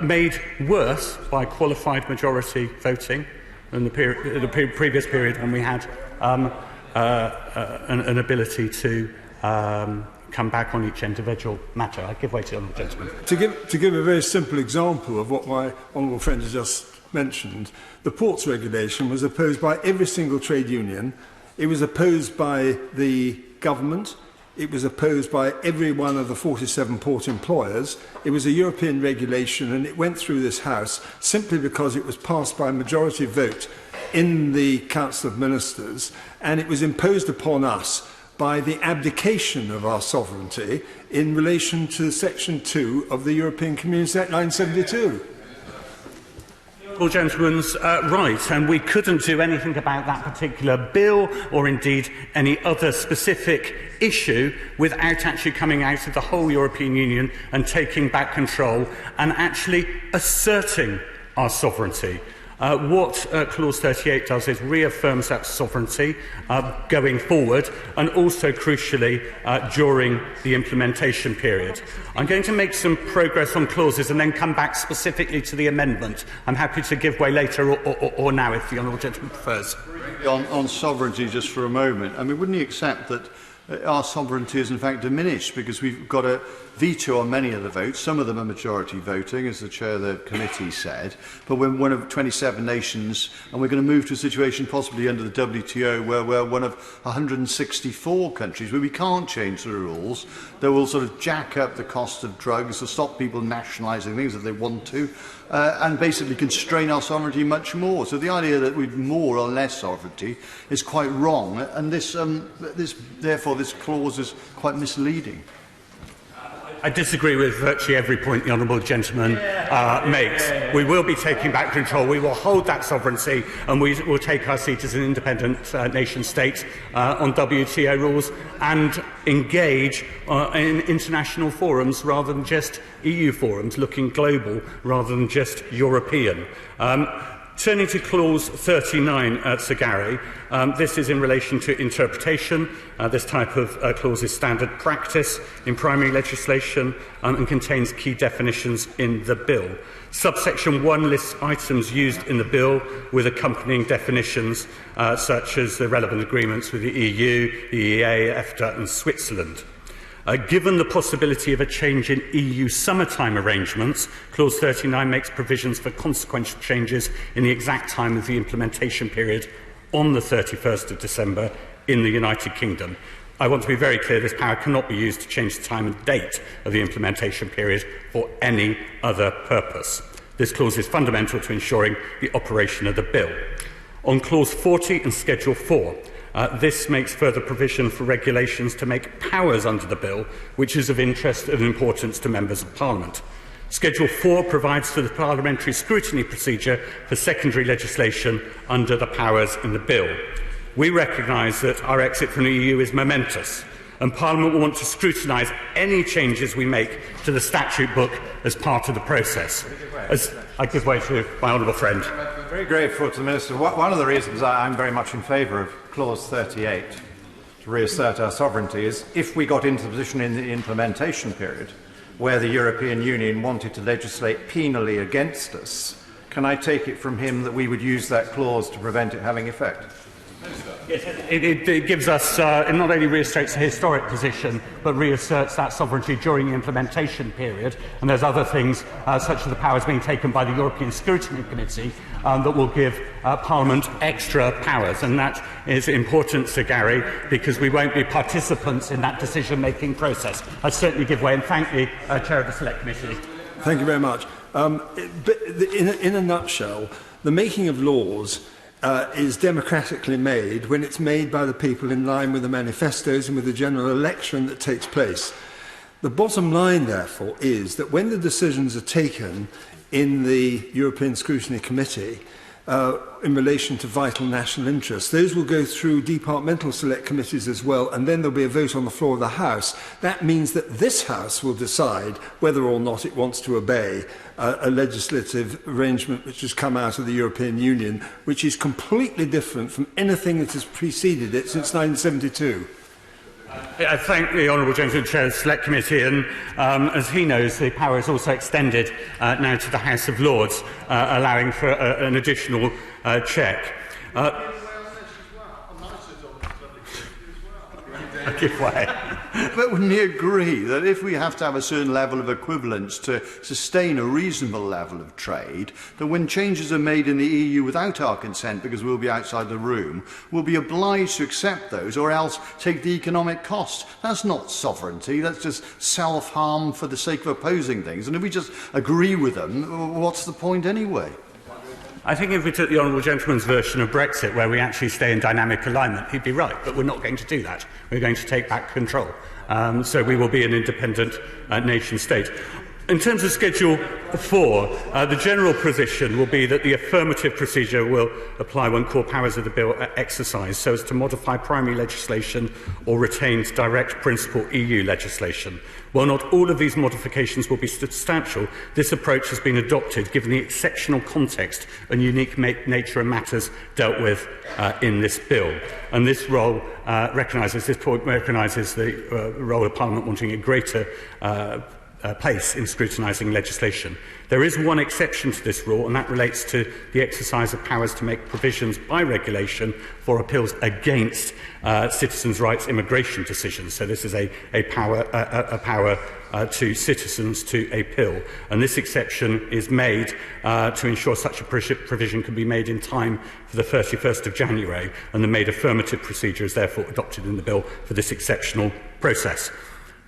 Speaker 15: made worse by qualified majority voting in the previous period when we had an ability to come back on each individual matter. I give way to the honourable gentleman.
Speaker 16: To give a very simple example of what my honourable friend has just mentioned, the ports regulation was opposed by every single trade union. It was opposed by the government. It was opposed by every one of the 47 port employers. It was a European regulation, and it went through this House simply because it was passed by a majority vote in the Council of Ministers, and it was imposed upon us by the abdication of our sovereignty in relation to Section 2 of the European Community Act 1972.
Speaker 15: Well, gentleman's right, and we couldn't do anything about that particular bill or indeed any other specific issue without actually coming out of the whole European Union and taking back control and actually asserting our sovereignty. What Clause 38 does is reaffirms that sovereignty going forward, and also crucially during the implementation period. I'm going to make some progress on clauses and then come back specifically to the amendment. I'm happy to give way later or now if the honourable gentleman prefers.
Speaker 8: On sovereignty just for a moment, I mean, wouldn't you accept that our sovereignty is in fact diminished because we've got a veto on many of the votes? Some of them are majority voting, as the chair of the committee said, but we're one of 27 nations, and we're going to move to a situation possibly under the WTO where we're one of 164 countries where we can't change the rules. That will sort of jack up the cost of drugs, to stop people nationalising things if they want to, and basically constrain our sovereignty much more. So the idea that we've more or less sovereignty is quite wrong, and therefore this clause is quite misleading.
Speaker 15: I disagree with virtually every point the honourable gentleman makes. We will be taking back control. We will hold that sovereignty, and we will take our seat as an independent nation-state on WTO rules and engage in international forums rather than just EU forums, looking global rather than just European. Turning to clause 39, Sir Gary, this is in relation to interpretation. This type of clause is standard practice in primary legislation and contains key definitions in the bill. Subsection 1 lists items used in the bill with accompanying definitions such as the relevant agreements with the EU, the EEA, EFTA and Switzerland. Given the possibility of a change in EU summertime arrangements, Clause 39 makes provisions for consequential changes in the exact time of the implementation period on the 31st of December in the United Kingdom. I want to be very clear, this power cannot be used to change the time and date of the implementation period for any other purpose. This clause is fundamental to ensuring the operation of the bill. On Clause 40 and Schedule 4, this makes further provision for regulations to make powers under the bill, which is of interest and importance to members of Parliament. Schedule 4 provides for the parliamentary scrutiny procedure for secondary legislation under the powers in the bill. We recognise that our exit from the EU is momentous, and Parliament will want to scrutinise any changes we make to the statute book as part of the process. As I give way to my honourable friend.
Speaker 8: Very grateful to the Minister. One of the reasons I'm very much in favour of Clause 38 to reassert our sovereignty is if we got into the position in the implementation period where the European Union wanted to legislate penally against us, can I take it from him that we would use that clause to prevent it having effect?
Speaker 15: Yes, it gives us, it not only reasserts a historic position, but reasserts that sovereignty during the implementation period. And there's other things, such as the powers being taken by the European Scrutiny Committee, that will give Parliament extra powers. And that is important, Sir Gary, because we won't be participants in that decision-making process. I certainly give way and thank the Chair of the Select Committee.
Speaker 16: Thank you very much. In a nutshell, the making of laws is democratically made when it's made by the people in line with the manifestos and with the general election that takes place. The bottom line, therefore, is that when the decisions are taken in the European Scrutiny Committee in relation to vital national interests, those will go through departmental select committees as well, and then there'll be a vote on the floor of the House. That means that this House will decide whether or not it wants to obey a legislative arrangement which has come out of the European Union, which is completely different from anything that has preceded it since 1972.
Speaker 15: I thank the Honourable Gentleman Chair of the Select Committee, and as he knows, the power is also extended now to the House of Lords, allowing for an additional check. I give way.
Speaker 18: But wouldn't he agree that if we have to have a certain level of equivalence to sustain a reasonable level of trade, that when changes are made in the EU without our consent because we'll be outside the room, we'll be obliged to accept those or else take the economic cost? That's not sovereignty, that's just self-harm for the sake of opposing things. And if we just agree with them, what's the point anyway?
Speaker 15: I think if we took the Honourable Gentleman's version of Brexit, where we actually stay in dynamic alignment, he'd be right, but we're not going to do that. We're going to take back control. So we will be an independent nation-state. In terms of Schedule 4, the general position will be that the affirmative procedure will apply when core powers of the bill are exercised so as to modify primary legislation or retained direct principle EU legislation. While not all of these modifications will be substantial, this approach has been adopted given the exceptional context and unique nature of matters dealt with in this bill. And this role recognises the role of Parliament wanting a greater place in scrutinising legislation. There is one exception to this rule, and that relates to the exercise of powers to make provisions by regulation for appeals against citizens' rights immigration decisions. So this is a power to citizens to appeal. And this exception is made to ensure such a provision can be made in time for the 31st of January, and the made affirmative procedure is therefore adopted in the bill for this exceptional process.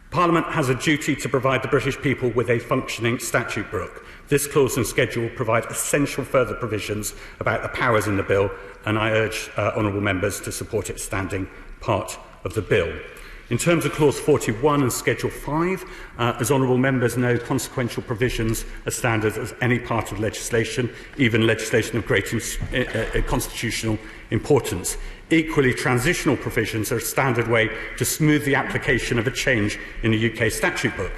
Speaker 15: Parliament has a duty to provide the British people with a functioning statute book. This clause and schedule provide essential further provisions about the powers in the bill, and I urge honourable members to support it standing part of the bill. In terms of Clause 41 and Schedule 5, as honourable members know, consequential provisions are standard as any part of legislation, even legislation of great constitutional importance. Equally, transitional provisions are a standard way to smooth the application of a change in the UK statute book.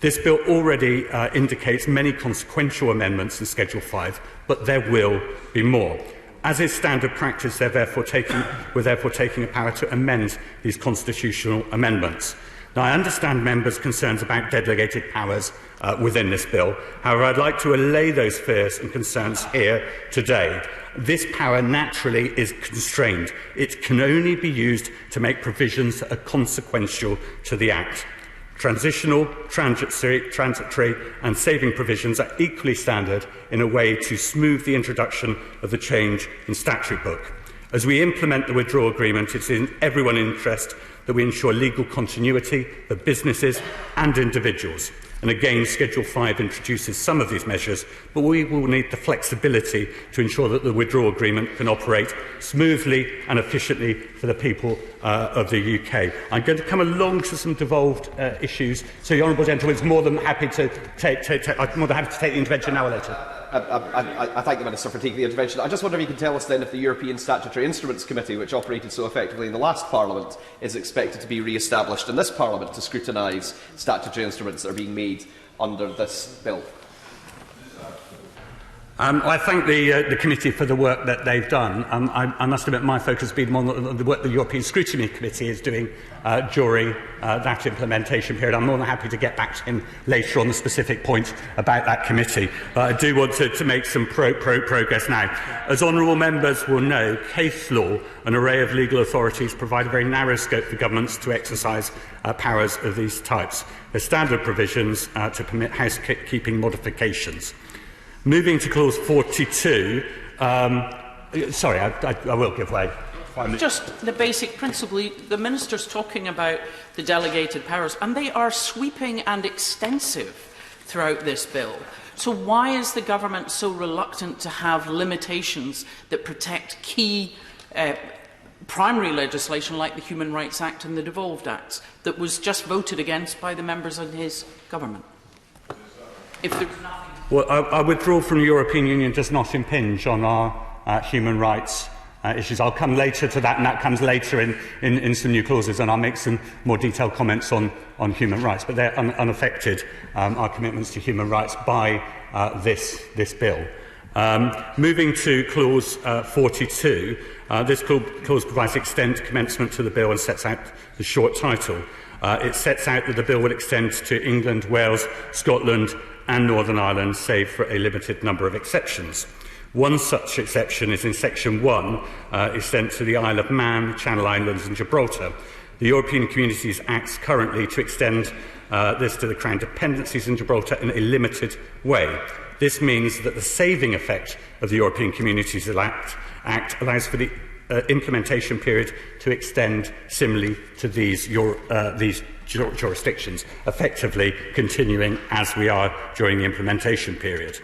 Speaker 15: This bill already indicates many consequential amendments in Schedule 5, but there will be more. As is standard practice, we're therefore taking a power to amend these constitutional amendments. Now, I understand members' concerns about delegated powers within this bill. However, I'd like to allay those fears and concerns here today. This power naturally is constrained. It can only be used to make provisions that are consequential to the Act. Transitional, transitory and saving provisions are equally standard in a way to smooth the introduction of the change in statute book. As we implement the withdrawal agreement, it's in everyone's interest that we ensure legal continuity for businesses and individuals. And again, Schedule 5 introduces some of these measures, but we will need the flexibility to ensure that the withdrawal agreement can operate smoothly and efficiently for the people of the UK. I'm going to come along to some devolved issues, so the honourable gentleman is more than happy to take the intervention now or later.
Speaker 24: I thank the Minister for taking the intervention. I just wonder if you can tell us then if the European Statutory Instruments Committee, which operated so effectively in the last Parliament, is expected to be re-established in this Parliament to scrutinise statutory instruments that are being made under this bill.
Speaker 15: I thank the committee for the work that they've done. I must admit my focus has been on the work the European Scrutiny Committee is doing during that implementation period. I'm more than happy to get back to him later on the specific points about that committee. But I do want to make some progress now. As honourable members will know, case law, an array of legal authorities, provide a very narrow scope for governments to exercise powers of these types. There's standard provisions to permit housekeeping modifications. Moving to clause 42, sorry, I will give way.
Speaker 1: Just the basic principle, the Minister's talking about the delegated powers, and they are sweeping and extensive throughout this bill. So why is the government so reluctant to have limitations that protect key primary legislation like the Human Rights Act and the Devolved Acts that was just voted against by the members in his government? If there's nothing...
Speaker 15: Well, our withdrawal from the European Union does not impinge on our human rights issues. I'll come later to that, and that comes later in some new clauses, and I'll make some more detailed comments on human rights. But they're unaffected, our commitments to human rights, by this bill. Moving to clause 42, this clause provides extent commencement to the bill and sets out the short title. It sets out that the bill will extend to England, Wales, Scotland and Northern Ireland, save for a limited number of exceptions. One such exception is in Section 1, extend to the Isle of Man, Channel Islands and Gibraltar. The European Communities acts currently to extend this to the Crown dependencies in Gibraltar in a limited way. This means that the saving effect of the European Communities Act allows for the implementation period to extend similarly to these jurisdictions, effectively continuing as we are during the implementation period.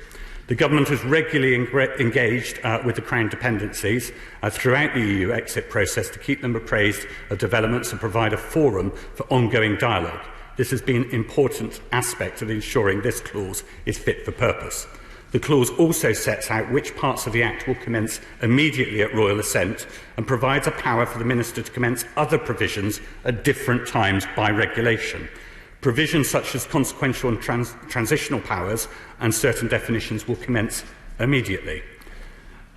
Speaker 15: The Government has regularly engaged with the Crown dependencies throughout the EU exit process to keep them appraised of developments and provide a forum for ongoing dialogue. This has been an important aspect of ensuring this clause is fit for purpose. The clause also sets out which parts of the Act will commence immediately at royal assent and provides a power for the Minister to commence other provisions at different times by regulation. Provisions such as consequential and transitional powers and certain definitions will commence immediately.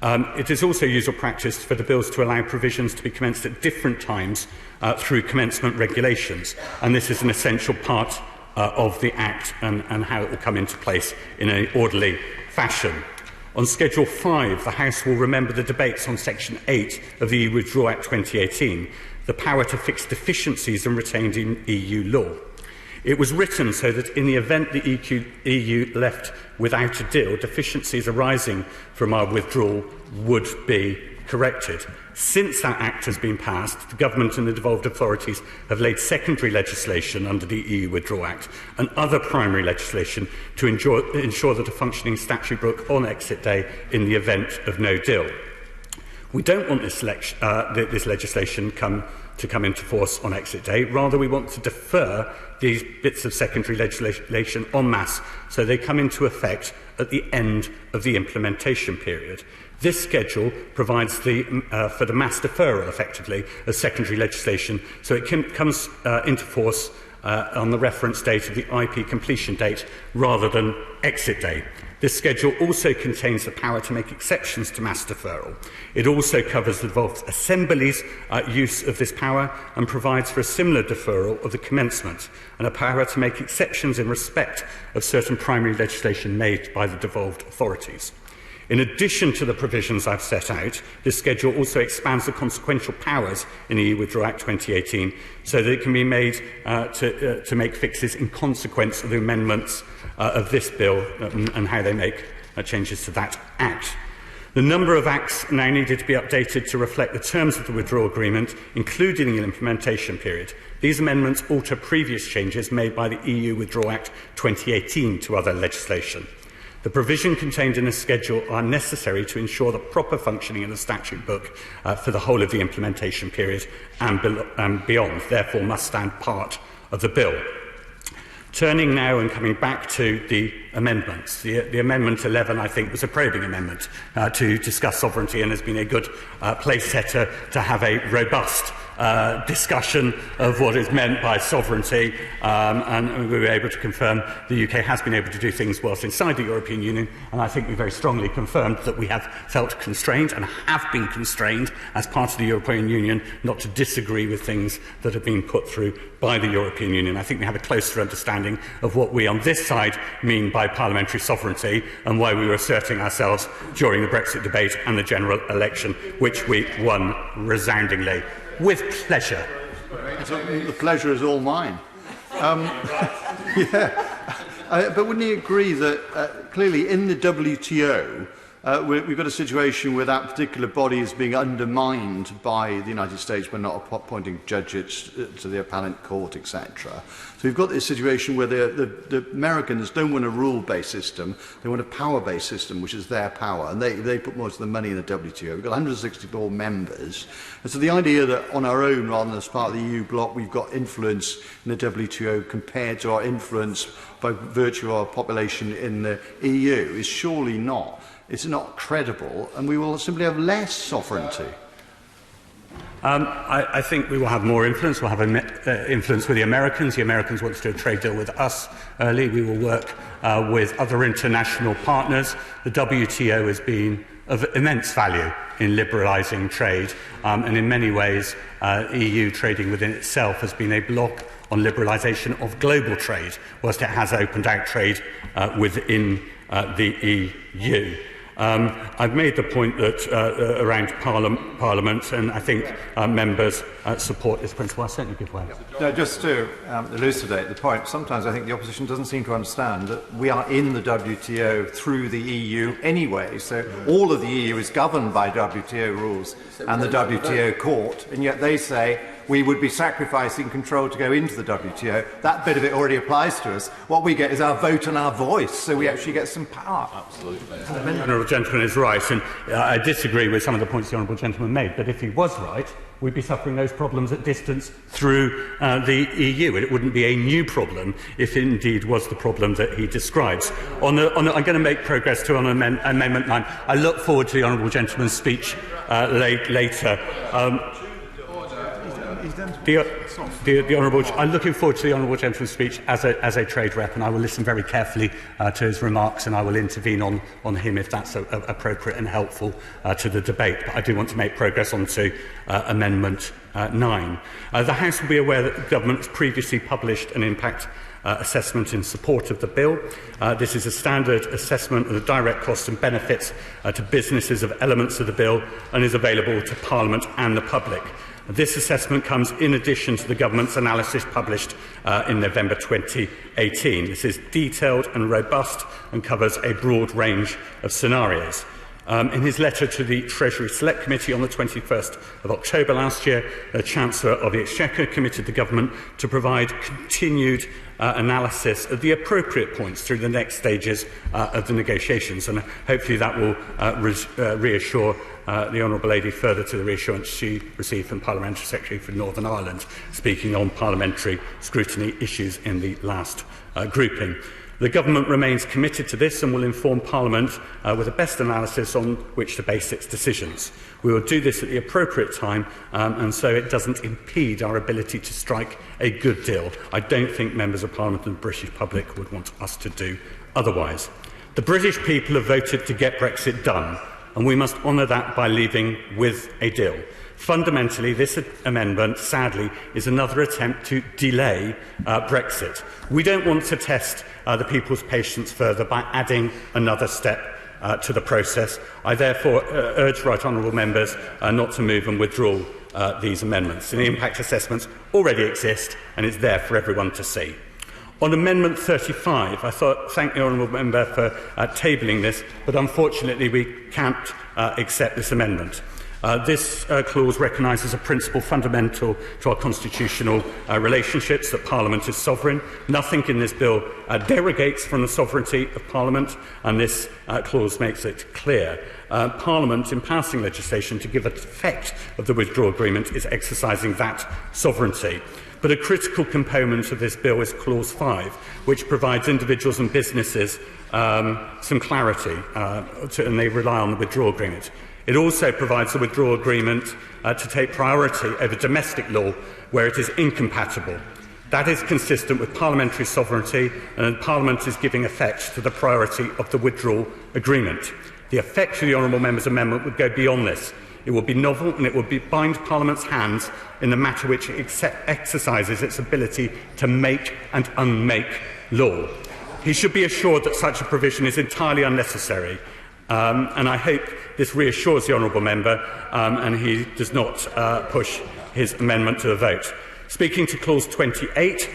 Speaker 15: It is also usual practice for the bills to allow provisions to be commenced at different times through commencement regulations, and this is an essential part of the Act and how it will come into place in an orderly fashion. On Schedule 5, the House will remember the debates on Section 8 of the EU Withdrawal Act 2018, the power to fix deficiencies and retained in EU law. It was written so that in the event the EU left without a deal, deficiencies arising from our withdrawal would be corrected. Since that Act has been passed, the Government and the devolved authorities have laid secondary legislation under the EU Withdrawal Act and other primary legislation to ensure that a functioning statute book on exit day in the event of no deal. We don't want this legislation to come into force on exit day. Rather, we want to defer these bits of secondary legislation en masse so they come into effect at the end of the implementation period. This schedule provides for the mass deferral, effectively, of secondary legislation, so it comes into force on the reference date of the IP completion date rather than exit day. This schedule also contains the power to make exceptions to mass deferral. It also covers the devolved Assembly's use of this power and provides for a similar deferral of the commencement and a power to make exceptions in respect of certain primary legislation made by the devolved authorities. In addition to the provisions I've set out, this schedule also expands the consequential powers in the EU Withdrawal Act 2018 so that it can be made to make fixes in consequence of the amendments of this bill and how they make changes to that Act. The number of acts now needed to be updated to reflect the terms of the withdrawal agreement, including the implementation period. These amendments alter previous changes made by the EU Withdrawal Act 2018 to other legislation. The provision contained in the schedule are necessary to ensure the proper functioning of the statute book for the whole of the implementation period and beyond, therefore must stand part of the bill. Turning now and coming back to the amendments. The Amendment 11, I think, was a probing amendment to discuss sovereignty and has been a good place setter to have a robust discussion of what is meant by sovereignty, and we were able to confirm the UK has been able to do things whilst inside the European Union, and I think we very strongly confirmed that we have felt constrained and have been constrained as part of the European Union not to disagree with things that have been put through by the European Union. I think we have a closer understanding of what we on this side mean by parliamentary sovereignty and why we were asserting ourselves during the Brexit debate and the general election, which we won resoundingly. With pleasure.
Speaker 18: The pleasure is all mine. But wouldn't you agree that clearly in the WTO we've got a situation where that particular body is being undermined by the United States. We're not appointing judges to the appellate court, etc. So we've got this situation where the Americans don't want a rule-based system, they want a power-based system, which is their power, and they put most of the money in the WTO. We've got 164 members, and so the idea that on our own, rather than as part of the EU bloc, we've got influence in the WTO compared to our influence by virtue of our population in the EU is surely not. It's not credible, and we will simply have less sovereignty.
Speaker 15: I think we will have more influence. We'll have influence with the Americans. The Americans want to do a trade deal with us early. We will work with other international partners. The WTO has been of immense value in liberalising trade, and in many ways EU trading within itself has been a block on liberalisation of global trade, whilst it has opened out trade within the EU. I've made the point that around Parliament, and I think members support this principle. I'll certainly give way.
Speaker 8: No, just to elucidate the point, sometimes I think the opposition doesn't seem to understand that we are in the WTO through the EU anyway, so all of the EU is governed by WTO rules and the WTO court, and yet they say we would be sacrificing control to go into the WTO. That bit of it already applies to us. What we get is our vote and our voice, so we actually get some power.
Speaker 15: Absolutely. The honourable gentleman is right, and I disagree with some of the points the honourable gentleman made, but if he was right, we'd be suffering those problems at distance through the EU. It wouldn't be a new problem if it indeed was the problem that he describes. I'm going to make progress to Amendment 9. I look forward to the honourable gentleman's speech later. I'm looking forward to the honourable gentleman's speech as a trade rep, and I will listen very carefully to his remarks, and I will intervene on him if that's appropriate and helpful to the debate. But I do want to make progress on to Amendment 9. The House will be aware that the Government has previously published an impact assessment in support of the bill. This is a standard assessment of the direct costs and benefits to businesses of elements of the bill and is available to Parliament and the public. This assessment comes in addition to the Government's analysis published in November 2018. This is detailed and robust and covers a broad range of scenarios. In his letter to the Treasury Select Committee on the 21st of October last year, the Chancellor of the Exchequer committed the Government to provide continued analysis of the appropriate points through the next stages of the negotiations, and hopefully that will reassure the Honourable Lady further to the reassurance she received from Parliamentary Secretary for Northern Ireland, speaking on parliamentary scrutiny issues in the last grouping. The Government remains committed to this and will inform Parliament with the best analysis on which to base its decisions. We will do this at the appropriate time, and so it doesn't impede our ability to strike a good deal. I don't think members of Parliament and the British public would want us to do otherwise. The British people have voted to get Brexit done, and we must honour that by leaving with a deal. Fundamentally, this amendment, sadly, is another attempt to delay Brexit. We don't want to test the people's patience further by adding another step to the process. I therefore urge right honourable members not to move and withdraw these amendments. And the impact assessments already exist, and it's there for everyone to see. On Amendment 35, I thank the honourable member for tabling this, but unfortunately we can't accept this amendment. This clause recognises a principle fundamental to our constitutional relationships, that Parliament is sovereign. Nothing in this bill derogates from the sovereignty of Parliament, and this clause makes it clear. Parliament, in passing legislation to give effect of the withdrawal agreement, is exercising that sovereignty. But a critical component of this bill is Clause 5, which provides individuals and businesses some clarity, and they rely on the withdrawal agreement. It also provides the withdrawal agreement to take priority over domestic law where it is incompatible. That is consistent with parliamentary sovereignty, and Parliament is giving effect to the priority of the withdrawal agreement. The effect of the honourable member's amendment would go beyond this. It would be novel, and it would bind Parliament's hands in the matter which it exercises its ability to make and unmake law. He should be assured that such a provision is entirely unnecessary. And I hope this reassures the honourable member and he does not push his amendment to a vote. Speaking to Clause 28,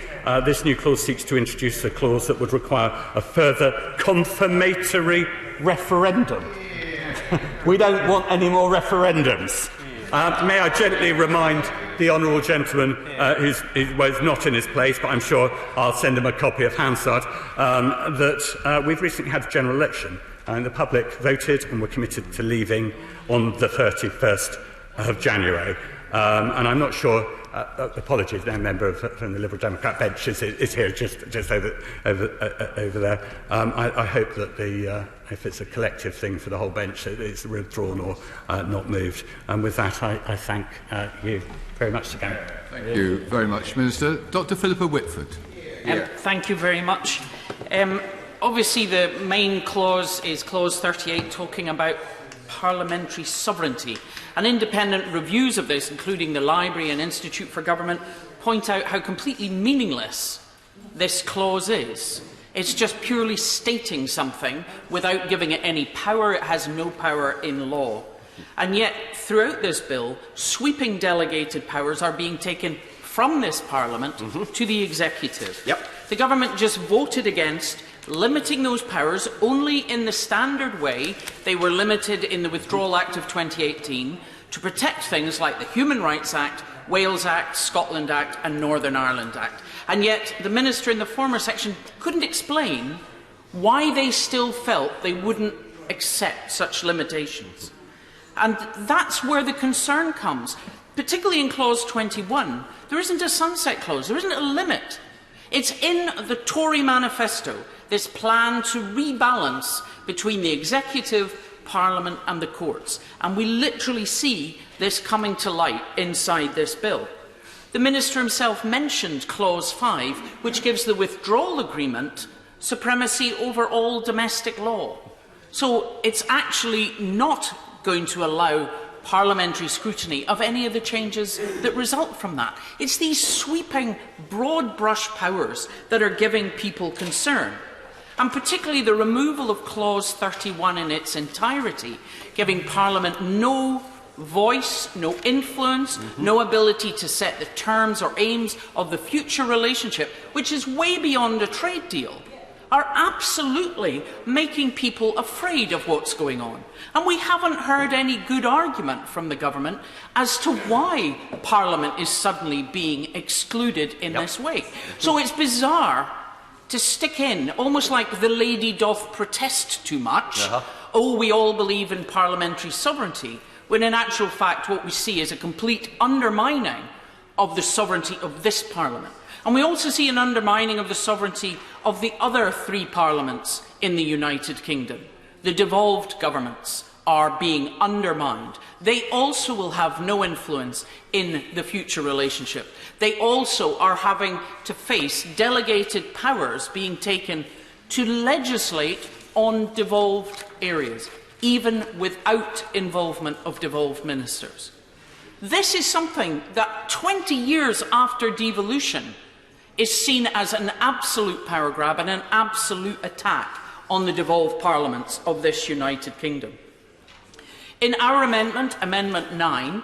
Speaker 15: this new clause seeks to introduce a clause that would require a further confirmatory referendum. We don't want any more referendums. May I gently remind the honourable gentleman who was not in his place, but I'm sure I'll send him a copy of Hansard, that we've recently had a general election. And the public voted and were committed to leaving on the 31st of January. And I'm not sure, apologies, no member from the Liberal Democrat bench is here, just over there. I hope that if it's a collective thing for the whole bench, it's withdrawn or not moved. And with that, I thank you very much again.
Speaker 10: Thank you very much, Minister. Dr. Philippa Whitford.
Speaker 1: Thank you very much. Obviously, the main clause is Clause 38, talking about parliamentary sovereignty. And independent reviews of this, including the Library and Institute for Government, point out how completely meaningless this clause is. It's just purely stating something without giving it any power. It has no power in law. And yet, throughout this bill, sweeping delegated powers are being taken from this Parliament to the Executive. The Government just voted against limiting those powers only in the standard way they were limited in the Withdrawal Act of 2018 to protect things like the Human Rights Act, Wales Act, Scotland Act and Northern Ireland Act. And yet the Minister in the former section couldn't explain why they still felt they wouldn't accept such limitations. And that's where the concern comes. Particularly in Clause 21, there isn't a sunset clause, there isn't a limit. It's in the Tory manifesto, this plan to rebalance between the Executive, Parliament and the courts. And we literally see this coming to light inside this bill. The Minister himself mentioned Clause 5, which gives the withdrawal agreement supremacy over all domestic law. So it's actually not going to allow parliamentary scrutiny of any of the changes that result from that. It's these sweeping, broad-brush powers that are giving people concern. And particularly the removal of Clause 31 in its entirety, giving Parliament no voice, no influence, no ability to set the terms or aims of the future relationship, which is way beyond a trade deal, are absolutely making people afraid of what's going on. And we haven't heard any good argument from the Government as to why Parliament is suddenly being excluded in this way. So it's bizarre to stick in, almost like the lady doth protest too much, oh, we all believe in parliamentary sovereignty, when in actual fact what we see is a complete undermining of the sovereignty of this Parliament. And we also see an undermining of the sovereignty of the other three parliaments in the United Kingdom. The devolved governments are being undermined. They also will have no influence in the future relationship. They also are having to face delegated powers being taken to legislate on devolved areas, even without involvement of devolved ministers. This is something that 20 years after devolution is seen as an absolute power grab and an absolute attack on the devolved parliaments of this United Kingdom. In our amendment, Amendment 9,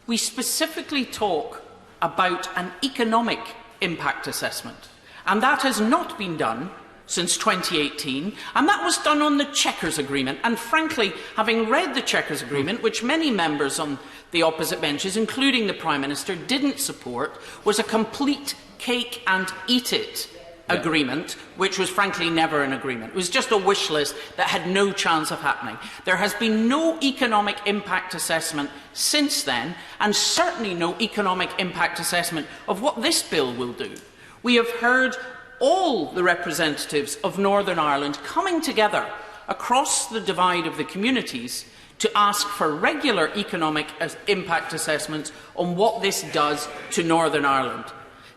Speaker 1: we specifically talk about an economic impact assessment, and that has not been done since 2018, and that was done on the Chequers Agreement. And frankly, having read the Chequers Agreement, which many members on the opposite benches, including the Prime Minister, didn't support, was a complete cake and eat it agreement, which was frankly never an agreement. It was just a wish list that had no chance of happening. There has been no economic impact assessment since then, and certainly no economic impact assessment of what this bill will do. We have heard all the representatives of Northern Ireland coming together across the divide of the communities to ask for regular economic impact assessments on what this does to Northern Ireland.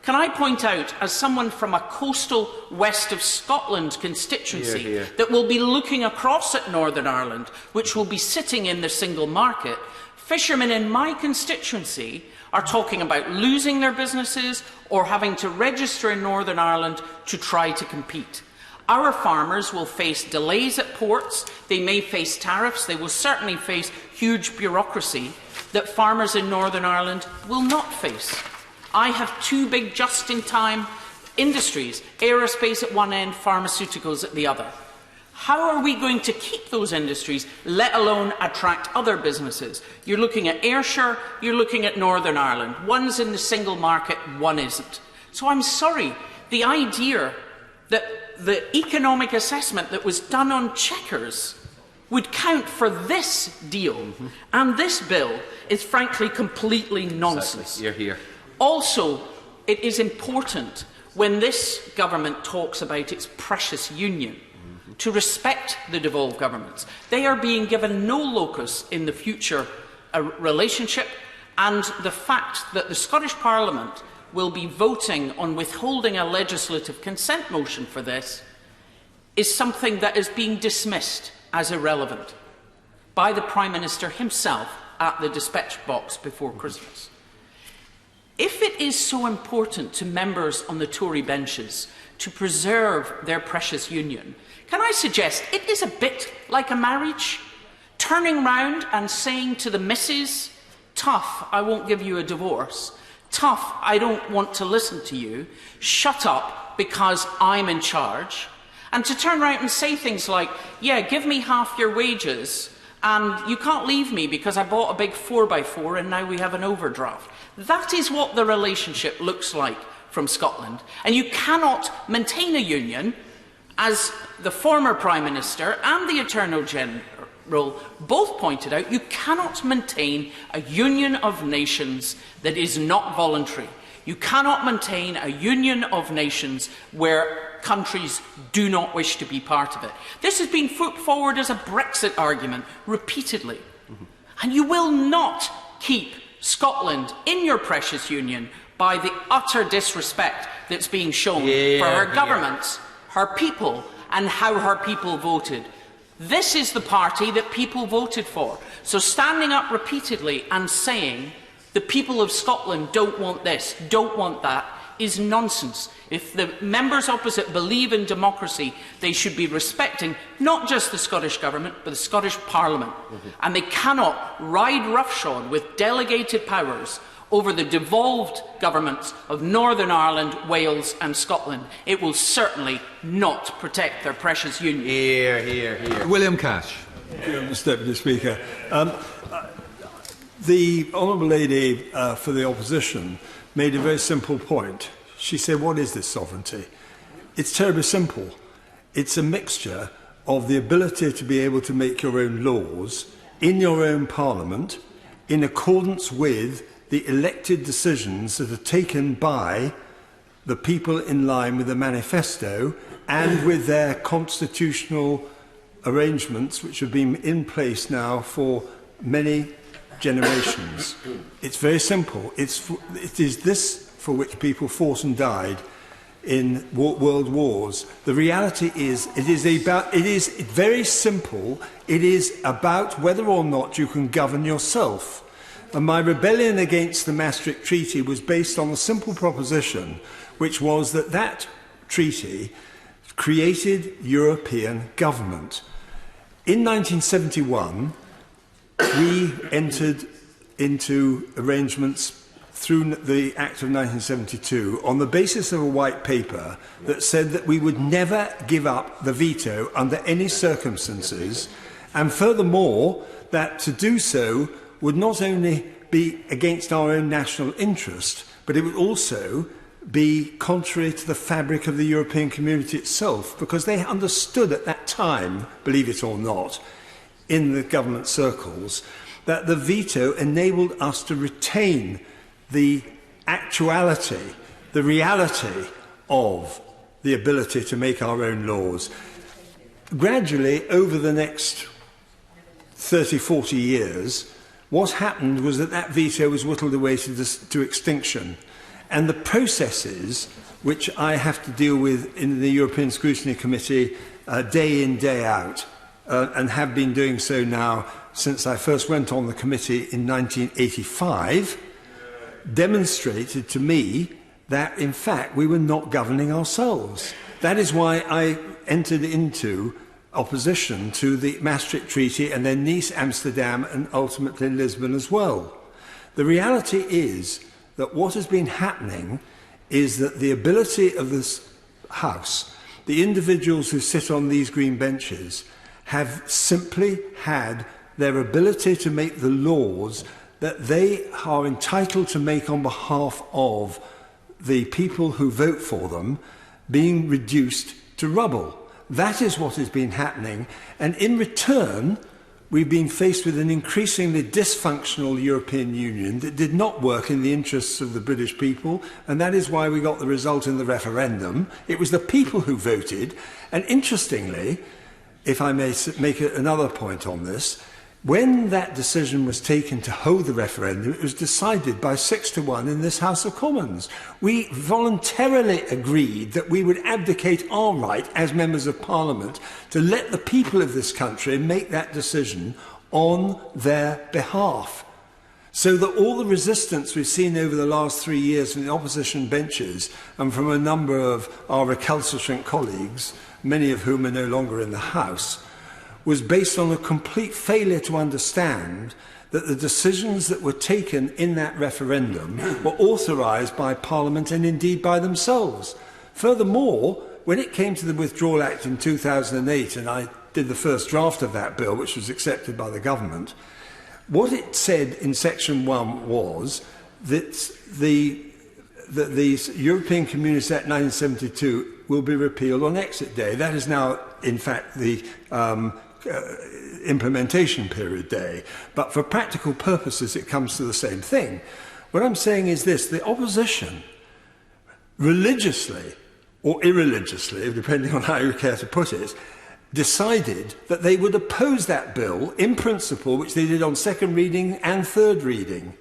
Speaker 1: Can I point out, as someone from a coastal west of Scotland constituency that will be looking across at Northern Ireland, which will be sitting in the single market, fishermen in my constituency are talking about losing their businesses or having to register in Northern Ireland to try to compete. Our farmers will face delays at ports, they may face tariffs, they will certainly face huge bureaucracy that farmers in Northern Ireland will not face. I have two big just-in-time industries, aerospace at one end, pharmaceuticals at the other. How are we going to keep those industries, let alone attract other businesses? You're looking at Ayrshire, you're looking at Northern Ireland. One's in the single market, one isn't. So I'm sorry, the idea that the economic assessment that was done on Chequers would count for this deal and this bill is frankly completely nonsense. Also, it is important when this government talks about its precious union to respect the devolved governments. They are being given no locus in the future relationship, and the fact that the Scottish Parliament will be voting on withholding a legislative consent motion for this is something that is being dismissed as irrelevant by the Prime Minister himself at the dispatch box before Christmas. If it is so important to members on the Tory benches to preserve their precious union, can I suggest it is a bit like a marriage? Turning round and saying to the missus, tough, I won't give you a divorce. Tough, I don't want to listen to you. Shut up because I'm in charge. And to turn around and say things like, yeah, give me half your wages and you can't leave me because I bought a big 4x4 and now we have an overdraft. That is what the relationship looks like from Scotland. And you cannot maintain a union, as the former Prime Minister and the Attorney General both pointed out, you cannot maintain a union of nations that is not voluntary. You cannot maintain a union of nations where countries do not wish to be part of it. This has been put forward as a Brexit argument repeatedly. And you will not keep Scotland in your precious union by the utter disrespect that's being shown for her governments, her people, and how her people voted. This is the party that people voted for. So standing up repeatedly and saying the people of Scotland don't want this, don't want that, is nonsense. If the members opposite believe in democracy, they should be respecting not just the Scottish Government, but the Scottish Parliament. And they cannot ride roughshod with delegated powers over the devolved governments of Northern Ireland, Wales and Scotland. It will certainly not protect their precious union.
Speaker 10: William Cash.
Speaker 16: Thank you, Mr. Deputy Speaker. The Honourable Lady for the Opposition made a very simple point. She said, what is this sovereignty? It's terribly simple. It's a mixture of the ability to be able to make your own laws in your own parliament in accordance with the elected decisions that are taken by the people in line with the manifesto and with their constitutional arrangements which have been in place now for many generations. It's very simple. It is this for which people fought and died in world wars. The reality is, it is very simple. It is about whether or not you can govern yourself. And my rebellion against the Maastricht Treaty was based on the simple proposition, which was that that treaty created European government. In 1971, we entered into arrangements through the Act of 1972 on the basis of a white paper that said that we would never give up the veto under any circumstances, and furthermore, that to do so would not only be against our own national interest, but it would also be contrary to the fabric of the European community itself, because they understood at that time, believe it or not, in the government circles, that the veto enabled us to retain the actuality, the reality of the ability to make our own laws. Gradually, over the next 30, 40 years, what happened was that that veto was whittled away to extinction. And the processes which I have to deal with in the European Scrutiny Committee day in, day out, and have been doing so now since I first went on the committee in 1985, demonstrated to me that, in fact, we were not governing ourselves. That is why I entered into opposition to the Maastricht Treaty and then Nice, Amsterdam, and ultimately Lisbon as well. The reality is that what has been happening is that the ability of this House, the individuals who sit on these green benches, have simply had their ability to make the laws that they are entitled to make on behalf of the people who vote for them being reduced to rubble. That is what has been happening, and in return we've been faced with an increasingly dysfunctional European Union that did not work in the interests of the British people, and that is why we got the result in the referendum. It was the people who voted, and interestingly, if I may make another point on this, when that decision was taken to hold the referendum, it was decided by 6-1 in this House of Commons. We voluntarily agreed that we would abdicate our right as members of Parliament to let the people of this country make that decision on their behalf. So that all the resistance we've seen over the last 3 years from the opposition benches and from a number of our recalcitrant colleagues, many of whom are no longer in the House, was based on a complete failure to understand that the decisions that were taken in that referendum were authorised by Parliament and indeed by themselves. Furthermore, when it came to the Withdrawal Act in 2008, and I did the first draft of that bill, which was accepted by the government, what it said in Section 1 was that the European Community Act 1972 will be repealed on exit day. That is now, in fact, the implementation period day. But for practical purposes, it comes to the same thing. What I'm saying is this: the opposition, religiously or irreligiously, depending on how you care to put it, decided that they would oppose that bill in principle, which they did on second reading and third reading.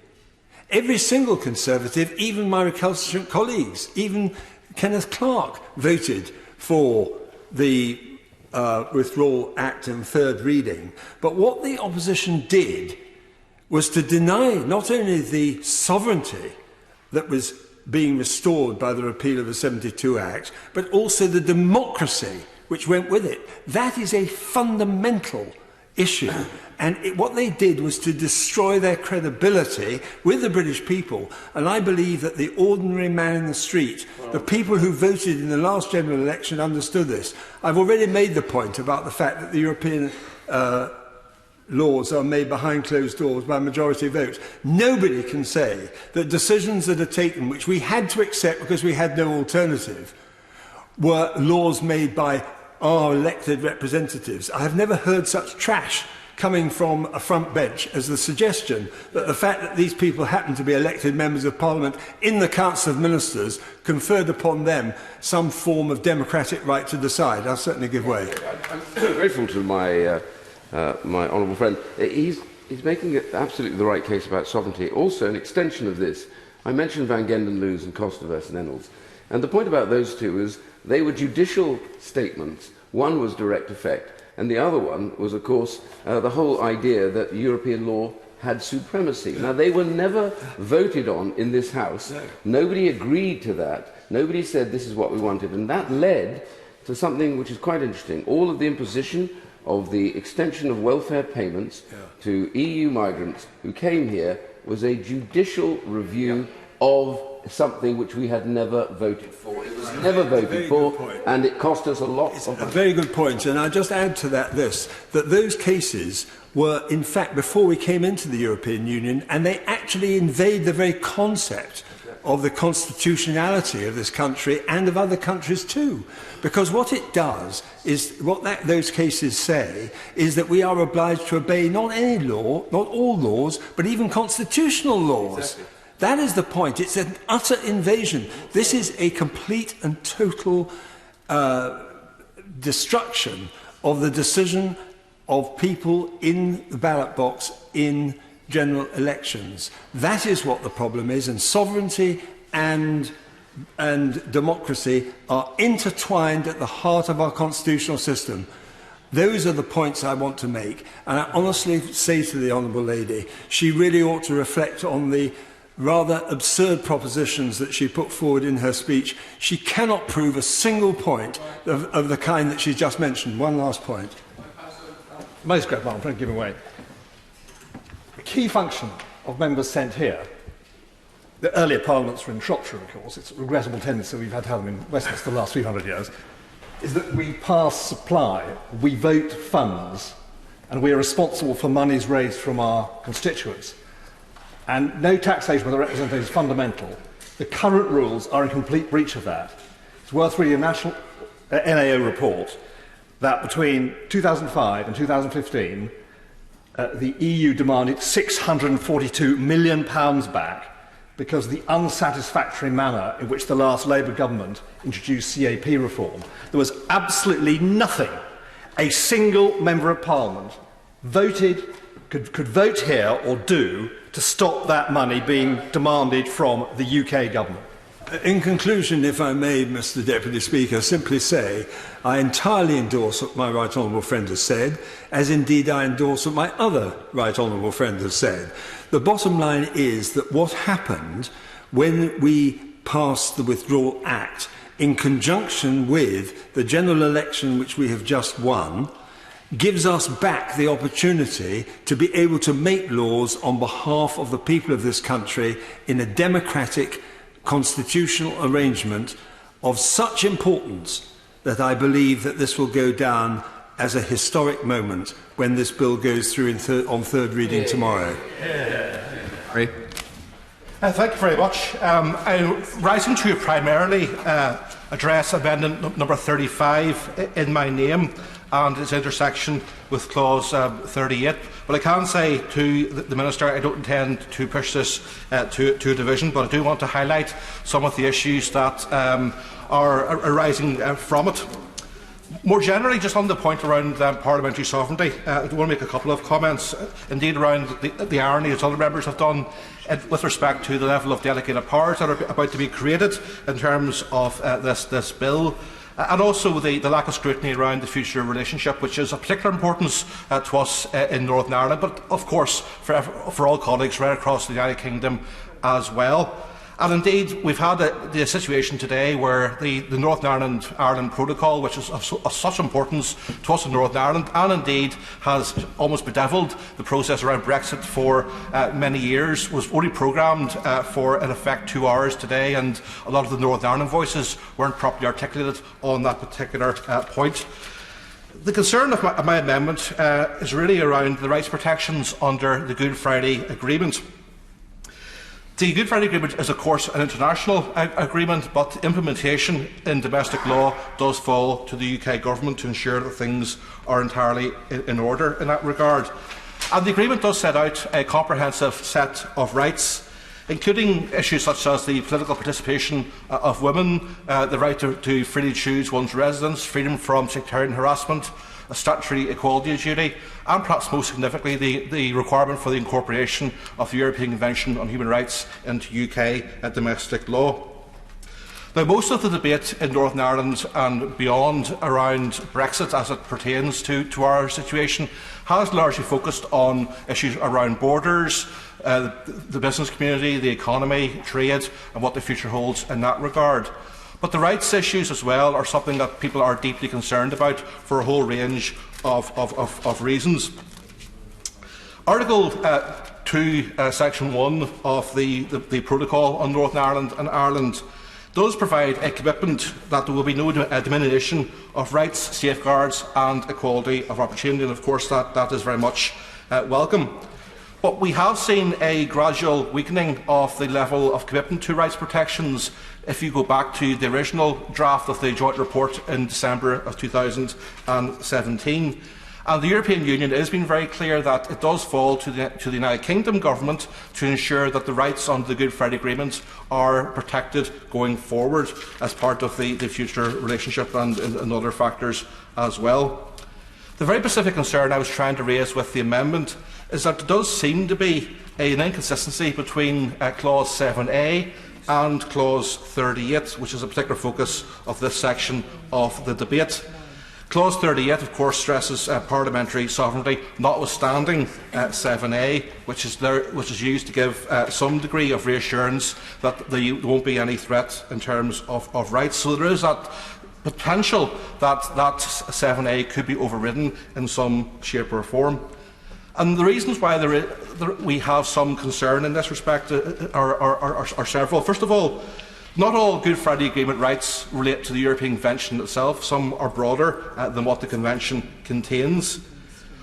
Speaker 16: Every single Conservative, even my recalcitrant colleagues, even Kenneth Clarke, voted for the Withdrawal Act in third reading. But what the opposition did was to deny not only the sovereignty that was being restored by the repeal of the 72 Act, but also the democracy which went with it. That is a fundamental issue. And what they did was to destroy their credibility with the British people. And I believe that the ordinary man in the street, the people who voted in the last general election, understood this. I've already made the point about the fact that the European laws are made behind closed doors by majority vote. Nobody can say that decisions that are taken, which we had to accept because we had no alternative, were laws made by our elected representatives. I have never heard such trash coming from a front bench as the suggestion that the fact that these people happen to be elected members of Parliament in the Council of Ministers conferred upon them some form of democratic right to decide. I'll certainly give way.
Speaker 3: I'm grateful to my honourable friend. He's making absolutely the right case about sovereignty. Also, an extension of this, I mentioned Van Gendenloos and Costa versus Ennals. And the point about those two is they were judicial statements. One was direct effect, and the other one was, of course, the whole idea that European law had supremacy. Now, they were never voted on in this House. No. Nobody agreed to that. Nobody said this is what we wanted. And that led to something which is quite interesting. All of the imposition of the extension of welfare payments to EU migrants who came here was a judicial review of something which we had never voted for. It was never voted for, and it cost us a lot of money.
Speaker 16: A very good point, and I'll just add to that this, that those cases were, in fact, before we came into the European Union, and they actually invade the very concept of the constitutionality of this country and of other countries too. Because what it does is, those cases say, is that we are obliged to obey not any law, not all laws, but even constitutional laws. Exactly. That is the point. It's an utter invasion. This is a complete and total destruction of the decision of people in the ballot box in general elections. That is what the problem is, and sovereignty and democracy are intertwined at the heart of our constitutional system. Those are the points I want to make, and I honestly say to the Honourable Lady, she really ought to reflect on the rather absurd propositions that she put forward in her speech. She cannot prove a single point of the kind that she's just mentioned. One last point.
Speaker 11: Most great, I'm trying to give away. The key function of members sent here, the earlier parliaments were in Shropshire, of course, it's a regrettable tendency we've had to have them in Westminster the last 300 years, is that we pass supply, we vote funds, and we are responsible for monies raised from our constituents. And no taxation with the representative is fundamental. The current rules are in complete breach of that. It's worth reading a national NAO report that between 2005 and 2015, the EU demanded £642 million back because of the unsatisfactory manner in which the last Labour government introduced CAP reform. There was absolutely nothing a single member of Parliament could vote here or do to stop that money being demanded from the UK government.
Speaker 16: In conclusion, if I may, Mr Deputy Speaker, simply say I entirely endorse what my right honourable friend has said, as indeed I endorse what my other right honourable friend has said. The bottom line is that what happened when we passed the Withdrawal Act in conjunction with the general election which we have just won gives us back the opportunity to be able to make laws on behalf of the people of this country in a democratic constitutional arrangement of such importance that I believe that this will go down as a historic moment when this bill goes through on third reading tomorrow.
Speaker 19: Thank you very much. I'm rising to primarily address amendment number 35 in my name and its intersection with clause 38. But I can say to the Minister I don't intend to push this to a division, but I do want to highlight some of the issues that are arising from it. More generally, just on the point around parliamentary sovereignty, I want to make a couple of comments, indeed around the irony, as other members have done, with respect to the level of delegated powers that are about to be created in terms of this bill. And also the lack of scrutiny around the future relationship, which is of particular importance to us in Northern Ireland, but of course for all colleagues right across the United Kingdom as well. And indeed, we've had the situation today where the Northern Ireland Protocol, which is of such importance to us in Northern Ireland, and indeed has almost bedevilled the process around Brexit for many years, was only programmed for, in effect, 2 hours today, and a lot of the Northern Ireland voices weren't properly articulated on that particular point. The concern of my amendment is really around the rights protections under the Good Friday Agreement. The Good Friday Agreement is, of course, an international agreement, but implementation in domestic law does fall to the UK Government to ensure that things are entirely in order in that regard. And the agreement does set out a comprehensive set of rights, including issues such as the political participation of women, the right to freely choose one's residence, freedom from sectarian harassment, a statutory equality duty, and perhaps most significantly the requirement for the incorporation of the European Convention on Human Rights into UK domestic law. Now, most of the debate in Northern Ireland and beyond around Brexit as it pertains to our situation has largely focused on issues around borders, the business community, the economy, trade, and what the future holds in that regard. But the rights issues as well are something that people are deeply concerned about for a whole range of reasons. Article to Section 1 of the Protocol on Northern Ireland and Ireland does provide a commitment that there will be no diminution of rights, safeguards and equality of opportunity, and of course that is very much welcome. But we have seen a gradual weakening of the level of commitment to rights protections if you go back to the original draft of the joint report in December of 2017. And the European Union has been very clear that it does fall to the United Kingdom government to ensure that the rights under the Good Friday Agreement are protected going forward as part of the future relationship and other factors as well. The very specific concern I was trying to raise with the amendment is that there does seem to be an inconsistency between Clause 7a and Clause 38, which is a particular focus of this section of the debate. Clause 38, of course, stresses parliamentary sovereignty, notwithstanding 7a, which is used to give some degree of reassurance that there won't be any threat in terms of rights. So there is that potential that 7a could be overridden in some shape or form. And the reasons why we have some concern in this respect are several. First of all, not all Good Friday Agreement rights relate to the European Convention itself. Some are broader than what the Convention contains.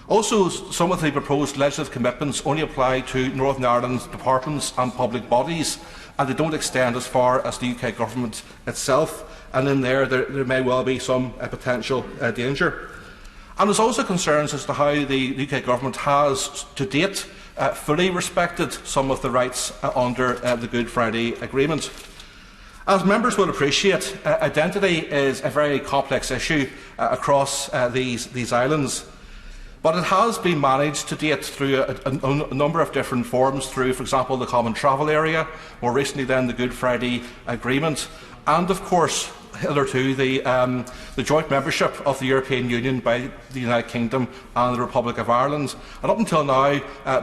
Speaker 19: Also, some of the proposed legislative commitments only apply to Northern Ireland's departments and public bodies, and they don't extend as far as the UK Government itself. And in there may well be some potential danger. And there's also concerns as to how the UK Government has, to date, fully respected some of the rights under the Good Friday Agreement. As members will appreciate, identity is a very complex issue across these islands, but it has been managed to date through a number of different forms, through, for example, the Common Travel Area, more recently then the Good Friday Agreement, and of course hitherto the joint membership of the European Union by the United Kingdom and the Republic of Ireland. And up until now,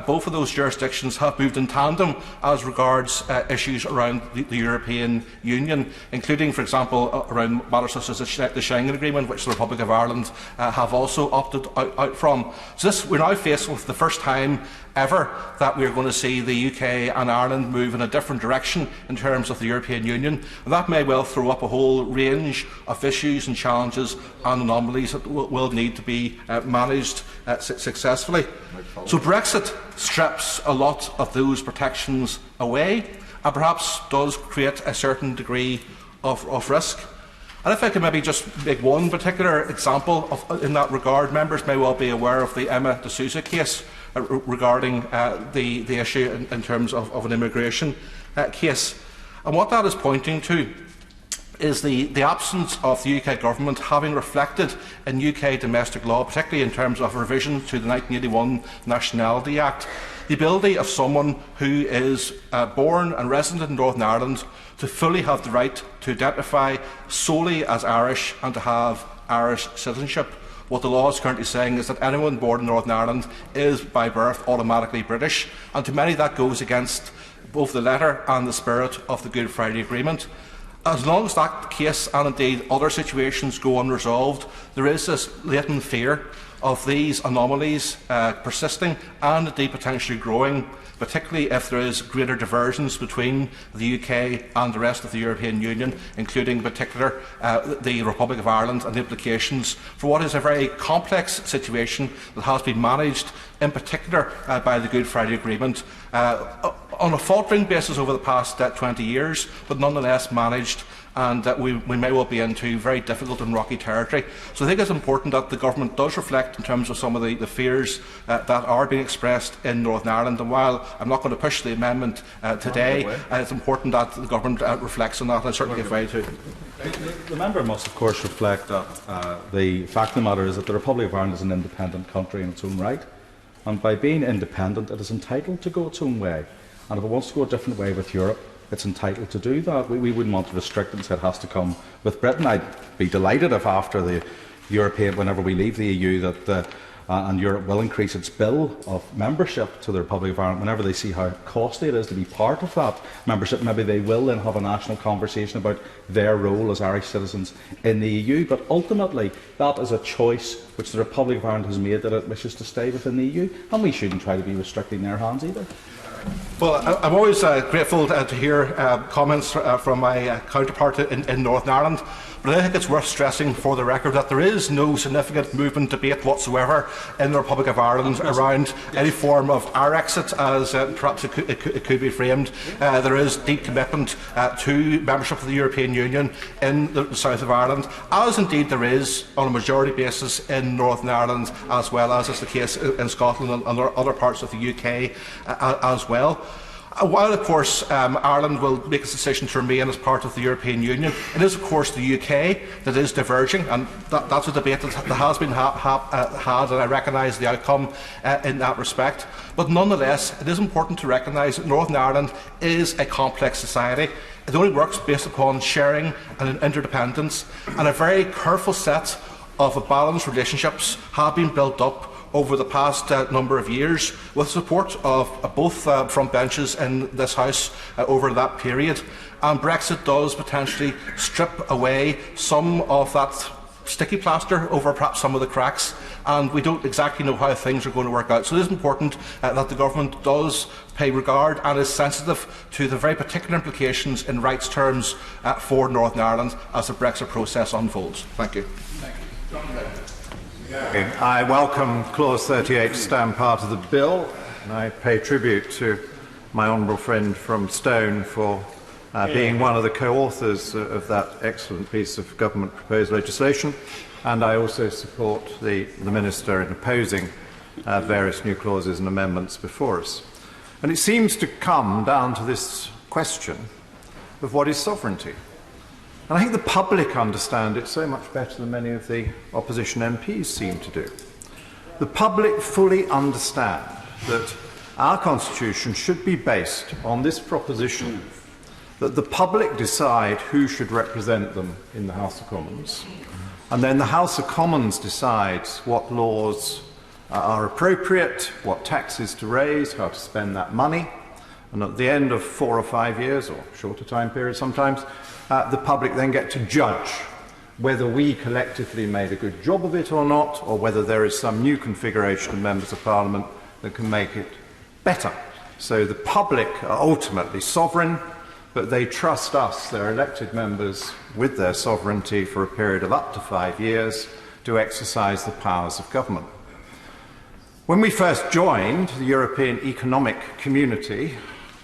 Speaker 19: both of those jurisdictions have moved in tandem as regards issues around the European Union, including, for example, around matters such as the Schengen Agreement, which the Republic of Ireland have also opted out from. So we're now faced with the first time ever that we are going to see the UK and Ireland move in a different direction in terms of the European Union. And that may well throw up a whole range of issues and challenges and anomalies that will need to be managed successfully. So Brexit strips a lot of those protections away and perhaps does create a certain degree of risk. And if I could maybe just make one particular example in that regard, members may well be aware of the Emma de Souza case regarding the issue in terms of an immigration case. And what that is pointing to is the absence of the UK Government having reflected in UK domestic law, particularly in terms of revision to the 1981 Nationality Act, the ability of someone who is born and resident in Northern Ireland to fully have the right to identify solely as Irish and to have Irish citizenship. What the law is currently saying is that anyone born in Northern Ireland is by birth automatically British, and to many that goes against both the letter and the spirit of the Good Friday Agreement. As long as that case, and indeed other situations, go unresolved, there is this latent fear of these anomalies persisting and indeed potentially growing, particularly if there is greater divergence between the UK and the rest of the European Union, including in particular the Republic of Ireland, and the implications for what is a very complex situation that has been managed in particular by the Good Friday Agreement on a faltering basis over the past 20 years, but nonetheless managed, and we may well be into very difficult and rocky territory. So I think it's important that the Government does reflect in terms of some of the fears that are being expressed in Northern Ireland. And while I'm not going to push the amendment today, it's important that the Government reflects on that, and I certainly give way to.
Speaker 7: The member must, of course, reflect that the fact of the matter is that the Republic of Ireland is an independent country in its own right, and by being independent, it is entitled to go its own way. And if it wants to go a different way with Europe, it's entitled to do that. We wouldn't want to restrict it and say it has to come with Britain. I'd be delighted if after the European, whenever we leave the EU, that and Europe will increase its bill of membership to the Republic of Ireland. Whenever they see how costly it is to be part of that membership, maybe they will then have a national conversation about their role as Irish citizens in the EU. But ultimately, that is a choice which the Republic of Ireland has made, that it wishes to stay within the EU, and we shouldn't try to be restricting their hands either.
Speaker 19: Well, I'm always grateful to hear comments from my counterpart in Northern Ireland, but I think it's worth stressing for the record that there is no significant movement debate whatsoever in the Republic of Ireland around any form of our exit, as perhaps it could be framed. There is deep commitment to membership of the European Union in the south of Ireland, as indeed there is on a majority basis in Northern Ireland, as well as is the case in Scotland and other parts of the UK as well. While, of course, Ireland will make its decision to remain as part of the European Union, it is, of course, the UK that is diverging, and that's a debate that has been had, and I recognise the outcome in that respect. But nonetheless, it is important to recognise that Northern Ireland is a complex society. It only works based upon sharing and interdependence, and a very careful set of balanced relationships have been built up over the past number of years, with support of both front benches in this House over that period. And Brexit does potentially strip away some of that sticky plaster over perhaps some of the cracks, and we don't exactly know how things are going to work out. So it is important that the government does pay regard and is sensitive to the very particular implications in rights terms for Northern Ireland as the Brexit process unfolds. Thank you.
Speaker 8: I welcome Clause 38 to stand part of the bill, and I pay tribute to my honourable friend from Stone for being one of the co-authors of that excellent piece of government proposed legislation, and I also support the Minister in opposing various new clauses and amendments before us. And it seems to come down to this question of what is sovereignty. And I think the public understand it so much better than many of the opposition MPs seem to do. The public fully understand that our constitution should be based on this proposition that the public decide who should represent them in the House of Commons, and then the House of Commons decides what laws are appropriate, what taxes to raise, how to spend that money, and at the end of 4 or 5 years, or shorter time periods sometimes, the public then get to judge whether we collectively made a good job of it or not, or whether there is some new configuration of members of Parliament that can make it better. So the public are ultimately sovereign, but they trust us, their elected members, with their sovereignty for a period of up to 5 years to exercise the powers of government. When we first joined the European Economic Community,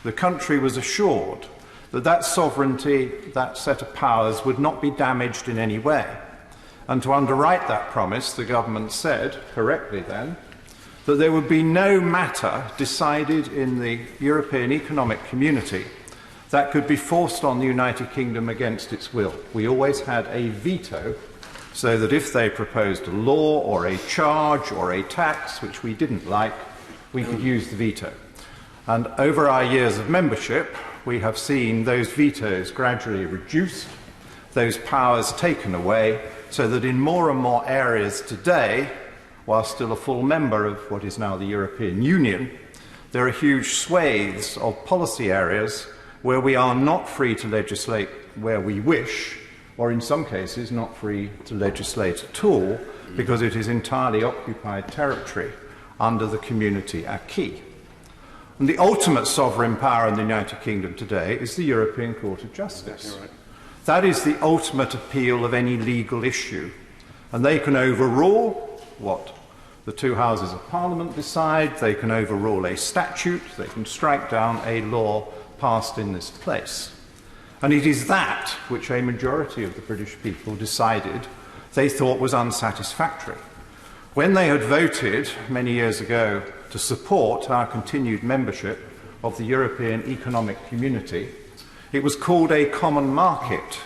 Speaker 8: the country was assured that that sovereignty, that set of powers, would not be damaged in any way. And to underwrite that promise, the government said, correctly then, that there would be no matter decided in the European Economic Community that could be forced on the United Kingdom against its will. We always had a veto, so that if they proposed a law or a charge or a tax which we didn't like, we could use the veto. And over our years of membership, we have seen those vetoes gradually reduced, those powers taken away, so that in more and more areas today, while still a full member of what is now the European Union, there are huge swathes of policy areas where we are not free to legislate where we wish, or in some cases not free to legislate at all, because it is entirely occupied territory under the community acquis. And the ultimate sovereign power in the United Kingdom today is the European Court of Justice. That is the ultimate appeal of any legal issue. And they can overrule what the two houses of Parliament decide, they can overrule a statute, they can strike down a law passed in this place. And it is that which a majority of the British people decided they thought was unsatisfactory. When they had voted many years ago to support our continued membership of the European Economic Community, it was called a common market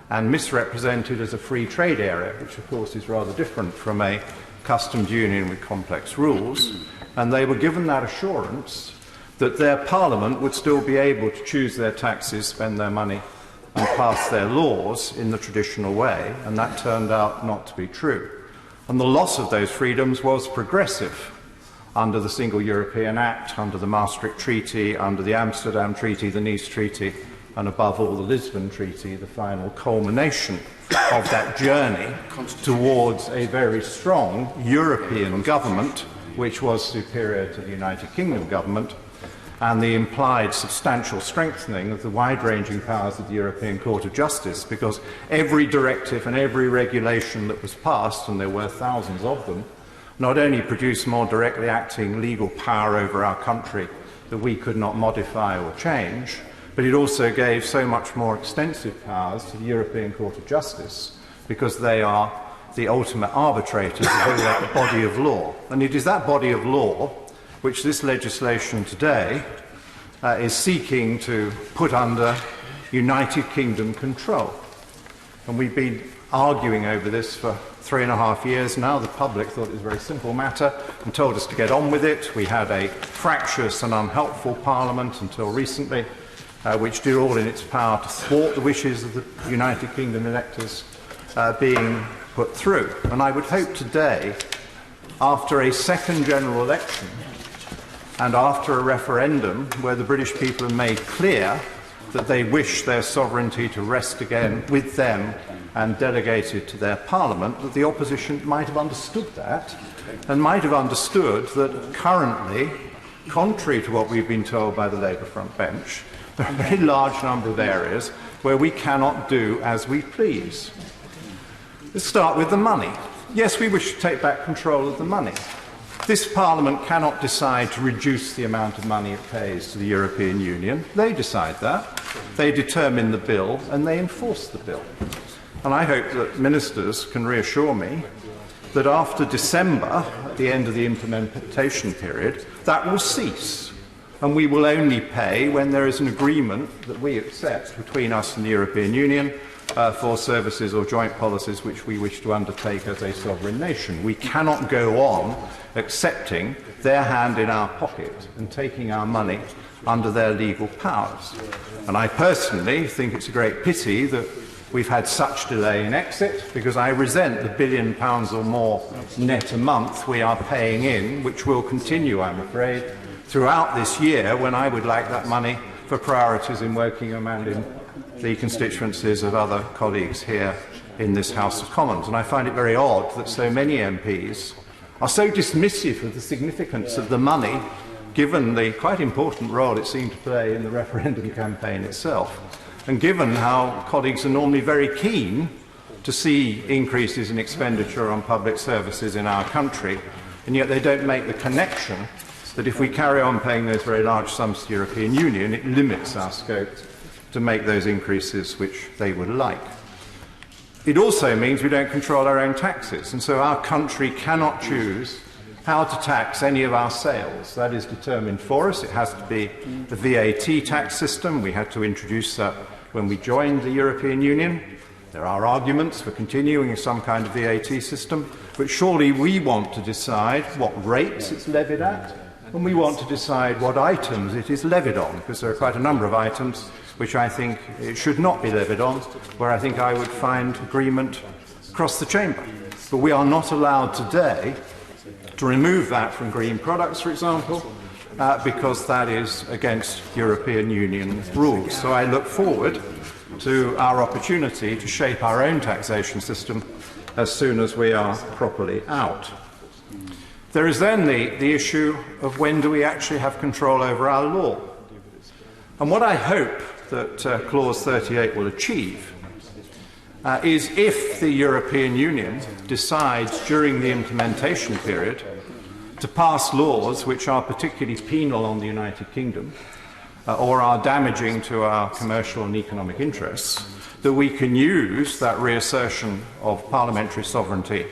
Speaker 8: and misrepresented as a free trade area, which of course is rather different from a customs union with complex rules, and they were given that assurance that their Parliament would still be able to choose their taxes, spend their money and pass their laws in the traditional way, and that turned out not to be true. And the loss of those freedoms was progressive under the Single European Act, under the Maastricht Treaty, under the Amsterdam Treaty, the Nice Treaty, and above all the Lisbon Treaty, the final culmination of that journey towards a very strong European government, which was superior to the United Kingdom government, and the implied substantial strengthening of the wide-ranging powers of the European Court of Justice, because every directive and every regulation that was passed, and there were thousands of them, not only produced more directly acting legal power over our country that we could not modify or change, but it also gave so much more extensive powers to the European Court of Justice, because they are the ultimate arbitrators of that body of law. And it is that body of law which this legislation today is seeking to put under United Kingdom control. And we've been arguing over this for 3.5 years now. The public thought it was a very simple matter and told us to get on with it. We had a fractious and unhelpful Parliament until recently, which did all in its power to thwart the wishes of the United Kingdom electors being put through. And I would hope today, after a second general election and after a referendum where the British people have made clear that they wish their sovereignty to rest again with them and delegated to their Parliament, that the opposition might have understood that and might have understood that currently, contrary to what we've been told by the Labour front bench, there are a very large number of areas where we cannot do as we please. Let's start with the money. Yes, we wish to take back control of the money. This Parliament cannot decide to reduce the amount of money it pays to the European Union. They decide that. They determine the bill and they enforce the bill. And I hope that ministers can reassure me that after December, at the end of the implementation period, that will cease. And we will only pay when there is an agreement that we accept between us and the European Union for services or joint policies which we wish to undertake as a sovereign nation. We cannot go on accepting their hand in our pocket and taking our money under their legal powers. And I personally think it's a great pity that we've had such delay in exit, because I resent the £1 billion or more net a month we are paying in, which will continue, I'm afraid, throughout this year, when I would like that money for priorities in Wokingham and in the constituencies of other colleagues here in this House of Commons. And I find it very odd that so many MPs are so dismissive of the significance of the money, given the quite important role it seemed to play in the referendum campaign itself, and given how colleagues are normally very keen to see increases in expenditure on public services in our country, and yet they don't make the connection that if we carry on paying those very large sums to the European Union, it limits our scope to make those increases which they would like. It also means we don't control our own taxes, and so our country cannot choose how to tax any of our sales. That is determined for us. It has to be the VAT tax system. We had to introduce that when we joined the European Union. There are arguments for continuing some kind of VAT system, but surely we want to decide what rates it's levied at, and we want to decide what items it is levied on, because there are quite a number of items which I think it should not be levied on, where I think I would find agreement across the chamber. But we are not allowed today to remove that from green products, for example, because that is against European Union rules. So I look forward to our opportunity to shape our own taxation system as soon as we are properly out. There is then the issue of when do we actually have control over our law. And what I hope that Clause 38 will achieve is, if the European Union decides during the implementation period to pass laws which are particularly penal on the United Kingdom or are damaging to our commercial and economic interests, that we can use that reassertion of parliamentary sovereignty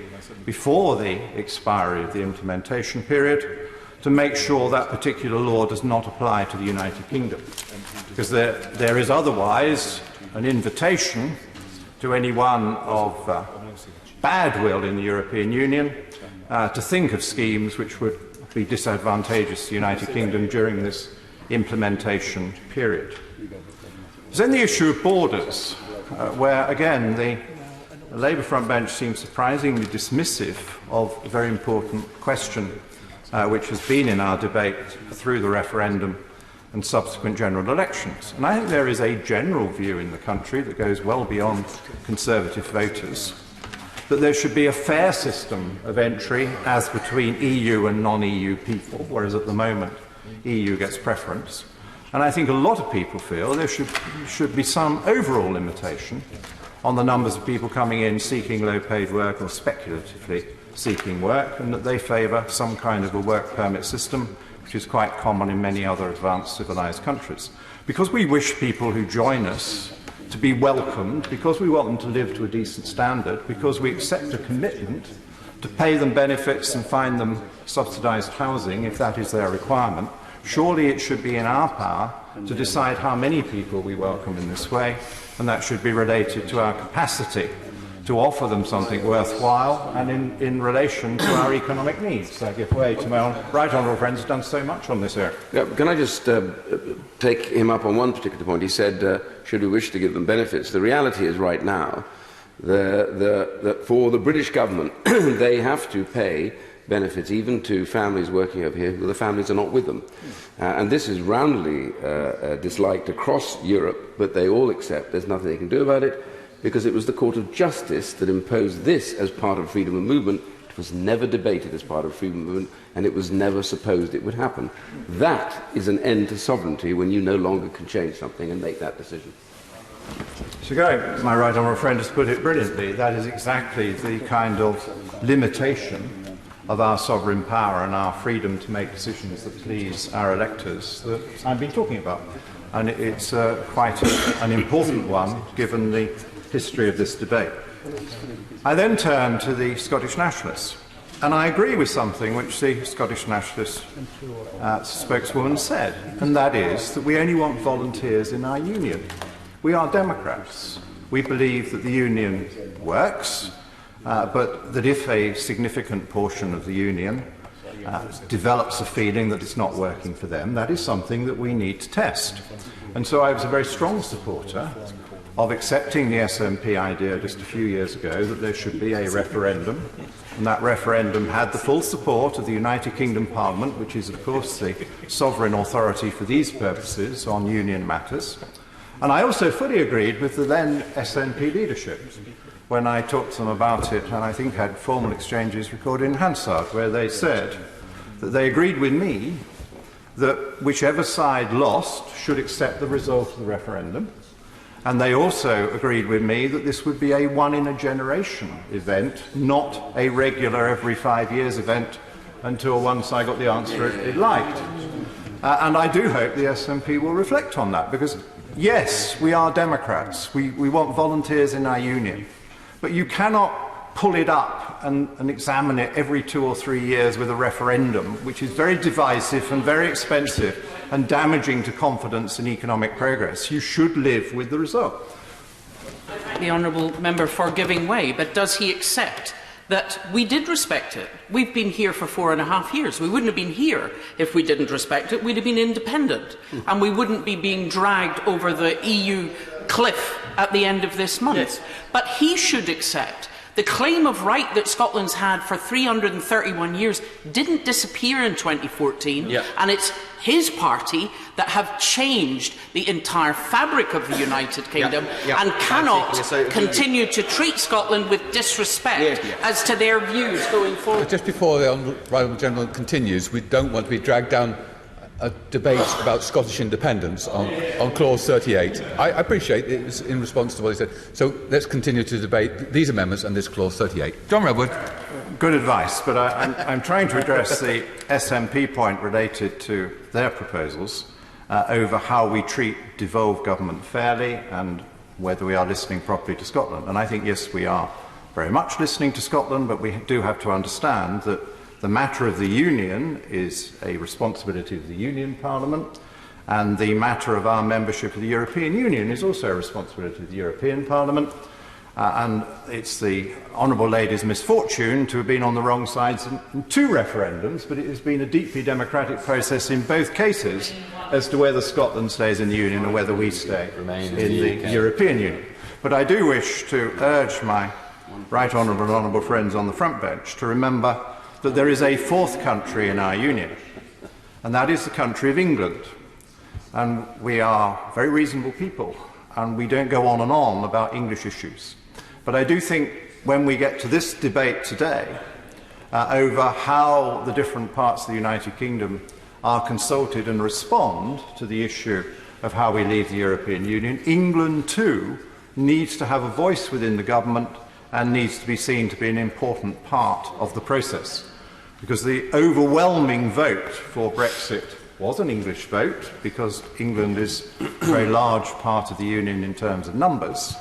Speaker 8: before the expiry of the implementation period to make sure that particular law does not apply to the United Kingdom. Because there is otherwise an invitation to anyone of bad will in the European Union to think of schemes which would be disadvantageous to the United Kingdom during this implementation period. There's then the issue of borders, where again the Labour front bench seems surprisingly dismissive of a very important question which has been in our debate through the referendum and subsequent general elections. And I think there is a general view in the country that goes well beyond Conservative voters that there should be a fair system of entry as between EU and non-EU people, whereas at the moment EU gets preference. And I think a lot of people feel there should be some overall limitation on the numbers of people coming in seeking low-paid work or speculatively seeking work, and that they favour some kind of a work permit system, which is quite common in many other advanced civilised countries. Because we wish people who join us to be welcomed, because we want them to live to a decent standard, because we accept a commitment to pay them benefits and find them subsidised housing if that is their requirement, surely it should be in our power to decide how many people we welcome in this way, and that should be related to our capacity to offer them something worthwhile and in relation to our economic needs. I give way to my right honourable friend who's done so much on this area.
Speaker 3: Yeah, can I just take him up on one particular point? He said, should we wish to give them benefits? The reality is right now that for the British government, they have to pay benefits even to families working over here who the families are not with them. And this is roundly disliked across Europe, but they all accept there's nothing they can do about it, because it was the Court of Justice that imposed this as part of freedom of movement. It was never debated as part of freedom of movement, and it was never supposed it would happen. That is an end to sovereignty, when you no longer can change something and make that decision.
Speaker 8: My right honourable friend has put it brilliantly. That is exactly the kind of limitation of our sovereign power and our freedom to make decisions that please our electors that I've been talking about. And it's quite an important one, given the history of this debate. I then turn to the Scottish Nationalists, and I agree with something which the Scottish Nationalist spokeswoman said, and that is that we only want volunteers in our union. We are democrats. We believe that the union works, but that if a significant portion of the union develops a feeling that it's not working for them, that is something that we need to test. And so I was a very strong supporter of accepting the SNP idea just a few years ago that there should be a referendum, and that referendum had the full support of the United Kingdom Parliament, which is of course the sovereign authority for these purposes on union matters. And I also fully agreed with the then SNP leadership when I talked to them about it, and I think had formal exchanges recorded in Hansard, where they said that they agreed with me that whichever side lost should accept the result of the referendum. And they also agreed with me that this would be a one-in-a-generation event, not a regular every 5 years event until once I got the answer it liked. And I do hope the SNP will reflect on that, because, yes, we are democrats. We want volunteers in our union. But you cannot pull it up and examine it every 2 or 3 years with a referendum, which is very divisive and very expensive and damaging to confidence in economic progress. You should live with the result.
Speaker 1: The honourable member for giving way, but does he accept that we did respect it? We've been here for 4.5 years. We wouldn't have been here if we didn't respect it. We'd have been independent, and we wouldn't be being dragged over the EU cliff at the end of this month. Yes. But he should accept the claim of right that Scotland's had for 331 years didn't disappear in 2014, and it's his party that have changed the entire fabric of the United Kingdom and cannot continue to treat Scotland with disrespect as to their views going forward.
Speaker 21: Just before the Honourable Gentleman continues, we don't want to be dragged down a debate about Scottish independence on Clause 38. I appreciate it was in response to what he said. So let's continue to debate these amendments and this Clause 38. John Redwood.
Speaker 8: Good advice, but I'm trying to address the SNP point related to their proposals over how we treat devolved government fairly and whether we are listening properly to Scotland. And I think, yes, we are very much listening to Scotland, but we do have to understand that the matter of the Union is a responsibility of the Union Parliament, and the matter of our membership of the European Union is also a responsibility of the European Parliament. And it's the honourable lady's misfortune to have been on the wrong sides in 2 referendums, but it has been a deeply democratic process in both cases as to whether Scotland stays in the Union or whether we stay in the European Union. But I do wish to urge my right honourable friends on the front bench to remember that there is a fourth country in our union, and that is the country of England. And we are very reasonable people, and we don't go on and on about English issues. But I do think when we get to this debate today over how the different parts of the United Kingdom are consulted and respond to the issue of how we leave the European Union, England too needs to have a voice within the government and needs to be seen to be an important part of the process. Because the overwhelming vote for Brexit was an English vote, because England is a very large part of the Union in terms of numbers.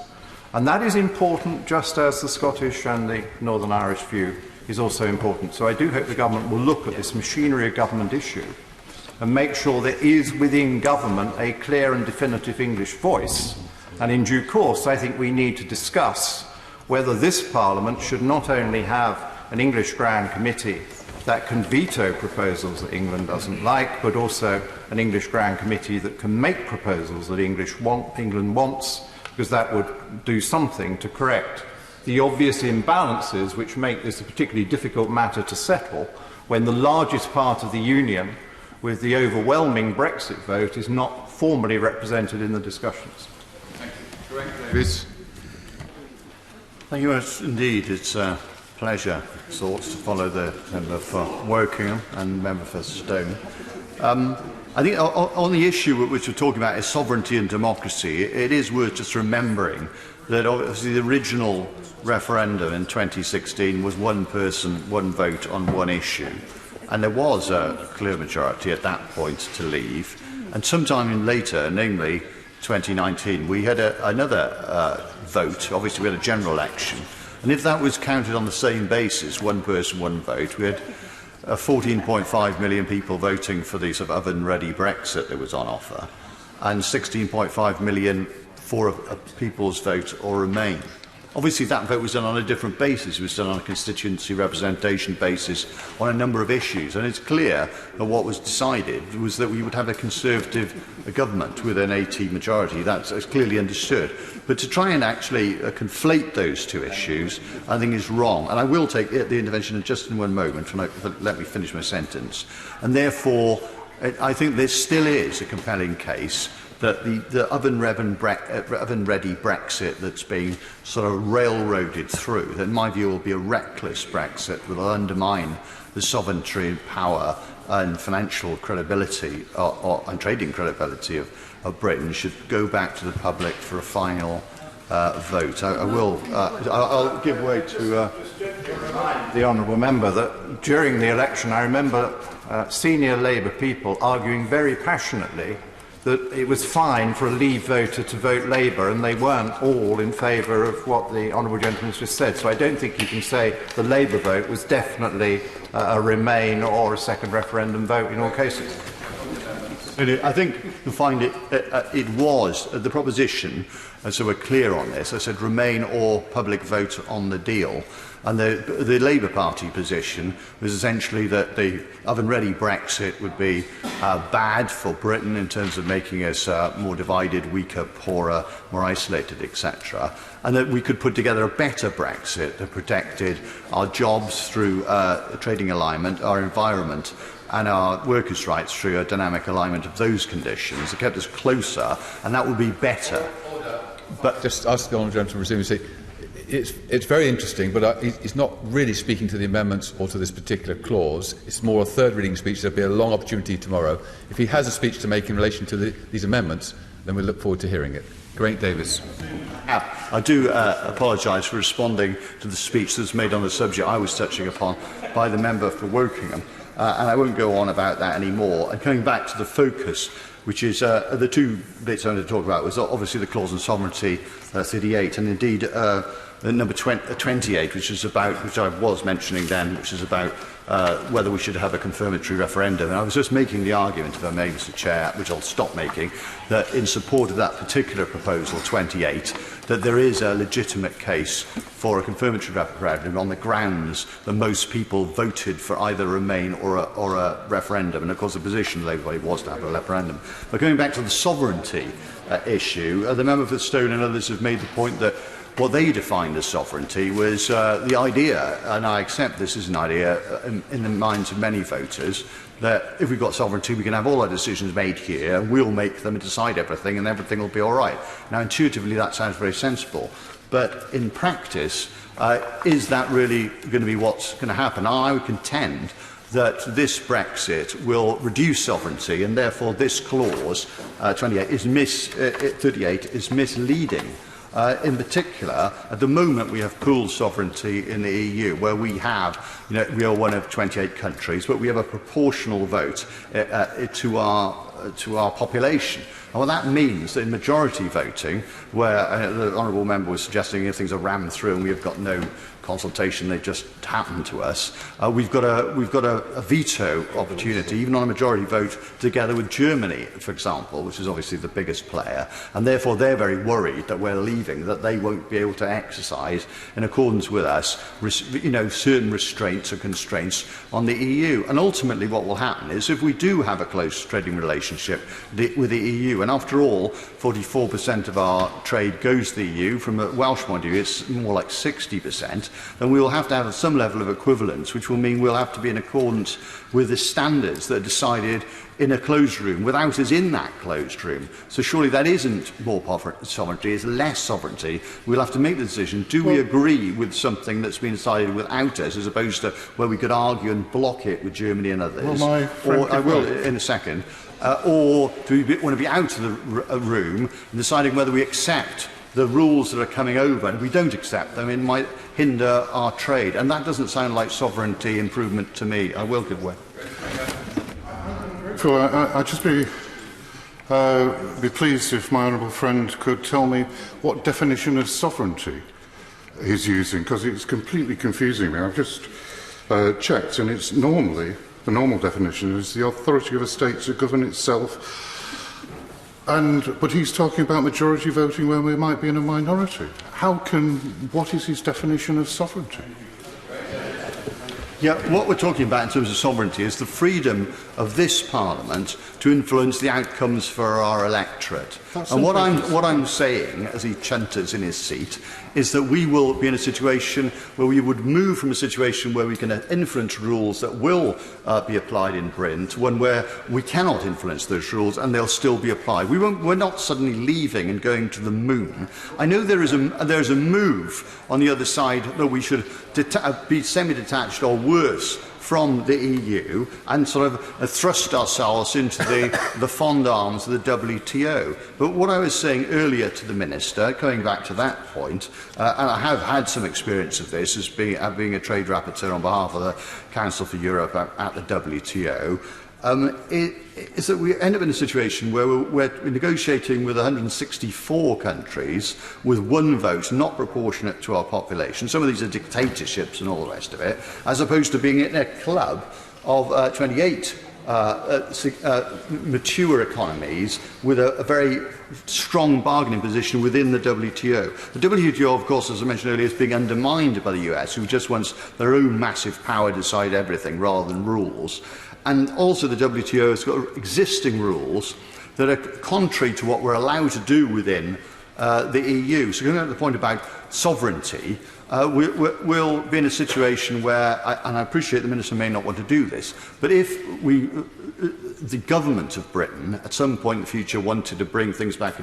Speaker 8: And that is important, just as the Scottish and the Northern Irish view is also important. So I do hope the government will look at this machinery of government issue and make sure there is within government a clear and definitive English voice. And in due course, I think we need to discuss whether this Parliament should not only have an English Grand Committee that can veto proposals that England doesn't like, but also an English Grand Committee that can make proposals that England wants, because that would do something to correct the obvious imbalances which make this a particularly difficult matter to settle when the largest part of the Union, with the overwhelming Brexit vote, is not formally represented in the discussions.
Speaker 18: Thank you much indeed. It's a pleasure, thoughts, to follow the member for Wokingham and member for Stone. I think on the issue which we're talking about is sovereignty and democracy, it is worth just remembering that obviously the original referendum in 2016 was one person, one vote on one issue. And there was a clear majority at that point to leave. And sometime later, namely 2019, we had another vote. Obviously, we had a general election. And if that was counted on the same basis, one person, one vote, we had 14.5 million people voting for the sort of oven-ready Brexit that was on offer, and 16.5 million for a people's vote or remain. Obviously, that vote was done on a different basis. It was done on a constituency representation basis on a number of issues. And it's clear that what was decided was that we would have a Conservative government with an 80 majority. That's clearly understood. But to try and actually conflate those two issues, I think is wrong. And I will take the intervention just in one moment, but let me finish my sentence. And therefore, I think there still is a compelling case that the oven-ready Brexit that's being sort of railroaded through, that in my view will be a reckless Brexit that will undermine the sovereignty and power and financial credibility and trading credibility of Britain, should go back to the public for a final vote. I'll give way to
Speaker 8: the honourable member that during the election I remember senior Labour people arguing very passionately that it was fine for a Leave voter to vote Labour, and they weren't all in favour of what the honourable gentleman just said. So I don't think you can say the Labour vote was definitely a Remain or a second referendum vote in all cases.
Speaker 18: I think you'll find it was the proposition, and so we're clear on this. I said Remain or public vote on the deal. And the Labour Party position was essentially that the oven-ready Brexit would be bad for Britain in terms of making us more divided, weaker, poorer, more isolated, etc. And that we could put together a better Brexit that protected our jobs through trading alignment, our environment, and our workers' rights through a dynamic alignment of those conditions. It kept us closer, and that would be better.
Speaker 10: But just ask the honourable gentleman to resume his seat. It's very interesting, but he's not really speaking to the amendments or to this particular clause. It's more a third reading speech. There'll be a long opportunity tomorrow. If he has a speech to make in relation to these amendments, then we look forward to hearing it. Geraint Davis.
Speaker 18: I do apologise for responding to the speech that's made on the subject I was touching upon by the member for Wokingham, and I won't go on about that anymore. And coming back to the focus, which is the two bits I'm going to talk about, was obviously the clause on sovereignty 38, and indeed number 28, which I was mentioning then, which is about whether we should have a confirmatory referendum. And I was just making the argument, if I may, Mr. Chair, which I'll stop making, that in support of that particular proposal, 28, that there is a legitimate case for a confirmatory referendum on the grounds that most people voted for either Remain or a referendum. And of course, the position of the Labour Party was to have a referendum. But going back to the sovereignty issue. The member for Stone and others have made the point that what they defined as sovereignty was the idea, and I accept this is an idea in the minds of many voters, that if we've got sovereignty, we can have all our decisions made here, we'll make them and decide everything, and everything will be all right. Now, intuitively, that sounds very sensible, but in practice, is that really going to be what's going to happen? I would contend that this Brexit will reduce sovereignty, and therefore this clause 38 is misleading. In particular, at the moment we have pooled sovereignty in the EU, where we have, we are one of 28 countries, but we have a proportional vote to our population. And what that means that in majority voting, where the honourable member was suggesting if things are rammed through and we have got no consultation, they just happen to us. We've got a veto opportunity, even on a majority vote, together with Germany, for example, which is obviously the biggest player, and therefore they're very worried that we're leaving, that they won't be able to exercise, in accordance with us, certain restraints or constraints on the EU. And ultimately, what will happen is, if we do have a close trading relationship with the EU, and after all, 44% of our trade goes to the EU. From a Welsh point of view, it's more like 60%. Then we will have to have some level of equivalence, which will mean we'll have to be in accordance with the standards that are decided in a closed room, without us in that closed room. So surely that isn't more sovereignty, it's less sovereignty. We'll have to make the decision, do we agree with something that's been decided without us, as opposed to where we could argue and block it with Germany and others? Or, I will in a second. Or do we want to be out of the room and deciding whether we accept the rules that are coming over, and if we don't accept them, it might hinder our trade. And that doesn't sound like sovereignty improvement to me. I will give way.
Speaker 9: Phil, I'd just be pleased if my honourable friend could tell me what definition of sovereignty he's using, because it's completely confusing me. I've just checked, and it's normally, the normal definition is the authority of a state to govern itself. But he's talking about majority voting when we might be in a minority. What is his definition of sovereignty?
Speaker 18: Yeah, what we're talking about in terms of sovereignty is the freedom of this Parliament to influence the outcomes for our electorate. And what I'm saying, as he chunters in his seat, is that we will be in a situation where we would move from a situation where we can influence rules that will be applied in Britain to one where we cannot influence those rules and they'll still be applied. We're not suddenly leaving and going to the moon. I know there is a move on the other side that we should be semi-detached or worse from the EU and sort of thrust ourselves into the fond arms of the WTO. But what I was saying earlier to the Minister, coming back to that point, and I have had some experience of this as being a trade rapporteur on behalf of the Council for Europe at the WTO, is that we end up in a situation where we're negotiating with 164 countries with one vote, not proportionate to our population. Some of these are dictatorships and all the rest of it, as opposed to being in a club of 28 mature economies with a very strong bargaining position within the WTO. The WTO, of course, as I mentioned earlier, is being undermined by the US, who just wants their own massive power to decide everything rather than rules. And also the WTO has got existing rules that are contrary to what we're allowed to do within the EU. So going to the point about sovereignty, we'll be in a situation where, and I appreciate the Minister may not want to do this, but if the government of Britain at some point in the future wanted to bring things back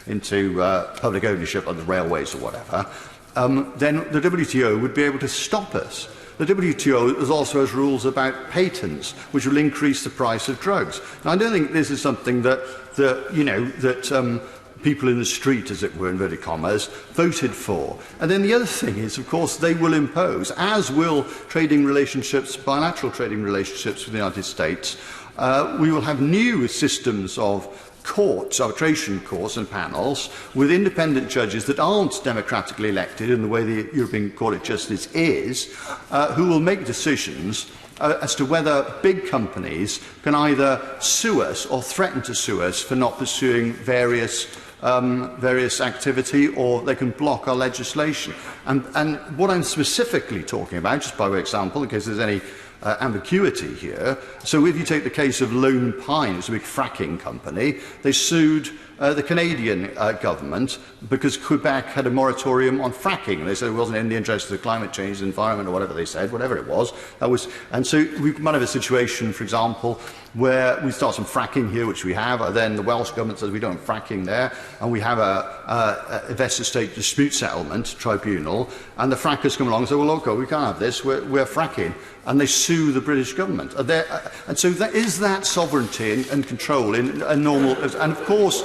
Speaker 18: into public ownership of the railways or whatever, then the WTO would be able to stop us. The WTO also has rules about patents, which will increase the price of drugs. Now, I don't think this is something that people in the street, as it were, inverted commas, voted for. And then the other thing is, of course, they will impose, as will trading relationships, bilateral trading relationships with the United States. We will have new systems of courts, arbitration courts and panels with independent judges that aren't democratically elected in the way the European Court of Justice is, who will make decisions as to whether big companies can either sue us or threaten to sue us for not pursuing various activity, or they can block our legislation. And what I'm specifically talking about, just by way of example, in case there's any ambiguity here. So if you take the case of Lone Pine, it's a big fracking company, they sued the Canadian government because Quebec had a moratorium on fracking. And they said it wasn't in the interest of the climate change, the environment, or whatever they said, whatever it was. And so we might have a situation, for example, where we start some fracking here, which we have, then the Welsh government says we don't have fracking there, and we have a investor-state dispute settlement tribunal, and the frackers come along and say, well, look, we can't have this, we're fracking. And they sue the British government. And so is that sovereignty and control in a normal... And of course,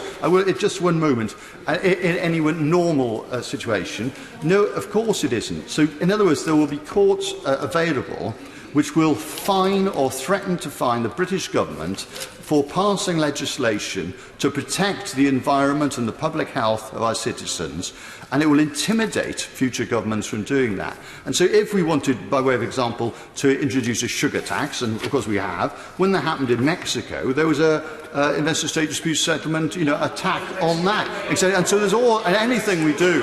Speaker 18: just one moment, in any normal situation, no, of course it isn't. So in other words, there will be courts available which will fine or threaten to fine the British government for passing legislation to protect the environment and the public health of our citizens, and it will intimidate future governments from doing that. And so if we wanted, by way of example, to introduce a sugar tax, and of course we have, when that happened in Mexico, there was a investor-state dispute settlement, attack on that. And so there's anything we do,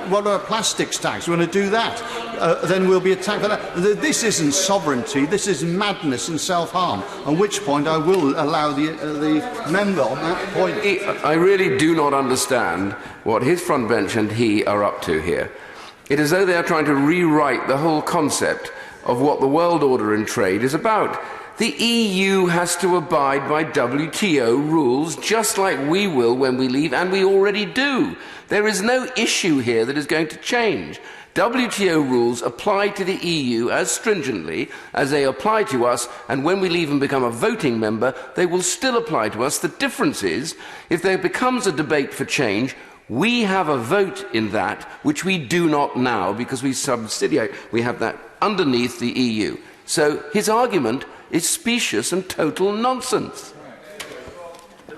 Speaker 18: what about a plastics tax? We're going to do that. Then we'll be attacked for that. This isn't sovereignty, this is madness and self-harm, on which point I will allow the member on that point.
Speaker 3: I really do not understand what his front bench and he are up to here. It is as though they are trying to rewrite the whole concept of what the world order in trade is about. The EU has to abide by WTO rules just like we will when we leave, and we already do. There is no issue here that is going to change. WTO rules apply to the EU as stringently as they apply to us, and when we leave and become a voting member, they will still apply to us. The difference is, if there becomes a debate for change, we have a vote in that, which we do not now, because we subsidiate. We have that underneath the EU. So his argument is specious and total nonsense.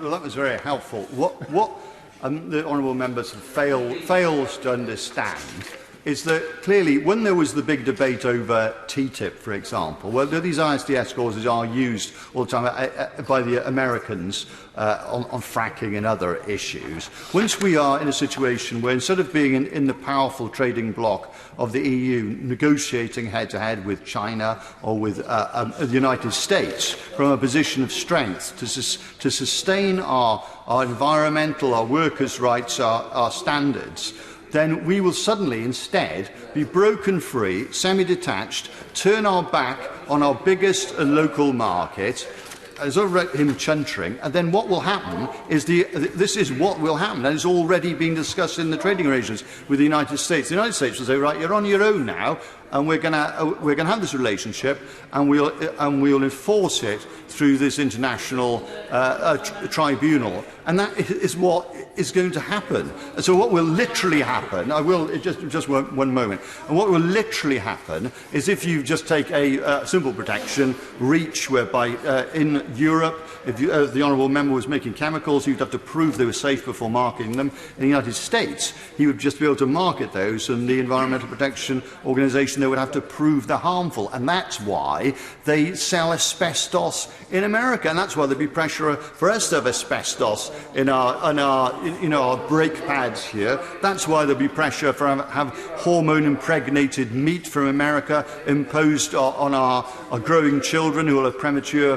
Speaker 18: Well, that was very helpful. What the honourable members fails to understand is that clearly when there was the big debate over TTIP, for example, well, these ISDS clauses are used all the time by the Americans on fracking and other issues. Once we are in a situation where instead of being in the powerful trading bloc of the EU negotiating head-to-head with China or with the United States from a position of strength to sustain our environmental, our workers' rights, our standards, then we will suddenly instead be broken free, semi-detached, turn our back on our biggest local market, as over him chuntering, and then what will happen is this is what will happen, and it's already been discussed in the trading arrangements with the United States. The United States will say, right, you're on your own now, and we're going to have this relationship, and we'll enforce it through this international tribunal, and that is what is going to happen. And so what will literally happen, just one moment, and what will literally happen is if you just take a simple protection, REACH, whereby in Europe, if the honourable member was making chemicals, you'd have to prove they were safe before marketing them. In the United States, he would just be able to market those, and the Environmental Protection Organisation, they would have to prove they're harmful. And that's why they sell asbestos in America, and that's why there'd be pressure for us to have asbestos in our brake pads here. That's why there'd be pressure for have hormone-impregnated meat from America imposed on our growing children who will have premature,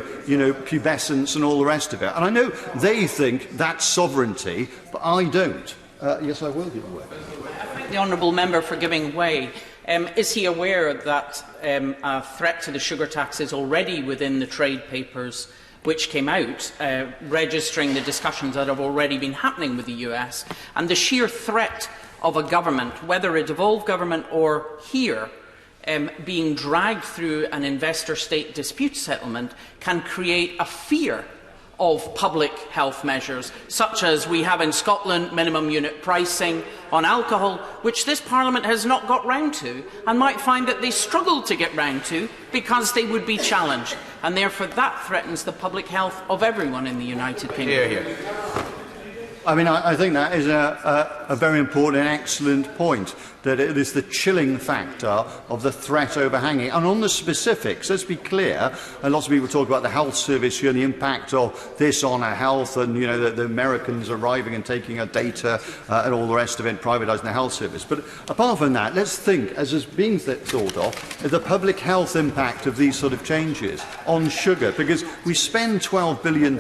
Speaker 18: pubescence and all the rest of it. And I know they think that's sovereignty, but I don't. Yes, I will give way.
Speaker 1: I thank the honourable member for giving way. Is he aware that a threat to the sugar tax is already within the trade papers which came out, registering the discussions that have already been happening with the US, and the sheer threat of a government, whether a devolved government or here, being dragged through an investor-state dispute settlement can create a fear of public health measures, such as we have in Scotland, minimum unit pricing on alcohol, which this Parliament has not got round to, and might find that they struggle to get round to because they would be challenged. And therefore that threatens the public health of everyone in the United Kingdom.
Speaker 10: Hear, hear.
Speaker 18: I mean, I think that is a very important and excellent point, that it is the chilling factor of the threat overhanging. And on the specifics, let's be clear, and lots of people talk about the health service here and the impact of this on our health, and you know, the Americans arriving and taking our data and all the rest of it, privatising the health service. But apart from that, let's think, as is being thought of, the public health impact of these sort of changes on sugar, because we spend £12 billion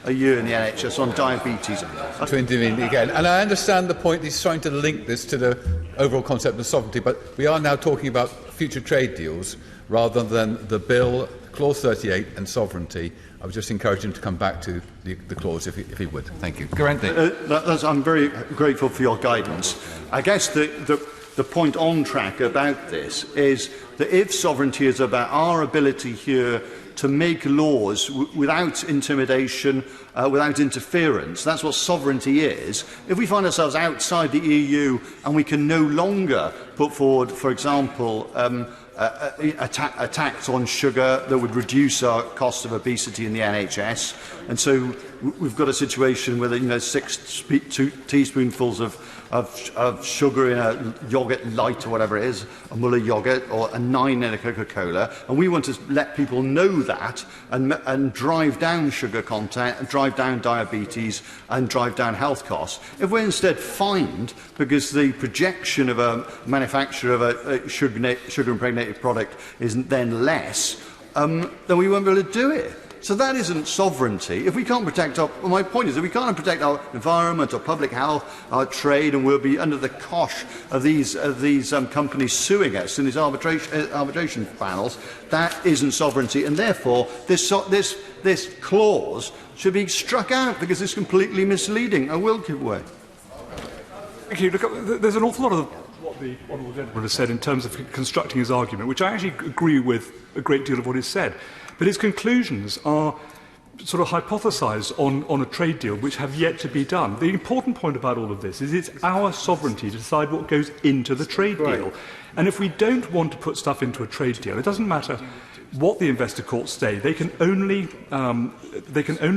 Speaker 18: a year in the NHS on diabetes.
Speaker 10: To intervene again, and I understand the point. He's trying to link this to the overall concept of sovereignty, but we are now talking about future trade deals rather than the bill, clause 38, and sovereignty. I would just encourage him to come back to the clause if he would. Thank you.
Speaker 18: I'm very grateful for your guidance. I guess the point on track about this is that if sovereignty is about our ability here to make laws without intimidation, without interference. That's what sovereignty is. If we find ourselves outside the EU and we can no longer put forward, for example, a tax on sugar that would reduce our cost of obesity in the NHS, and so we've got a situation where 6 teaspoonfuls of sugar in a yoghurt light or whatever it is, a Muller yoghurt, or a 9 in a Coca-Cola, and we want to let people know that and drive down sugar content and drive down diabetes and drive down health costs. If we're instead fined because the projection of a manufacturer of a sugar-impregnated product isn't then less, then we won't be able to do it. So that isn't sovereignty. If we can't protect my point is, if we can't protect our environment, our public health, our trade, and we'll be under the cosh of these companies suing us in these arbitration panels, that isn't sovereignty. And therefore, this clause should be struck out because it's completely misleading. I will give way.
Speaker 5: Thank you. Look, there's an awful lot of what the honourable gentleman has said in terms of constructing his argument, which I actually agree with a great deal of what is said. But his conclusions are sort of hypothesised on a trade deal which have yet to be done. The important point about all of this is it's our sovereignty to decide what goes into the trade deal. And if we don't want to put stuff into a trade deal, it doesn't matter what the investor courts say. They can only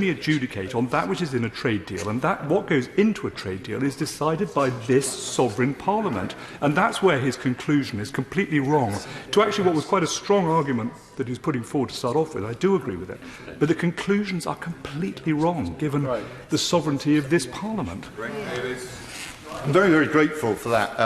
Speaker 5: adjudicate on that which is in a trade deal, and that what goes into a trade deal is decided by this sovereign parliament. And that's where his conclusion is completely wrong. To actually what was quite a strong argument that he was putting forward to start off with, I do agree with it. But the conclusions are completely wrong, given the sovereignty of this parliament.
Speaker 18: I'm very, very grateful for that.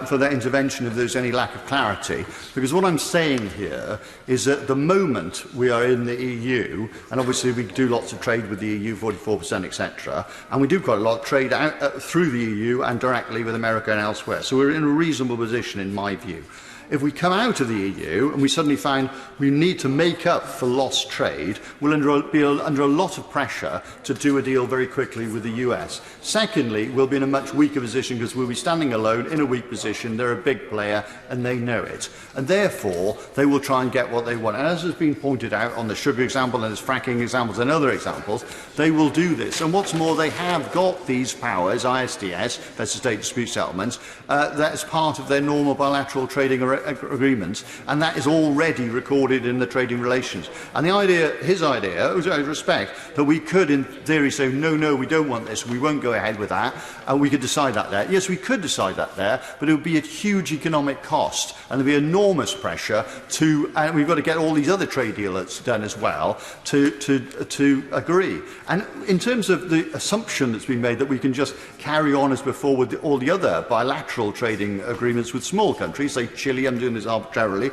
Speaker 18: For that intervention if there's any lack of clarity, because what I'm saying here is that at the moment we are in the EU, and obviously we do lots of trade with the EU, 44%, etc., and we do quite a lot of trade through the EU and directly with America and elsewhere. So we're in a reasonable position, in my view. If we come out of the EU and we suddenly find we need to make up for lost trade, we'll be under a lot of pressure to do a deal very quickly with the US. Secondly, we'll be in a much weaker position because we'll be standing alone in a weak position. They're a big player and they know it. And therefore, they will try and get what they want. And as has been pointed out on the sugar example and there's fracking examples and other examples, they will do this. And what's more, they have got these powers, ISDS, Investor State Dispute Settlements, that is part of their normal bilateral trading agreements, and that is already recorded in the trading relations. And the idea, his idea, which I respect, that we could in theory say, no, we don't want this, we won't go ahead with that, and we could decide that there. Yes, we could decide that there, but it would be a huge economic cost, and there would be enormous pressure to, and we've got to get all these other trade deals done as well, to agree. And in terms of the assumption that's been made that we can just carry on as before with all the other bilateral trading agreements with small countries, say Chile, I'm doing this arbitrarily.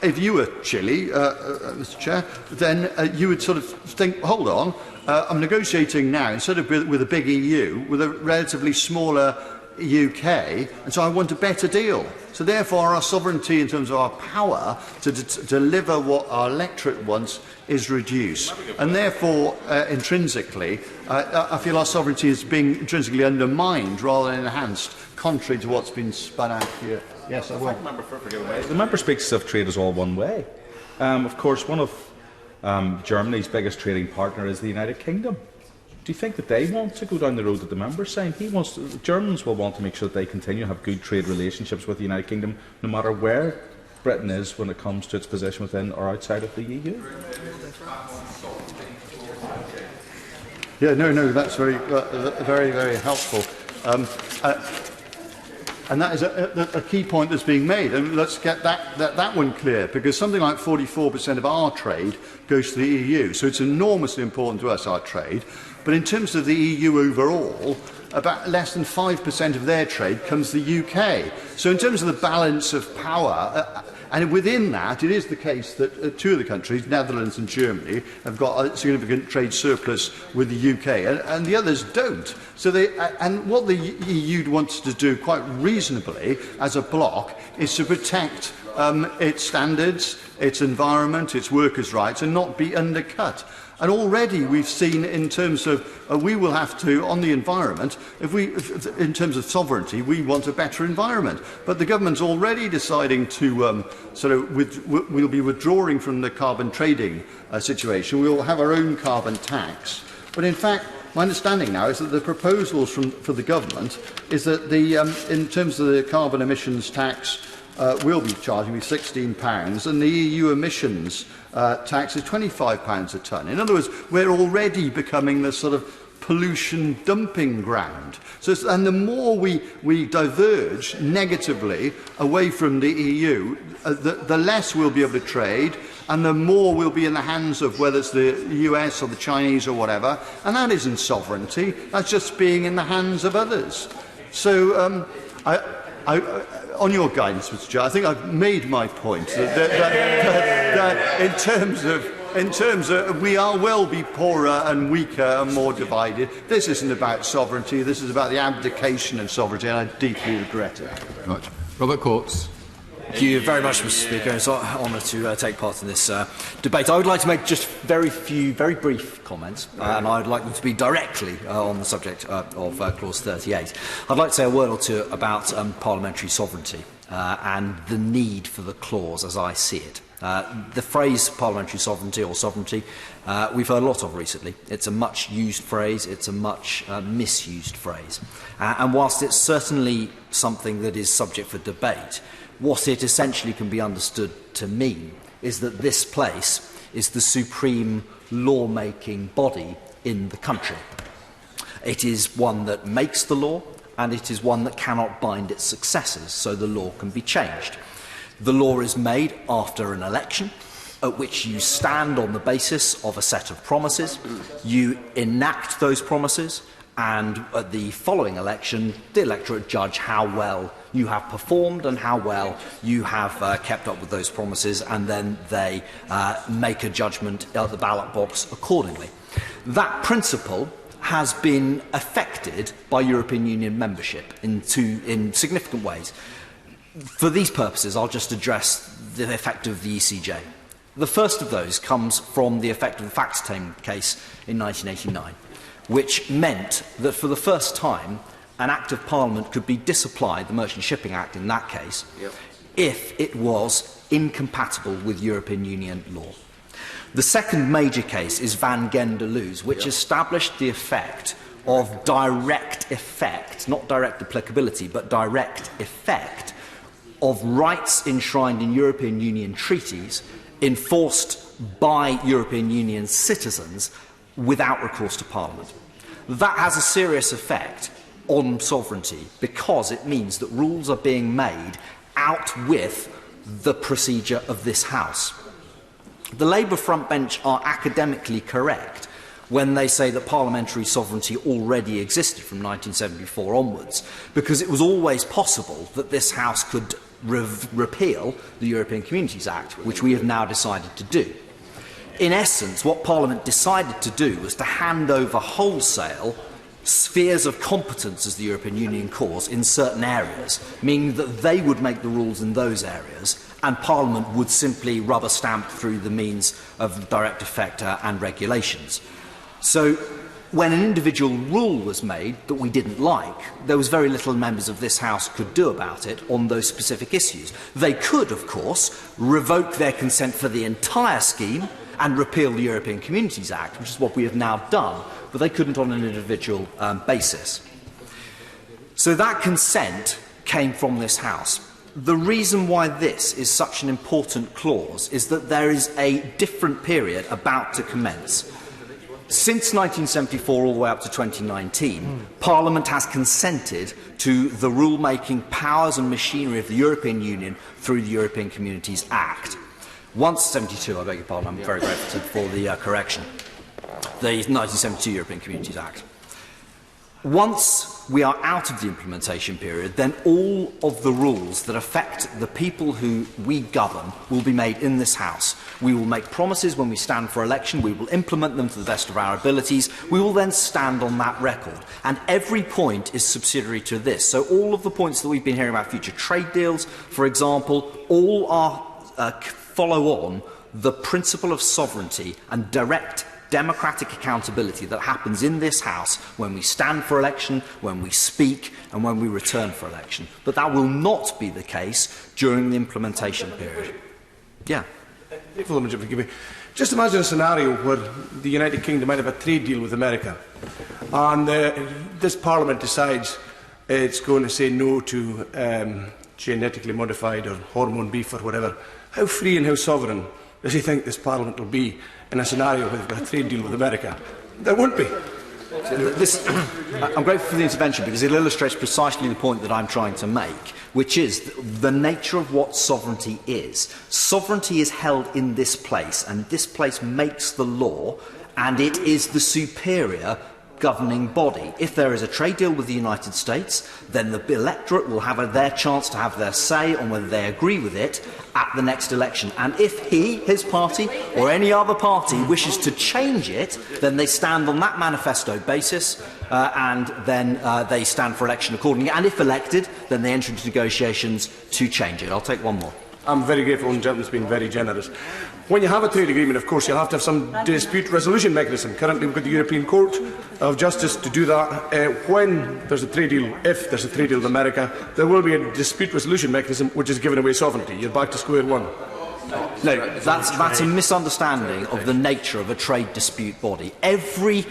Speaker 18: If you were Chile, Mr. Chair, then you would sort of think, hold on, I'm negotiating now, instead of with a big EU, with a relatively smaller UK, and so I want a better deal. So therefore our sovereignty in terms of our power to deliver what our electorate wants is reduced. And therefore, intrinsically, I feel our sovereignty is being intrinsically undermined rather than enhanced, contrary to what's been spun out here. Yes, I will.
Speaker 7: The member speaks of trade as all one way. Of course, one of Germany's biggest trading partner is the United Kingdom. Do you think that they want to go down the road that the member's saying? The Germans will want to make sure that they continue to have good trade relationships with the United Kingdom, no matter where Britain is when it comes to its position within or outside of the EU.
Speaker 18: Yeah, no, that's very, very helpful. And that is a key point that's being made. And let's get that one clear, because something like 44% of our trade goes to the EU. So it's enormously important to us, our trade. But in terms of the EU overall, about less than 5% of their trade comes to the UK. So in terms of the balance of power, and within that, it is the case that two of the countries, Netherlands and Germany, have got a significant trade surplus with the UK, and the others don't. So and what the EU wants to do, quite reasonably, as a bloc, is to protect its standards, its environment, its workers' rights, and not be undercut. And already we've seen, in terms of we will have to, on the environment, in terms of sovereignty, we want a better environment. But the government's already deciding to we'll be withdrawing from the carbon trading situation. We will have our own carbon tax. But in fact, my understanding now is that the proposals for the government is that in terms of the carbon emissions tax, we'll be charging £16, and the EU emissions tax is £25 a tonne. In other words, we're already becoming the sort of pollution dumping ground. And the more we diverge negatively away from the EU, the less we'll be able to trade, and the more we'll be in the hands of whether it's the US or the Chinese or whatever. And that isn't sovereignty. That's just being in the hands of others. So on your guidance, Mr. Chair, I think I've made my point that in terms of we will be poorer and weaker and more divided. This isn't about sovereignty. This is about the abdication of sovereignty, and I deeply regret it.
Speaker 10: Right. Robert Courts.
Speaker 13: Thank you very much, Mr. Speaker. It's an honour to take part in this debate. I would like to make just very brief comments, and I would like them to be directly on the subject of Clause 38. I'd like to say a word or two about parliamentary sovereignty and the need for the clause as I see it. The phrase parliamentary sovereignty or sovereignty we've heard a lot of recently. It's a much used phrase, it's a much misused phrase. And whilst it's certainly something that is subject for debate, what it essentially can be understood to mean is that this place is the supreme law-making body in the country. It is one that makes the law, and it is one that cannot bind its successors, so the law can be changed. The law is made after an election, at which you stand on the basis of a set of promises, you enact those promises, and at the following election, the electorate judge how well you have performed and how well you have kept up with those promises, and then they make a judgment at the ballot box accordingly. That principle has been affected by European Union membership in significant ways. For these purposes, I'll just address the effect of the ECJ. The first of those comes from the effect of the Facts-Tame case in 1989, which meant that for the first time, an Act of Parliament could be disapplied, the Merchant Shipping Act in that case, if it was incompatible with European Union law. The second major case is Van Genderloos, which established the effect of direct effect, not direct applicability, but direct effect of rights enshrined in European Union treaties enforced by European Union citizens without recourse to Parliament. That has a serious effect on sovereignty because it means that rules are being made out with the procedure of this House. The Labour front bench are academically correct when they say that parliamentary sovereignty already existed from 1974 onwards, because it was always possible that this House could repeal the European Communities Act, which we have now decided to do. In essence, what Parliament decided to do was to hand over wholesale spheres of competence, as the European Union calls, in certain areas, meaning that they would make the rules in those areas, and Parliament would simply rubber stamp through the means of direct effect and regulations. So, when an individual rule was made that we didn't like, there was very little members of this House could do about it on those specific issues. They could, of course, revoke their consent for the entire scheme and repeal the European Communities Act, which is what we have now done, but they couldn't on an individual basis. So that consent came from this House. The reason why this is such an important clause is that there is a different period about to commence. Since 1974 all the way up to 2019, Parliament has consented to the rule-making powers and machinery of the European Union through the European Communities Act. Once 72, I beg your pardon, I'm very grateful for the correction. The 1972 European Communities Act. Once we are out of the implementation period, then all of the rules that affect the people who we govern will be made in this House. We will make promises when we stand for election, we will implement them to the best of our abilities, we will then stand on that record. And every point is subsidiary to this. So all of the points that we've been hearing about future trade deals, for example, all are follow on the principle of sovereignty and direct democratic accountability that happens in this House when we stand for election, when we speak and when we return for election. But that will not be the case during the implementation period. Yeah.
Speaker 12: Just imagine a scenario where the United Kingdom might have a trade deal with America and this Parliament decides it's going to say no to genetically modified or hormone beef or whatever. How free and how sovereign does he think this Parliament will be in a scenario with a trade deal with America? There won't be.
Speaker 13: I'm grateful for the intervention because it illustrates precisely the point that I'm trying to make, which is the nature of what sovereignty is. Sovereignty is held in this place, and this place makes the law, and it is the superior governing body. If there is a trade deal with the United States, then the electorate will have their chance to have their say on whether they agree with it at the next election. And if his party, or any other party wishes to change it, then they stand on that manifesto basis and then they stand for election accordingly. And if elected, then they enter into negotiations to change it. I'll take one more.
Speaker 12: I'm very grateful, and the gentleman's been very generous. When you have a trade agreement, of course, you'll have to have some dispute resolution mechanism. Currently, we've got the European Court of Justice to do that. When there's a trade deal, if there's a trade deal with America, there will be a dispute resolution mechanism which is giving away sovereignty. You're back to square one.
Speaker 13: No, that's a misunderstanding of the nature of a trade dispute body. Every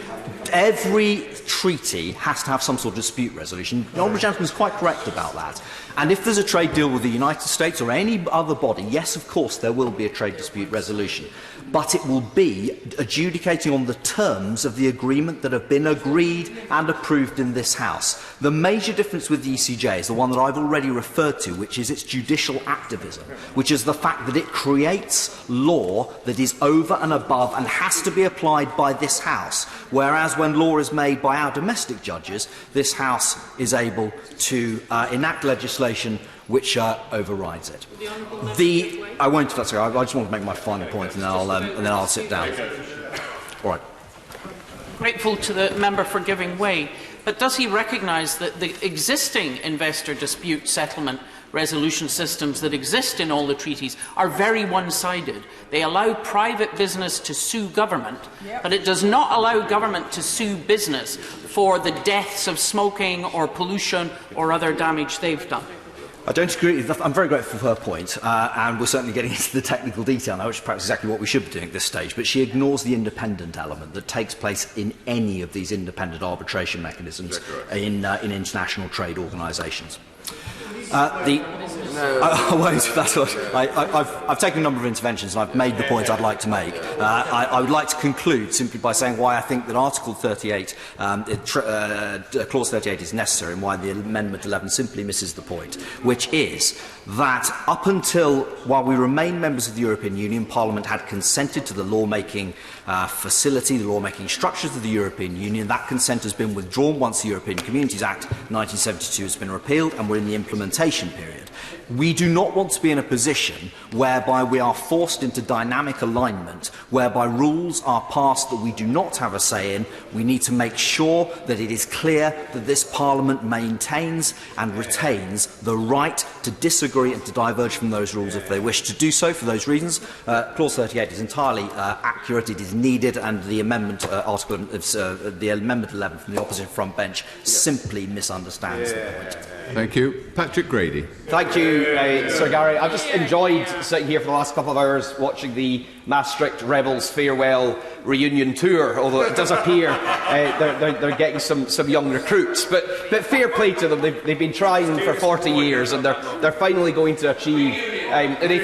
Speaker 13: treaty has to have some sort of dispute resolution. The Honourable Gentleman is quite correct about that. And if there's a trade deal with the United States or any other body, yes, of course, there will be a trade dispute resolution. But it will be adjudicating on the terms of the agreement that have been agreed and approved in this House. The major difference with the ECJ is the one that I've already referred to, which is its judicial activism, which is the fact that it creates law that is over and above and has to be applied by this House, whereas when law is made by our domestic judges, this House is able to enact legislation which overrides it. I won't. That's okay. I just want to make my final point, and then I'll sit down. All right.
Speaker 1: Grateful to the member for giving way, but does he recognise that the existing investor dispute settlement resolution systems that exist in all the treaties are very one-sided? They allow private business to sue government, but it does not allow government to sue business for the deaths of smoking or pollution or other damage they've done.
Speaker 13: I don't agree. I'm very grateful for her point, and we're certainly getting into the technical detail now, which is perhaps exactly what we should be doing at this stage. But she ignores the independent element that takes place in any of these independent arbitration mechanisms in international trade organisations. I won't. That's what I've taken a number of interventions and I've made the point I'd like to make. I would like to conclude simply by saying why I think that Article 38, Clause 38 is necessary, and why the Amendment 11 simply misses the point, which is that up until while we remain members of the European Union, Parliament had consented to the lawmaking facility, the lawmaking structures of the European Union. That consent has been withdrawn once the European Communities Act 1972 has been repealed, and we're in the implementation period. We do not want to be in a position whereby we are forced into dynamic alignment, whereby rules are passed that we do not have a say in. We need to make sure that it is clear that this Parliament maintains and retains the right to disagree and to diverge from those rules if they wish to do so. For those reasons, Clause 38 is entirely accurate, it is needed, and the amendment, the Amendment 11 from the opposite front bench simply misunderstands the point.
Speaker 10: Thank you. Patrick Grady.
Speaker 24: Thank you, Sir Gary. I've just enjoyed sitting here for the last couple of hours watching the Maastricht Rebels farewell reunion tour, although it does appear they're getting some young recruits. But fair play to them. They've been trying for 40 years, and they're finally going to achieve. They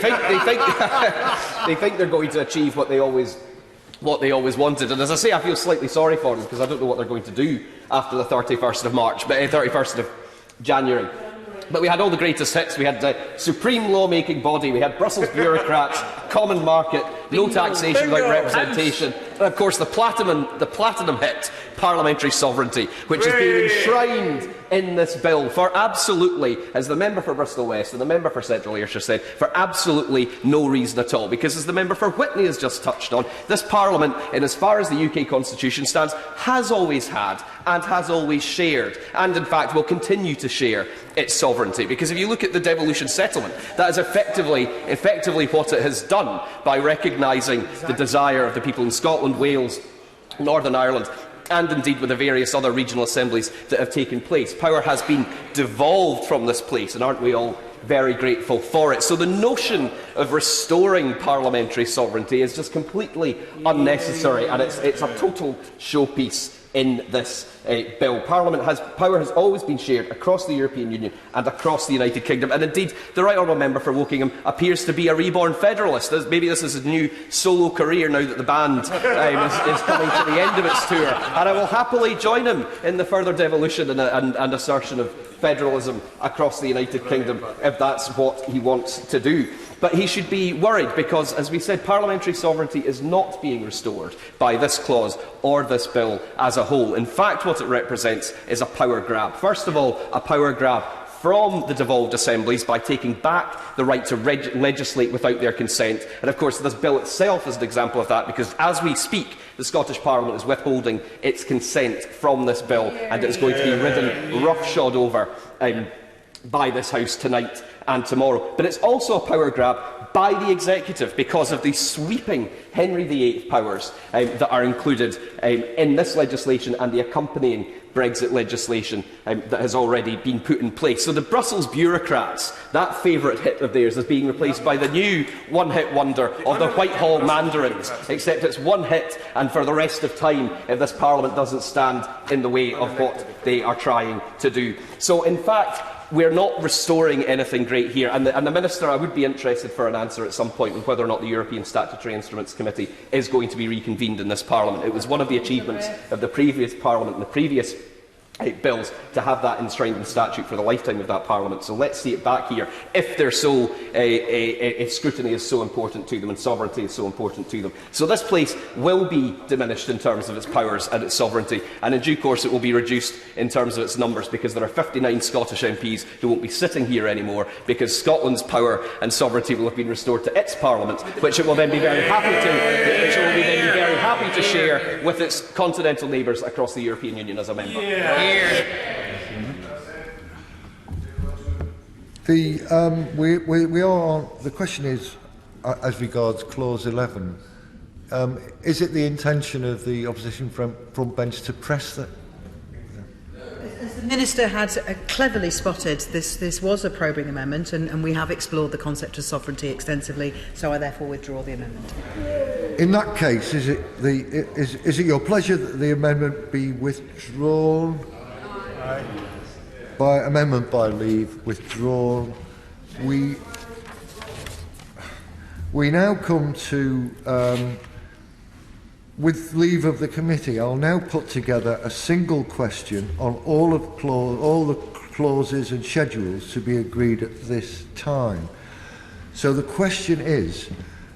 Speaker 24: think they're going to achieve what they always what they always wanted. And as I say, I feel slightly sorry for them because I don't know what they're going to do after the 31st of March, but 31st of January. But we had all the greatest hits. We had the supreme lawmaking body, we had Brussels bureaucrats, common market, no taxation without representation, and of course the platinum hit, parliamentary sovereignty, which is being enshrined in this bill for absolutely, as the member for Bristol West and the member for Central Ayrshire said, for absolutely no reason at all. Because as the member for Witney has just touched on, this Parliament, in as far as the UK Constitution stands, has always had and has always shared, and in fact will continue to share, its sovereignty. Because if you look at the devolution settlement, that is effectively what it has done by recognising the desire of the people in Scotland, Wales, Northern Ireland, and indeed with the various other regional assemblies that have taken place. Power has been devolved from this place, and aren't we all very grateful for it? So the notion of restoring parliamentary sovereignty is just completely unnecessary, and it's a total showpiece in this bill. Power has always been shared across the European Union and across the United Kingdom, and indeed the right honourable member for Wokingham appears to be a reborn federalist. Maybe this is his new solo career now that the band is coming to the end of its tour, and I will happily join him in the further devolution and assertion of federalism across the United Kingdom if that's what he wants to do. But he should be worried because, as we said, parliamentary sovereignty is not being restored by this clause or this bill as a whole. In fact, what it represents is a power grab. First of all, a power grab from the devolved assemblies by taking back the right to legislate without their consent. And of course, this bill itself is an example of that, because as we speak, the Scottish Parliament is withholding its consent from this bill, and it is going to be ridden roughshod over by this House tonight and tomorrow. But it's also a power grab by the executive because of the sweeping Henry VIII powers that are included in this legislation and the accompanying Brexit legislation that has already been put in place. So the Brussels bureaucrats, that favourite hit of theirs, is being replaced by the new one-hit wonder of the Whitehall Mandarins, except it's one hit and for the rest of time if this Parliament doesn't stand in the way of what they are trying to do. So in fact, we're not restoring anything great here, and the Minister, I would be interested for an answer at some point on whether or not the European Statutory Instruments Committee is going to be reconvened in this Parliament. It was one of the achievements of the previous Parliament and the previous bills to have that enshrined in statute for the lifetime of that Parliament. So let's see it back here if they're so, if scrutiny is so important to them and sovereignty is so important to them. So this place will be diminished in terms of its powers and its sovereignty, and in due course it will be reduced in terms of its numbers, because there are 59 Scottish MPs who won't be sitting here anymore, because Scotland's power and sovereignty will have been restored to its Parliament, which it will then be very happy to share with its continental neighbours across the European Union as a member.
Speaker 2: The question is, as regards clause 11, is it the intention of the opposition front bench to press that?
Speaker 6: As the Minister had cleverly spotted, this was a probing amendment, and we have explored the concept of sovereignty extensively, so I therefore withdraw the amendment.
Speaker 2: In that case, is it your pleasure that the amendment be withdrawn? Aye. By amendment by leave, withdrawn. We now come to, with leave of the committee, I'll now put together a single question on all the clauses and schedules to be agreed at this time. So the question is,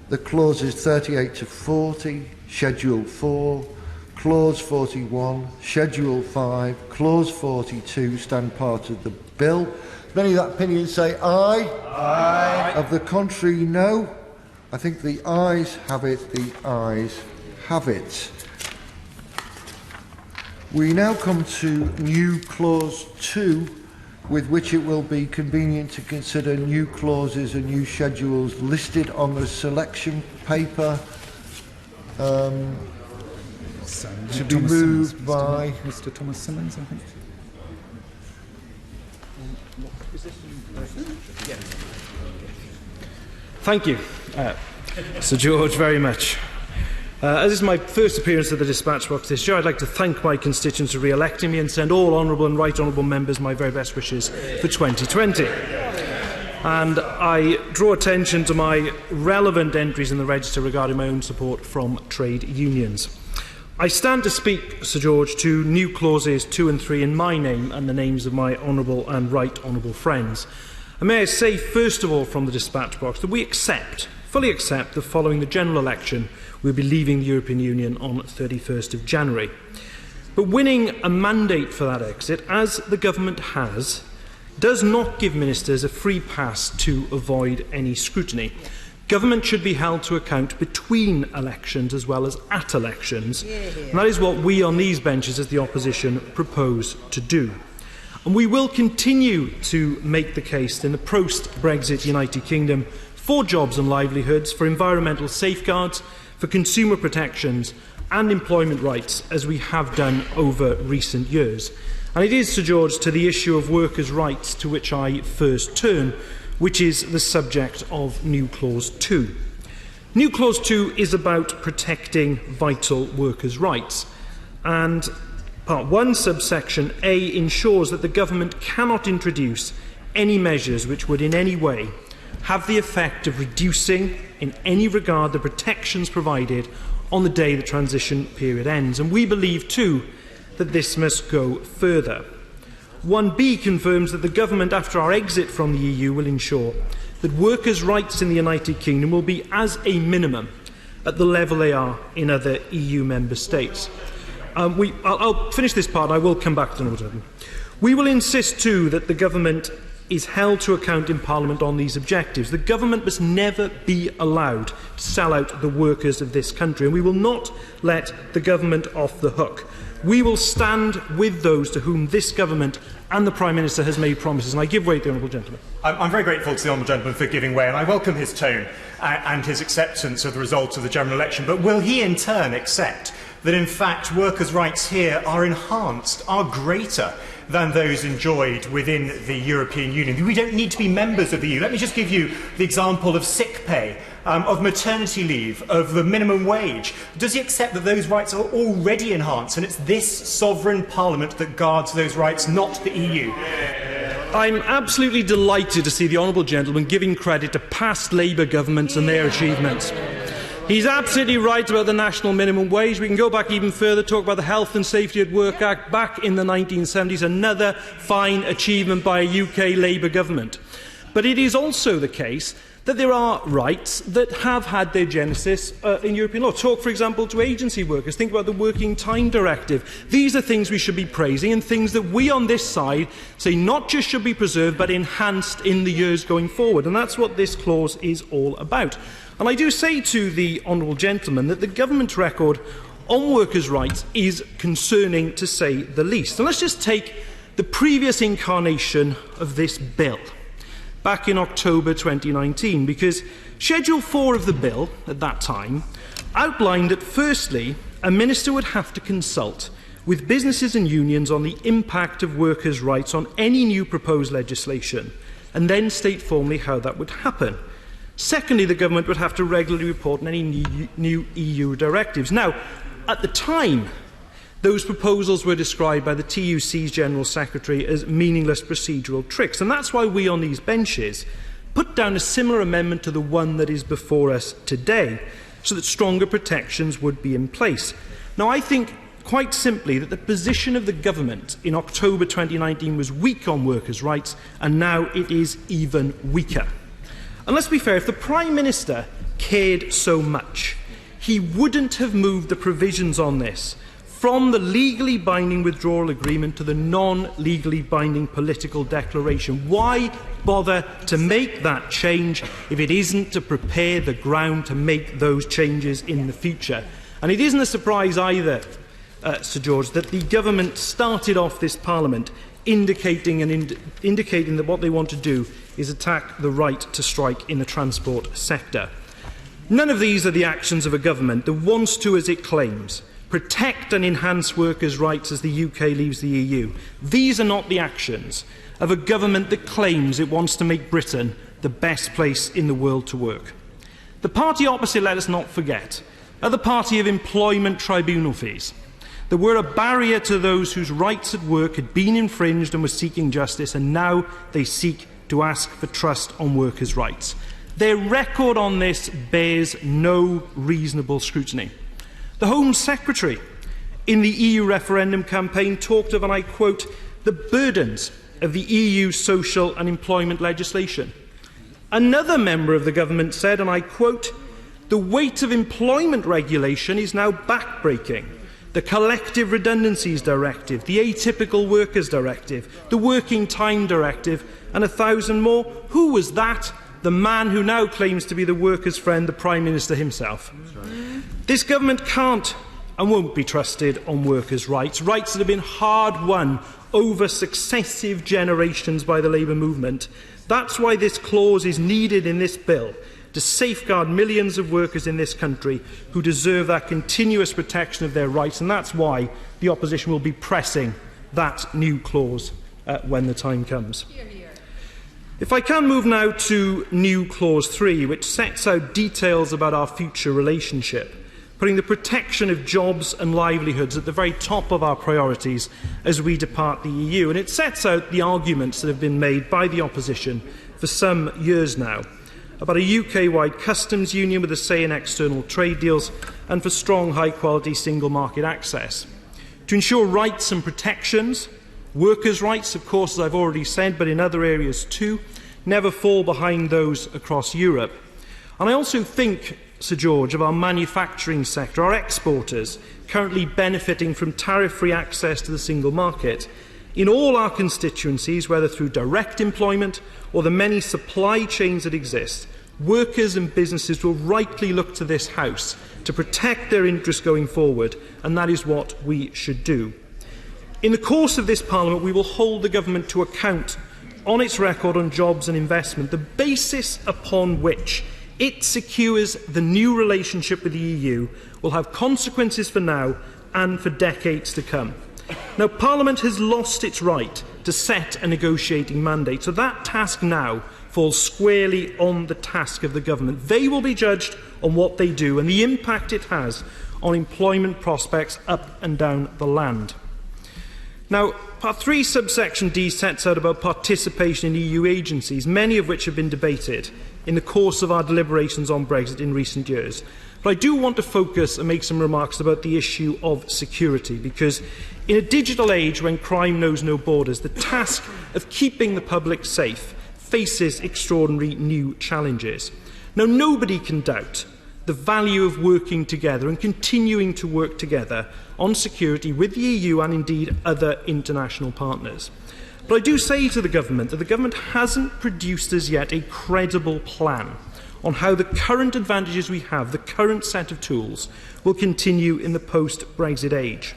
Speaker 2: the clauses 38 to 40, Schedule 4, Clause 41, Schedule 5, Clause 42 stand part of the bill. Many of that opinion say aye. Aye. Of the contrary, no. I think the ayes have it. The ayes have it. We now come to new Clause 2, with which it will be convenient to consider new clauses and new schedules listed on the selection paper. To be moved by
Speaker 14: Mr. Thomas Simmons, I think.
Speaker 20: Thank you, Sir George, very much. As is my first appearance at the dispatch box this year, I'd like to thank my constituents for re-electing me and send all honourable and right honourable members my very best wishes for 2020. and I draw attention to my relevant entries in the register regarding my own support from trade unions. I stand to speak, Sir George, to new clauses 2 and 3 in my name and the names of my honourable and right honourable friends. And may I say, first of all, from the dispatch box, that we fully accept that following the general election, we'll be leaving the European Union on 31st of January. But winning a mandate for that exit, as the government has, does not give ministers a free pass to avoid any scrutiny. Government should be held to account between elections as well as at elections. And that is what we on these benches as the opposition propose to do. And we will continue to make the case in the post-Brexit United Kingdom for jobs and livelihoods, for environmental safeguards, for consumer protections and employment rights, as we have done over recent years. And it is, Sir George, to the issue of workers' rights to which I first turn, which is the subject of New Clause 2. New Clause 2 is about protecting vital workers' rights, and Part 1, subsection A, ensures that the government cannot introduce any measures which would in any way have the effect of reducing in any regard the protections provided on the day the transition period ends. And we believe too that this must go further. 1B confirms that the government, after our exit from the EU, will ensure that workers' rights in the United Kingdom will be, as a minimum, at the level they are in other EU member states. I'll finish this part and I will come back to another one. We will insist too that the government is held to account in Parliament on these objectives. The government must never be allowed to sell out the workers of this country, and we will not let the government off the hook. We will stand with those to whom this government and the Prime Minister has made promises, and I give way to the honourable gentleman.
Speaker 14: I'm very grateful to the honourable gentleman for giving way, and I welcome his tone and his acceptance of the results of the general election. But will he in turn accept that in fact workers' rights here are enhanced, are greater than those enjoyed within the European Union? We don't need to be members of the EU. Let me just give you the example of sick pay, of maternity leave, of the minimum wage. Does he accept that those rights are already enhanced, and it's this sovereign Parliament that guards those rights, not the EU?
Speaker 20: I'm absolutely delighted to see the honourable gentleman giving credit to past Labour governments and their achievements. He's absolutely right about the national minimum wage. We can go back even further, talk about the Health and Safety at Work Act back in the 1970s, another fine achievement by a UK Labour government. But it is also the case that there are rights that have had their genesis in European law. Talk, for example, to agency workers. Think about the Working Time Directive. These are things we should be praising and things that we on this side say not just should be preserved but enhanced in the years going forward. And that's what this clause is all about. And I do say to the honourable gentleman that the government record on workers' rights is concerning, to say the least. And let's just take the previous incarnation of this bill, back in October 2019, because Schedule 4 of the bill at that time outlined that, firstly, a minister would have to consult with businesses and unions on the impact of workers' rights on any new proposed legislation, and then state formally how that would happen. Secondly, the government would have to regularly report on any new EU directives. Now, at the time, those proposals were described by the TUC's General Secretary as meaningless procedural tricks, and that's why we on these benches put down a similar amendment to the one that is before us today, so that stronger protections would be in place. Now, I think quite simply that the position of the government in October 2019 was weak on workers' rights, and now it is even weaker. And let's be fair, if the Prime Minister cared so much, he wouldn't have moved the provisions on this from the legally binding withdrawal agreement to the non-legally binding political declaration. Why bother to make that change if it isn't to prepare the ground to make those changes in the future? And it isn't a surprise either, Sir George, that the government started off this Parliament indicating that what they want to do is attack the right to strike in the transport sector. None of these are the actions of a government that wants to, as it claims, protect and enhance workers' rights as the UK leaves the EU. These are not the actions of a government that claims it wants to make Britain the best place in the world to work. The party opposite, let us not forget, are the party of employment tribunal fees that were a barrier to those whose rights at work had been infringed and were seeking justice, and now they seek to ask for trust on workers' rights. Their record on this bears no reasonable scrutiny. The Home Secretary in the EU referendum campaign talked of, and I quote, the burdens of the EU social and employment legislation. Another member of the government said, and I quote, the weight of employment regulation is now backbreaking. The Collective Redundancies Directive, the Atypical Workers Directive, the Working Time Directive, and 1,000 more. Who was that? The man who now claims to be the workers' friend, the Prime Minister himself. This government can't and won't be trusted on workers' rights, rights that have been hard-won over successive generations by the Labour movement. That's why this clause is needed in this bill, to safeguard millions of workers in this country who deserve that continuous protection of their rights, and that's why the opposition will be pressing that new clause when the time comes. If I can move now to new clause 3, which sets out details about our future relationship, putting the protection of jobs and livelihoods at the very top of our priorities as we depart the EU. And it sets out the arguments that have been made by the opposition for some years now about a UK-wide customs union with a say in external trade deals and for strong, high-quality single market access. To ensure rights and protections, workers' rights, of course, as I've already said, but in other areas too, never fall behind those across Europe. And I also think, Sir George, of our manufacturing sector, our exporters, currently benefiting from tariff-free access to the single market. In all our constituencies, whether through direct employment or the many supply chains that exist, workers and businesses will rightly look to this House to protect their interests going forward, and that is what we should do. In the course of this Parliament, we will hold the government to account on its record on jobs and investment, the basis upon which it secures the new relationship with the EU will have consequences for now and for decades to come. Now, Parliament has lost its right to set a negotiating mandate, so that task now falls squarely on the task of the government. They will be judged on what they do and the impact it has on employment prospects up and down the land. Now, Part 3, subsection D, sets out about participation in EU agencies, many of which have been debated in the course of our deliberations on Brexit in recent years. But I do want to focus and make some remarks about the issue of security, because in a digital age when crime knows no borders, the task of keeping the public safe faces extraordinary new challenges. Now, nobody can doubt the value of working together and continuing to work together on security with the EU and indeed other international partners. But I do say to the government that the government hasn't produced as yet a credible plan on how the current advantages we have, the current set of tools, will continue in the post-Brexit age.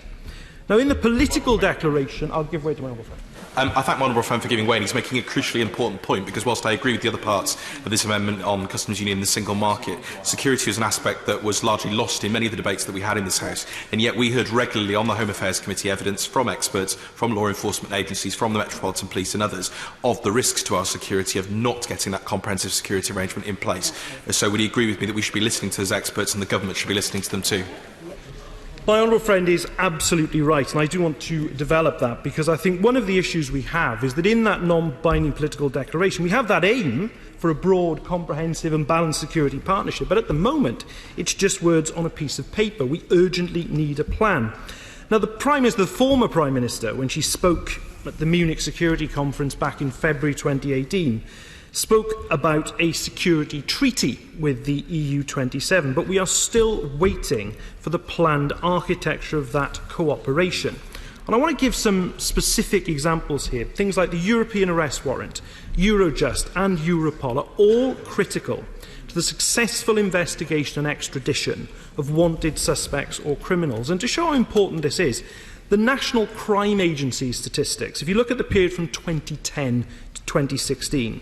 Speaker 20: Now, in the political declaration, I'll give way to my honourable friend.
Speaker 4: I thank my honourable friend for giving way, and he's making a crucially important point, because whilst I agree with the other parts of this amendment on customs union and the single market, security is an aspect that was largely lost in many of the debates that we had in this House, and yet we heard regularly on the Home Affairs Committee evidence from experts, from law enforcement agencies, from the Metropolitan Police and others, of the risks to our security of not getting that comprehensive security arrangement in place. So would he agree with me that we should be listening to those experts and the government should be listening to them too?
Speaker 20: My honourable friend is absolutely right, and I do want to develop that, because I think one of the issues we have is that in that non-binding political declaration we have that aim for a broad, comprehensive and balanced security partnership, but at the moment it's just words on a piece of paper. We urgently need a plan. Now, the former Prime Minister, when she spoke at the Munich Security Conference back in February 2018, spoke about a security treaty with the EU27, but we are still waiting for the planned architecture of that cooperation. And I want to give some specific examples here. Things like the European Arrest Warrant, Eurojust and Europol are all critical to the successful investigation and extradition of wanted suspects or criminals. And to show how important this is, the National Crime Agency statistics, if you look at the period from 2010 to 2016,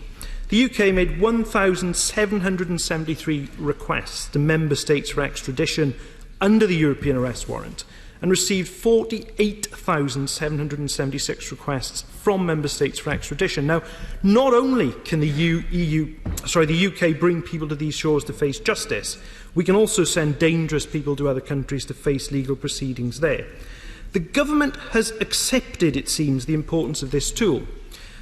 Speaker 20: the UK made 1,773 requests to member states for extradition under the European Arrest Warrant and received 48,776 requests from member states for extradition. Now, not only can the UK bring people to these shores to face justice, we can also send dangerous people to other countries to face legal proceedings there. The government has accepted, it seems, the importance of this tool.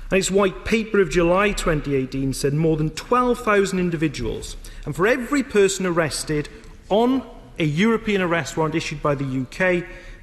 Speaker 20: And its white paper of July 2018 said more than 12,000 individuals, and for every person arrested on a European arrest warrant issued by the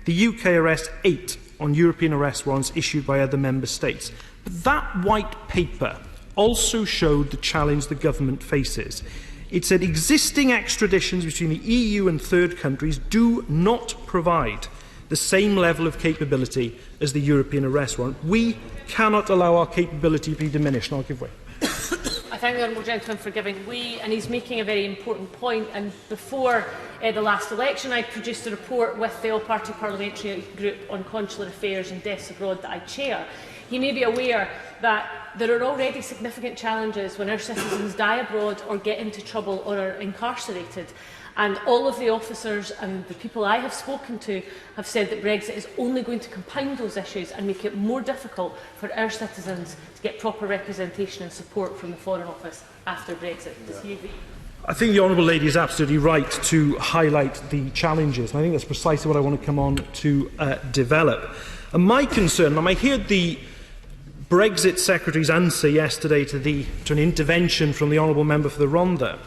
Speaker 20: UK arrests 8 on European arrest warrants issued by other member states. But that white paper also showed the challenge the government faces. It said existing extraditions between the EU and third countries do not provide the same level of capability as the European arrest warrant. We cannot allow our capability to be diminished. And I'll give way.
Speaker 15: I thank the honourable gentleman for giving way, and he's making a very important point. And before the last election, I produced a report with the all-party parliamentary group on consular affairs and deaths abroad that I chair. He may be aware that there are already significant challenges when our citizens die abroad or get into trouble or are incarcerated. And all of the officers and the people I have spoken to have said that Brexit is only going to compound those issues and make it more difficult for our citizens to get proper representation and support from the Foreign Office after Brexit. Does he agree?
Speaker 20: I think the Honourable Lady is absolutely right to highlight the challenges, and I think that's precisely what I want to come on to develop. And my concern, and I heard the Brexit Secretary's answer yesterday to an intervention from the Honourable Member for the Rhondda,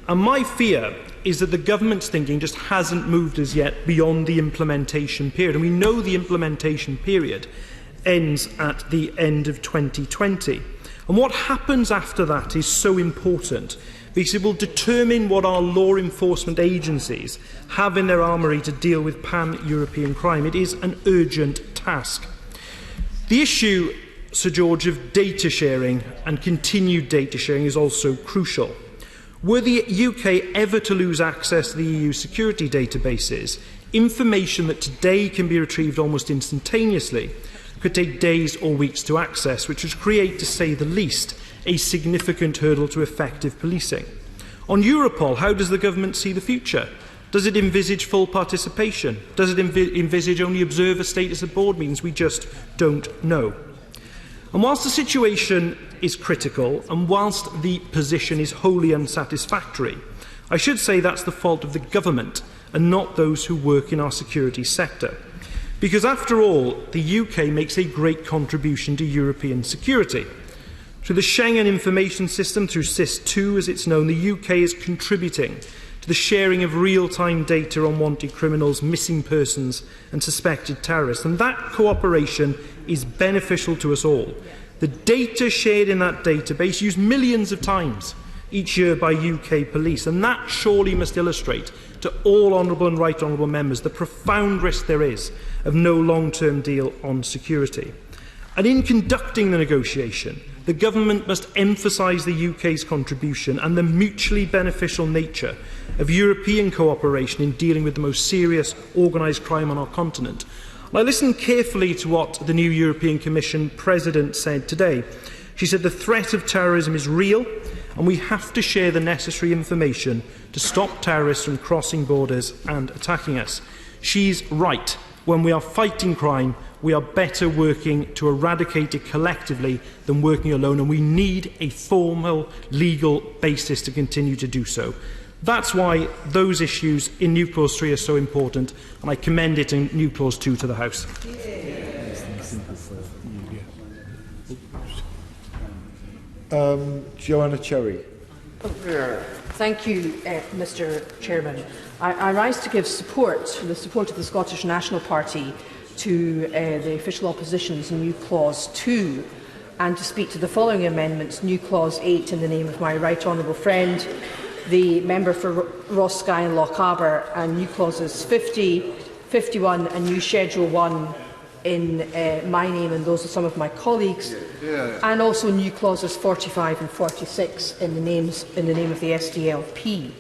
Speaker 20: and my fear is that the government's thinking just hasn't moved as yet beyond the implementation period. And we know the implementation period ends at the end of 2020. And what happens after that is so important, because it will determine what our law enforcement agencies have in their armoury to deal with pan-European crime. It is an urgent task. The issue, Sir George, of data sharing and continued data sharing is also crucial. Were the UK ever to lose access to the EU security databases, information that today can be retrieved almost instantaneously could take days or weeks to access, which would create, to say the least, a significant hurdle to effective policing. On Europol, how does the government see the future? Does it envisage full participation? Does it envisage only observer status at board meetings? We just don't know. And whilst the situation is critical, and whilst the position is wholly unsatisfactory, I should say that's the fault of the government and not those who work in our security sector. Because after all, the UK makes a great contribution to European security. Through the Schengen Information System, through SIS2 as it's known, the UK is contributing to the sharing of real-time data on wanted criminals, missing persons and suspected terrorists. And that cooperation is beneficial to us all. The data shared in that database used millions of times each year by UK police, and that surely must illustrate to all honourable and right honourable members the profound risk there is of no long-term deal on security. And in conducting the negotiation, the government must emphasise the UK's contribution and the mutually beneficial nature of European cooperation in dealing with the most serious organised crime on our continent. I listened carefully to what the new European Commission President said today. She said the threat of terrorism is real and we have to share the necessary information to stop terrorists from crossing borders and attacking us. She's right. When we are fighting crime, we are better working to eradicate it collectively than working alone, and we need a formal legal basis to continue to do so. That's why those issues in New Clause 3 are so important, and I commend it in New Clause 2 to the House.
Speaker 2: Joanna Cherry.
Speaker 17: Thank you, Mr Chairman. I rise to give support for the support of the Scottish National Party to the official opposition's New Clause 2, and to speak to the following amendments: New Clause 8 in the name of my right honourable friend, the member for Ross Skye and Lochaber, and New Clauses 50, 51 and New Schedule 1 in my name and those of some of my colleagues, and also New Clauses 45 and 46 in the name of the SDLP.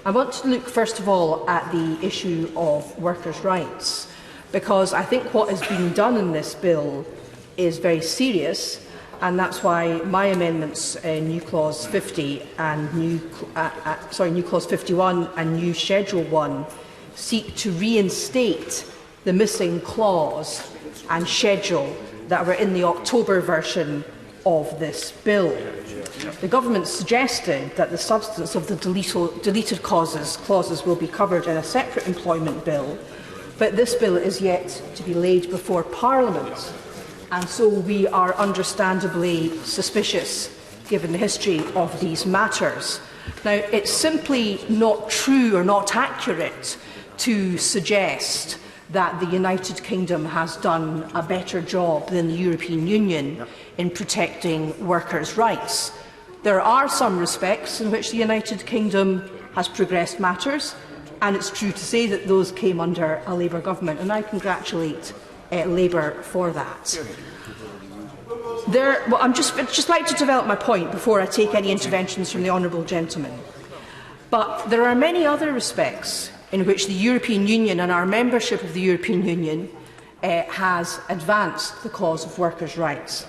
Speaker 17: I want to look first of all at the issue of workers' rights, because I think what is being done in this bill is very serious, and that's why my amendments, New Clause 50 and New Clause 51 and New Schedule 1, seek to reinstate the missing clause and schedule that were in the October version of this bill. The government suggested that the substance of the deleted clauses will be covered in a separate employment bill, but this bill is yet to be laid before Parliament. and so we are understandably suspicious given the history of these matters. Now, it's simply not true or not accurate to suggest that the United Kingdom has done a better job than the European Union in protecting workers' rights. There are some respects in which the United Kingdom has progressed matters, and it's true to say that those came under a Labour government, and I congratulate Labour for that. I'd just like to develop my point before I take any interventions from the honourable gentleman. But there are many other respects in which the European Union and our membership of the European Union has advanced the cause of workers' rights.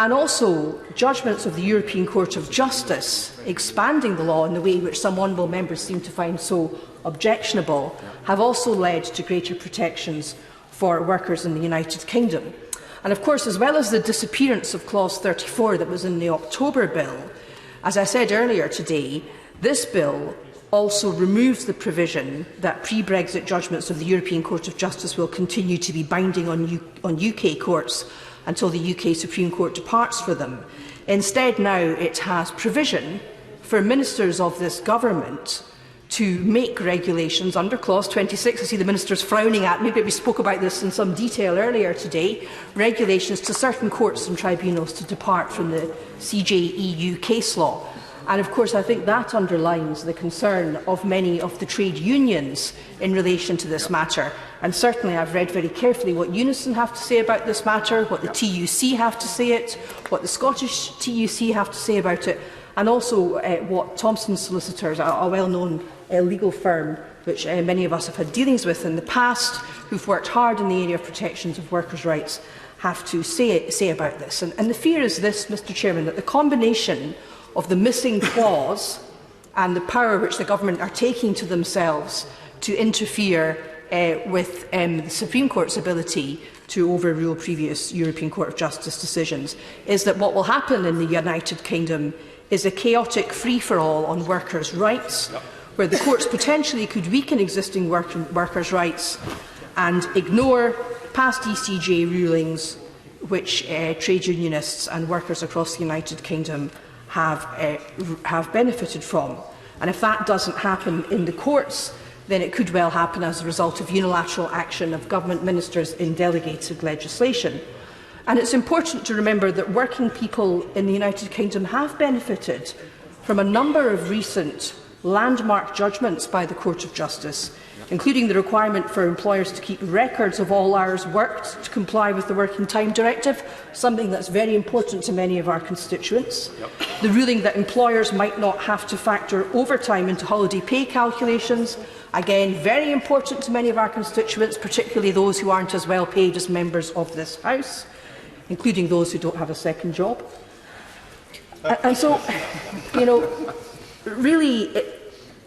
Speaker 17: And also, judgments of the European Court of Justice expanding the law in the way which some honourable members seem to find so objectionable have also led to greater protections for workers in the United Kingdom. And of course, as well as the disappearance of Clause 34 that was in the October bill, as I said earlier today, this bill also removes the provision that pre-Brexit judgments of the European Court of Justice will continue to be binding on UK courts until the UK Supreme Court departs for them. Instead, now it has provision for ministers of this government to make regulations under Clause 26. I see the ministers frowning at me, but we spoke about this in some detail earlier today. Regulations to certain courts and tribunals to depart from the CJEU case law. And of course, I think that underlines the concern of many of the trade unions in relation to this matter. And certainly I've read very carefully what Unison have to say about this matter, what the TUC have to say it, what the Scottish TUC have to say about it, and also what Thomson Solicitors, a well-known legal firm which many of us have had dealings with in the past, who've worked hard in the area of protections of workers' rights, have to say about this. And the fear is this, Mr Chairman, that the combination of the missing clause and the power which the government are taking to themselves to interfere with the Supreme Court's ability to overrule previous European Court of Justice decisions is that what will happen in the United Kingdom is a chaotic free-for-all on workers' rights, where the courts potentially could weaken existing workers' rights and ignore past ECJ rulings which trade unionists and workers across the United Kingdom have benefited from. And if that doesn't happen in the courts, then it could well happen as a result of unilateral action of government ministers in delegated legislation. And it's important to remember that working people in the United Kingdom have benefited from a number of recent landmark judgments by the Court of Justice, including the requirement for employers to keep records of all hours worked to comply with the Working Time Directive, something that's very important to many of our constituents. The ruling that employers might not have to factor overtime into holiday pay calculations, again very important to many of our constituents, particularly those who aren't as well paid as members of this House, including those who don't have a second job. And so, you know, really,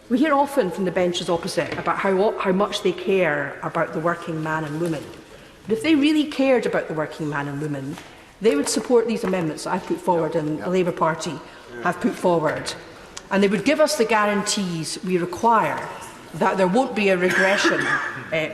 Speaker 17: we hear often from the benches opposite about how much they care about the working man and woman. But if they really cared about the working man and woman, they would support these amendments that I've put forward and the Labour Party have put forward. And they would give us the guarantees we require that there won't be a regression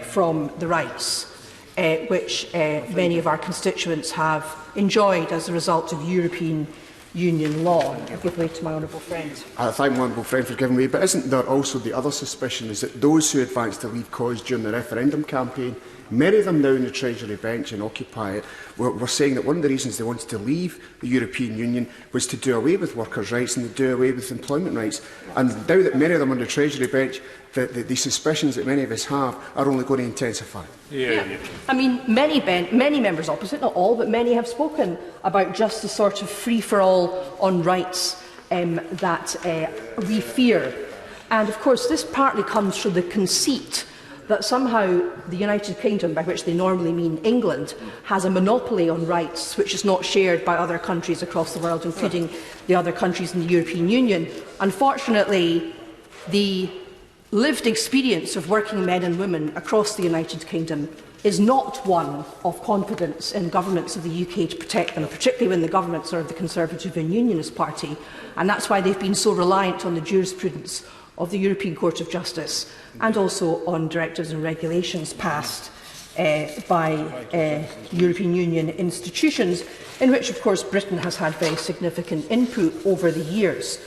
Speaker 17: from the rights which many of our constituents have enjoyed as a result of European Union law. I give way to my honourable friend.
Speaker 11: I thank my honourable friend for giving way, but isn't there also the other suspicion is that those who advanced the Leave cause during the referendum campaign, many of them now in the Treasury bench and occupy it, were saying that one of the reasons they wanted to leave the European Union was to do away with workers' rights and to do away with employment rights. And now that many of them on the Treasury bench, the suspicions that many of us have are only going to intensify.
Speaker 17: I mean, many members opposite, not all, but many have spoken about just the sort of free-for-all on rights that we fear. And of course, this partly comes from the conceit that somehow the United Kingdom, by which they normally mean England, has a monopoly on rights which is not shared by other countries across the world, including the other countries in the European Union. Unfortunately, the lived experience of working men and women across the United Kingdom is not one of confidence in governments of the UK to protect them, particularly when the governments are of the Conservative and Unionist Party. And that's why they've been so reliant on the jurisprudence of the European Court of Justice and also on directives and regulations passed by European Union institutions, in which, of course, Britain has had very significant input over the years.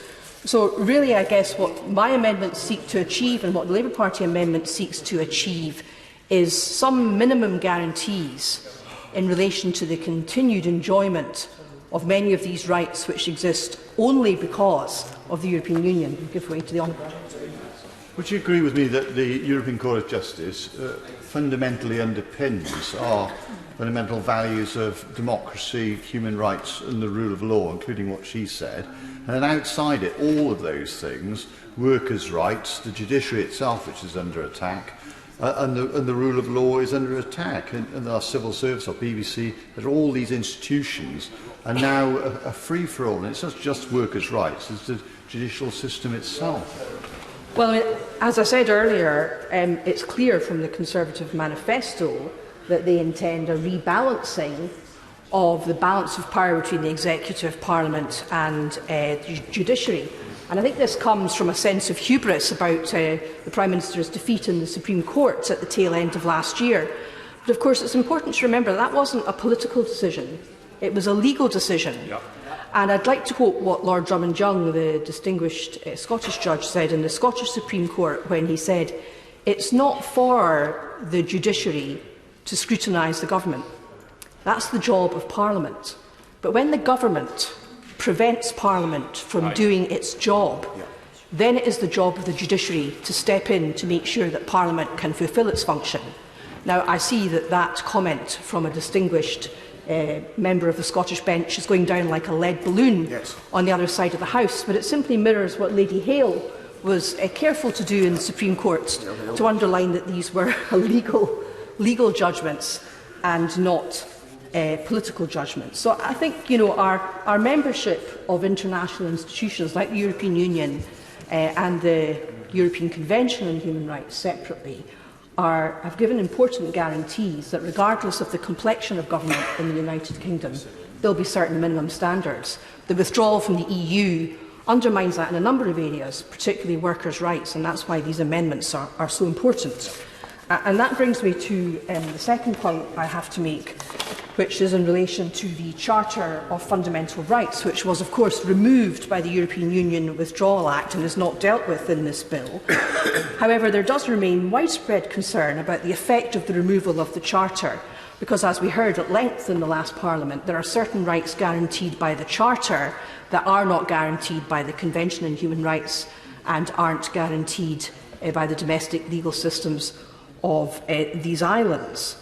Speaker 17: So really, I guess what my amendments seek to achieve and what the Labour Party amendment seeks to achieve is some minimum guarantees in relation to the continued enjoyment of many of these rights which exist only because of the European Union. I give way to the Honourable.
Speaker 18: Would you agree with me that the European Court of Justice fundamentally underpins our fundamental values of democracy, human rights and the rule of law, including what she said, and then outside it, all of those things, workers' rights, the judiciary itself, which is under attack, and the rule of law is under attack, and our civil service, our BBC, that all these institutions are now a free-for-all, and it's not just workers' rights, it's the judicial system itself.
Speaker 17: Well, I mean, as I said earlier, it's clear from the Conservative manifesto that they intend a rebalancing of the balance of power between the Executive, Parliament and the Judiciary. And I think this comes from a sense of hubris about the Prime Minister's defeat in the Supreme Court at the tail end of last year. But of course, it's important to remember that wasn't a political decision, it was a legal decision. Yep. And I'd like to quote what Lord Drummond-Young, the distinguished Scottish judge, said in the Scottish Supreme Court when he said, "It's not for the judiciary to scrutinise the government. That's the job of Parliament. But when the government prevents Parliament from doing its job, then it is the job of the judiciary to step in to make sure that Parliament can fulfil its function." Now, I see that that comment from a distinguished member of the Scottish bench is going down like a lead balloon on the other side of the House, but it simply mirrors what Lady Hale was careful to do in the Supreme Court to underline that these were legal judgments and not political judgments. So I think, our membership of international institutions like the European Union and the European Convention on Human Rights separately have given important guarantees that regardless of the complexion of government in the United Kingdom, there will be certain minimum standards. The withdrawal from the EU undermines that in a number of areas, particularly workers' rights, and that's why these amendments are so important. And that brings me to the second point I have to make, which is in relation to the Charter of Fundamental Rights, which was, of course, removed by the European Union Withdrawal Act and is not dealt with in this bill. However, there does remain widespread concern about the effect of the removal of the Charter, because, as we heard at length in the last Parliament, there are certain rights guaranteed by the Charter that are not guaranteed by the Convention on Human Rights and aren't guaranteed by the domestic legal systems of these islands.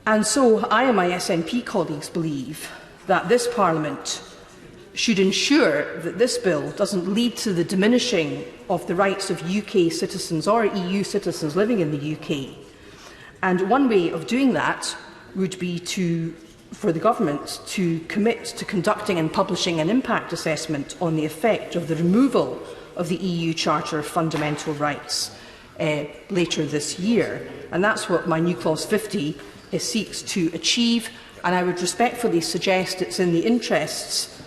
Speaker 17: And so I and my SNP colleagues believe that this Parliament should ensure that this bill doesn't lead to the diminishing of the rights of UK citizens or EU citizens living in the UK. And one way of doing that would be for the government to commit to conducting and publishing an impact assessment on the effect of the removal of the EU Charter of Fundamental Rights later this year. And that's what my new Clause 50 seeks to achieve, and I would respectfully suggest it's in the interests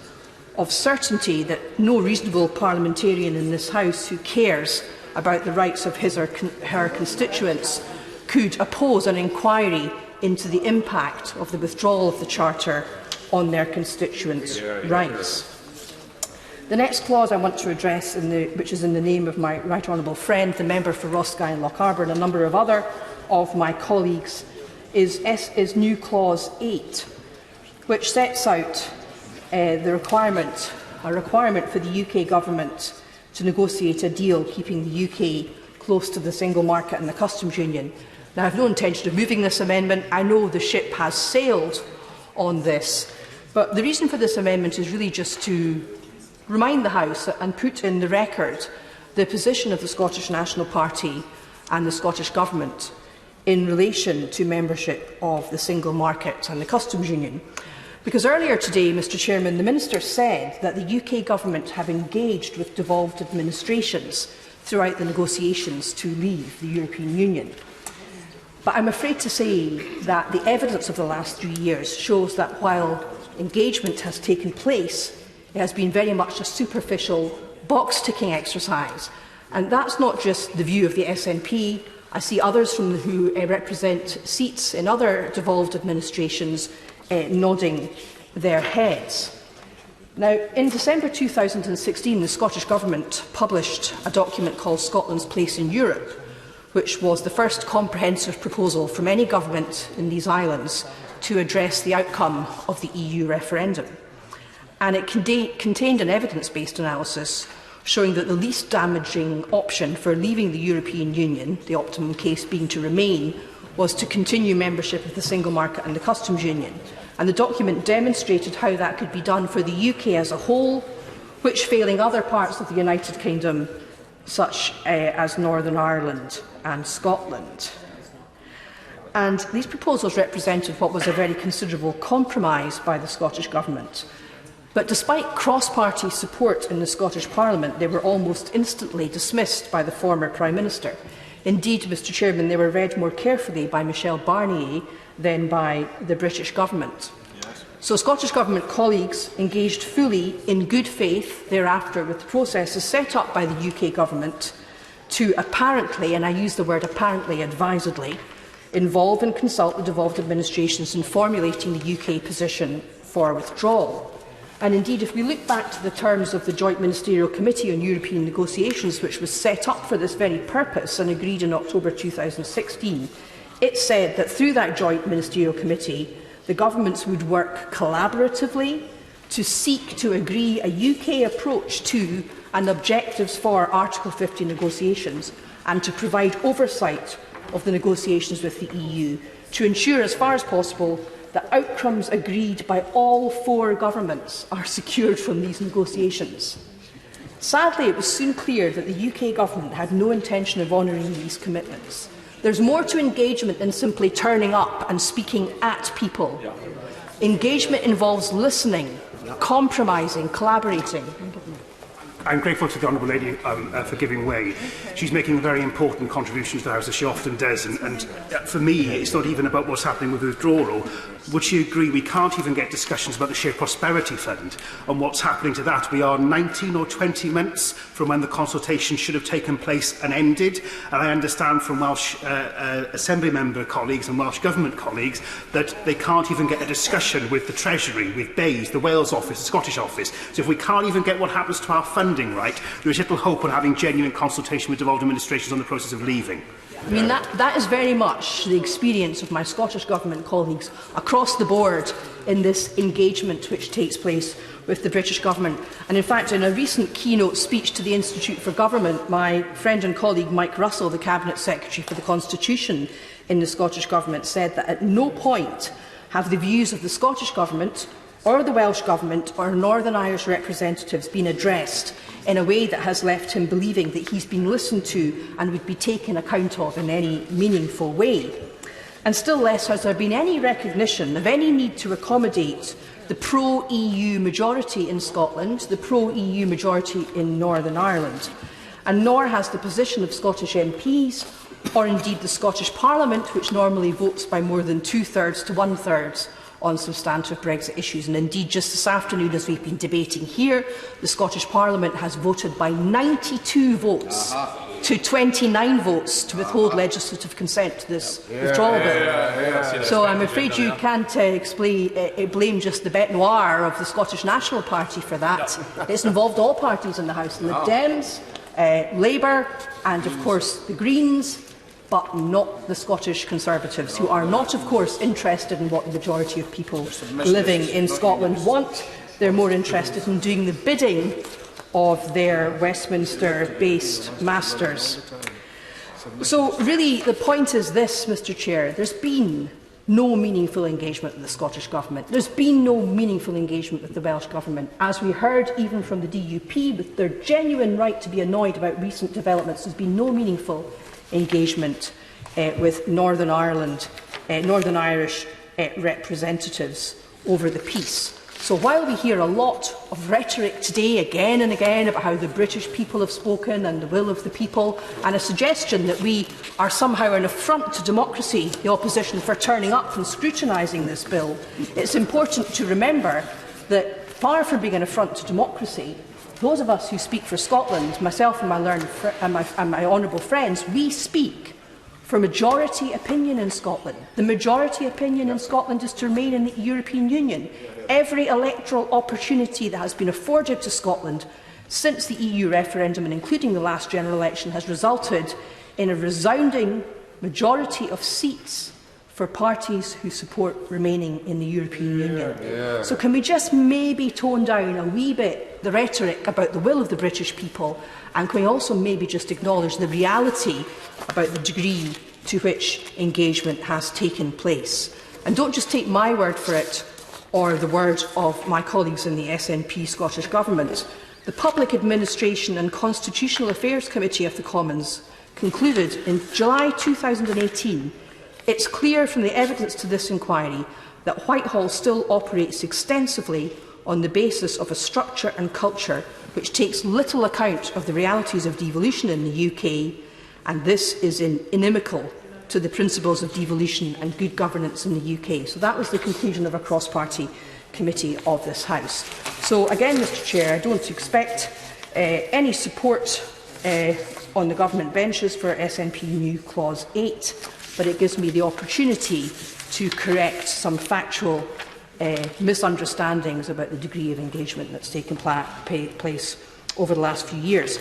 Speaker 17: of certainty that no reasonable parliamentarian in this House who cares about the rights of his or her constituents could oppose an inquiry into the impact of the withdrawal of the Charter on their constituents' rights. The next clause I want to address, which is in the name of my right honourable friend, the member for Rossguy and Lochaber, and a number of other of my colleagues, is new Clause 8, which sets out a requirement for the UK Government to negotiate a deal keeping the UK close to the single market and the customs union. Now, I have no intention of moving this amendment. I know the ship has sailed on this, but the reason for this amendment is really just to remind the House and put in the record the position of the Scottish National Party and the Scottish Government in relation to membership of the single market and the customs union. Because earlier today, Mr Chairman, the Minister said that the UK Government have engaged with devolved administrations throughout the negotiations to leave the European Union. But I'm afraid to say that the evidence of the last 3 years shows that while engagement has taken place, it has been very much a superficial box-ticking exercise. And that's not just the view of the SNP. I see others who represent seats in other devolved administrations nodding their heads. Now, in December 2016, the Scottish Government published a document called Scotland's Place in Europe, which was the first comprehensive proposal from any government in these islands to address the outcome of the EU referendum. And it contained an evidence-based analysis showing that the least damaging option for leaving the European Union, the optimum case being to remain, was to continue membership of the single market and the customs union. And the document demonstrated how that could be done for the UK as a whole, which, failing other parts of the United Kingdom, such as Northern Ireland and Scotland. And these proposals represented what was a very considerable compromise by the Scottish Government. But despite cross-party support in the Scottish Parliament, they were almost instantly dismissed by the former Prime Minister. Indeed, Mr Chairman, they were read more carefully by Michel Barnier than by the British Government. Yes. So Scottish Government colleagues engaged fully in good faith thereafter with the processes set up by the UK Government to apparently, and I use the word apparently advisedly, involve and consult the devolved administrations in formulating the UK position for withdrawal. And indeed, if we look back to the terms of the Joint Ministerial Committee on European Negotiations, which was set up for this very purpose and agreed in October 2016, it said that through that Joint Ministerial Committee, the governments would work collaboratively to seek to agree a UK approach to and objectives for Article 50 negotiations, and to provide oversight of the negotiations with the EU, to ensure as far as possible that outcomes agreed by all 4 governments are secured from these negotiations. Sadly, it was soon clear that the UK Government had no intention of honouring these commitments. There's more to engagement than simply turning up and speaking at people. Engagement involves listening, compromising, collaborating.
Speaker 14: I'm grateful to the Honourable Lady for giving way. She's making a very important contribution to the House, as she often does. And for me, it's not even about what's happening with withdrawal. Would she agree we can't even get discussions about the Shared Prosperity Fund and what's happening to that? We are 19 or 20 months from when the consultation should have taken place and ended. And I understand from Welsh Assembly member colleagues and Welsh Government colleagues that they can't even get a discussion with the Treasury, with BEIS, the Wales office, the Scottish office. So if we can't even get what happens to our funding right, there is little hope on having genuine consultation with devolved administrations on the process of leaving.
Speaker 17: I mean, that is very much the experience of my Scottish Government colleagues across the board in this engagement which takes place with the British Government. And in fact, in a recent keynote speech to the Institute for Government, my friend and colleague Mike Russell, the Cabinet Secretary for the Constitution in the Scottish Government, said that at no point have the views of the Scottish Government or the Welsh Government or Northern Irish representatives been addressed in a way that has left him believing that he's been listened to and would be taken account of in any meaningful way. And still less has there been any recognition of any need to accommodate the pro-EU majority in Scotland, the pro-EU majority in Northern Ireland, and nor has the position of Scottish MPs, or indeed the Scottish Parliament, which normally votes by more than 2/3 to 1/3 on substantive Brexit issues. And indeed, just this afternoon, as we've been debating here, the Scottish Parliament has voted by 92 votes to 29 votes to withhold legislative consent to this withdrawal bill. So I'm afraid you can't blame just the bête noire of the Scottish National Party for that. It's involved all parties in the House, the Dems, Labour and, of course, the Greens, but not the Scottish Conservatives, who are not, of course, interested in what the majority of people living in Scotland want. They're more interested in doing the bidding of their Westminster-based masters. So, really, the point is this, Mr Chair. There's been no meaningful engagement with the Scottish Government. There's been no meaningful engagement with the Welsh Government. As we heard even from the DUP, with their genuine right to be annoyed about recent developments, there's been no meaningful engagement with Northern Irish representatives over the peace. So while we hear a lot of rhetoric today, again and again, about how the British people have spoken and the will of the people, and a suggestion that we are somehow an affront to democracy, the opposition, for turning up and scrutinising this bill, it's important to remember that far from being an affront to democracy, those of us who speak for Scotland, myself and my honourable friends, we speak for majority opinion in Scotland. The majority opinion in Scotland is to remain in the European Union. Every electoral opportunity that has been afforded to Scotland since the EU referendum, and including the last general election, has resulted in a resounding majority of seats for parties who support remaining in the European Union.
Speaker 3: Yeah.
Speaker 17: So can we just maybe tone down a wee bit the rhetoric about the will of the British people, and can we also maybe just acknowledge the reality about the degree to which engagement has taken place? And don't just take my word for it or the word of my colleagues in the SNP Scottish Government. The Public Administration and Constitutional Affairs Committee of the Commons concluded in July 2018, it's clear from the evidence to this inquiry that Whitehall still operates extensively on the basis of a structure and culture which takes little account of the realities of devolution in the UK, and this is inimical to the principles of devolution and good governance in the UK. So that was the conclusion of a cross-party committee of this House. So again, Mr Chair, I don't expect any support on the government benches for SNP new Clause 8, but it gives me the opportunity to correct some factual misunderstandings about the degree of engagement that's taken place over the last few years.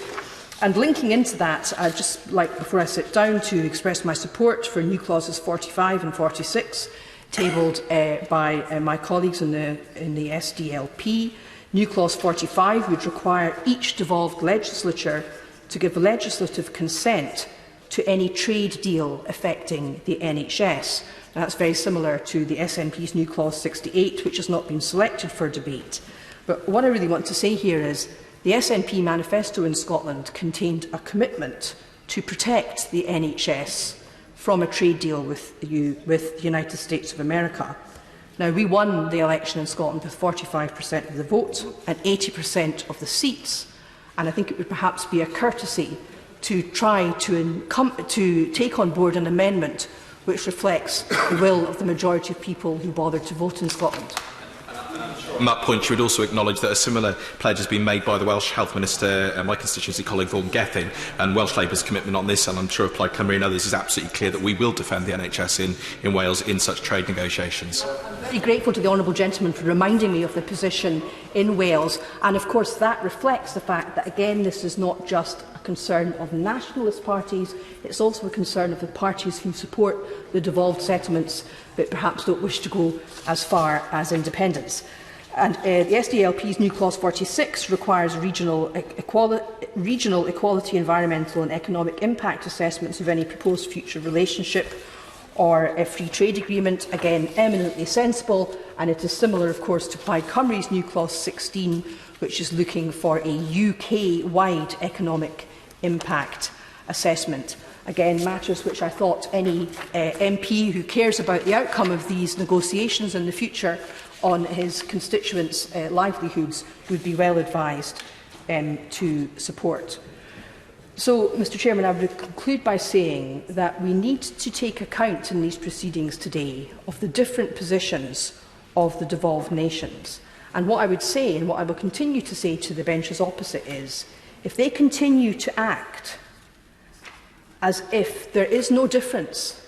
Speaker 17: And linking into that, I'd just like, before I sit down, to express my support for new clauses 45 and 46, tabled by my colleagues in the SDLP. New clause 45 would require each devolved legislature to give legislative consent to any trade deal affecting the NHS. Now, that's very similar to the SNP's new clause 68, which has not been selected for debate. But what I really want to say here is the SNP manifesto in Scotland contained a commitment to protect the NHS from a trade deal with the United States of America. Now, we won the election in Scotland with 45% of the vote and 80% of the seats, and I think it would perhaps be a courtesy to try to take on board an amendment which reflects the will of the majority of people who bothered to vote in Scotland.
Speaker 4: On that point, you would also acknowledge that a similar pledge has been made by the Welsh Health Minister, my constituency colleague Vaughan Gethin, and Welsh Labour's commitment on this, and I'm sure Plaid Cymru and others, is absolutely clear that we will defend the NHS in Wales in such trade negotiations.
Speaker 17: I'm very grateful to the honourable gentleman for reminding me of the position in Wales, and of course that reflects the fact that, again, this is not just a concern of nationalist parties, it's also a concern of the parties who support the devolved settlements but perhaps don't wish to go as far as independence. And the SDLP's new clause 46 requires regional equality, environmental and economic impact assessments of any proposed future relationship or a free trade agreement. Again, eminently sensible, and it is similar, of course, to Plaid Cymru's new clause 16, which is looking for a UK-wide economic impact assessment. Again, matters which I thought any MP who cares about the outcome of these negotiations in the future on his constituents' livelihoods would be well advised to support. So, Mr Chairman, I would conclude by saying that we need to take account in these proceedings today of the different positions of the devolved nations. And what I would say, and what I will continue to say to the benches opposite, is if they continue to act as if there is no difference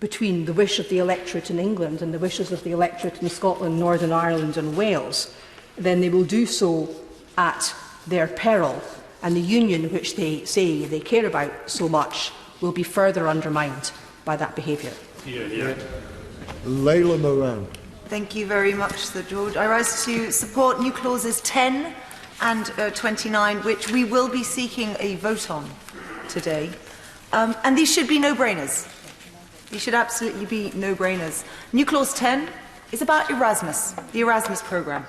Speaker 17: between the wish of the electorate in England and the wishes of the electorate in Scotland, Northern Ireland and Wales, then they will do so at their peril, and the union which they say they care about so much will be further undermined by that behaviour.
Speaker 2: Layla Moran.
Speaker 16: Thank you very much, Sir George. I rise to support new clauses 10 and 29, which we will be seeking a vote on today. And these should be no-brainers. These should absolutely be no-brainers. New clause 10 is about Erasmus, the Erasmus programme.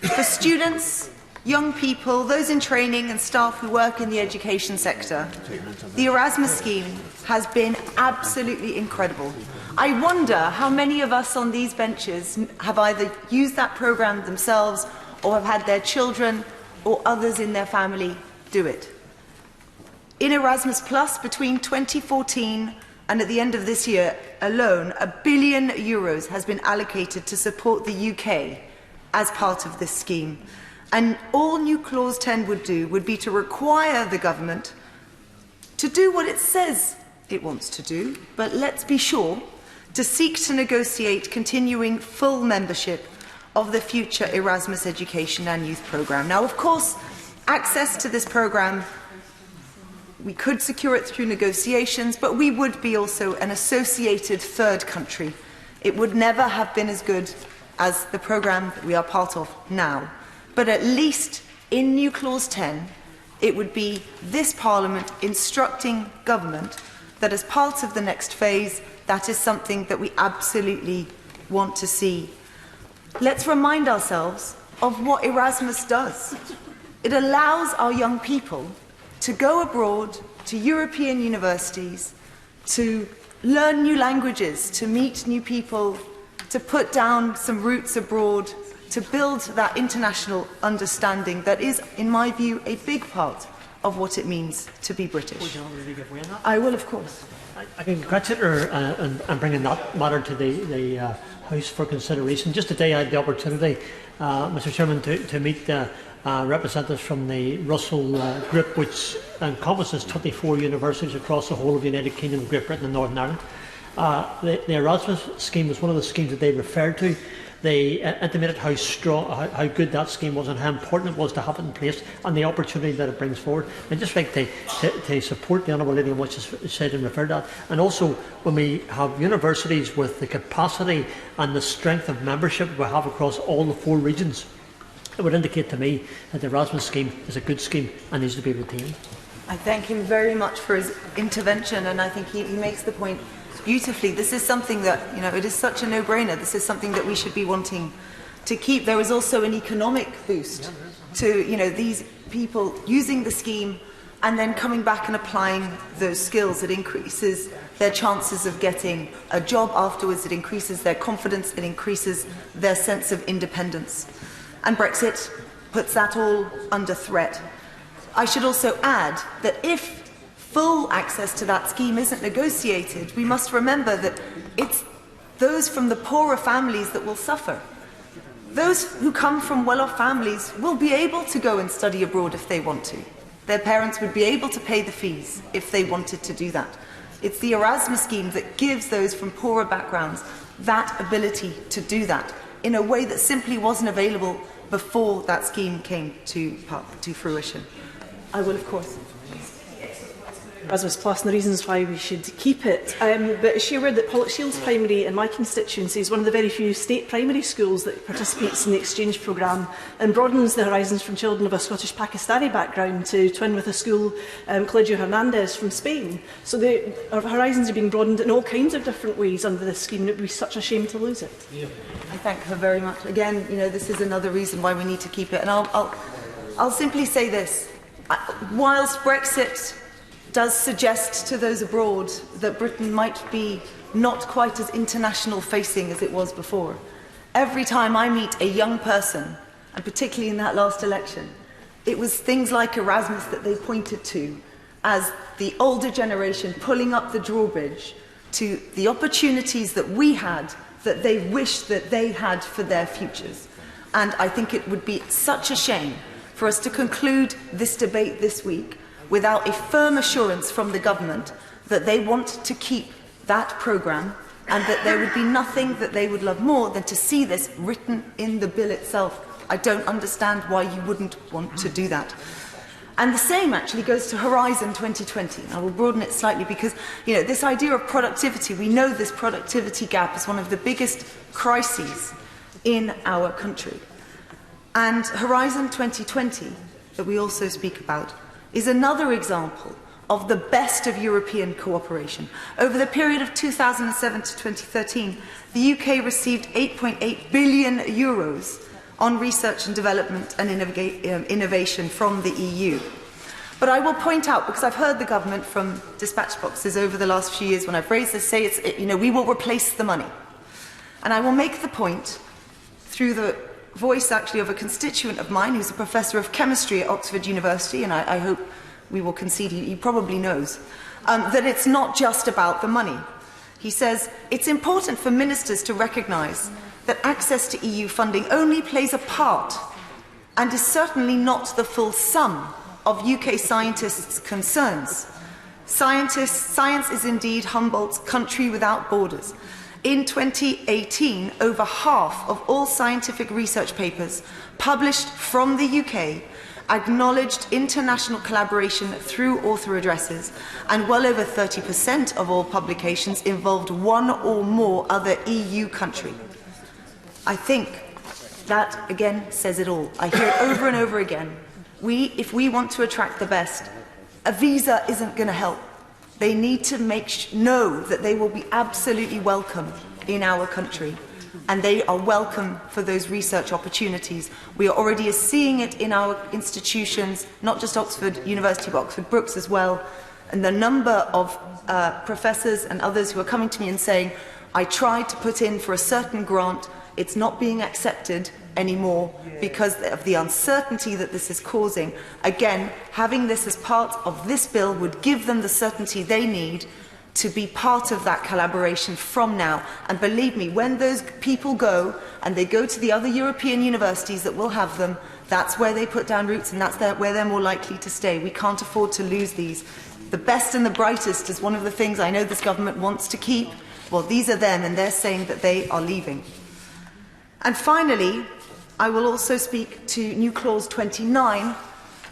Speaker 16: For students, young people, those in training and staff who work in the education sector, the Erasmus scheme has been absolutely incredible. I wonder how many of us on these benches have either used that programme themselves or have had their children or others in their family do it. In Erasmus Plus, between 2014 and at the end of this year alone, €1 billion has been allocated to support the UK as part of this scheme. And all new clause 10 would do would be to require the government to do what it says it wants to do, but let's be sure to seek to negotiate continuing full membership of the future Erasmus Education and Youth Programme. Now, of course, access to this programme, we could secure it through negotiations, but we would be also an associated third country. It would never have been as good as the programme that we are part of now. But at least in new clause 10, it would be this Parliament instructing government that as part of the next phase, that is something that we absolutely want to see. Let's remind ourselves of what Erasmus does. It allows our young people to go abroad to European universities, to learn new languages, to meet new people, to put down some roots abroad, to build that international understanding that is, in my view, a big part of what it means to be British. I will, of course.
Speaker 19: I can congratulate her on bringing that matter to the House for consideration. Just today I had the opportunity, Mr Chairman, to meet representatives from the Russell Group, which encompasses 24 universities across the whole of the United Kingdom, Great Britain and Northern Ireland. The Erasmus scheme was one of the schemes that they referred to. They intimated how strong, how good that scheme was and how important it was to have it in place and the opportunity that it brings forward. I'd just like to support the Honourable Lady on what she said and refer to that. And also, when we have universities with the capacity and the strength of membership we have across all the 4 regions, it would indicate to me that the Erasmus scheme is a good scheme and needs to be retained.
Speaker 16: I thank him very much for his intervention, and I think he makes the point beautifully. This is something that, it is such a no-brainer. This is something that we should be wanting to keep. There is also an economic boost to, these people using the scheme and then coming back and applying those skills. It increases their chances of getting a job afterwards. It increases their confidence. It increases their sense of independence. And Brexit puts that all under threat. I should also add that if full access to that scheme isn't negotiated, we must remember that it's those from the poorer families that will suffer. Those who come from well-off families will be able to go and study abroad if they want to. Their parents would be able to pay the fees if they wanted to do that. It's the Erasmus scheme that gives those from poorer backgrounds that ability to do that in a way that simply wasn't available before that scheme came to fruition. I will, of course.
Speaker 21: Erasmus Plus and the reasons why we should keep it. But is she aware that Pollock Shields Primary in my constituency is one of the very few state primary schools that participates in the exchange programme and broadens the horizons from children of a Scottish Pakistani background to twin with a school, Colegio Hernandez from Spain. So our horizons are being broadened in all kinds of different ways under this scheme, and it would be such a shame to lose it.
Speaker 16: I thank her very much. Again, this is another reason why we need to keep it. And I'll simply say this. Whilst Brexit does suggest to those abroad that Britain might be not quite as international facing as it was before, every time I meet a young person, and particularly in that last election, it was things like Erasmus that they pointed to as the older generation pulling up the drawbridge to the opportunities that we had that they wished that they had for their futures. And I think it would be such a shame for us to conclude this debate this week without a firm assurance from the government that they want to keep that programme and that there would be nothing that they would love more than to see this written in the bill itself. I don't understand why you wouldn't want to do that. And the same actually goes to Horizon 2020. I will broaden it slightly because, this idea of productivity, we know this productivity gap is one of the biggest crises in our country. And Horizon 2020, that we also speak about, is another example of the best of European cooperation. Over the period of 2007 to 2013, the UK received €8.8 billion on research and development and innovation from the EU. But I will point out, because I've heard the government from dispatch boxes over the last few years when I've raised this, say we will replace the money. And I will make the point through the voice actually of a constituent of mine who's a professor of chemistry at Oxford University, and I hope we will concede, he probably knows, that it's not just about the money. He says, it's important for ministers to recognise that access to EU funding only plays a part and is certainly not the full sum of UK scientists' concerns. Science is indeed Humboldt's country without borders. In 2018, over half of all scientific research papers published from the UK acknowledged international collaboration through author addresses, and well over 30% of all publications involved one or more other EU country. I think that, again, says it all. I hear it over and over again. If we want to attract the best, a visa isn't going to help. They need to know that they will be absolutely welcome in our country, and they are welcome for those research opportunities. We are already seeing it in our institutions, not just Oxford University, but Oxford Brookes as well, and the number of professors and others who are coming to me and saying, I tried to put in for a certain grant, it's not being accepted anymore because of the uncertainty that this is causing. Again, having this as part of this bill would give them the certainty they need to be part of that collaboration from now. And believe me, when those people go and they go to the other European universities that will have them, that's where they put down roots, and that's where they're more likely to stay. We can't afford to lose these. The best and the brightest is one of the things I know this government wants to keep. Well, these are them, and they're saying that they are leaving. And finally, I will also speak to new clause 29,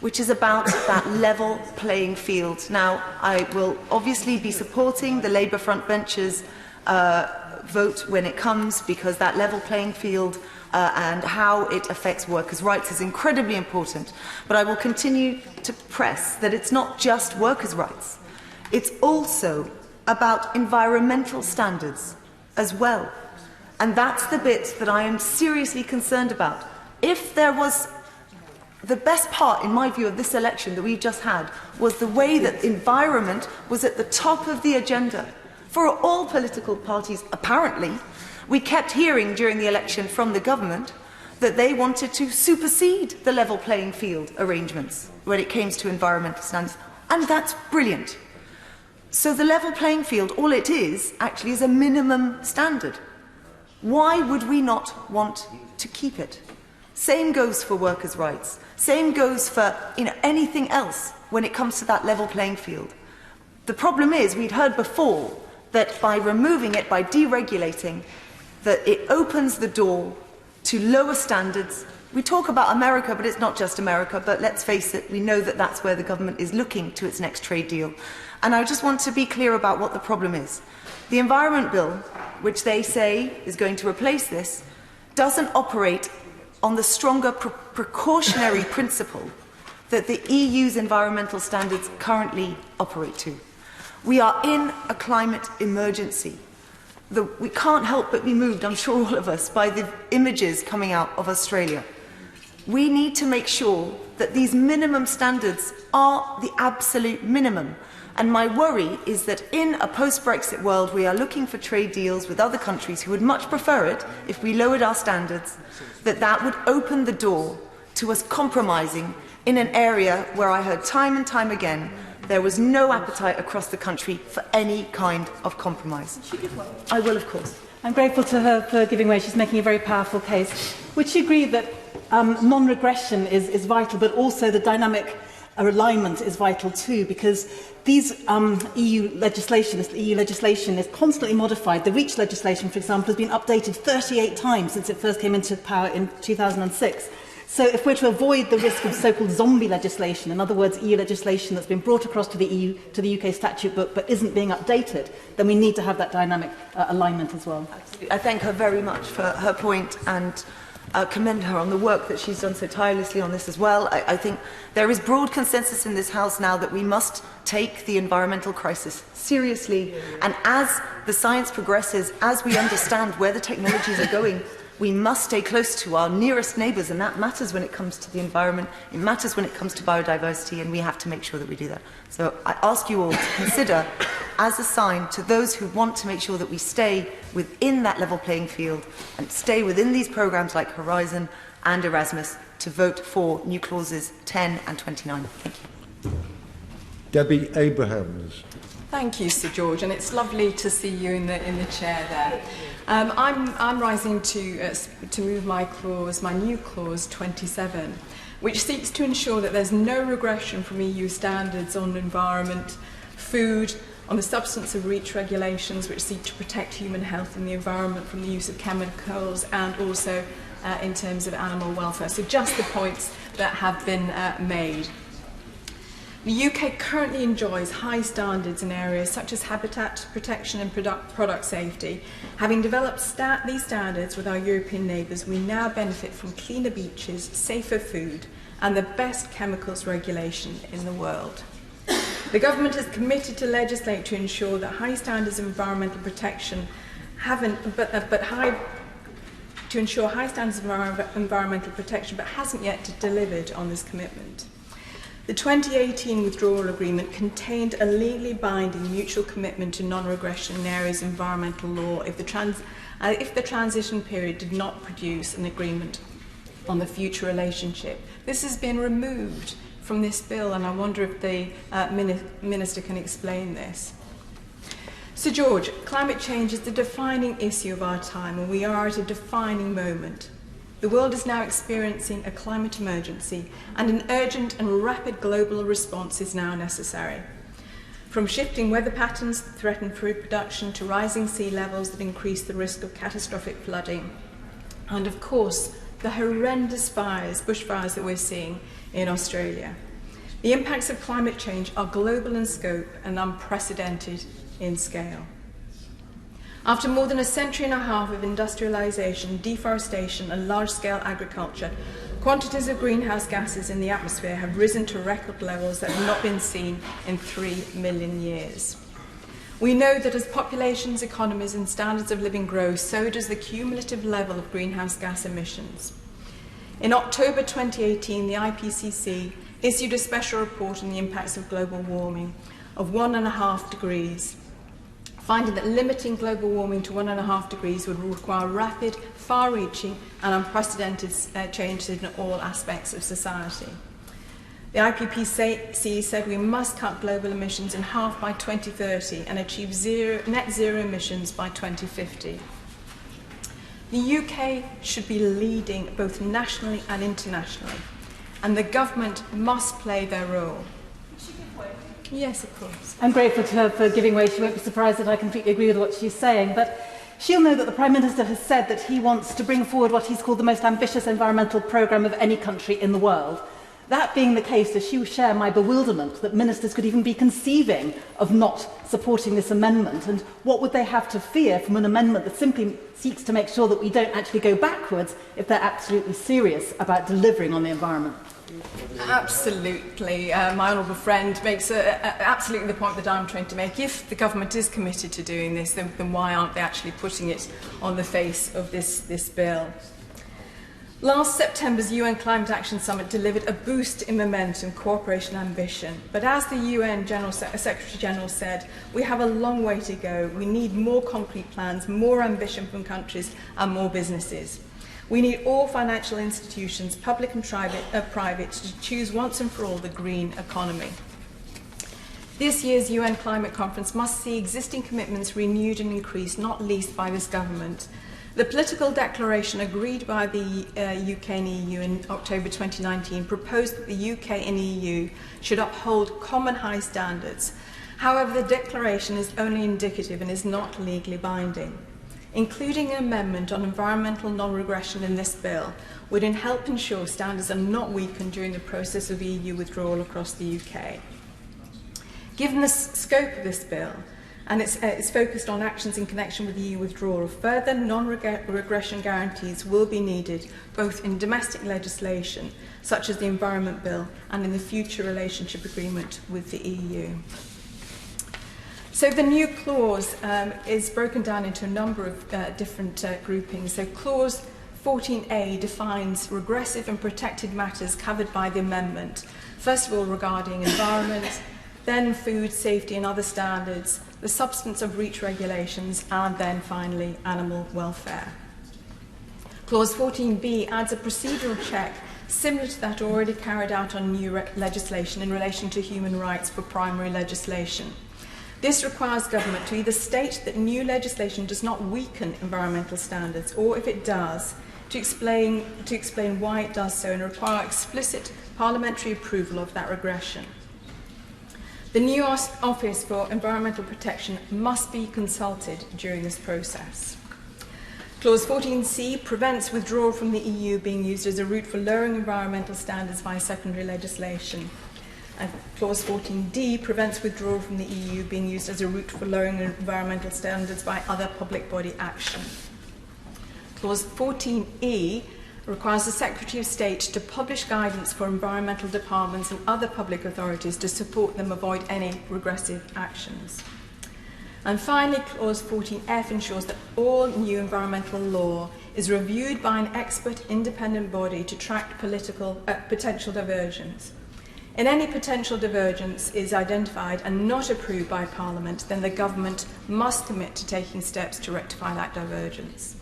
Speaker 16: which is about that level playing field. Now, I will obviously be supporting the Labour frontbenchers' vote when it comes, because that level playing field and how it affects workers' rights is incredibly important. But I will continue to press that it's not just workers' rights. It's also about environmental standards as well. And that's the bit that I am seriously concerned about. If there was the best part, in my view, of this election that we've just had was the way that environment was at the top of the agenda. For all political parties, apparently, we kept hearing during the election from the government that they wanted to supersede the level playing field arrangements when it came to environmental standards. And that's brilliant. So the level playing field, all it is, actually, is a minimum standard. Why would we not want to keep it? Same goes for workers' rights. Same goes for anything else when it comes to that level playing field. The problem is, we'd heard before that by removing it, by deregulating, that it opens the door to lower standards. We talk about America, but it's not just America, but let's face it, we know that that's where the government is looking to its next trade deal. And I just want to be clear about what the problem is. The Environment Bill, which they say is going to replace this, doesn't operate on the stronger precautionary principle that the EU's environmental standards currently operate to. We are in a climate emergency. We can't help but be moved, I'm sure all of us, by the images coming out of Australia. We need to make sure that these minimum standards are the absolute minimum. And my worry is that in a post-Brexit world, we are looking for trade deals with other countries who would much prefer it if we lowered our standards, that would open the door to us compromising in an area where I heard time and time again there was no appetite across the country for any kind of compromise. I will, of course.
Speaker 21: I'm grateful to her for giving way. She's making a very powerful case. Would she agree that non-regression is vital, but also the dynamic alignment is vital too, because these EU legislation is constantly modified. The REACH legislation, for example, has been updated 38 times since it first came into power in 2006. So if we're to avoid the risk of so-called zombie legislation, in other words, EU legislation that's been brought across to the EU, to the UK statute book, but isn't being updated, then we need to have that dynamic alignment as well.
Speaker 16: Absolutely. I thank her very much for her point and commend her on the work that she's done so tirelessly on this as well. I think there is broad consensus in this House now that we must take the environmental crisis seriously, and as the science progresses, as we understand where the technologies are going, we must stay close to our nearest neighbours, and that matters when it comes to the environment, it matters when it comes to biodiversity, and we have to make sure that we do that. So I ask you all to consider, as a sign to those who want to make sure that we stay within that level playing field and stay within these programmes like Horizon and Erasmus, to vote for new clauses 10 and 29. Thank you.
Speaker 2: Debbie Abrahams.
Speaker 8: Thank you, Sir George, and it's lovely to see you in the chair there. I'm rising to move my new clause 27, which seeks to ensure that there's no regression from EU standards on environment food, on the substance of REACH regulations, which seek to protect human health and the environment from the use of chemicals, and also in terms of animal welfare. So just the points that have been made. The UK currently enjoys high standards in areas such as habitat protection and product safety. Having developed these standards with our European neighbours, we now benefit from cleaner beaches, safer food, and the best chemicals regulation in the world. The government is committed to legislate to ensure that high standards of environmental protection to ensure high standards of environmental protection, but hasn't yet delivered on this commitment. The 2018 Withdrawal Agreement contained a legally binding mutual commitment to non-regression in areas of environmental law if the transition period did not produce an agreement on the future relationship. This has been removed from this bill, and I wonder if the Minister can explain this. Sir George, climate change is the defining issue of our time, and we are at a defining moment. The world is now experiencing a climate emergency, and an urgent and rapid global response is now necessary. From shifting weather patterns that threaten food production to rising sea levels that increase the risk of catastrophic flooding, and of course, the horrendous bushfires that we're seeing in Australia. The impacts of climate change are global in scope and unprecedented in scale. After more than a century and a half of industrialisation, deforestation and large-scale agriculture, quantities of greenhouse gases in the atmosphere have risen to record levels that have not been seen in 3 million years. We know that as populations, economies and standards of living grow, so does the cumulative level of greenhouse gas emissions. In October 2018, the IPCC issued a special report on the impacts of global warming of 1.5 degrees, finding that limiting global warming to 1.5 degrees would require rapid, far-reaching and unprecedented changes in all aspects of society. The IPCC said we must cut global emissions in half by 2030 and achieve net zero emissions by 2050. The UK should be leading both nationally and internationally, and the government must play their role. Yes, of course.
Speaker 5: I'm grateful to her for giving way. She won't be surprised that I completely agree with what she's saying, but she'll know that the Prime Minister has said that he wants to bring forward what he's called the most ambitious environmental programme of any country in the world. That being the case, does she share my bewilderment that ministers could even be conceiving of not supporting this amendment? And what would they have to fear from an amendment that simply seeks to make sure that we don't actually go backwards if they're absolutely serious about delivering on the environment?
Speaker 8: Absolutely. My honourable friend makes absolutely the point that I'm trying to make. If the government is committed to doing this, then why aren't they actually putting it on the face of this bill? Last September's UN Climate Action Summit delivered a boost in momentum, cooperation and ambition. But as the UN Secretary-General said, we have a long way to go. We need more concrete plans, more ambition from countries and more businesses. We need all financial institutions, public and private, to choose once and for all the green economy. This year's UN Climate Conference must see existing commitments renewed and increased, not least by this government. The political declaration agreed by the UK and EU in October 2019 proposed that the UK and EU should uphold common high standards. However, the declaration is only indicative and is not legally binding. Including an amendment on environmental non-regression in this bill would help ensure standards are not weakened during the process of EU withdrawal across the UK. Given the scope of this bill, and it's focused on actions in connection with the EU withdrawal, further non-regression guarantees will be needed both in domestic legislation, such as the Environment Bill, and in the future relationship agreement with the EU. So the new clause is broken down into a number of different groupings. So clause 14A defines regressive and protected matters covered by the amendment. First of all, regarding environment, then food safety and other standards, the substance of REACH regulations, and then finally animal welfare. Clause 14B adds a procedural check similar to that already carried out on new legislation in relation to human rights for primary legislation. This requires government to either state that new legislation does not weaken environmental standards, or if it does, to explain why it does so and require explicit parliamentary approval of that regression. The new Office for Environmental Protection must be consulted during this process. Clause 14C prevents withdrawal from the EU being used as a route for lowering environmental standards by secondary legislation. And Clause 14D prevents withdrawal from the EU being used as a route for lowering environmental standards by other public body action. Clause 14E requires the Secretary of State to publish guidance for environmental departments and other public authorities to support them avoid any regressive actions. And finally, Clause 14F ensures that all new environmental law is reviewed by an expert independent body to track potential divergence. If any potential divergence is identified and not approved by Parliament, then the Government must commit to taking steps to rectify that divergence.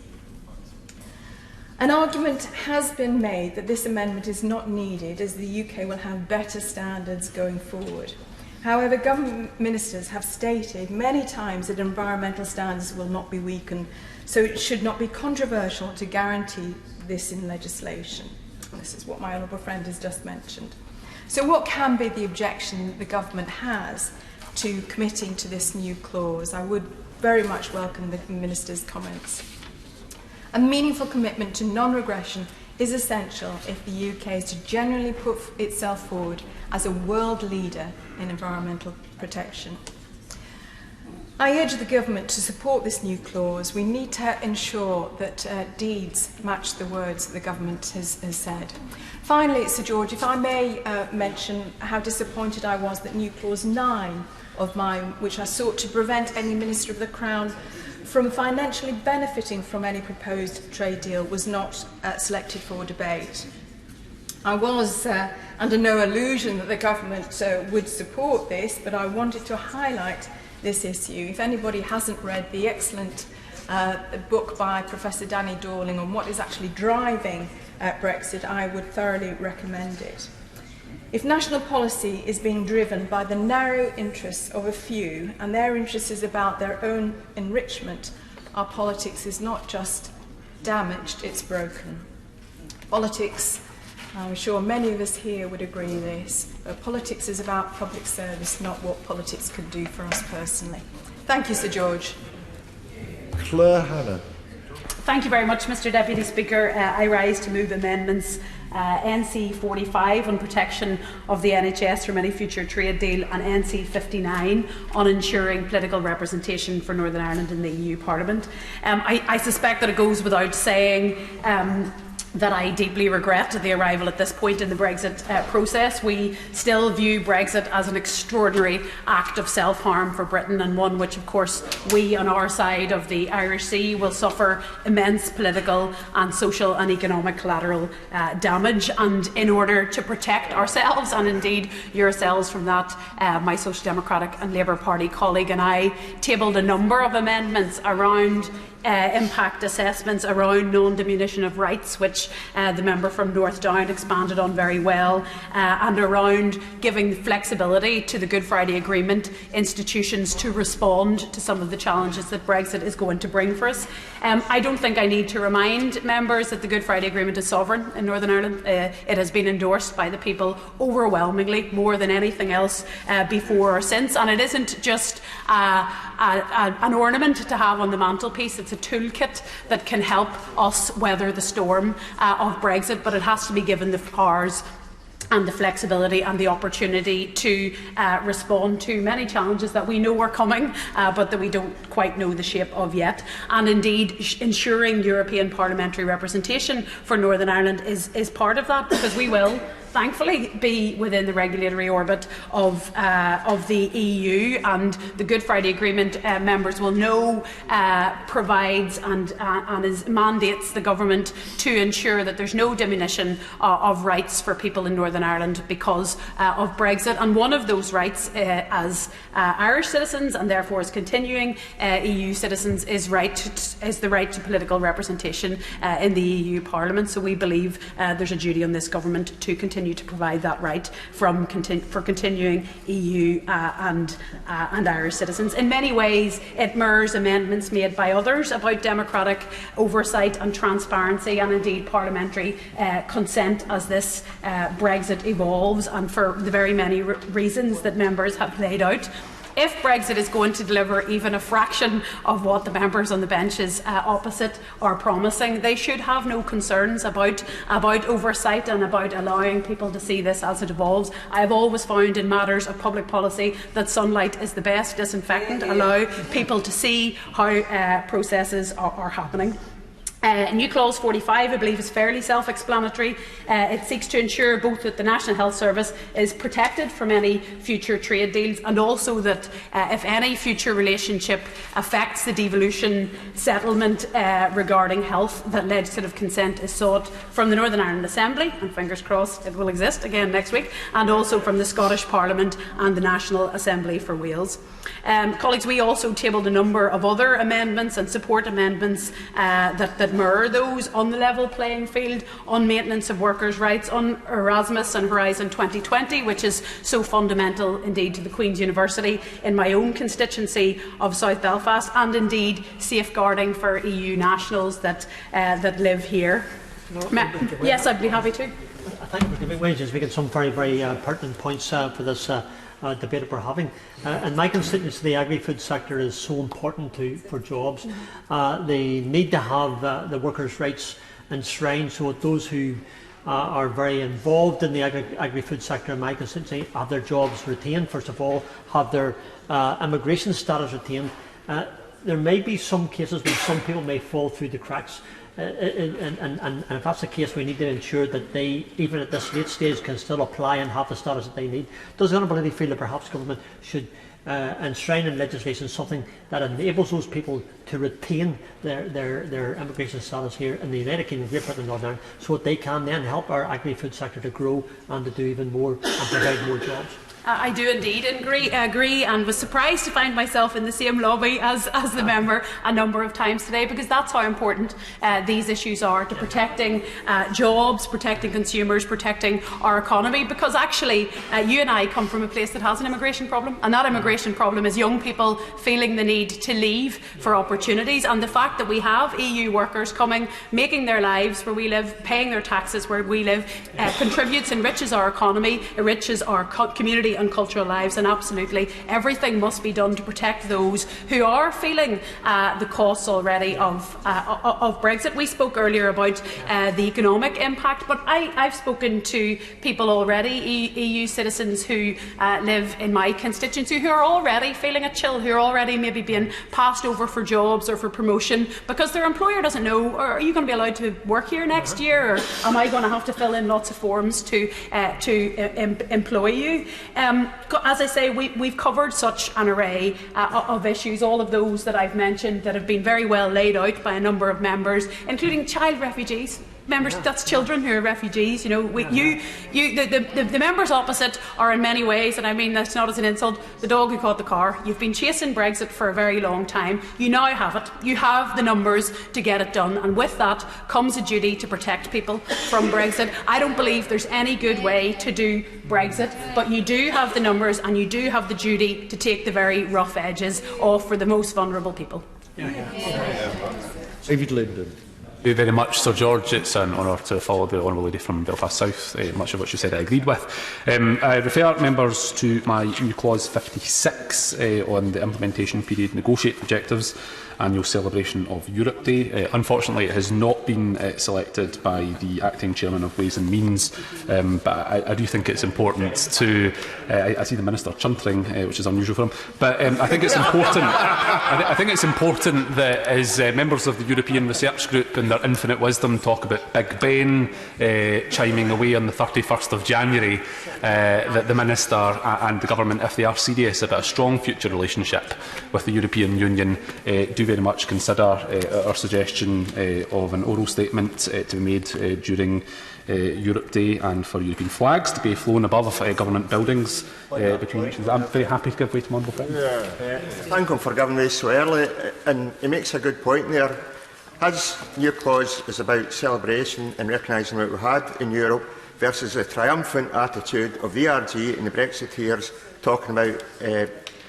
Speaker 8: An argument has been made that this amendment is not needed as the UK will have better standards going forward. However, government ministers have stated many times that environmental standards will not be weakened, so it should not be controversial to guarantee this in legislation. This is what my honourable friend has just mentioned. So what can be the objection that the government has to committing to this new clause? I would very much welcome the minister's comments. A meaningful commitment to non-regression is essential if the UK is to genuinely put itself forward as a world leader in environmental protection. I urge the government to support this new clause. We need to ensure that deeds match the words that the government has said. Finally, Sir George, if I may mention how disappointed I was that new clause 9 of mine, which I sought to prevent any Minister of the Crown from financially benefiting from any proposed trade deal, was not selected for debate. I was under no illusion that the government would support this, but I wanted to highlight this issue. If anybody hasn't read the excellent book by Professor Danny Dorling on what is actually driving Brexit, I would thoroughly recommend it. If national policy is being driven by the narrow interests of a few, and their interest is about their own enrichment, our politics is not just damaged, it's broken. Politics, I'm sure many of us here would agree with this, but politics is about public service, not what politics could do for us personally. Thank you, Sir George.
Speaker 2: Claire Hannah.
Speaker 7: Thank you very much, Mr Deputy Speaker. I rise to move amendments NC 45 on protection of the NHS from any future trade deal and NC 59 on ensuring political representation for Northern Ireland in the EU Parliament. I suspect that it goes without saying that I deeply regret the arrival at this point in the Brexit process. We still view Brexit as an extraordinary act of self-harm for Britain, and one which, of course, we on our side of the Irish Sea will suffer immense political and social and economic collateral damage. And in order to protect ourselves, and indeed yourselves from that, my Social Democratic and Labour Party colleague and I tabled a number of amendments around impact assessments, around non-diminution of rights, which the member from North Down expanded on very well, and around giving flexibility to the Good Friday Agreement institutions to respond to some of the challenges that Brexit is going to bring for us. I don't think I need to remind members that the Good Friday Agreement is sovereign in Northern Ireland. It has been endorsed by the people overwhelmingly, more than anything else before or since, and it isn't just an ornament to have on the mantelpiece. It's a toolkit that can help us weather the storm of Brexit, but it has to be given the powers and the flexibility and the opportunity to respond to many challenges that we know are coming, but that we don't quite know the shape of yet. And indeed, ensuring European parliamentary representation for Northern Ireland is part of that, because we will thankfully be within the regulatory orbit of the EU, and the Good Friday Agreement, members will know, provides and mandates the government to ensure that there's no diminution of rights for people in Northern Ireland because of Brexit. And one of those rights as Irish citizens, and therefore as continuing EU citizens, is the right to political representation in the EU Parliament. So we believe there's a duty on this government to continue continue to provide that right for continuing EU and Irish citizens. In many ways, it mirrors amendments made by others about democratic oversight and transparency, and indeed parliamentary consent as this Brexit evolves, and for the very many reasons that members have laid out. If Brexit is going to deliver even a fraction of what the members on the benches opposite are promising, they should have no concerns about oversight and about allowing people to see this as it evolves. I have always found in matters of public policy that sunlight is the best disinfectant. Allow people to see how processes are happening. New Clause 45, I believe, is fairly self-explanatory. It seeks to ensure both that the National Health Service is protected from any future trade deals, and also that if any future relationship affects the devolution settlement regarding health, that legislative consent is sought from the Northern Ireland Assembly, and fingers crossed it will exist again next week, and also from the Scottish Parliament and the National Assembly for Wales. Colleagues, we also tabled a number of other amendments and support amendments that mirror those on the level playing field, on maintenance of workers' rights, on Erasmus and Horizon 2020, which is so fundamental indeed to the Queen's University in my own constituency of South Belfast, and indeed safeguarding for EU nationals that live here. Yes, I'd be happy to.
Speaker 19: Thank you for giving way. Just making some very pertinent points for this debate that we're having. In my constituency, the agri-food sector is so important for jobs. They need to have the workers' rights enshrined so that those who are very involved in the agri-food sector in my constituency have their jobs retained, first of all, have their immigration status retained. There may be some cases where some people may fall through the cracks. And if that's the case, we need to ensure that they, even at this late stage, can still apply and have the status that they need. Does anybody feel that perhaps government should enshrine in legislation something that enables those people to retain their immigration status here in the United Kingdom, Great Britain and Northern Ireland, so that they can then help our agri-food sector to grow and to do even more and provide more jobs?
Speaker 7: I do indeed agree, and was surprised to find myself in the same lobby as the member a number of times today, because that's how important these issues are to protecting jobs, protecting consumers, protecting our economy. Because actually, you and I come from a place that has an immigration problem, and that immigration problem is young people feeling the need to leave for opportunities. And the fact that we have EU workers coming, making their lives where we live, paying their taxes where we live, contributes, enriches our economy, enriches our community and cultural lives, and absolutely everything must be done to protect those who are feeling the costs already of Brexit. We spoke earlier about the economic impact, but I've spoken to people already, EU citizens who live in my constituency, who are already feeling a chill, who are already maybe being passed over for jobs or for promotion because their employer doesn't know, are you going to be allowed to work here next year, or am I going to have to fill in lots of forms to employ you? As I say, we've covered such an array of issues, all of those that I've mentioned that have been very well laid out by a number of members, including child refugees. Members, that's children who are refugees. You know, the members opposite are in many ways, and I mean that's not as an insult, the dog who caught the car. You've been chasing Brexit for a very long time. You now have it. You have the numbers to get it done, and with that comes a duty to protect people from Brexit. I don't believe there's any good way to do Brexit, but you do have the numbers and you do have the duty to take the very rough edges off for the most vulnerable people.
Speaker 2: David Linden.
Speaker 9: Thank you very much, Sir George. It's an honour to follow the Honourable Lady from Belfast South. Much of what she said I agreed with. I refer members to my new clause 56 on the implementation period negotiate objectives annual celebration of Europe Day. Unfortunately, it has not been selected by the acting chairman of Ways and Means, but I do think it's important to. I see the minister chuntering, which is unusual for him. But I think it's important. I think it's important that as members of the European Research Group, in their infinite wisdom, talk about Big Ben chiming away on the 31st of January, that the minister and the government, if they are serious about a strong future relationship with the European Union, do very much consider our suggestion of an oral statement to be made during Europe Day, and for European flags to be flown above government buildings between nations. I'm very happy to give way to my honourable friend.
Speaker 12: Thank him for giving way so early, and he makes a good point there. His new clause is about celebration and recognising what we had in Europe. versus the triumphant attitude of the ERG and the Brexiteers talking about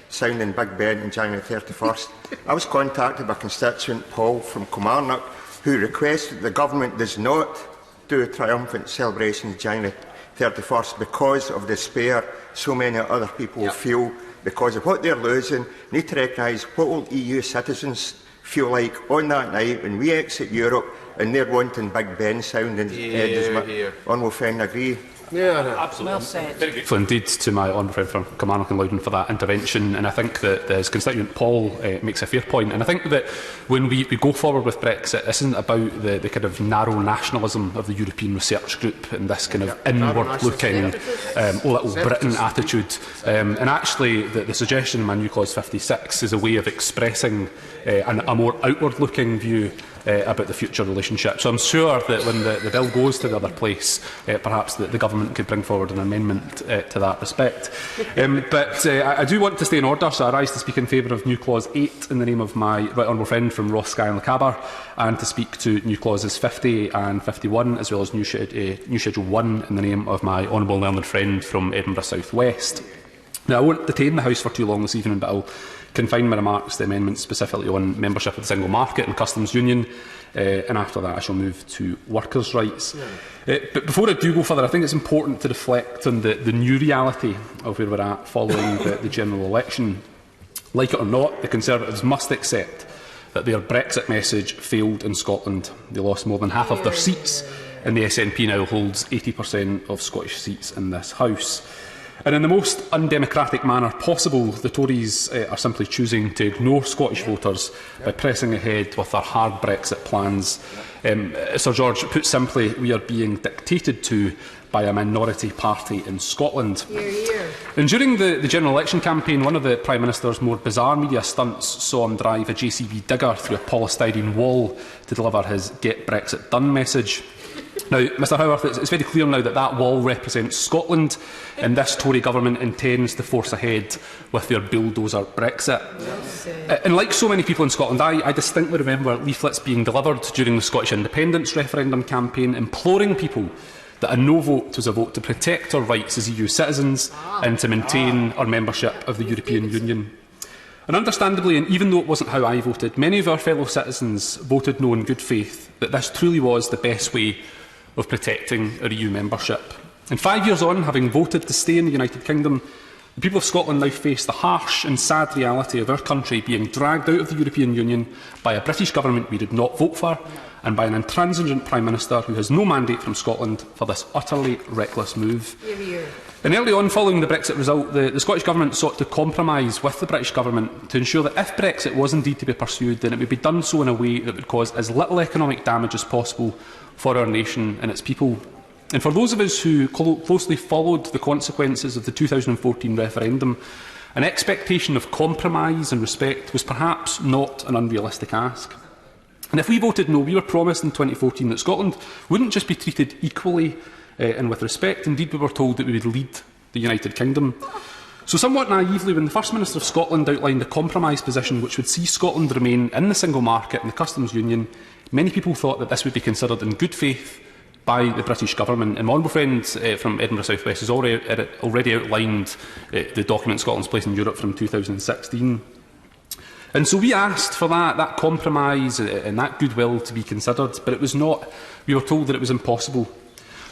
Speaker 12: sounding Big Ben on January 31st. I was contacted by constituent Paul from Kilmarnock, who requested the government does not do a triumphant celebration on January 31st because of despair so many other people feel because of what they're losing. Need to recognise what will EU citizens feel like on that night when we exit Europe and they're wanting Big Ben sounding. Does my honourable friend agree?
Speaker 9: Yeah, no, absolutely. Well said. Very grateful indeed to my honourable friend from Kilmarnock and Loudon for that intervention, and I think that his constituent Paul makes a fair point. And I think that when we go forward with Brexit, this isn't about the kind of narrow nationalism of the European Research Group and this kind of inward-looking, little Britain attitude. And actually, the suggestion in my new clause 56 is a way of expressing a more outward-looking view about the future relationship. So I'm sure that when the bill goes to the other place, perhaps the government could bring forward an amendment to that respect. But I do want to stay in order, so I rise to speak in favour of new clause 8 in the name of my right honourable friend from Ross, Skye and Lochaber, and to speak to new clauses 50 and 51, as well as new schedule 1 in the name of my honourable learned friend from Edinburgh South West. Now, I won't detain the House for too long this evening, but I'll confine my remarks to amendments specifically on membership of the single market and customs union, and after that I shall move to workers' rights. But before I do go further, I think it's important to reflect on the new reality of where we're at following the general election. Like it or not, the Conservatives must accept that their Brexit message failed in Scotland. They lost more than half of their seats, and the SNP now holds 80% of Scottish seats in this House. And in the most undemocratic manner possible, the Tories are simply choosing to ignore Scottish voters by pressing ahead with their hard Brexit plans. Sir George, put simply, we are being dictated to by a minority party in Scotland. Hear, hear. And during the general election campaign, one of the Prime Minister's more bizarre media stunts saw him drive a JCB digger through a polystyrene wall to deliver his Get Brexit Done message. Now, Mr Howarth, it's very clear now that that wall represents Scotland, and this Tory government intends to force ahead with their bulldozer Brexit. And like so many people in Scotland, I distinctly remember leaflets being delivered during the Scottish independence referendum campaign imploring people that a no vote was a vote to protect our rights as EU citizens and to maintain our membership of the European Union. And understandably, and even though it wasn't how I voted, many of our fellow citizens voted no in good faith that this truly was the best way of protecting our EU membership. And 5 years on, having voted to stay in the United Kingdom, the people of Scotland now face the harsh and sad reality of our country being dragged out of the European Union by a British government we did not vote for, and by an intransigent Prime Minister who has no mandate from Scotland for this utterly reckless move. Hear, hear. And early on, following the Brexit result, the Scottish Government sought to compromise with the British Government to ensure that if Brexit was indeed to be pursued, then it would be done so in a way that would cause as little economic damage as possible for our nation and its people. And for those of us who closely followed the consequences of the 2014 referendum, an expectation of compromise and respect was perhaps not an unrealistic ask. And if we voted no, we were promised in 2014 that Scotland wouldn't just be treated equally and with respect. Indeed, we were told that we would lead the United Kingdom. So somewhat naively, when the First Minister of Scotland outlined a compromise position which would see Scotland remain in the single market and the customs union, many people thought that this would be considered in good faith by the British Government. And my honourable friend from Edinburgh South West has already outlined the document Scotland's place in Europe from 2016. And so we asked for that compromise and that goodwill to be considered, but it was not. We were told that it was impossible.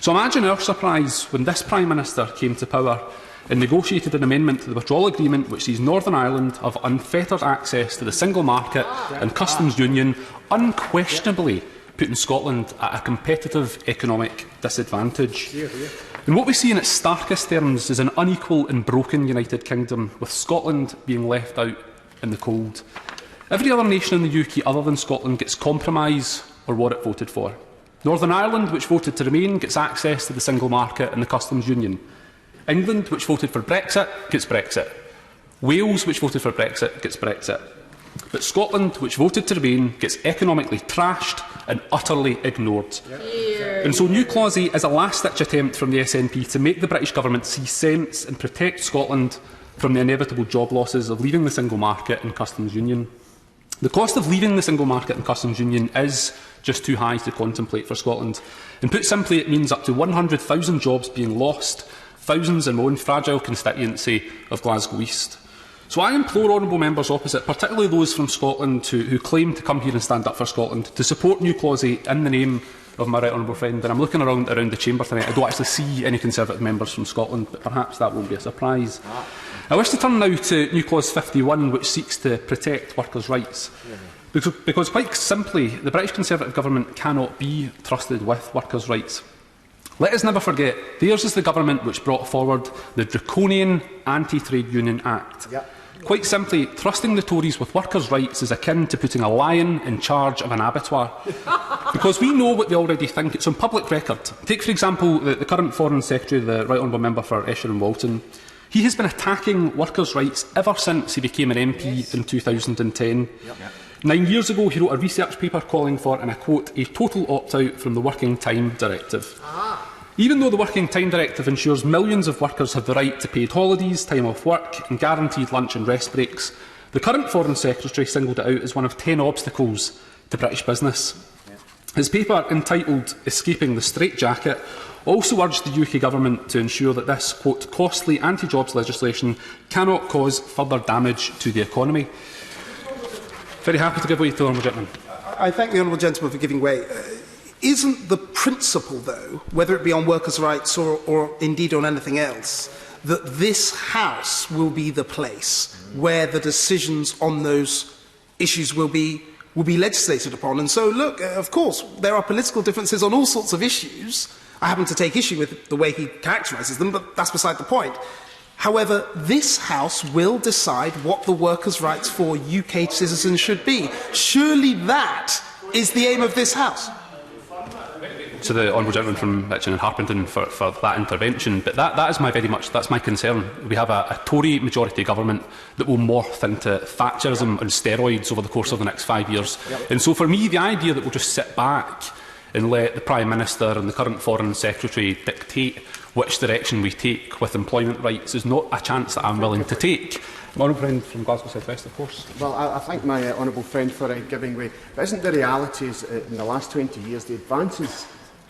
Speaker 9: So imagine our surprise when this Prime Minister came to power and negotiated an amendment to the Withdrawal Agreement which sees Northern Ireland have unfettered access to the single market and customs union, unquestionably putting Scotland at a competitive economic disadvantage. And what we see in its starkest terms is an unequal and broken United Kingdom, with Scotland being left out in the cold. Every other nation in the UK other than Scotland gets compromise or what it voted for. Northern Ireland, which voted to remain, gets access to the single market and the customs union. England, which voted for Brexit, gets Brexit. Wales, which voted for Brexit, gets Brexit. But Scotland, which voted to remain, gets economically trashed and utterly ignored. And so New Clause 8 is a last-ditch attempt from the SNP to make the British Government see sense and protect Scotland from the inevitable job losses of leaving the single market and customs union. The cost of leaving the single market and customs union is just too high to contemplate for Scotland. And put simply, it means up to 100,000 jobs being lost, thousands in my own fragile constituency of Glasgow East. So I implore honourable members opposite, particularly those from Scotland who claim to come here and stand up for Scotland, to support New Clause 8 in the name of my right honourable friend. And I'm looking around the chamber tonight. I don't actually see any Conservative members from Scotland, but perhaps that won't be a surprise. I wish to turn now to New Clause 51, which seeks to protect workers' rights. Because quite simply, the British Conservative Government cannot be trusted with workers' rights. Let us never forget, theirs is the government which brought forward the draconian Anti-Trade Union Act. Quite simply, trusting the Tories with workers' rights is akin to putting a lion in charge of an abattoir. Because we know what they already think. It's on public record. Take, for example, the current Foreign Secretary, the Right Honourable Member for Esher and Walton. He has been attacking workers' rights ever since he became an MP in 2010. 9 years ago, he wrote a research paper calling for, and I quote, a total opt-out from the Working Time Directive. Even though the Working Time Directive ensures millions of workers have the right to paid holidays, time off work and guaranteed lunch and rest breaks, the current Foreign Secretary singled it out as one of 10 obstacles to British business. His paper, entitled Escaping the Straitjacket, also urged the UK Government to ensure that this, quote, costly anti-jobs legislation cannot cause further damage to the economy. Very happy to give way to the honourable gentleman.
Speaker 1: I thank the honourable gentleman for giving way. Isn't the principle, though, whether it be on workers' rights or indeed on anything else, that this House will be the place where the decisions on those issues will be legislated upon? And so, look, of course, there are political differences on all sorts of issues. I happen to take issue with the way he characterises them, but that's beside the point. However, this House will decide what the workers' rights for UK citizens should be. Surely that is the aim of this House.
Speaker 9: To the honourable gentleman from Hitchin and Harpenden for that intervention, but that is that's my concern. We have a Tory majority government that will morph into Thatcherism and steroids over the course of the next 5 years. And so for me, the idea that we'll just sit back and let the Prime Minister and the current Foreign Secretary dictate which direction we take with employment rights is not a chance that I'm willing to take. My honourable friend from Glasgow South West, of course.
Speaker 11: Well, I thank my honourable friend for giving way. But isn't the reality is in the last 20 years the advances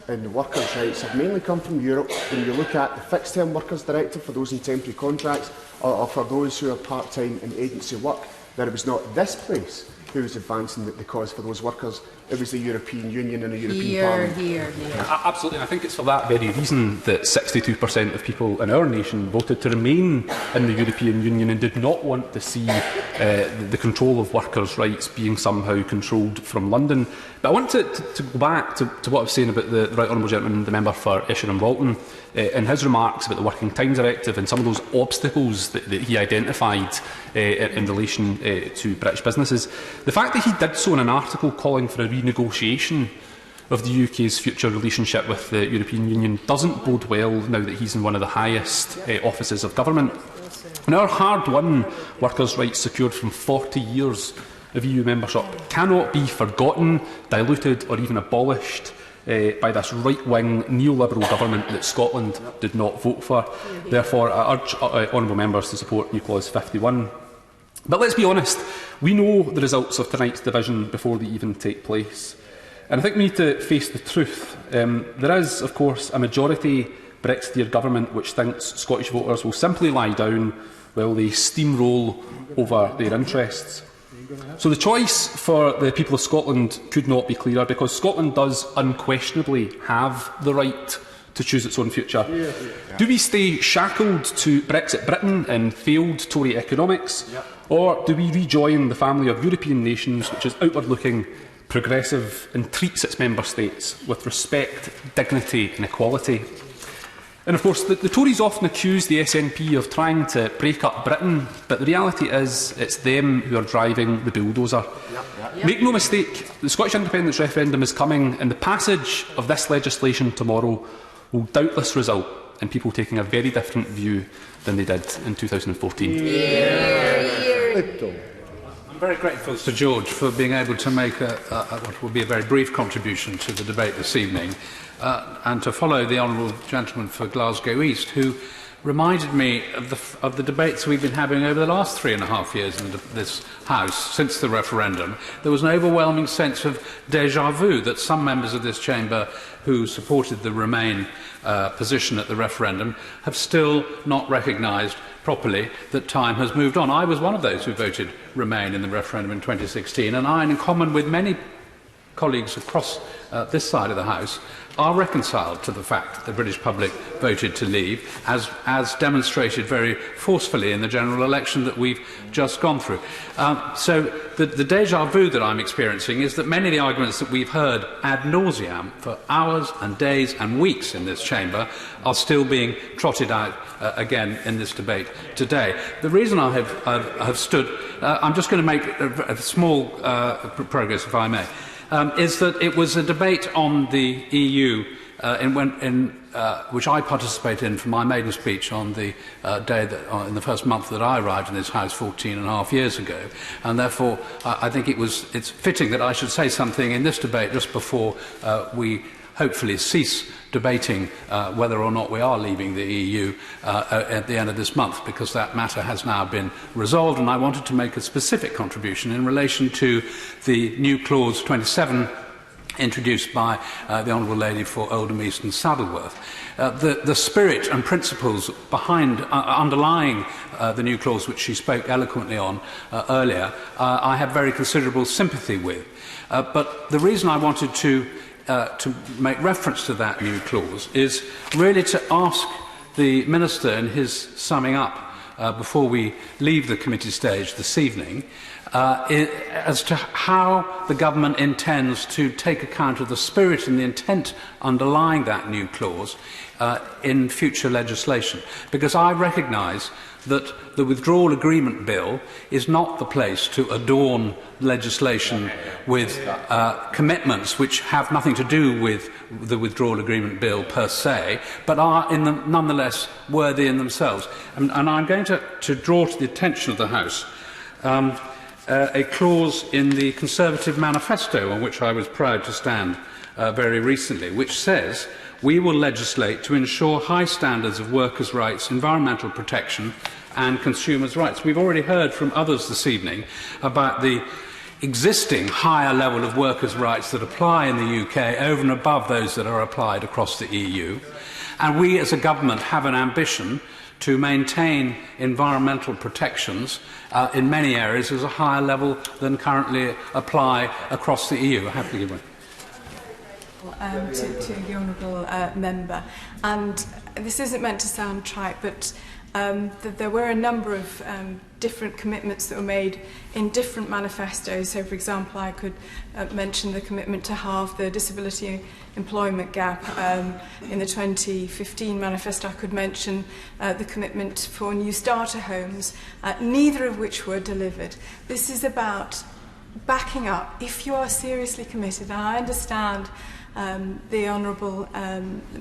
Speaker 11: in workers' rights have mainly come from Europe? When you look at the Fixed Term Workers Directive for those in temporary contracts or for those who are part-time in agency work, that it was not this place who was advancing the cause for those workers. It was the European Union and the European Parliament.
Speaker 9: Absolutely, and I think it's for that very reason that 62% of people in our nation voted to remain in the European Union and did not want to see the control of workers' rights being somehow controlled from London. But I want to go back to what I was saying about the Right Honourable Gentleman, the member for Esher and Walton, in his remarks about the Working Time Directive and some of those obstacles that he identified in relation to British businesses. The fact that he did so in an article calling for a renegotiation of the UK's future relationship with the European Union doesn't bode well now that he's in one of the highest offices of government. And our hard-won workers' rights secured from 40 years of EU membership cannot be forgotten, diluted or even abolished by this right-wing neoliberal government that Scotland did not vote for. Therefore, I urge honourable members to support New Clause 51. But let's be honest, we know the results of tonight's division before they even take place. And I think we need to face the truth. There is, of course, a majority Brexiteer government which thinks Scottish voters will simply lie down while they steamroll over their interests. So the choice for the people of Scotland could not be clearer, because Scotland does unquestionably have the right to choose its own future. Do we stay shackled to Brexit Britain and failed Tory economics, or do we rejoin the family of European nations which is outward-looking, progressive and treats its member states with respect, dignity and equality? And of course, the Tories often accuse the SNP of trying to break up Britain, but the reality is it's them who are driving the bulldozer. Make no mistake, the Scottish independence referendum is coming, and the passage of this legislation tomorrow will doubtless result in people taking a very different view than they did in 2014.
Speaker 13: I'm very grateful to George for being able to make what will be a very brief contribution to the debate this evening, and to follow the honourable gentleman for Glasgow East, who reminded me of the debates we've been having over the last 3.5 years in this House since the referendum. There was an overwhelming sense of déjà vu that some members of this chamber who supported the Remain position at the referendum have still not recognised properly that time has moved on. I was one of those who voted Remain in the referendum in 2016, and I, in common with many colleagues across this side of the House, are reconciled to the fact that the British public voted to leave, as demonstrated very forcefully in the general election that we've just gone through. So the déjà vu that I'm experiencing is that many of the arguments that we've heard ad nauseam for hours and days and weeks in this chamber are still being trotted out again in this debate today. The reason I have stood, I'm just going to make a small progress, if I may. Is that it was a debate on the EU which I participated in for my maiden speech on the day that, in the first month that I arrived in this House 14.5 years ago, and therefore I think it's fitting that I should say something in this debate just before we hopefully cease debating whether or not we are leaving the EU at the end of this month, because that matter has now been resolved, and I wanted to make a specific contribution in relation to the new clause 27 introduced by the Honourable Lady for Oldham East and Saddleworth. The spirit and principles underlying the new clause, which she spoke eloquently on earlier, I have very considerable sympathy with. But the reason I wanted to make reference to that new clause is really to ask the Minister in his summing up before we leave the committee stage this evening as to how the government intends to take account of the spirit and the intent underlying that new clause in future legislation. Because I recognise that the Withdrawal Agreement Bill is not the place to adorn legislation with commitments which have nothing to do with the Withdrawal Agreement Bill per se, but are nonetheless worthy in themselves. And I'm going to draw to the attention of the House a clause in the Conservative Manifesto on which I was proud to stand very recently, which says, "We will legislate to ensure high standards of workers' rights, environmental protection and consumers' rights." We've already heard from others this evening about the existing higher level of workers' rights that apply in the UK over and above those that are applied across the EU. And we as a government have an ambition to maintain environmental protections in many areas as a higher level than currently apply across the EU. I have to give way.
Speaker 8: To the honourable member, and this isn't meant to sound trite, but there were a number of different commitments that were made in different manifestos. So, for example, I could mention the commitment to halve the disability employment gap. In the 2015 manifesto, I could mention the commitment for new starter homes, neither of which were delivered. This is about backing up. If you are seriously committed, and I understand the honourable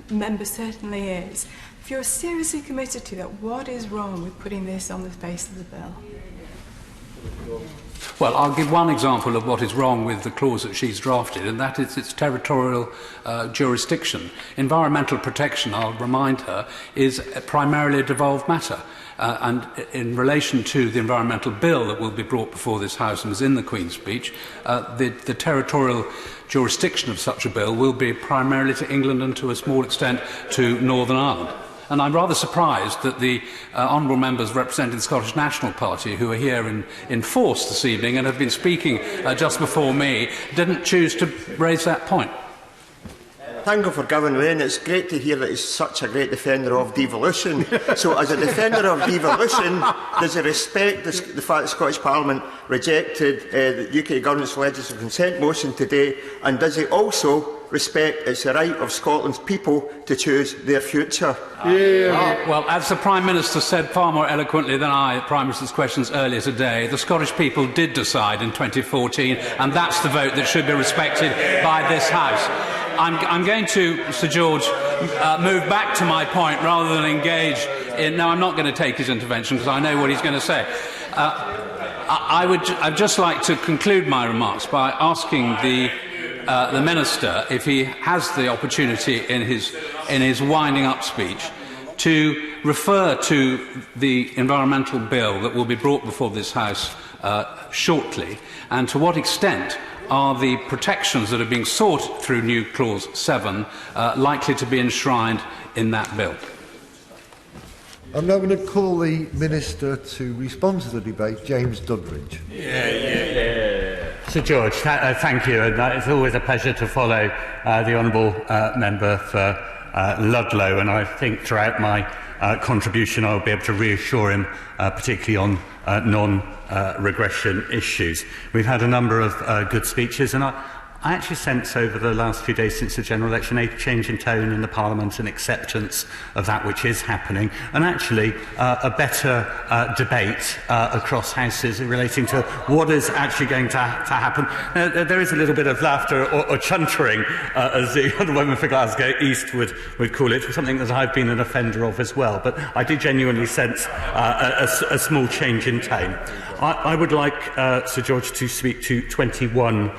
Speaker 8: member certainly is, if you're seriously committed to that, what is wrong with putting this on the face of the bill?
Speaker 13: Well, I'll give one example of what is wrong with the clause that she's drafted, and that is its territorial jurisdiction. Environmental protection, I'll remind her, is primarily a devolved matter. And in relation to the environmental bill that will be brought before this House and was in the Queen's speech, the territorial jurisdiction of such a bill will be primarily to England and to a small extent to Northern Ireland. And I'm rather surprised that the honourable members representing the Scottish National Party, who are here in force this evening and have been speaking just before me, didn't choose to raise that point.
Speaker 12: Thank you for giving way, and it's great to hear that he's such a great defender of devolution. So, as a defender of devolution, does he respect the fact that the Scottish Parliament rejected the UK Government's legislative consent motion today, and does he also respect it's the right of Scotland's people to choose their future?
Speaker 13: Well, as the Prime Minister said far more eloquently than I at Prime Minister's questions earlier today, the Scottish people did decide in 2014, and that's the vote that should be respected by this House. I'm going to, Sir George, move back to my point rather than engage in... No, I'm not going to take his intervention because I know what he's going to say. I'd just like to conclude my remarks by asking the Minister if he has the opportunity in his winding up speech to refer to the environmental bill that will be brought before this House shortly, and to what extent are the protections that are being sought through new Clause 7 likely to be enshrined in that bill?
Speaker 2: I'm now going to call the Minister to respond to the debate, James Dudridge.
Speaker 10: Sir George, thank you. And it's always a pleasure to follow the Honourable Member for Ludlow, and I think throughout my contribution I will be able to reassure him, particularly on non-regression issues. We've had a number of good speeches, and I actually sense over the last few days since the general election a change in tone in the Parliament and acceptance of that which is happening, and actually a better debate across houses relating to what is actually going to happen. There is a little bit of laughter or chuntering, as the other woman for Glasgow East would call it, something that I've been an offender of as well, but I do genuinely sense a small change in tone. I would like Sir George to speak to 21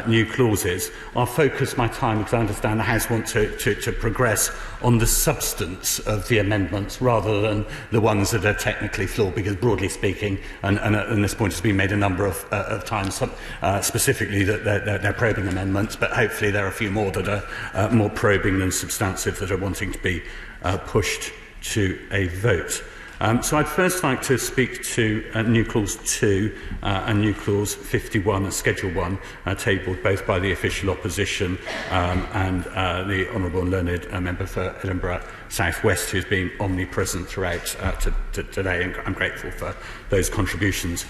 Speaker 10: new clauses. I'll focus my time, because I understand the House wants to progress on the substance of the amendments rather than the ones that are technically flawed, because broadly speaking, and this point has been made a number of times, specifically that they're probing amendments, but hopefully there are a few more that are more probing than substantive that are wanting to be pushed to a vote. So I'd first like to speak to New Clause 2 and New Clause 51, Schedule 1, tabled both by the official opposition and the Honourable and Learned Member for Edinburgh South West, who's been omnipresent throughout today, and I'm grateful for those contributions.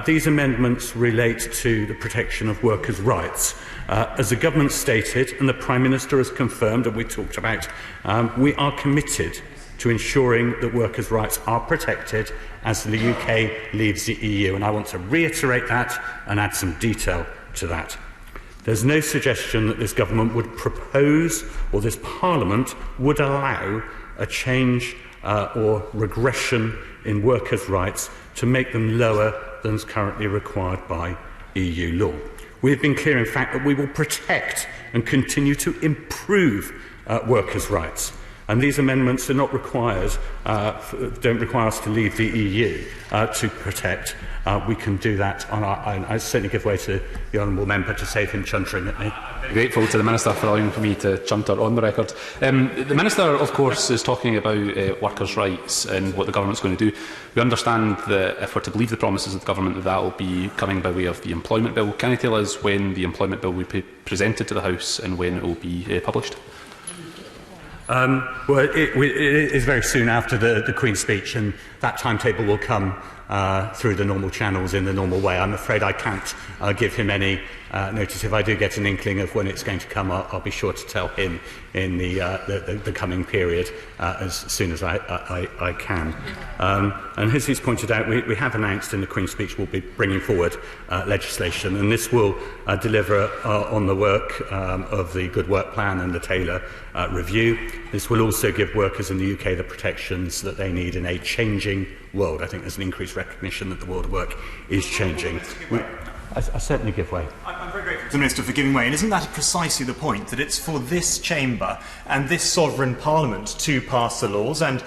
Speaker 10: These amendments relate to the protection of workers' rights. As the Government stated, and the Prime Minister has confirmed, and we talked about, we are committed to ensuring that workers' rights are protected as the UK leaves the EU. And I want to reiterate that and add some detail to that. There's no suggestion that this government would propose, or this Parliament would allow, a change or regression in workers' rights to make them lower than is currently required by EU law. We have been clear, in fact, that we will protect and continue to improve workers' rights. And these amendments do not require us to leave the EU to protect. We can do that on our own. I certainly give way to the Honourable Member to save him chuntering at me.
Speaker 9: Grateful to the Minister for allowing for me to chunter on the record. The Minister, of course, is talking about workers' rights and what the Government's going to do. We understand that if we're to believe the promises of the Government, that will be coming by way of the Employment Bill. Can you tell us when the Employment Bill will be presented to the House and when it will be published?
Speaker 10: Well, it is very soon after the Queen's speech, and that timetable will come through the normal channels in the normal way. I'm afraid I can't give him any notice. If I do get an inkling of when it's going to come, I'll be sure to tell him in the coming period as soon as I can. And as he's pointed out, we have announced in the Queen's speech we'll be bringing forward legislation, and this will deliver on the work of the Good Work Plan and the Taylor review. This will also give workers in the UK the protections that they need in a changing world. I think there's an increased recognition that the world of work is changing. I certainly give way.
Speaker 14: I'm very grateful to the Minister for giving way, and isn't that precisely the point, that it's for this Chamber and this sovereign Parliament to pass the laws? And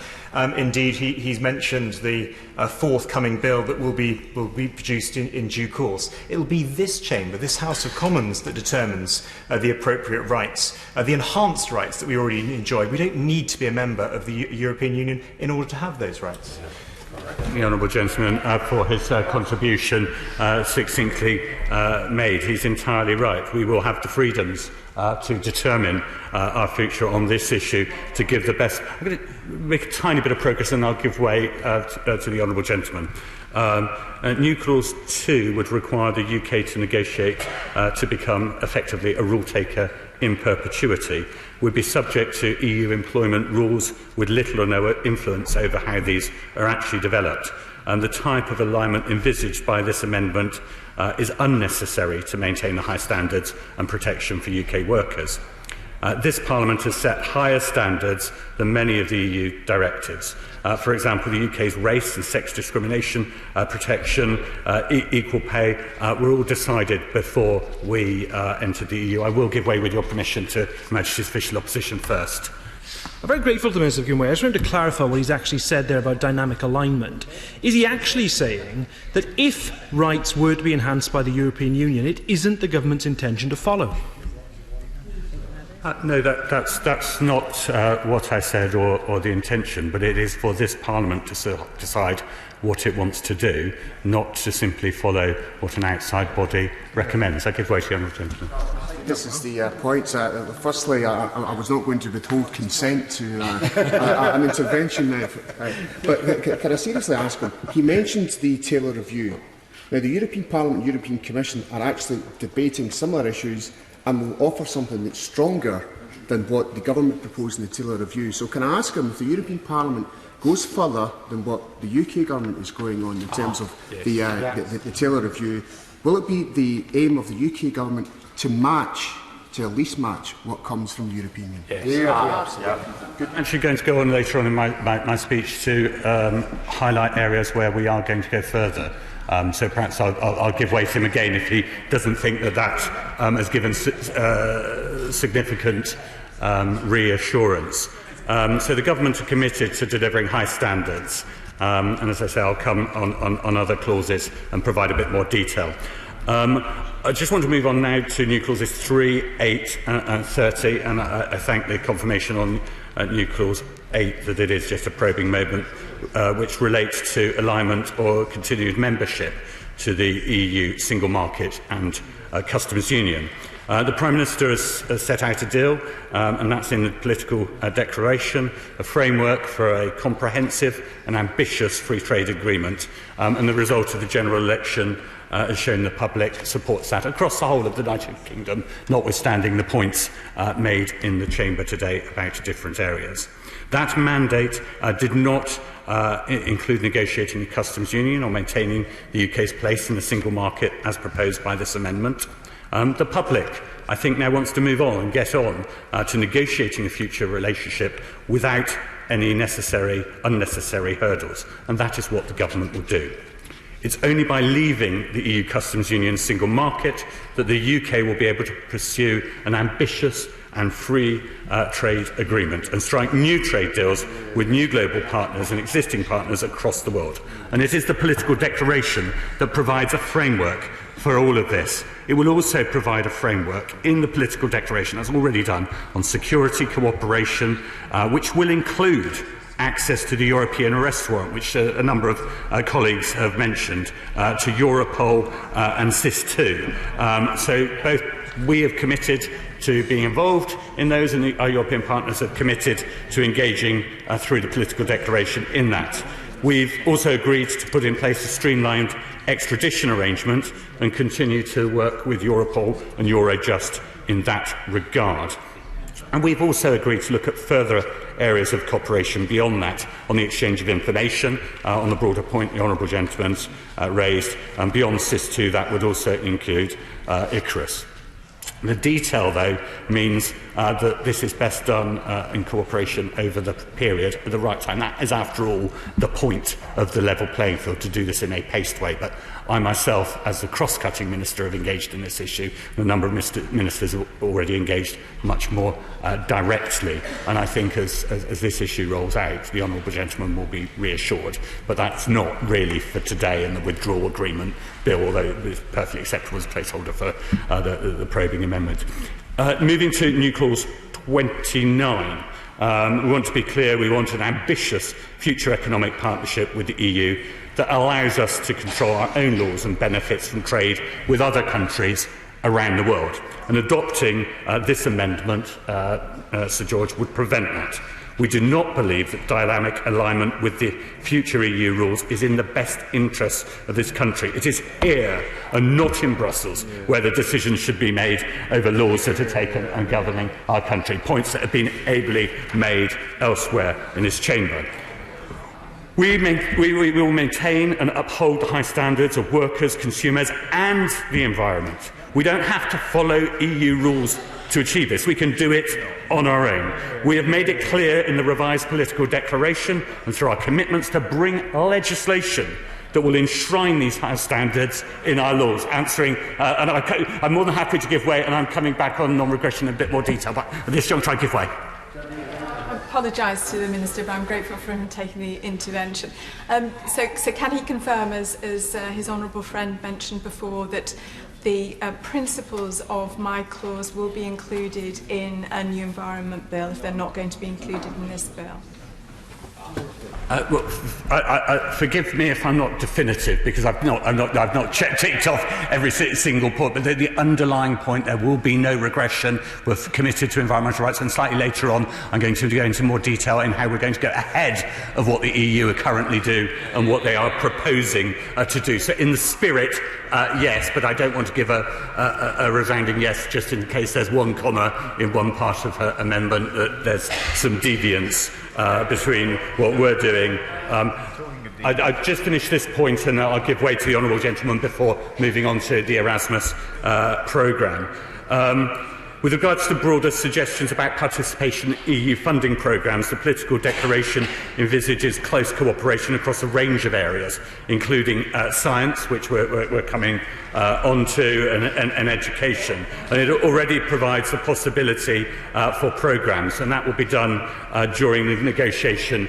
Speaker 14: indeed, he's mentioned the forthcoming bill that will be produced in due course. It will be this Chamber, this House of Commons, that determines the appropriate rights, the enhanced rights that we already enjoy. We don't need to be a member of the European Union in order to have those rights.
Speaker 10: The honourable gentleman for his contribution succinctly made. He's entirely right. We will have the freedoms to determine our future on this issue, to give the best. I'm going to make a tiny bit of progress and I'll give way to the honourable gentleman. New Clause 2 would require the UK to negotiate to become effectively a rule taker in perpetuity, would be subject to EU employment rules with little or no influence over how these are actually developed. And the type of alignment envisaged by this amendment is unnecessary to maintain the high standards and protection for UK workers. This Parliament has set higher standards than many of the EU directives. For example, the UK's race and sex discrimination protection, equal pay, were all decided before we entered the EU. I will give way, with your permission, to Her Majesty's official opposition first.
Speaker 20: I'm very grateful to the Minister of Giving Way. I just wanted to clarify what he's actually said there about dynamic alignment. Is he actually saying that if rights were to be enhanced by the European Union, it isn't the government's intention to follow?
Speaker 10: No, that's not what I said or the intention, but it is for this Parliament to decide what it wants to do, not to simply follow what an outside body recommends. I give way to the honourable gentleman.
Speaker 11: This is the point. Firstly, I was not going to withhold consent to an intervention. But can I seriously ask him? He mentioned the Taylor Review. Now, the European Parliament and European Commission are actually debating similar issues and will offer something that's stronger than what the government proposed in the Taylor Review. So can I ask him, if the European Parliament goes further than what the UK government is going on in terms of the Taylor Review, will it be the aim of the UK government to at least match what comes from the European Union?
Speaker 10: Yes. I'm actually going to go on later on in my speech to highlight areas where we are going to go further. So perhaps I'll give way to him again if he doesn't think that has given significant reassurance. So the government are committed to delivering high standards, and as I say, I'll come on other clauses and provide a bit more detail. I just want to move on now to new clauses 3, 8 and 30, and I thank the confirmation on new clause 8 that it is just a probing moment which relates to alignment or continued membership to the EU single market and customs union. The Prime Minister has set out a deal, and that's in the political declaration, a framework for a comprehensive and ambitious free trade agreement, and the result of the general election has shown the public supports that across the whole of the United Kingdom, notwithstanding the points made in the Chamber today about different areas. That mandate did not include negotiating the customs union or maintaining the UK's place in the single market as proposed by this amendment. The public, I think, now wants to move on and get on to negotiating a future relationship without any unnecessary hurdles, and that is what the government will do. It's only by leaving the EU customs union single market that the UK will be able to pursue an ambitious and free trade agreement and strike new trade deals with new global partners and existing partners across the world. And it is the political declaration that provides a framework for all of this. It will also provide a framework in the political declaration, as already done, on security cooperation, which will include access to the European arrest warrant, which a number of colleagues have mentioned, to Europol and SIS2. So both we have committed to being involved in those, and our European partners have committed to engaging through the political declaration in that. We've also agreed to put in place a streamlined extradition arrangement and continue to work with Europol and Eurojust in that regard. And we've also agreed to look at further areas of cooperation beyond that, on the exchange of information, on the broader point the honourable gentleman's raised, and beyond SIS2 that would also include Icarus. The detail, though, means that this is best done in cooperation over the period at the right time. That is, after all, the point of the level playing field, to do this in a paced way. But I myself, as the cross-cutting minister, have engaged in this issue. A number of ministers have already engaged much more directly. And I think as this issue rolls out, the honourable gentleman will be reassured. But that's not really for today in the Withdrawal Agreement Bill, although it was perfectly acceptable as a placeholder for the probing amendment. Moving to new clause 29. We want to be clear, we want an ambitious future economic partnership with the EU that allows us to control our own laws and benefits from trade with other countries around the world. And adopting this amendment, Sir George, would prevent that. We do not believe that dynamic alignment with the future EU rules is in the best interests of this country. It is here and not in Brussels where the decisions should be made over laws that are taken and governing our country, points that have been ably made elsewhere in this chamber. We will maintain and uphold the high standards of workers, consumers and the environment. We don't have to follow EU rules to achieve this. We can do it on our own. We have made it clear in the revised political declaration and through our commitments to bring legislation that will enshrine these high standards in our laws. And I'm more than happy to give way, and I'm coming back on non-regression in a bit more detail, but at this juncture I give way.
Speaker 8: apologise to the Minister, but I'm grateful for him taking the intervention. So can he confirm, as his honourable friend mentioned before, that the principles of my clause will be included in a new environment bill if they're not going to be included in this bill?
Speaker 10: Well, forgive me if I'm not definitive, because I've not ticked off every single point. But the underlying point, there will be no regression. We're committed to environmental rights, and slightly later on, I'm going to go into more detail in how we're going to go ahead of what the EU are currently do and what they are proposing to do. So, in the spirit, yes, but I don't want to give a resounding yes, just in case there's one comma in one part of her amendment that there's some deviance between what we're doing. I've just finished this point, and I'll give way to the honourable gentleman before moving on to the Erasmus programme. With regards to broader suggestions about participation in EU funding programmes, the political declaration envisages close cooperation across a range of areas, including science, which we're coming onto, and education. And it already provides the possibility for programmes, and that will be done during the negotiation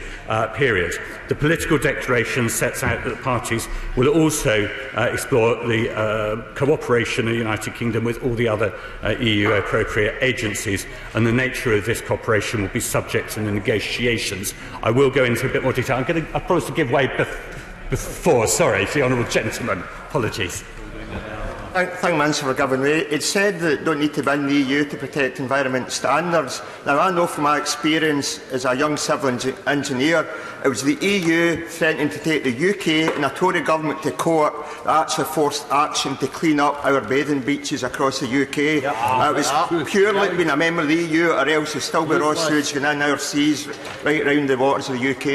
Speaker 10: period. The political declaration sets out that the parties will also explore the cooperation of the United Kingdom with all the other EU appropriate agencies, and the nature of this cooperation will be subject to the negotiations. I will go into a bit more detail. I promised to give way before, sorry, to the honourable gentleman. Apologies.
Speaker 12: Thank you, Minister, for giving way. It said that it don't need to be in the EU to protect environment standards. Now, I know from my experience as a young civil engineer, it was the EU threatening to take the UK and a Tory government to court that actually forced action to clean up our bathing beaches across the UK. It was purely being a member of the EU, or else there'd still be raw sewage going in our seas right around the waters of the UK.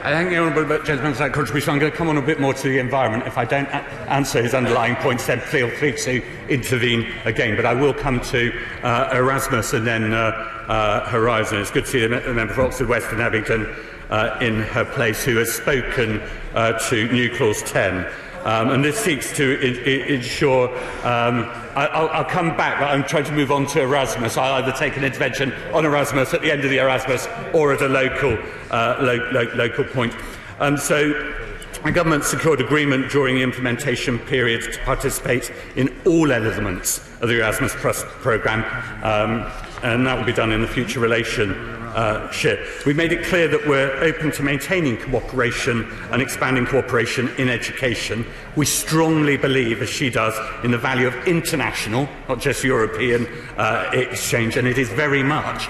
Speaker 10: I thank the honourable gentleman for that contribution. I'm going to come on a bit more to the environment. If I don't answer his underlying points, then feel free to intervene again. But I will come to Erasmus and then Horizon. It's good to see the member for Oxford West and Abingdon in her place, who has spoken to New Clause 10. And this seeks to ensure... I'll come back, but I'm trying to move on to Erasmus. I'll either take an intervention on Erasmus at the end of the Erasmus or at a local point. So the government secured agreement during the implementation period to participate in all elements of the Erasmus Plus programme, and that will be done in the future relationship. We made it clear that we're open to maintaining cooperation and expanding cooperation in education. We strongly believe, as she does, in the value of international, not just European, exchange, and it is very much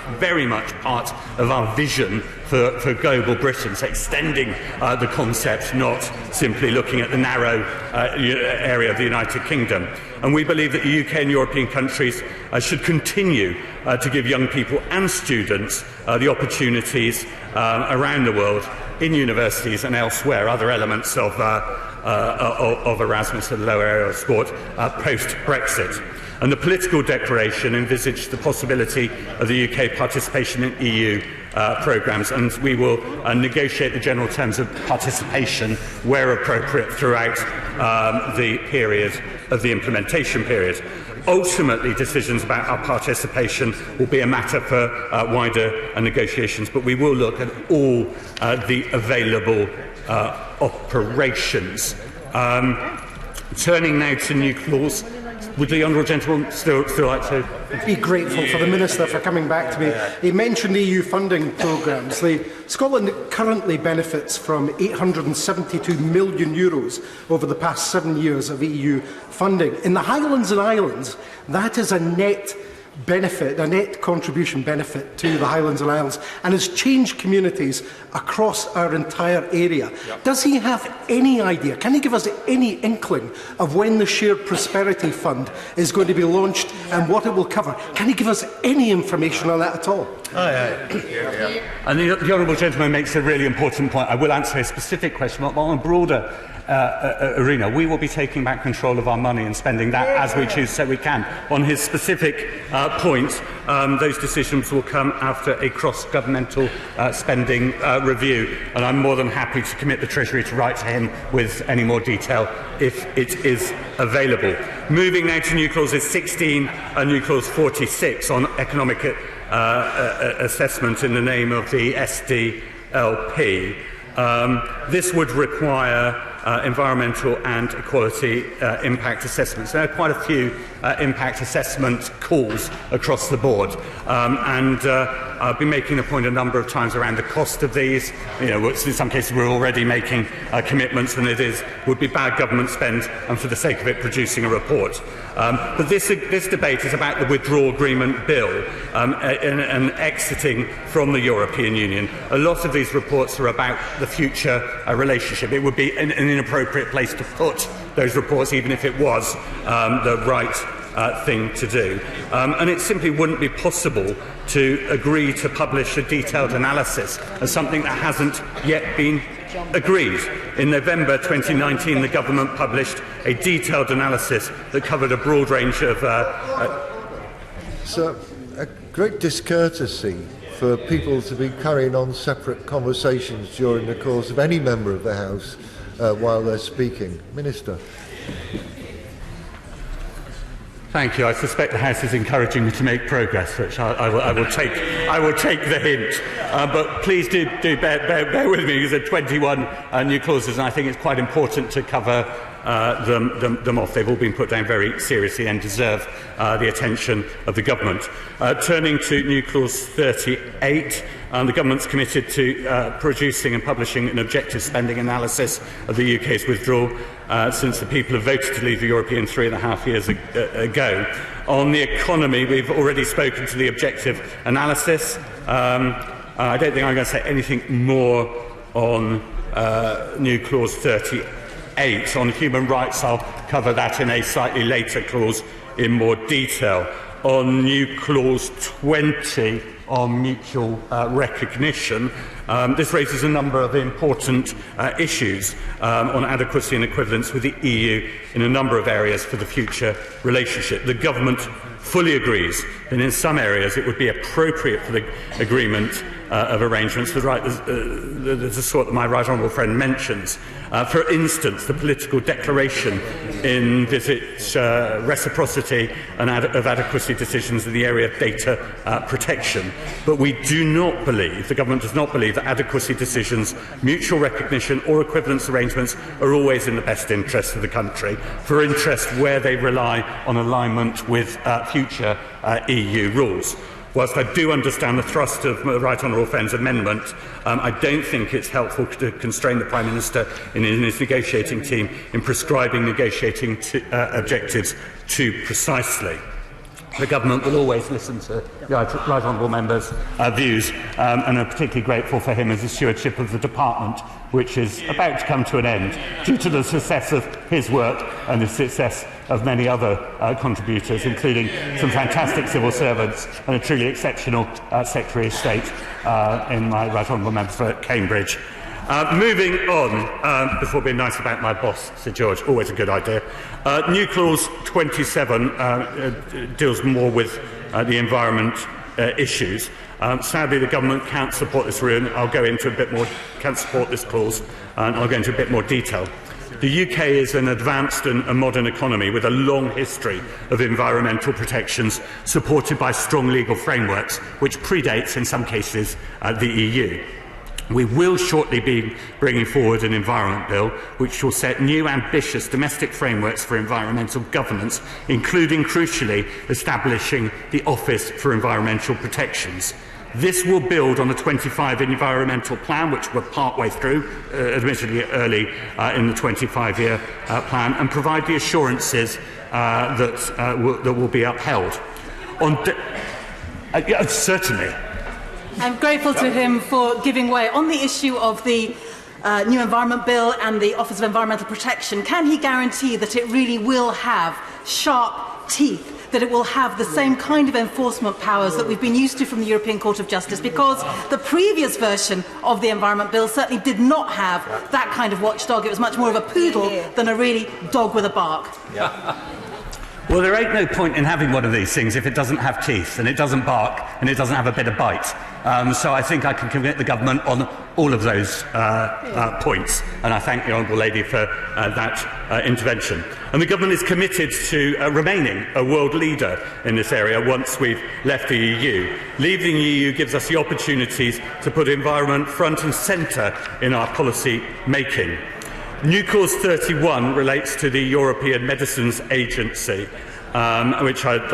Speaker 10: part of our vision for global Britain, so extending the concept, not simply looking at the narrow area of the United Kingdom. And we believe that the UK and European countries should continue to give young people and students the opportunities around the world, in universities and elsewhere, other elements of Erasmus and the lower area of sport, post-Brexit. And the political declaration envisaged the possibility of the UK participation in EU programmes, and we will negotiate the general terms of participation where appropriate throughout the period of the implementation period. Ultimately, decisions about our participation will be a matter for wider negotiations, but we will look at all the available operations. Turning now to New Clause, would the honourable gentleman still like to...
Speaker 1: Be grateful for the Minister for coming back to me. He mentioned EU funding programmes. Scotland currently benefits from €872 million over the past 7 years of EU funding. In the Highlands and Islands, that is a net benefit, a net contribution benefit to the Highlands and Islands, and has changed communities across our entire area. Does he have any idea, can he give us any inkling of when the Shared Prosperity Fund is going to be launched and what it will cover? Can he give us any information on that at all?
Speaker 10: And the honourable gentleman makes a really important point. I will answer a specific question, but on a broader arena, we will be taking back control of our money and spending that as we choose, so we can. On his specific point, those decisions will come after a cross-governmental spending review, and I'm more than happy to commit the Treasury to write to him with any more detail if it is available. Moving now to New Clauses 16 and New Clause 46 on economic assessment in the name of the SDLP. This would require environmental and equality impact assessments. There are quite a few impact assessment calls across the board, and I've been making the point a number of times around the cost of these. You know, in some cases we're already making commitments, and it would be bad government spend, and for the sake of it, producing a report. But this debate is about the Withdrawal Agreement Bill and exiting from the European Union. A lot of these reports are about the future relationship. It would be an inappropriate place to put those reports, even if it was the right thing to do. And it simply wouldn't be possible to agree to publish a detailed analysis of something that hasn't yet been agreed. In November 2019, the government published a detailed analysis that covered a broad range of...
Speaker 2: So, a great discourtesy for people to be carrying on separate conversations during the course of any member of the House while they're speaking. Minister.
Speaker 10: Thank you. I suspect the House is encouraging me to make progress, which I will take the hint. But please do bear with me, because there are 21 new clauses, and I think it's quite important to cover them off. They've all been put down very seriously and deserve the attention of the government. Turning to new clause 38, the government's committed to producing and publishing an objective spending analysis of the UK's withdrawal since the people have voted to leave the European 3.5 years ago. On the economy, we've already spoken to the objective analysis. I don't think I'm going to say anything more on new clause 38. On human rights, I'll cover that in a slightly later clause in more detail. On new clause 20, on mutual recognition, this raises a number of important issues on adequacy and equivalence with the EU in a number of areas for the future relationship. The government fully agrees that in some areas it would be appropriate for the agreement of arrangements, the sort that my right honourable friend mentions. For instance, the political declaration envisaged reciprocity and of adequacy decisions in the area of data protection. But we do not believe, the government does not believe, that adequacy decisions, mutual recognition or equivalence arrangements are always in the best interest of the country, for interest where they rely on alignment with future EU rules. Whilst I do understand the thrust of the Right Honourable Friend's amendment, I don't think it's helpful to constrain the Prime Minister and his negotiating team in prescribing negotiating objectives too precisely. The government will always listen to the Right Honourable Member's views, and are particularly grateful for him as the stewardship of the department, which is about to come to an end due to the success of his work and the success of many other contributors, including some fantastic civil servants and a truly exceptional Secretary of State in my Right Honourable Member for Cambridge. Moving on, before being nice about my boss, Sir George, always a good idea. New clause 27 deals more with the environment issues. Sadly, the government can't support this rule. I'll go into a bit more, can't support this clause, and I'll go into a bit more detail. The UK is an advanced and a modern economy with a long history of environmental protections supported by strong legal frameworks, which predates, in some cases, the EU. We will shortly be bringing forward an Environment Bill which will set new ambitious domestic frameworks for environmental governance, including, crucially, establishing the Office for Environmental Protections. This will build on the 25 environmental plan, which we're part-way through, admittedly early in the 25-year plan, and provide the assurances that will be upheld. Certainly.
Speaker 5: I'm grateful to him for giving way. On the issue of the new Environment Bill and the Office of Environmental Protection, can he guarantee that it really will have sharp teeth, that it will have the same kind of enforcement powers that we've been used to from the European Court of Justice? Because the previous version of the Environment Bill certainly did not have that kind of watchdog. It was much more of a poodle than a really dog with a bark.
Speaker 10: Well, there ain't no point in having one of these things if it doesn't have teeth, and it doesn't bark, and it doesn't have a bit of bite. So I think I can commit the government on all of those points, and I thank the Honourable Lady for that intervention. And the government is committed to remaining a world leader in this area once we've left the EU. Leaving the EU gives us the opportunities to put environment front and centre in our policy making. New Clause 31 relates to the European Medicines Agency, which I'd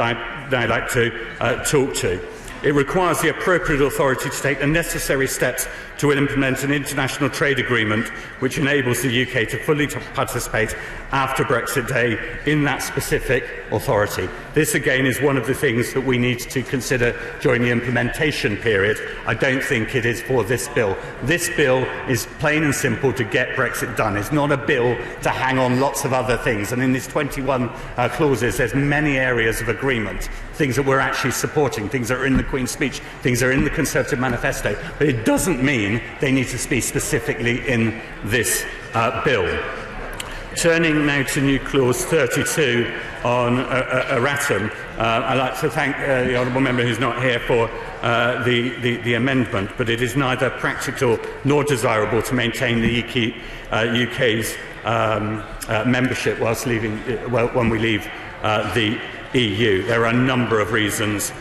Speaker 10: like to talk to. It requires the appropriate authority to take the necessary steps to implement an international trade agreement which enables the UK to fully participate after Brexit Day in that specific authority. This again is one of the things that we need to consider during the implementation period. I don't think it is for this bill. This bill is plain and simple to get Brexit done. It's not a bill to hang on lots of other things. And in these 21 clauses, there's many areas of agreement, things that we're actually supporting, things that are in the Queen's speech, things that are in the Conservative manifesto. But it doesn't mean they need to be specifically in this bill. Turning now to New Clause 32 on erratum, I'd like to thank the Honourable Member who's not here for the amendment, but it is neither practical nor desirable to maintain the UK's membership whilst leaving, when we leave the EU. There are a number of reasons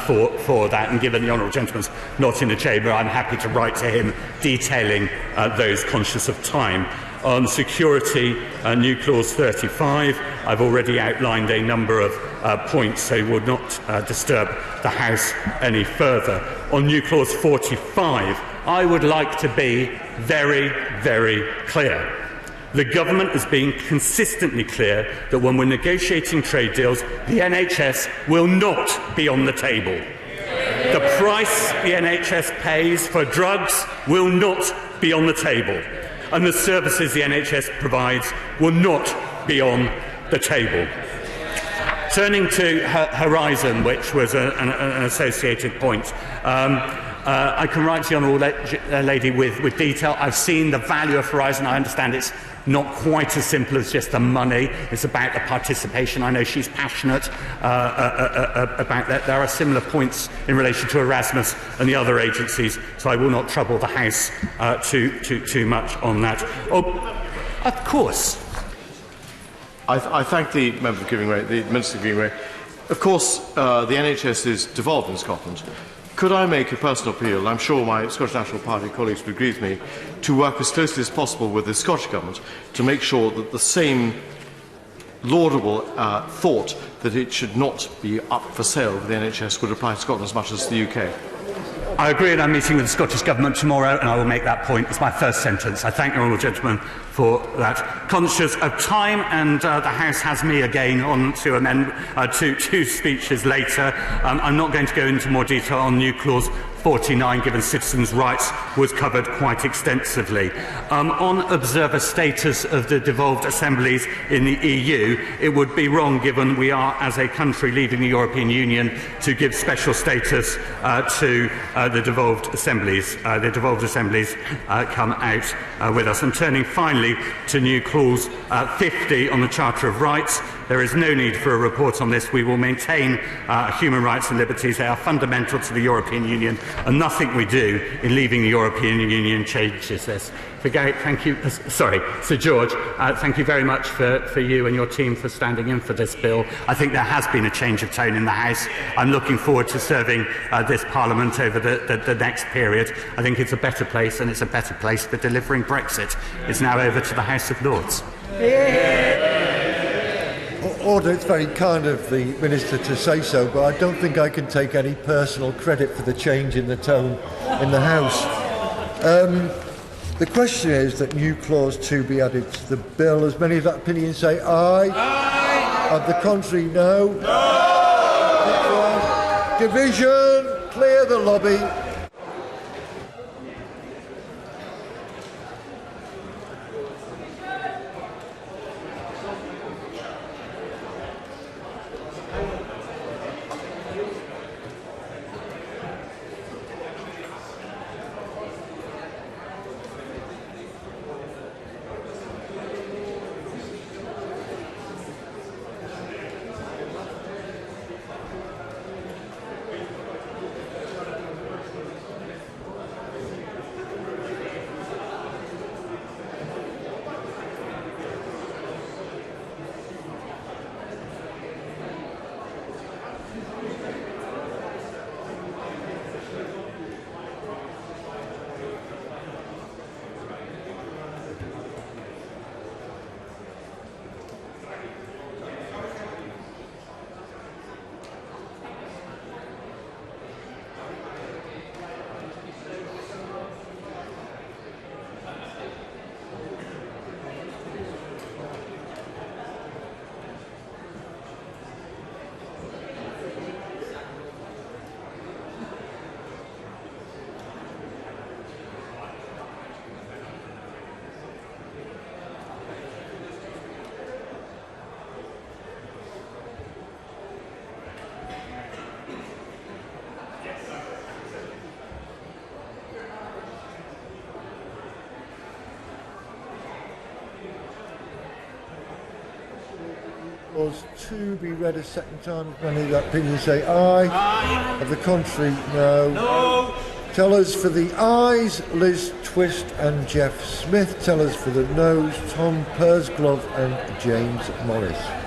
Speaker 10: for that, and given the Honourable Gentleman's not in the Chamber, I'm happy to write to him detailing those, conscious of time. On security, New Clause 35, I've already outlined a number of points, so would not disturb the House any further. On New Clause 45, I would like to be very, very clear. The government has been consistently clear that when we're negotiating trade deals, the NHS will not be on the table. The price the NHS pays for drugs will not be on the table, and the services the NHS provides will not be on the table. Turning to Horizon, which was an associated point, I can write to the Honourable Lady with detail. I've seen the value of Horizon. I understand it's not quite as simple as just the money. It's about the participation. I know she's passionate about that. There are similar points in relation to Erasmus and the other agencies, so I will not trouble the House too much on that. Oh, of course.
Speaker 6: I thank the member for giving way, the Minister for giving way. Of course, the NHS is devolved in Scotland. Could I make a personal appeal, and I'm sure my Scottish National Party colleagues would agree with me, to work as closely as possible with the Scottish Government to make sure that the same laudable thought that it should not be up for sale for the NHS would apply to Scotland as much as the UK?
Speaker 10: I agree, and I'm meeting with the Scottish Government tomorrow, and I will make that point. It's my first sentence. I thank the Honourable Gentleman for that. Conscious of time, and the House has me again on to amend two speeches later. I'm not going to go into more detail on New Clause 49, given citizens' rights was covered quite extensively. On observer status of the devolved assemblies in the EU, it would be wrong, given we are, as a country leaving the European Union, to give special status to the devolved assemblies. The devolved assemblies come out with us. And turning finally to New Clause 50 on the Charter of Rights, there is no need for a report on this. We will maintain human rights and liberties. They are fundamental to the European Union, and nothing we do in leaving the European Union changes this. Thank you. Sorry, Sir George, thank you very much for you and your team for standing in for this bill. I think there has been a change of tone in the House. I'm looking forward to serving this Parliament over the next period. I think it's a better place, and it's a better place for delivering Brexit. It's now over to the House of Lords.
Speaker 2: Order, it's very kind of the Minister to say so, but I don't think I can take any personal credit for the change in the tone in the House. The question is that New Clause 2 be added to the bill. As many of that opinion say aye? Aye. Of the contrary, no? No! Division! Clear the lobby. Clause 2 be read a second time. If any of that opinion say aye. Aye. Of the contrary, no. No. Tellers for the ayes, Liz Twist and Jeff Smith. Tellers for the noes, Tom Pursglove and James Morris.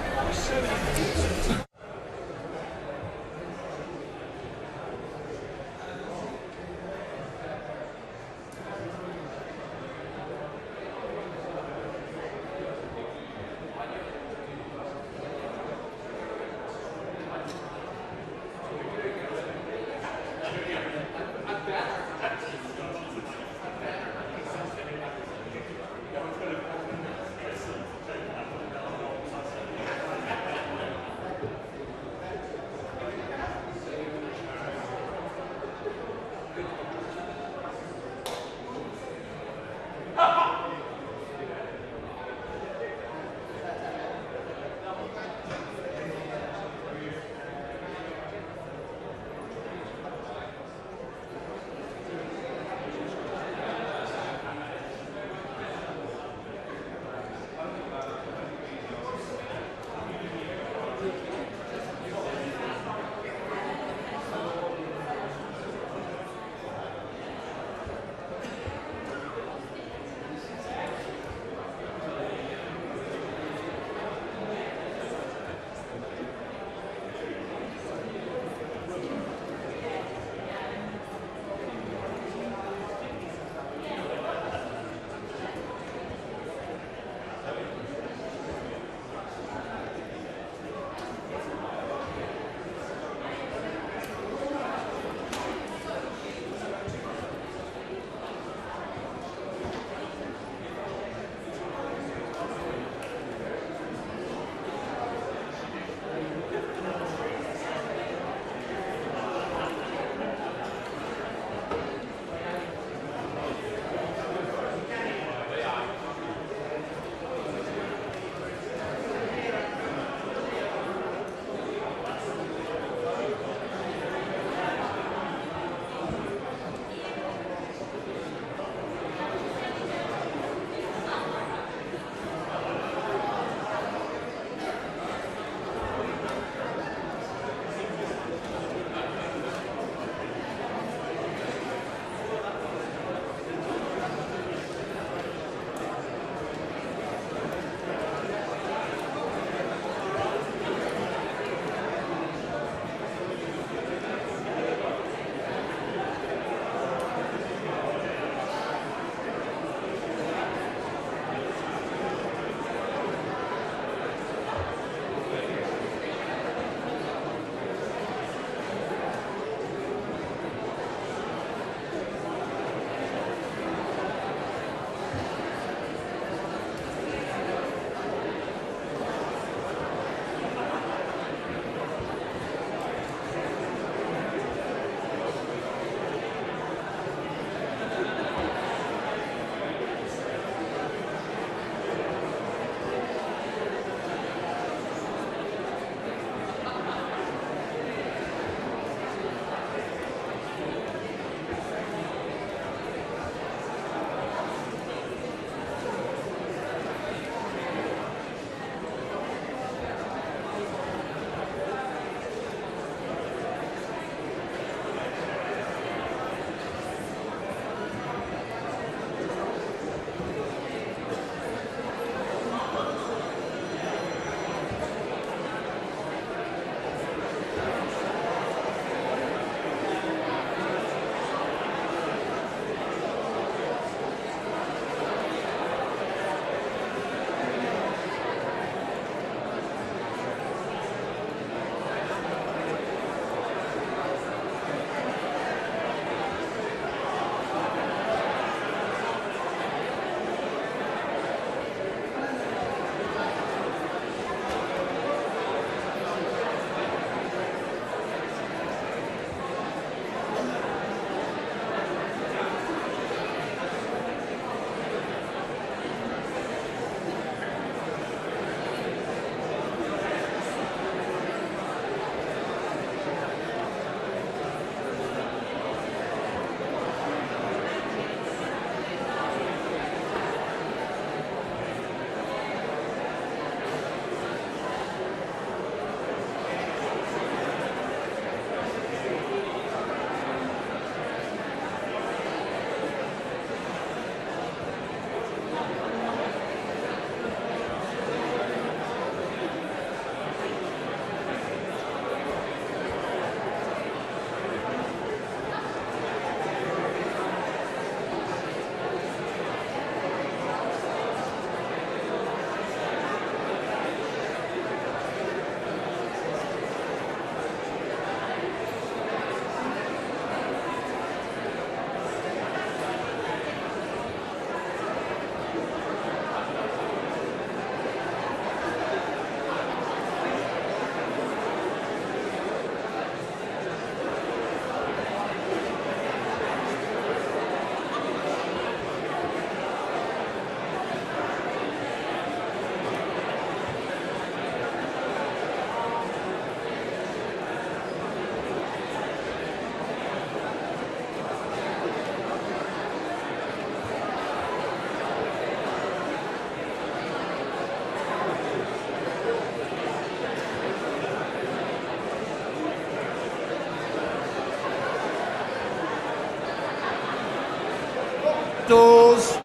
Speaker 18: Doors.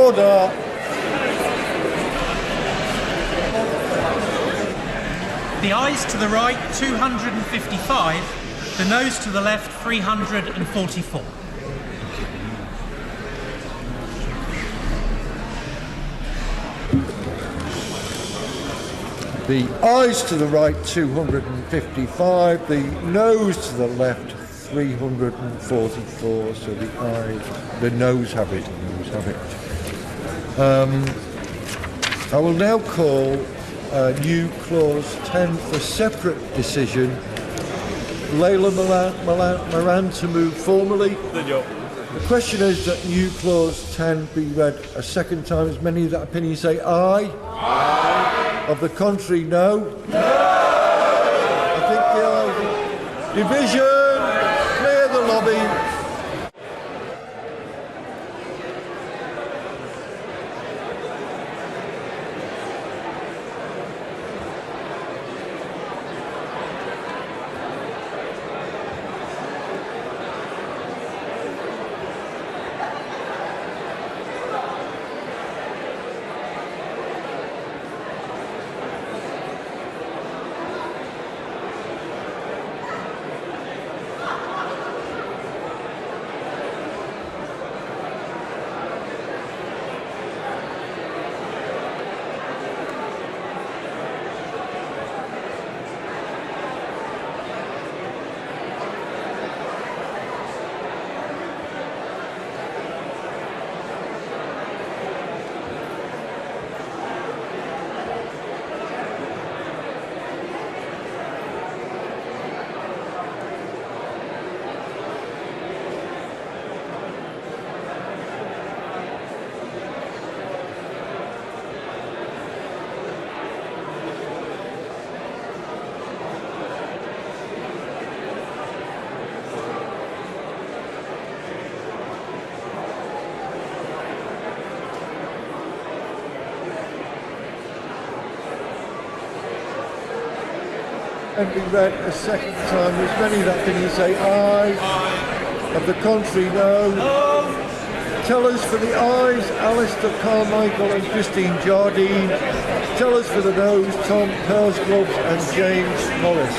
Speaker 2: Order.
Speaker 15: The ayes to the right, 255. The noes to the left, 344.
Speaker 2: The ayes to the right, 255. The noes to the left, 344. So the noes have it. I will now call new clause 10 for separate decision. Layla Moran to move formally. The question is that new clause 10 be read a second time. As many of that opinion say aye. Aye. Of the contrary, no. No. I think the ayes. Division. Clear the lobby. And be read a second time. As many that opinion say aye. Aye. Of the contrary, no. No. Tellers for the ayes, Alistair Carmichael and Christine Jardine. Tellers for the noes, Tom Persgloves and James Morris.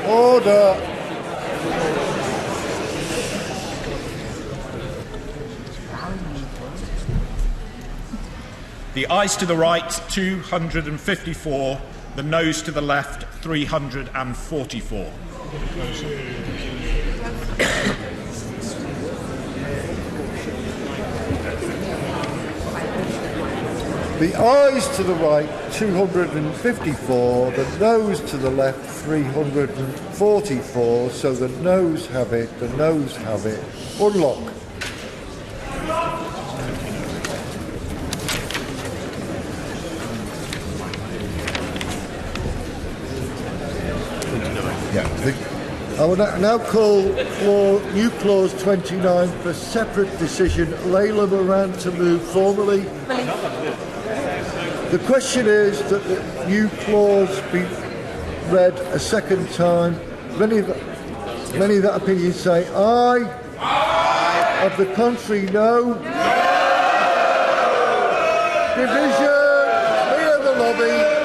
Speaker 2: Order.
Speaker 3: The ayes to the right, 254. The noes to the left, 344.
Speaker 2: The ayes to the right, 254. The noes to the left, 344. So the noes have it. The noes have it. Unlock. I will now call new clause 29 for separate decision. Layla Moran to move formally. The question is that the new clause be read a second time. Many of that opinion say aye. Aye. Of the contrary, no. Division. Clear the lobby.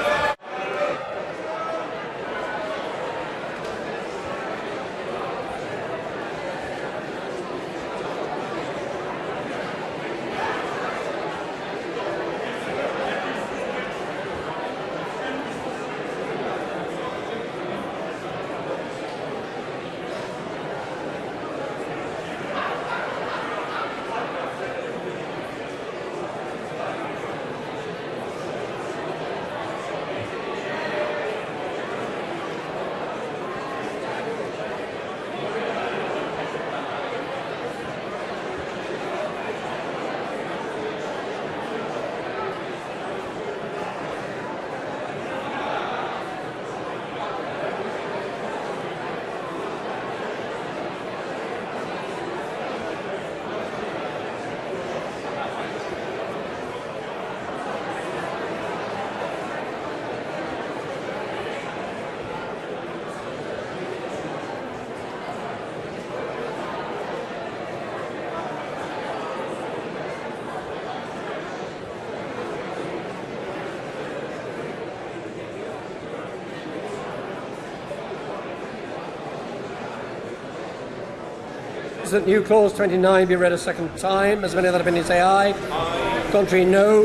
Speaker 22: That new clause 29 be read a second time. As many other opinions say aye. Aye. Contrary, no.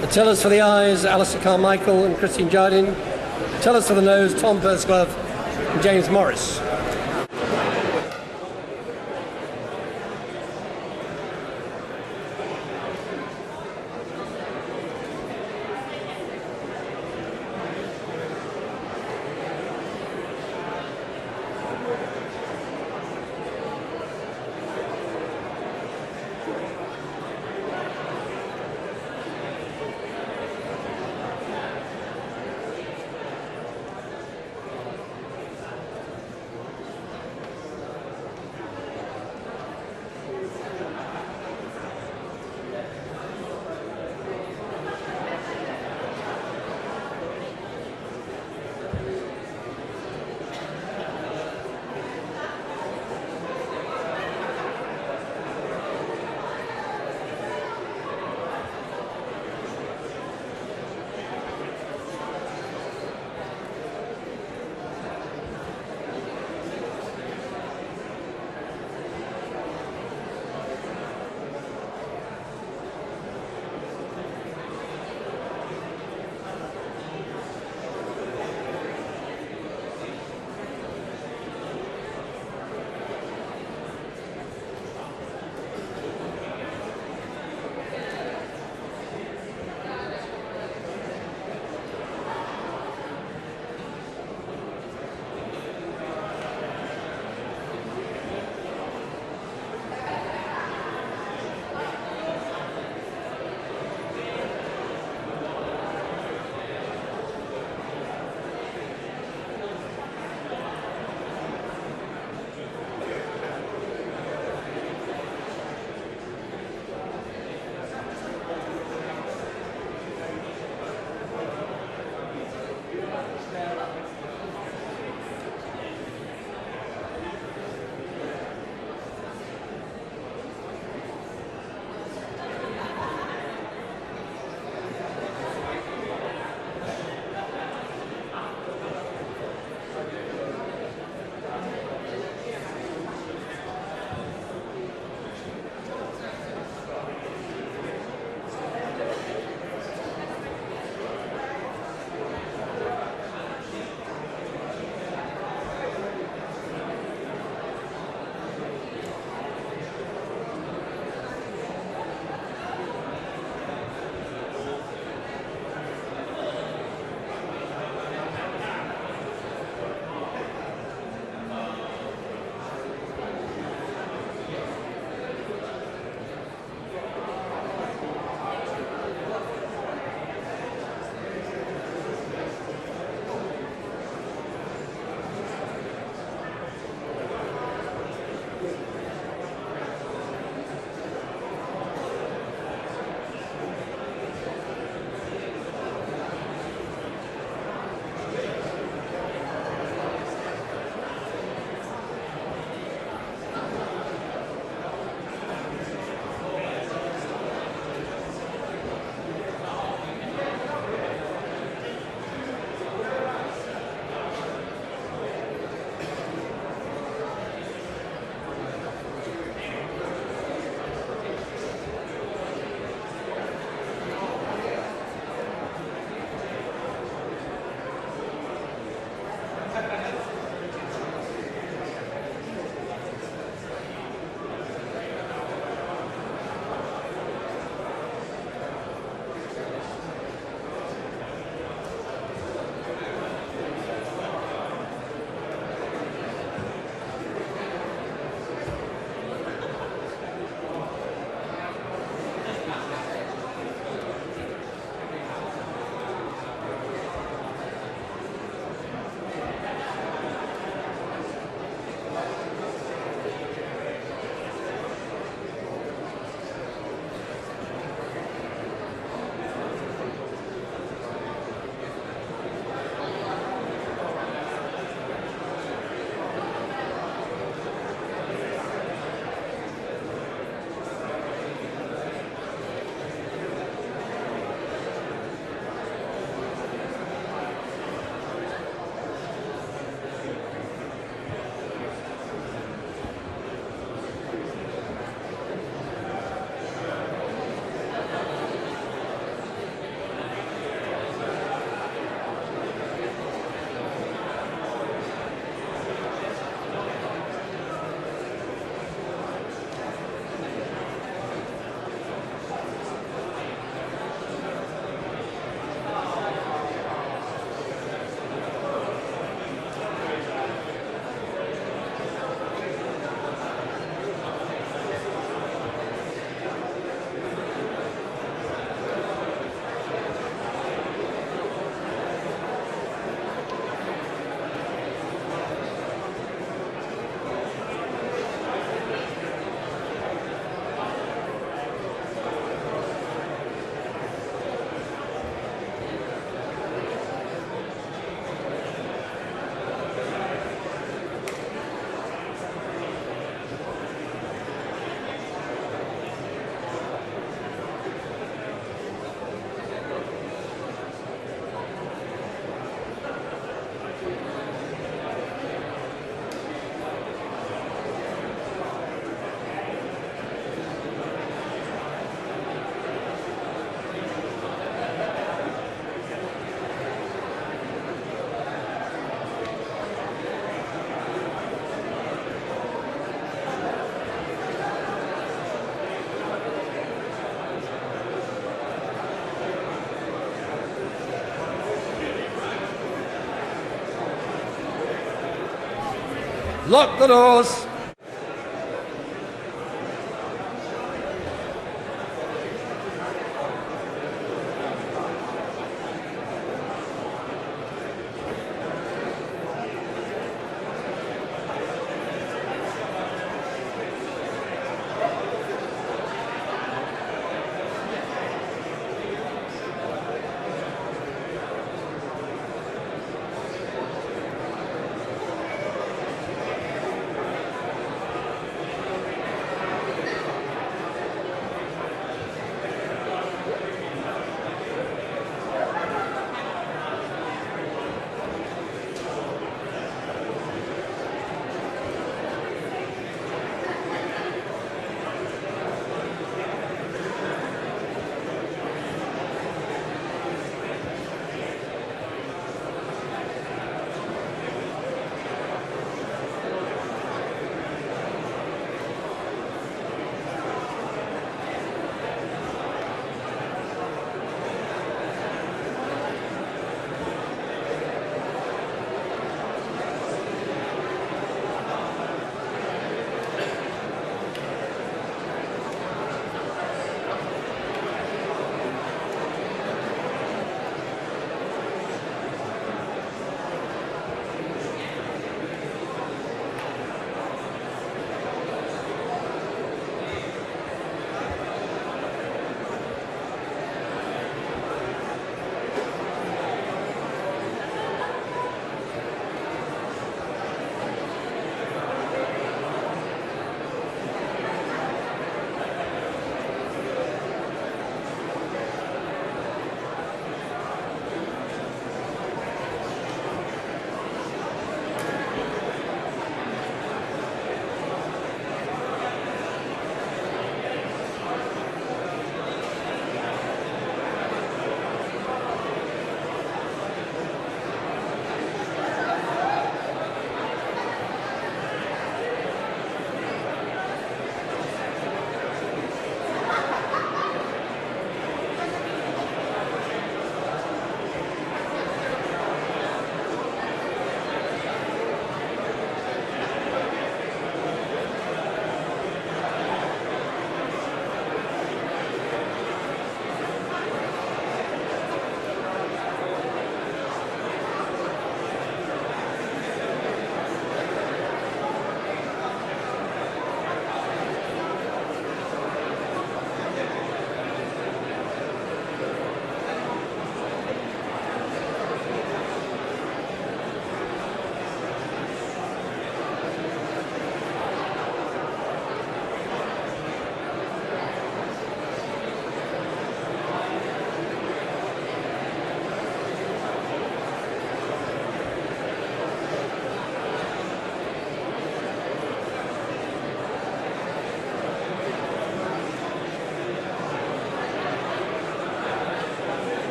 Speaker 22: The tellers for the ayes, Alistair Carmichael and Christine Jardine. Tellers for the noes, Tom Pursglove and James Morris. Lock the doors.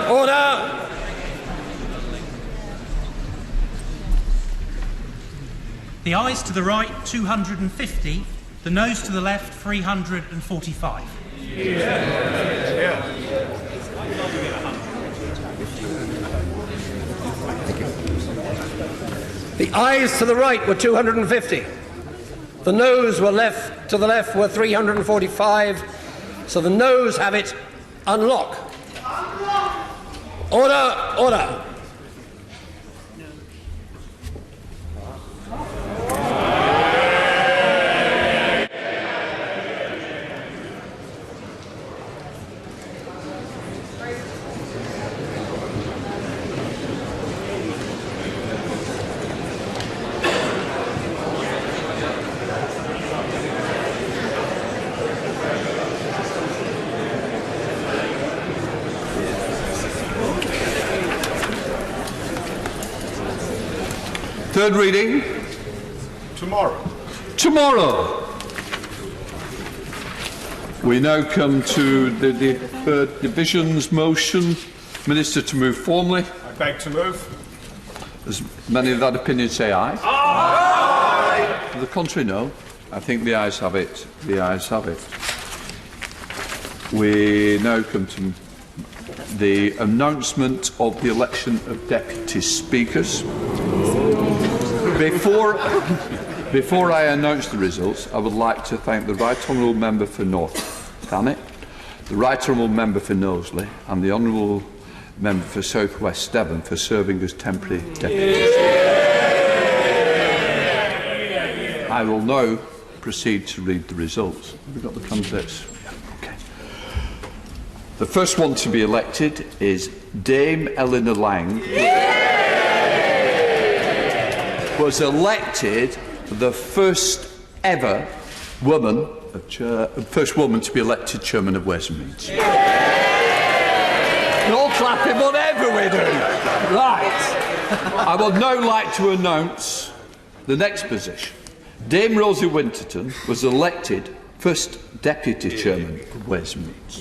Speaker 22: Order!
Speaker 15: The ayes to the right, 250. The noes to the left, 345.
Speaker 22: The ayes to the right were 250. The noes were left to the left were 345. So the noes have it. Unlock. Order, order.
Speaker 18: Third reading?
Speaker 3: Tomorrow.
Speaker 18: Tomorrow. We now come to the third division's motion. Minister to move formally.
Speaker 3: I beg to move.
Speaker 18: As many of that opinion say aye.
Speaker 3: Aye.
Speaker 18: To the contrary, no. I think the ayes have it. The ayes have it. We now come to the announcement of the election of deputy speakers. Before I announce the results, I would like to thank the Right Honourable Member for North Thanet, the Right Honourable Member for Knowsley and the Honourable Member for South West Devon for serving as temporary deputies. I will now proceed to read the results. Have we got the candidates? Okay. The first one to be elected is Dame Eleanor Lang. Was elected the first ever woman, first woman to be elected chairman of Ways and Means. Not clapping, whatever we do. Right. I would now like to announce the next position. Dame Rosie Winterton was elected first deputy chairman of Ways and Means.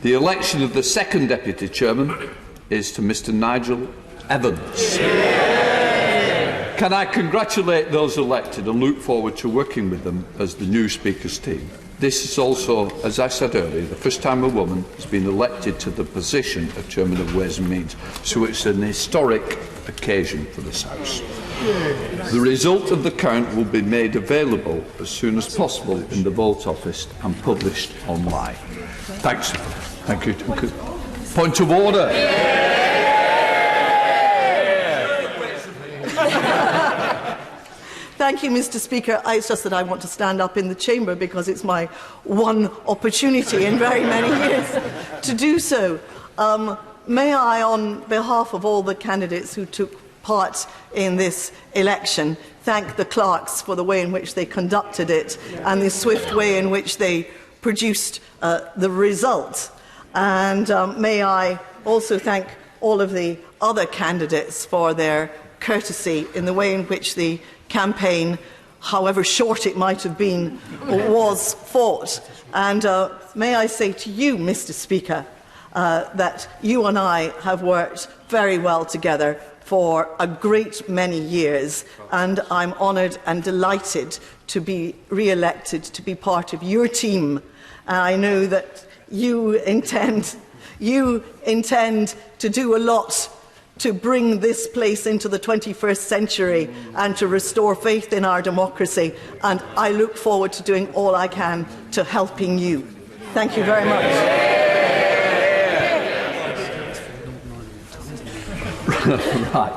Speaker 18: The election of the second deputy chairman is to Mr. Nigel Evans. Can I congratulate those elected and look forward to working with them as the new Speaker's team. This is also, as I said earlier, the first time a woman has been elected to the position of Chairman of Ways and Means, so it's an historic occasion for this House. The result of the count will be made available as soon as possible in the Vote Office and published online. Thanks. Thank you. Point of order.
Speaker 4: Thank you, Mr. Speaker. It's just that I want to stand up in the chamber because it's my one opportunity in very many years to do so. May I, on behalf of all the candidates who took part in this election, thank the clerks for the way in which they conducted it and the swift way in which they produced the result. And may I also thank all of the other candidates for their courtesy in the way in which the campaign, however short it might have been, was fought. And may I say to you, Mr. Speaker, that you and I have worked very well together for a great many years, and I'm honoured and delighted to be re-elected to be part of your team. And I know that you intend to do a lot to bring this place into the 21st century and to restore faith in our democracy. And I look forward to doing all I can to helping you. Thank you very much.
Speaker 18: Right.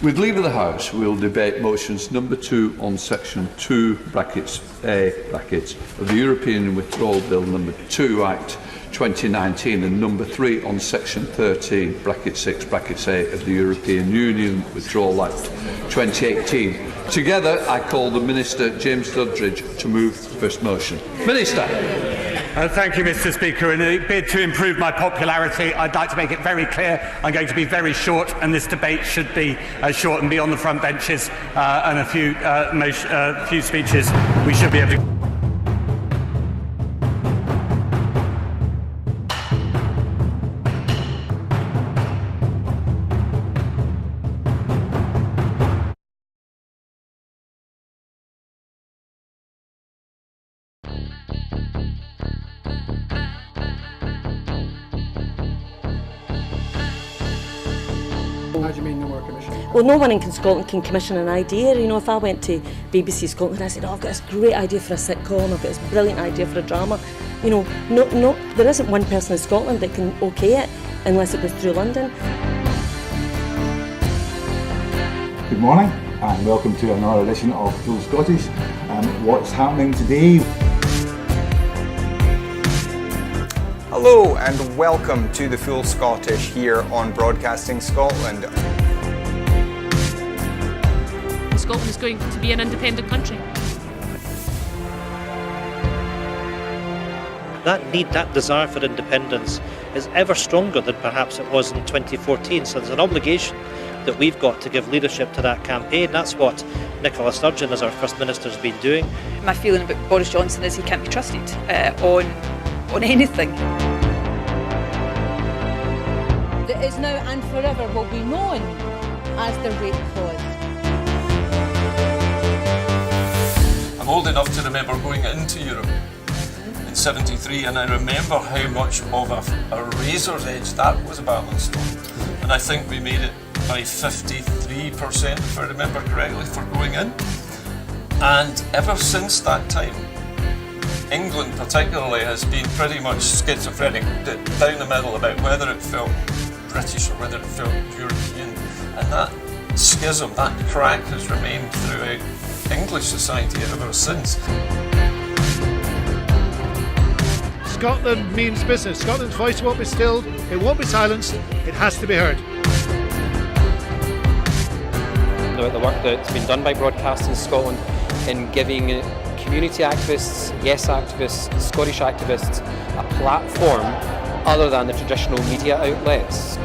Speaker 18: With leave of the House, we will debate motions number 2 on section 2 brackets A brackets of the European Withdrawal Bill number 2 Act 2019 and number 3 on section 13 bracket 6 brackets A of the European Union Withdrawal Act 2018. Together, I call the Minister James Duddridge to move the first motion. Minister.
Speaker 10: Thank you, Mr. Speaker. In a bid to improve my popularity, I'd like to make it very clear I'm going to be very short, and this debate should be short and be on the front benches and a few speeches. We should be able to.
Speaker 17: How do you mean no more commission?
Speaker 21: Well, no one in Scotland can commission an idea. You know, if I went to BBC Scotland and I said, oh, I've got this great idea for a sitcom, I've got this brilliant idea for a drama, you know, there isn't one person in Scotland that can okay it unless it goes through London.
Speaker 23: Good morning and welcome to another edition of Full Scottish. What's happening today?
Speaker 24: Hello and welcome to the Full Scottish here on Broadcasting Scotland.
Speaker 25: Scotland is going to be an independent country.
Speaker 26: That need, that desire for independence is ever stronger than perhaps it was in 2014. So there's an obligation that we've got to give leadership to that campaign. That's what Nicola Sturgeon, as our First Minister, has been doing.
Speaker 27: My feeling about Boris Johnson is he can't be trusted on anything.
Speaker 28: That is now and forever will be known as the rape clause.
Speaker 29: I'm old enough to remember going into Europe in '73, and I remember how much of a razor's edge that was a balanced stone. And I think we made it by 53%, if I remember correctly, for going in. And ever since that time, England particularly has been pretty much schizophrenic, down the middle about whether it felt British or whether it felt European. And that schism, that crack has remained throughout English society ever since.
Speaker 30: Scotland means business. Scotland's voice won't be stilled, it won't be silenced, it has to be heard.
Speaker 31: The work that's been done by Broadcasting Scotland in giving community activists, yes activists, Scottish activists a platform other than the traditional media outlets.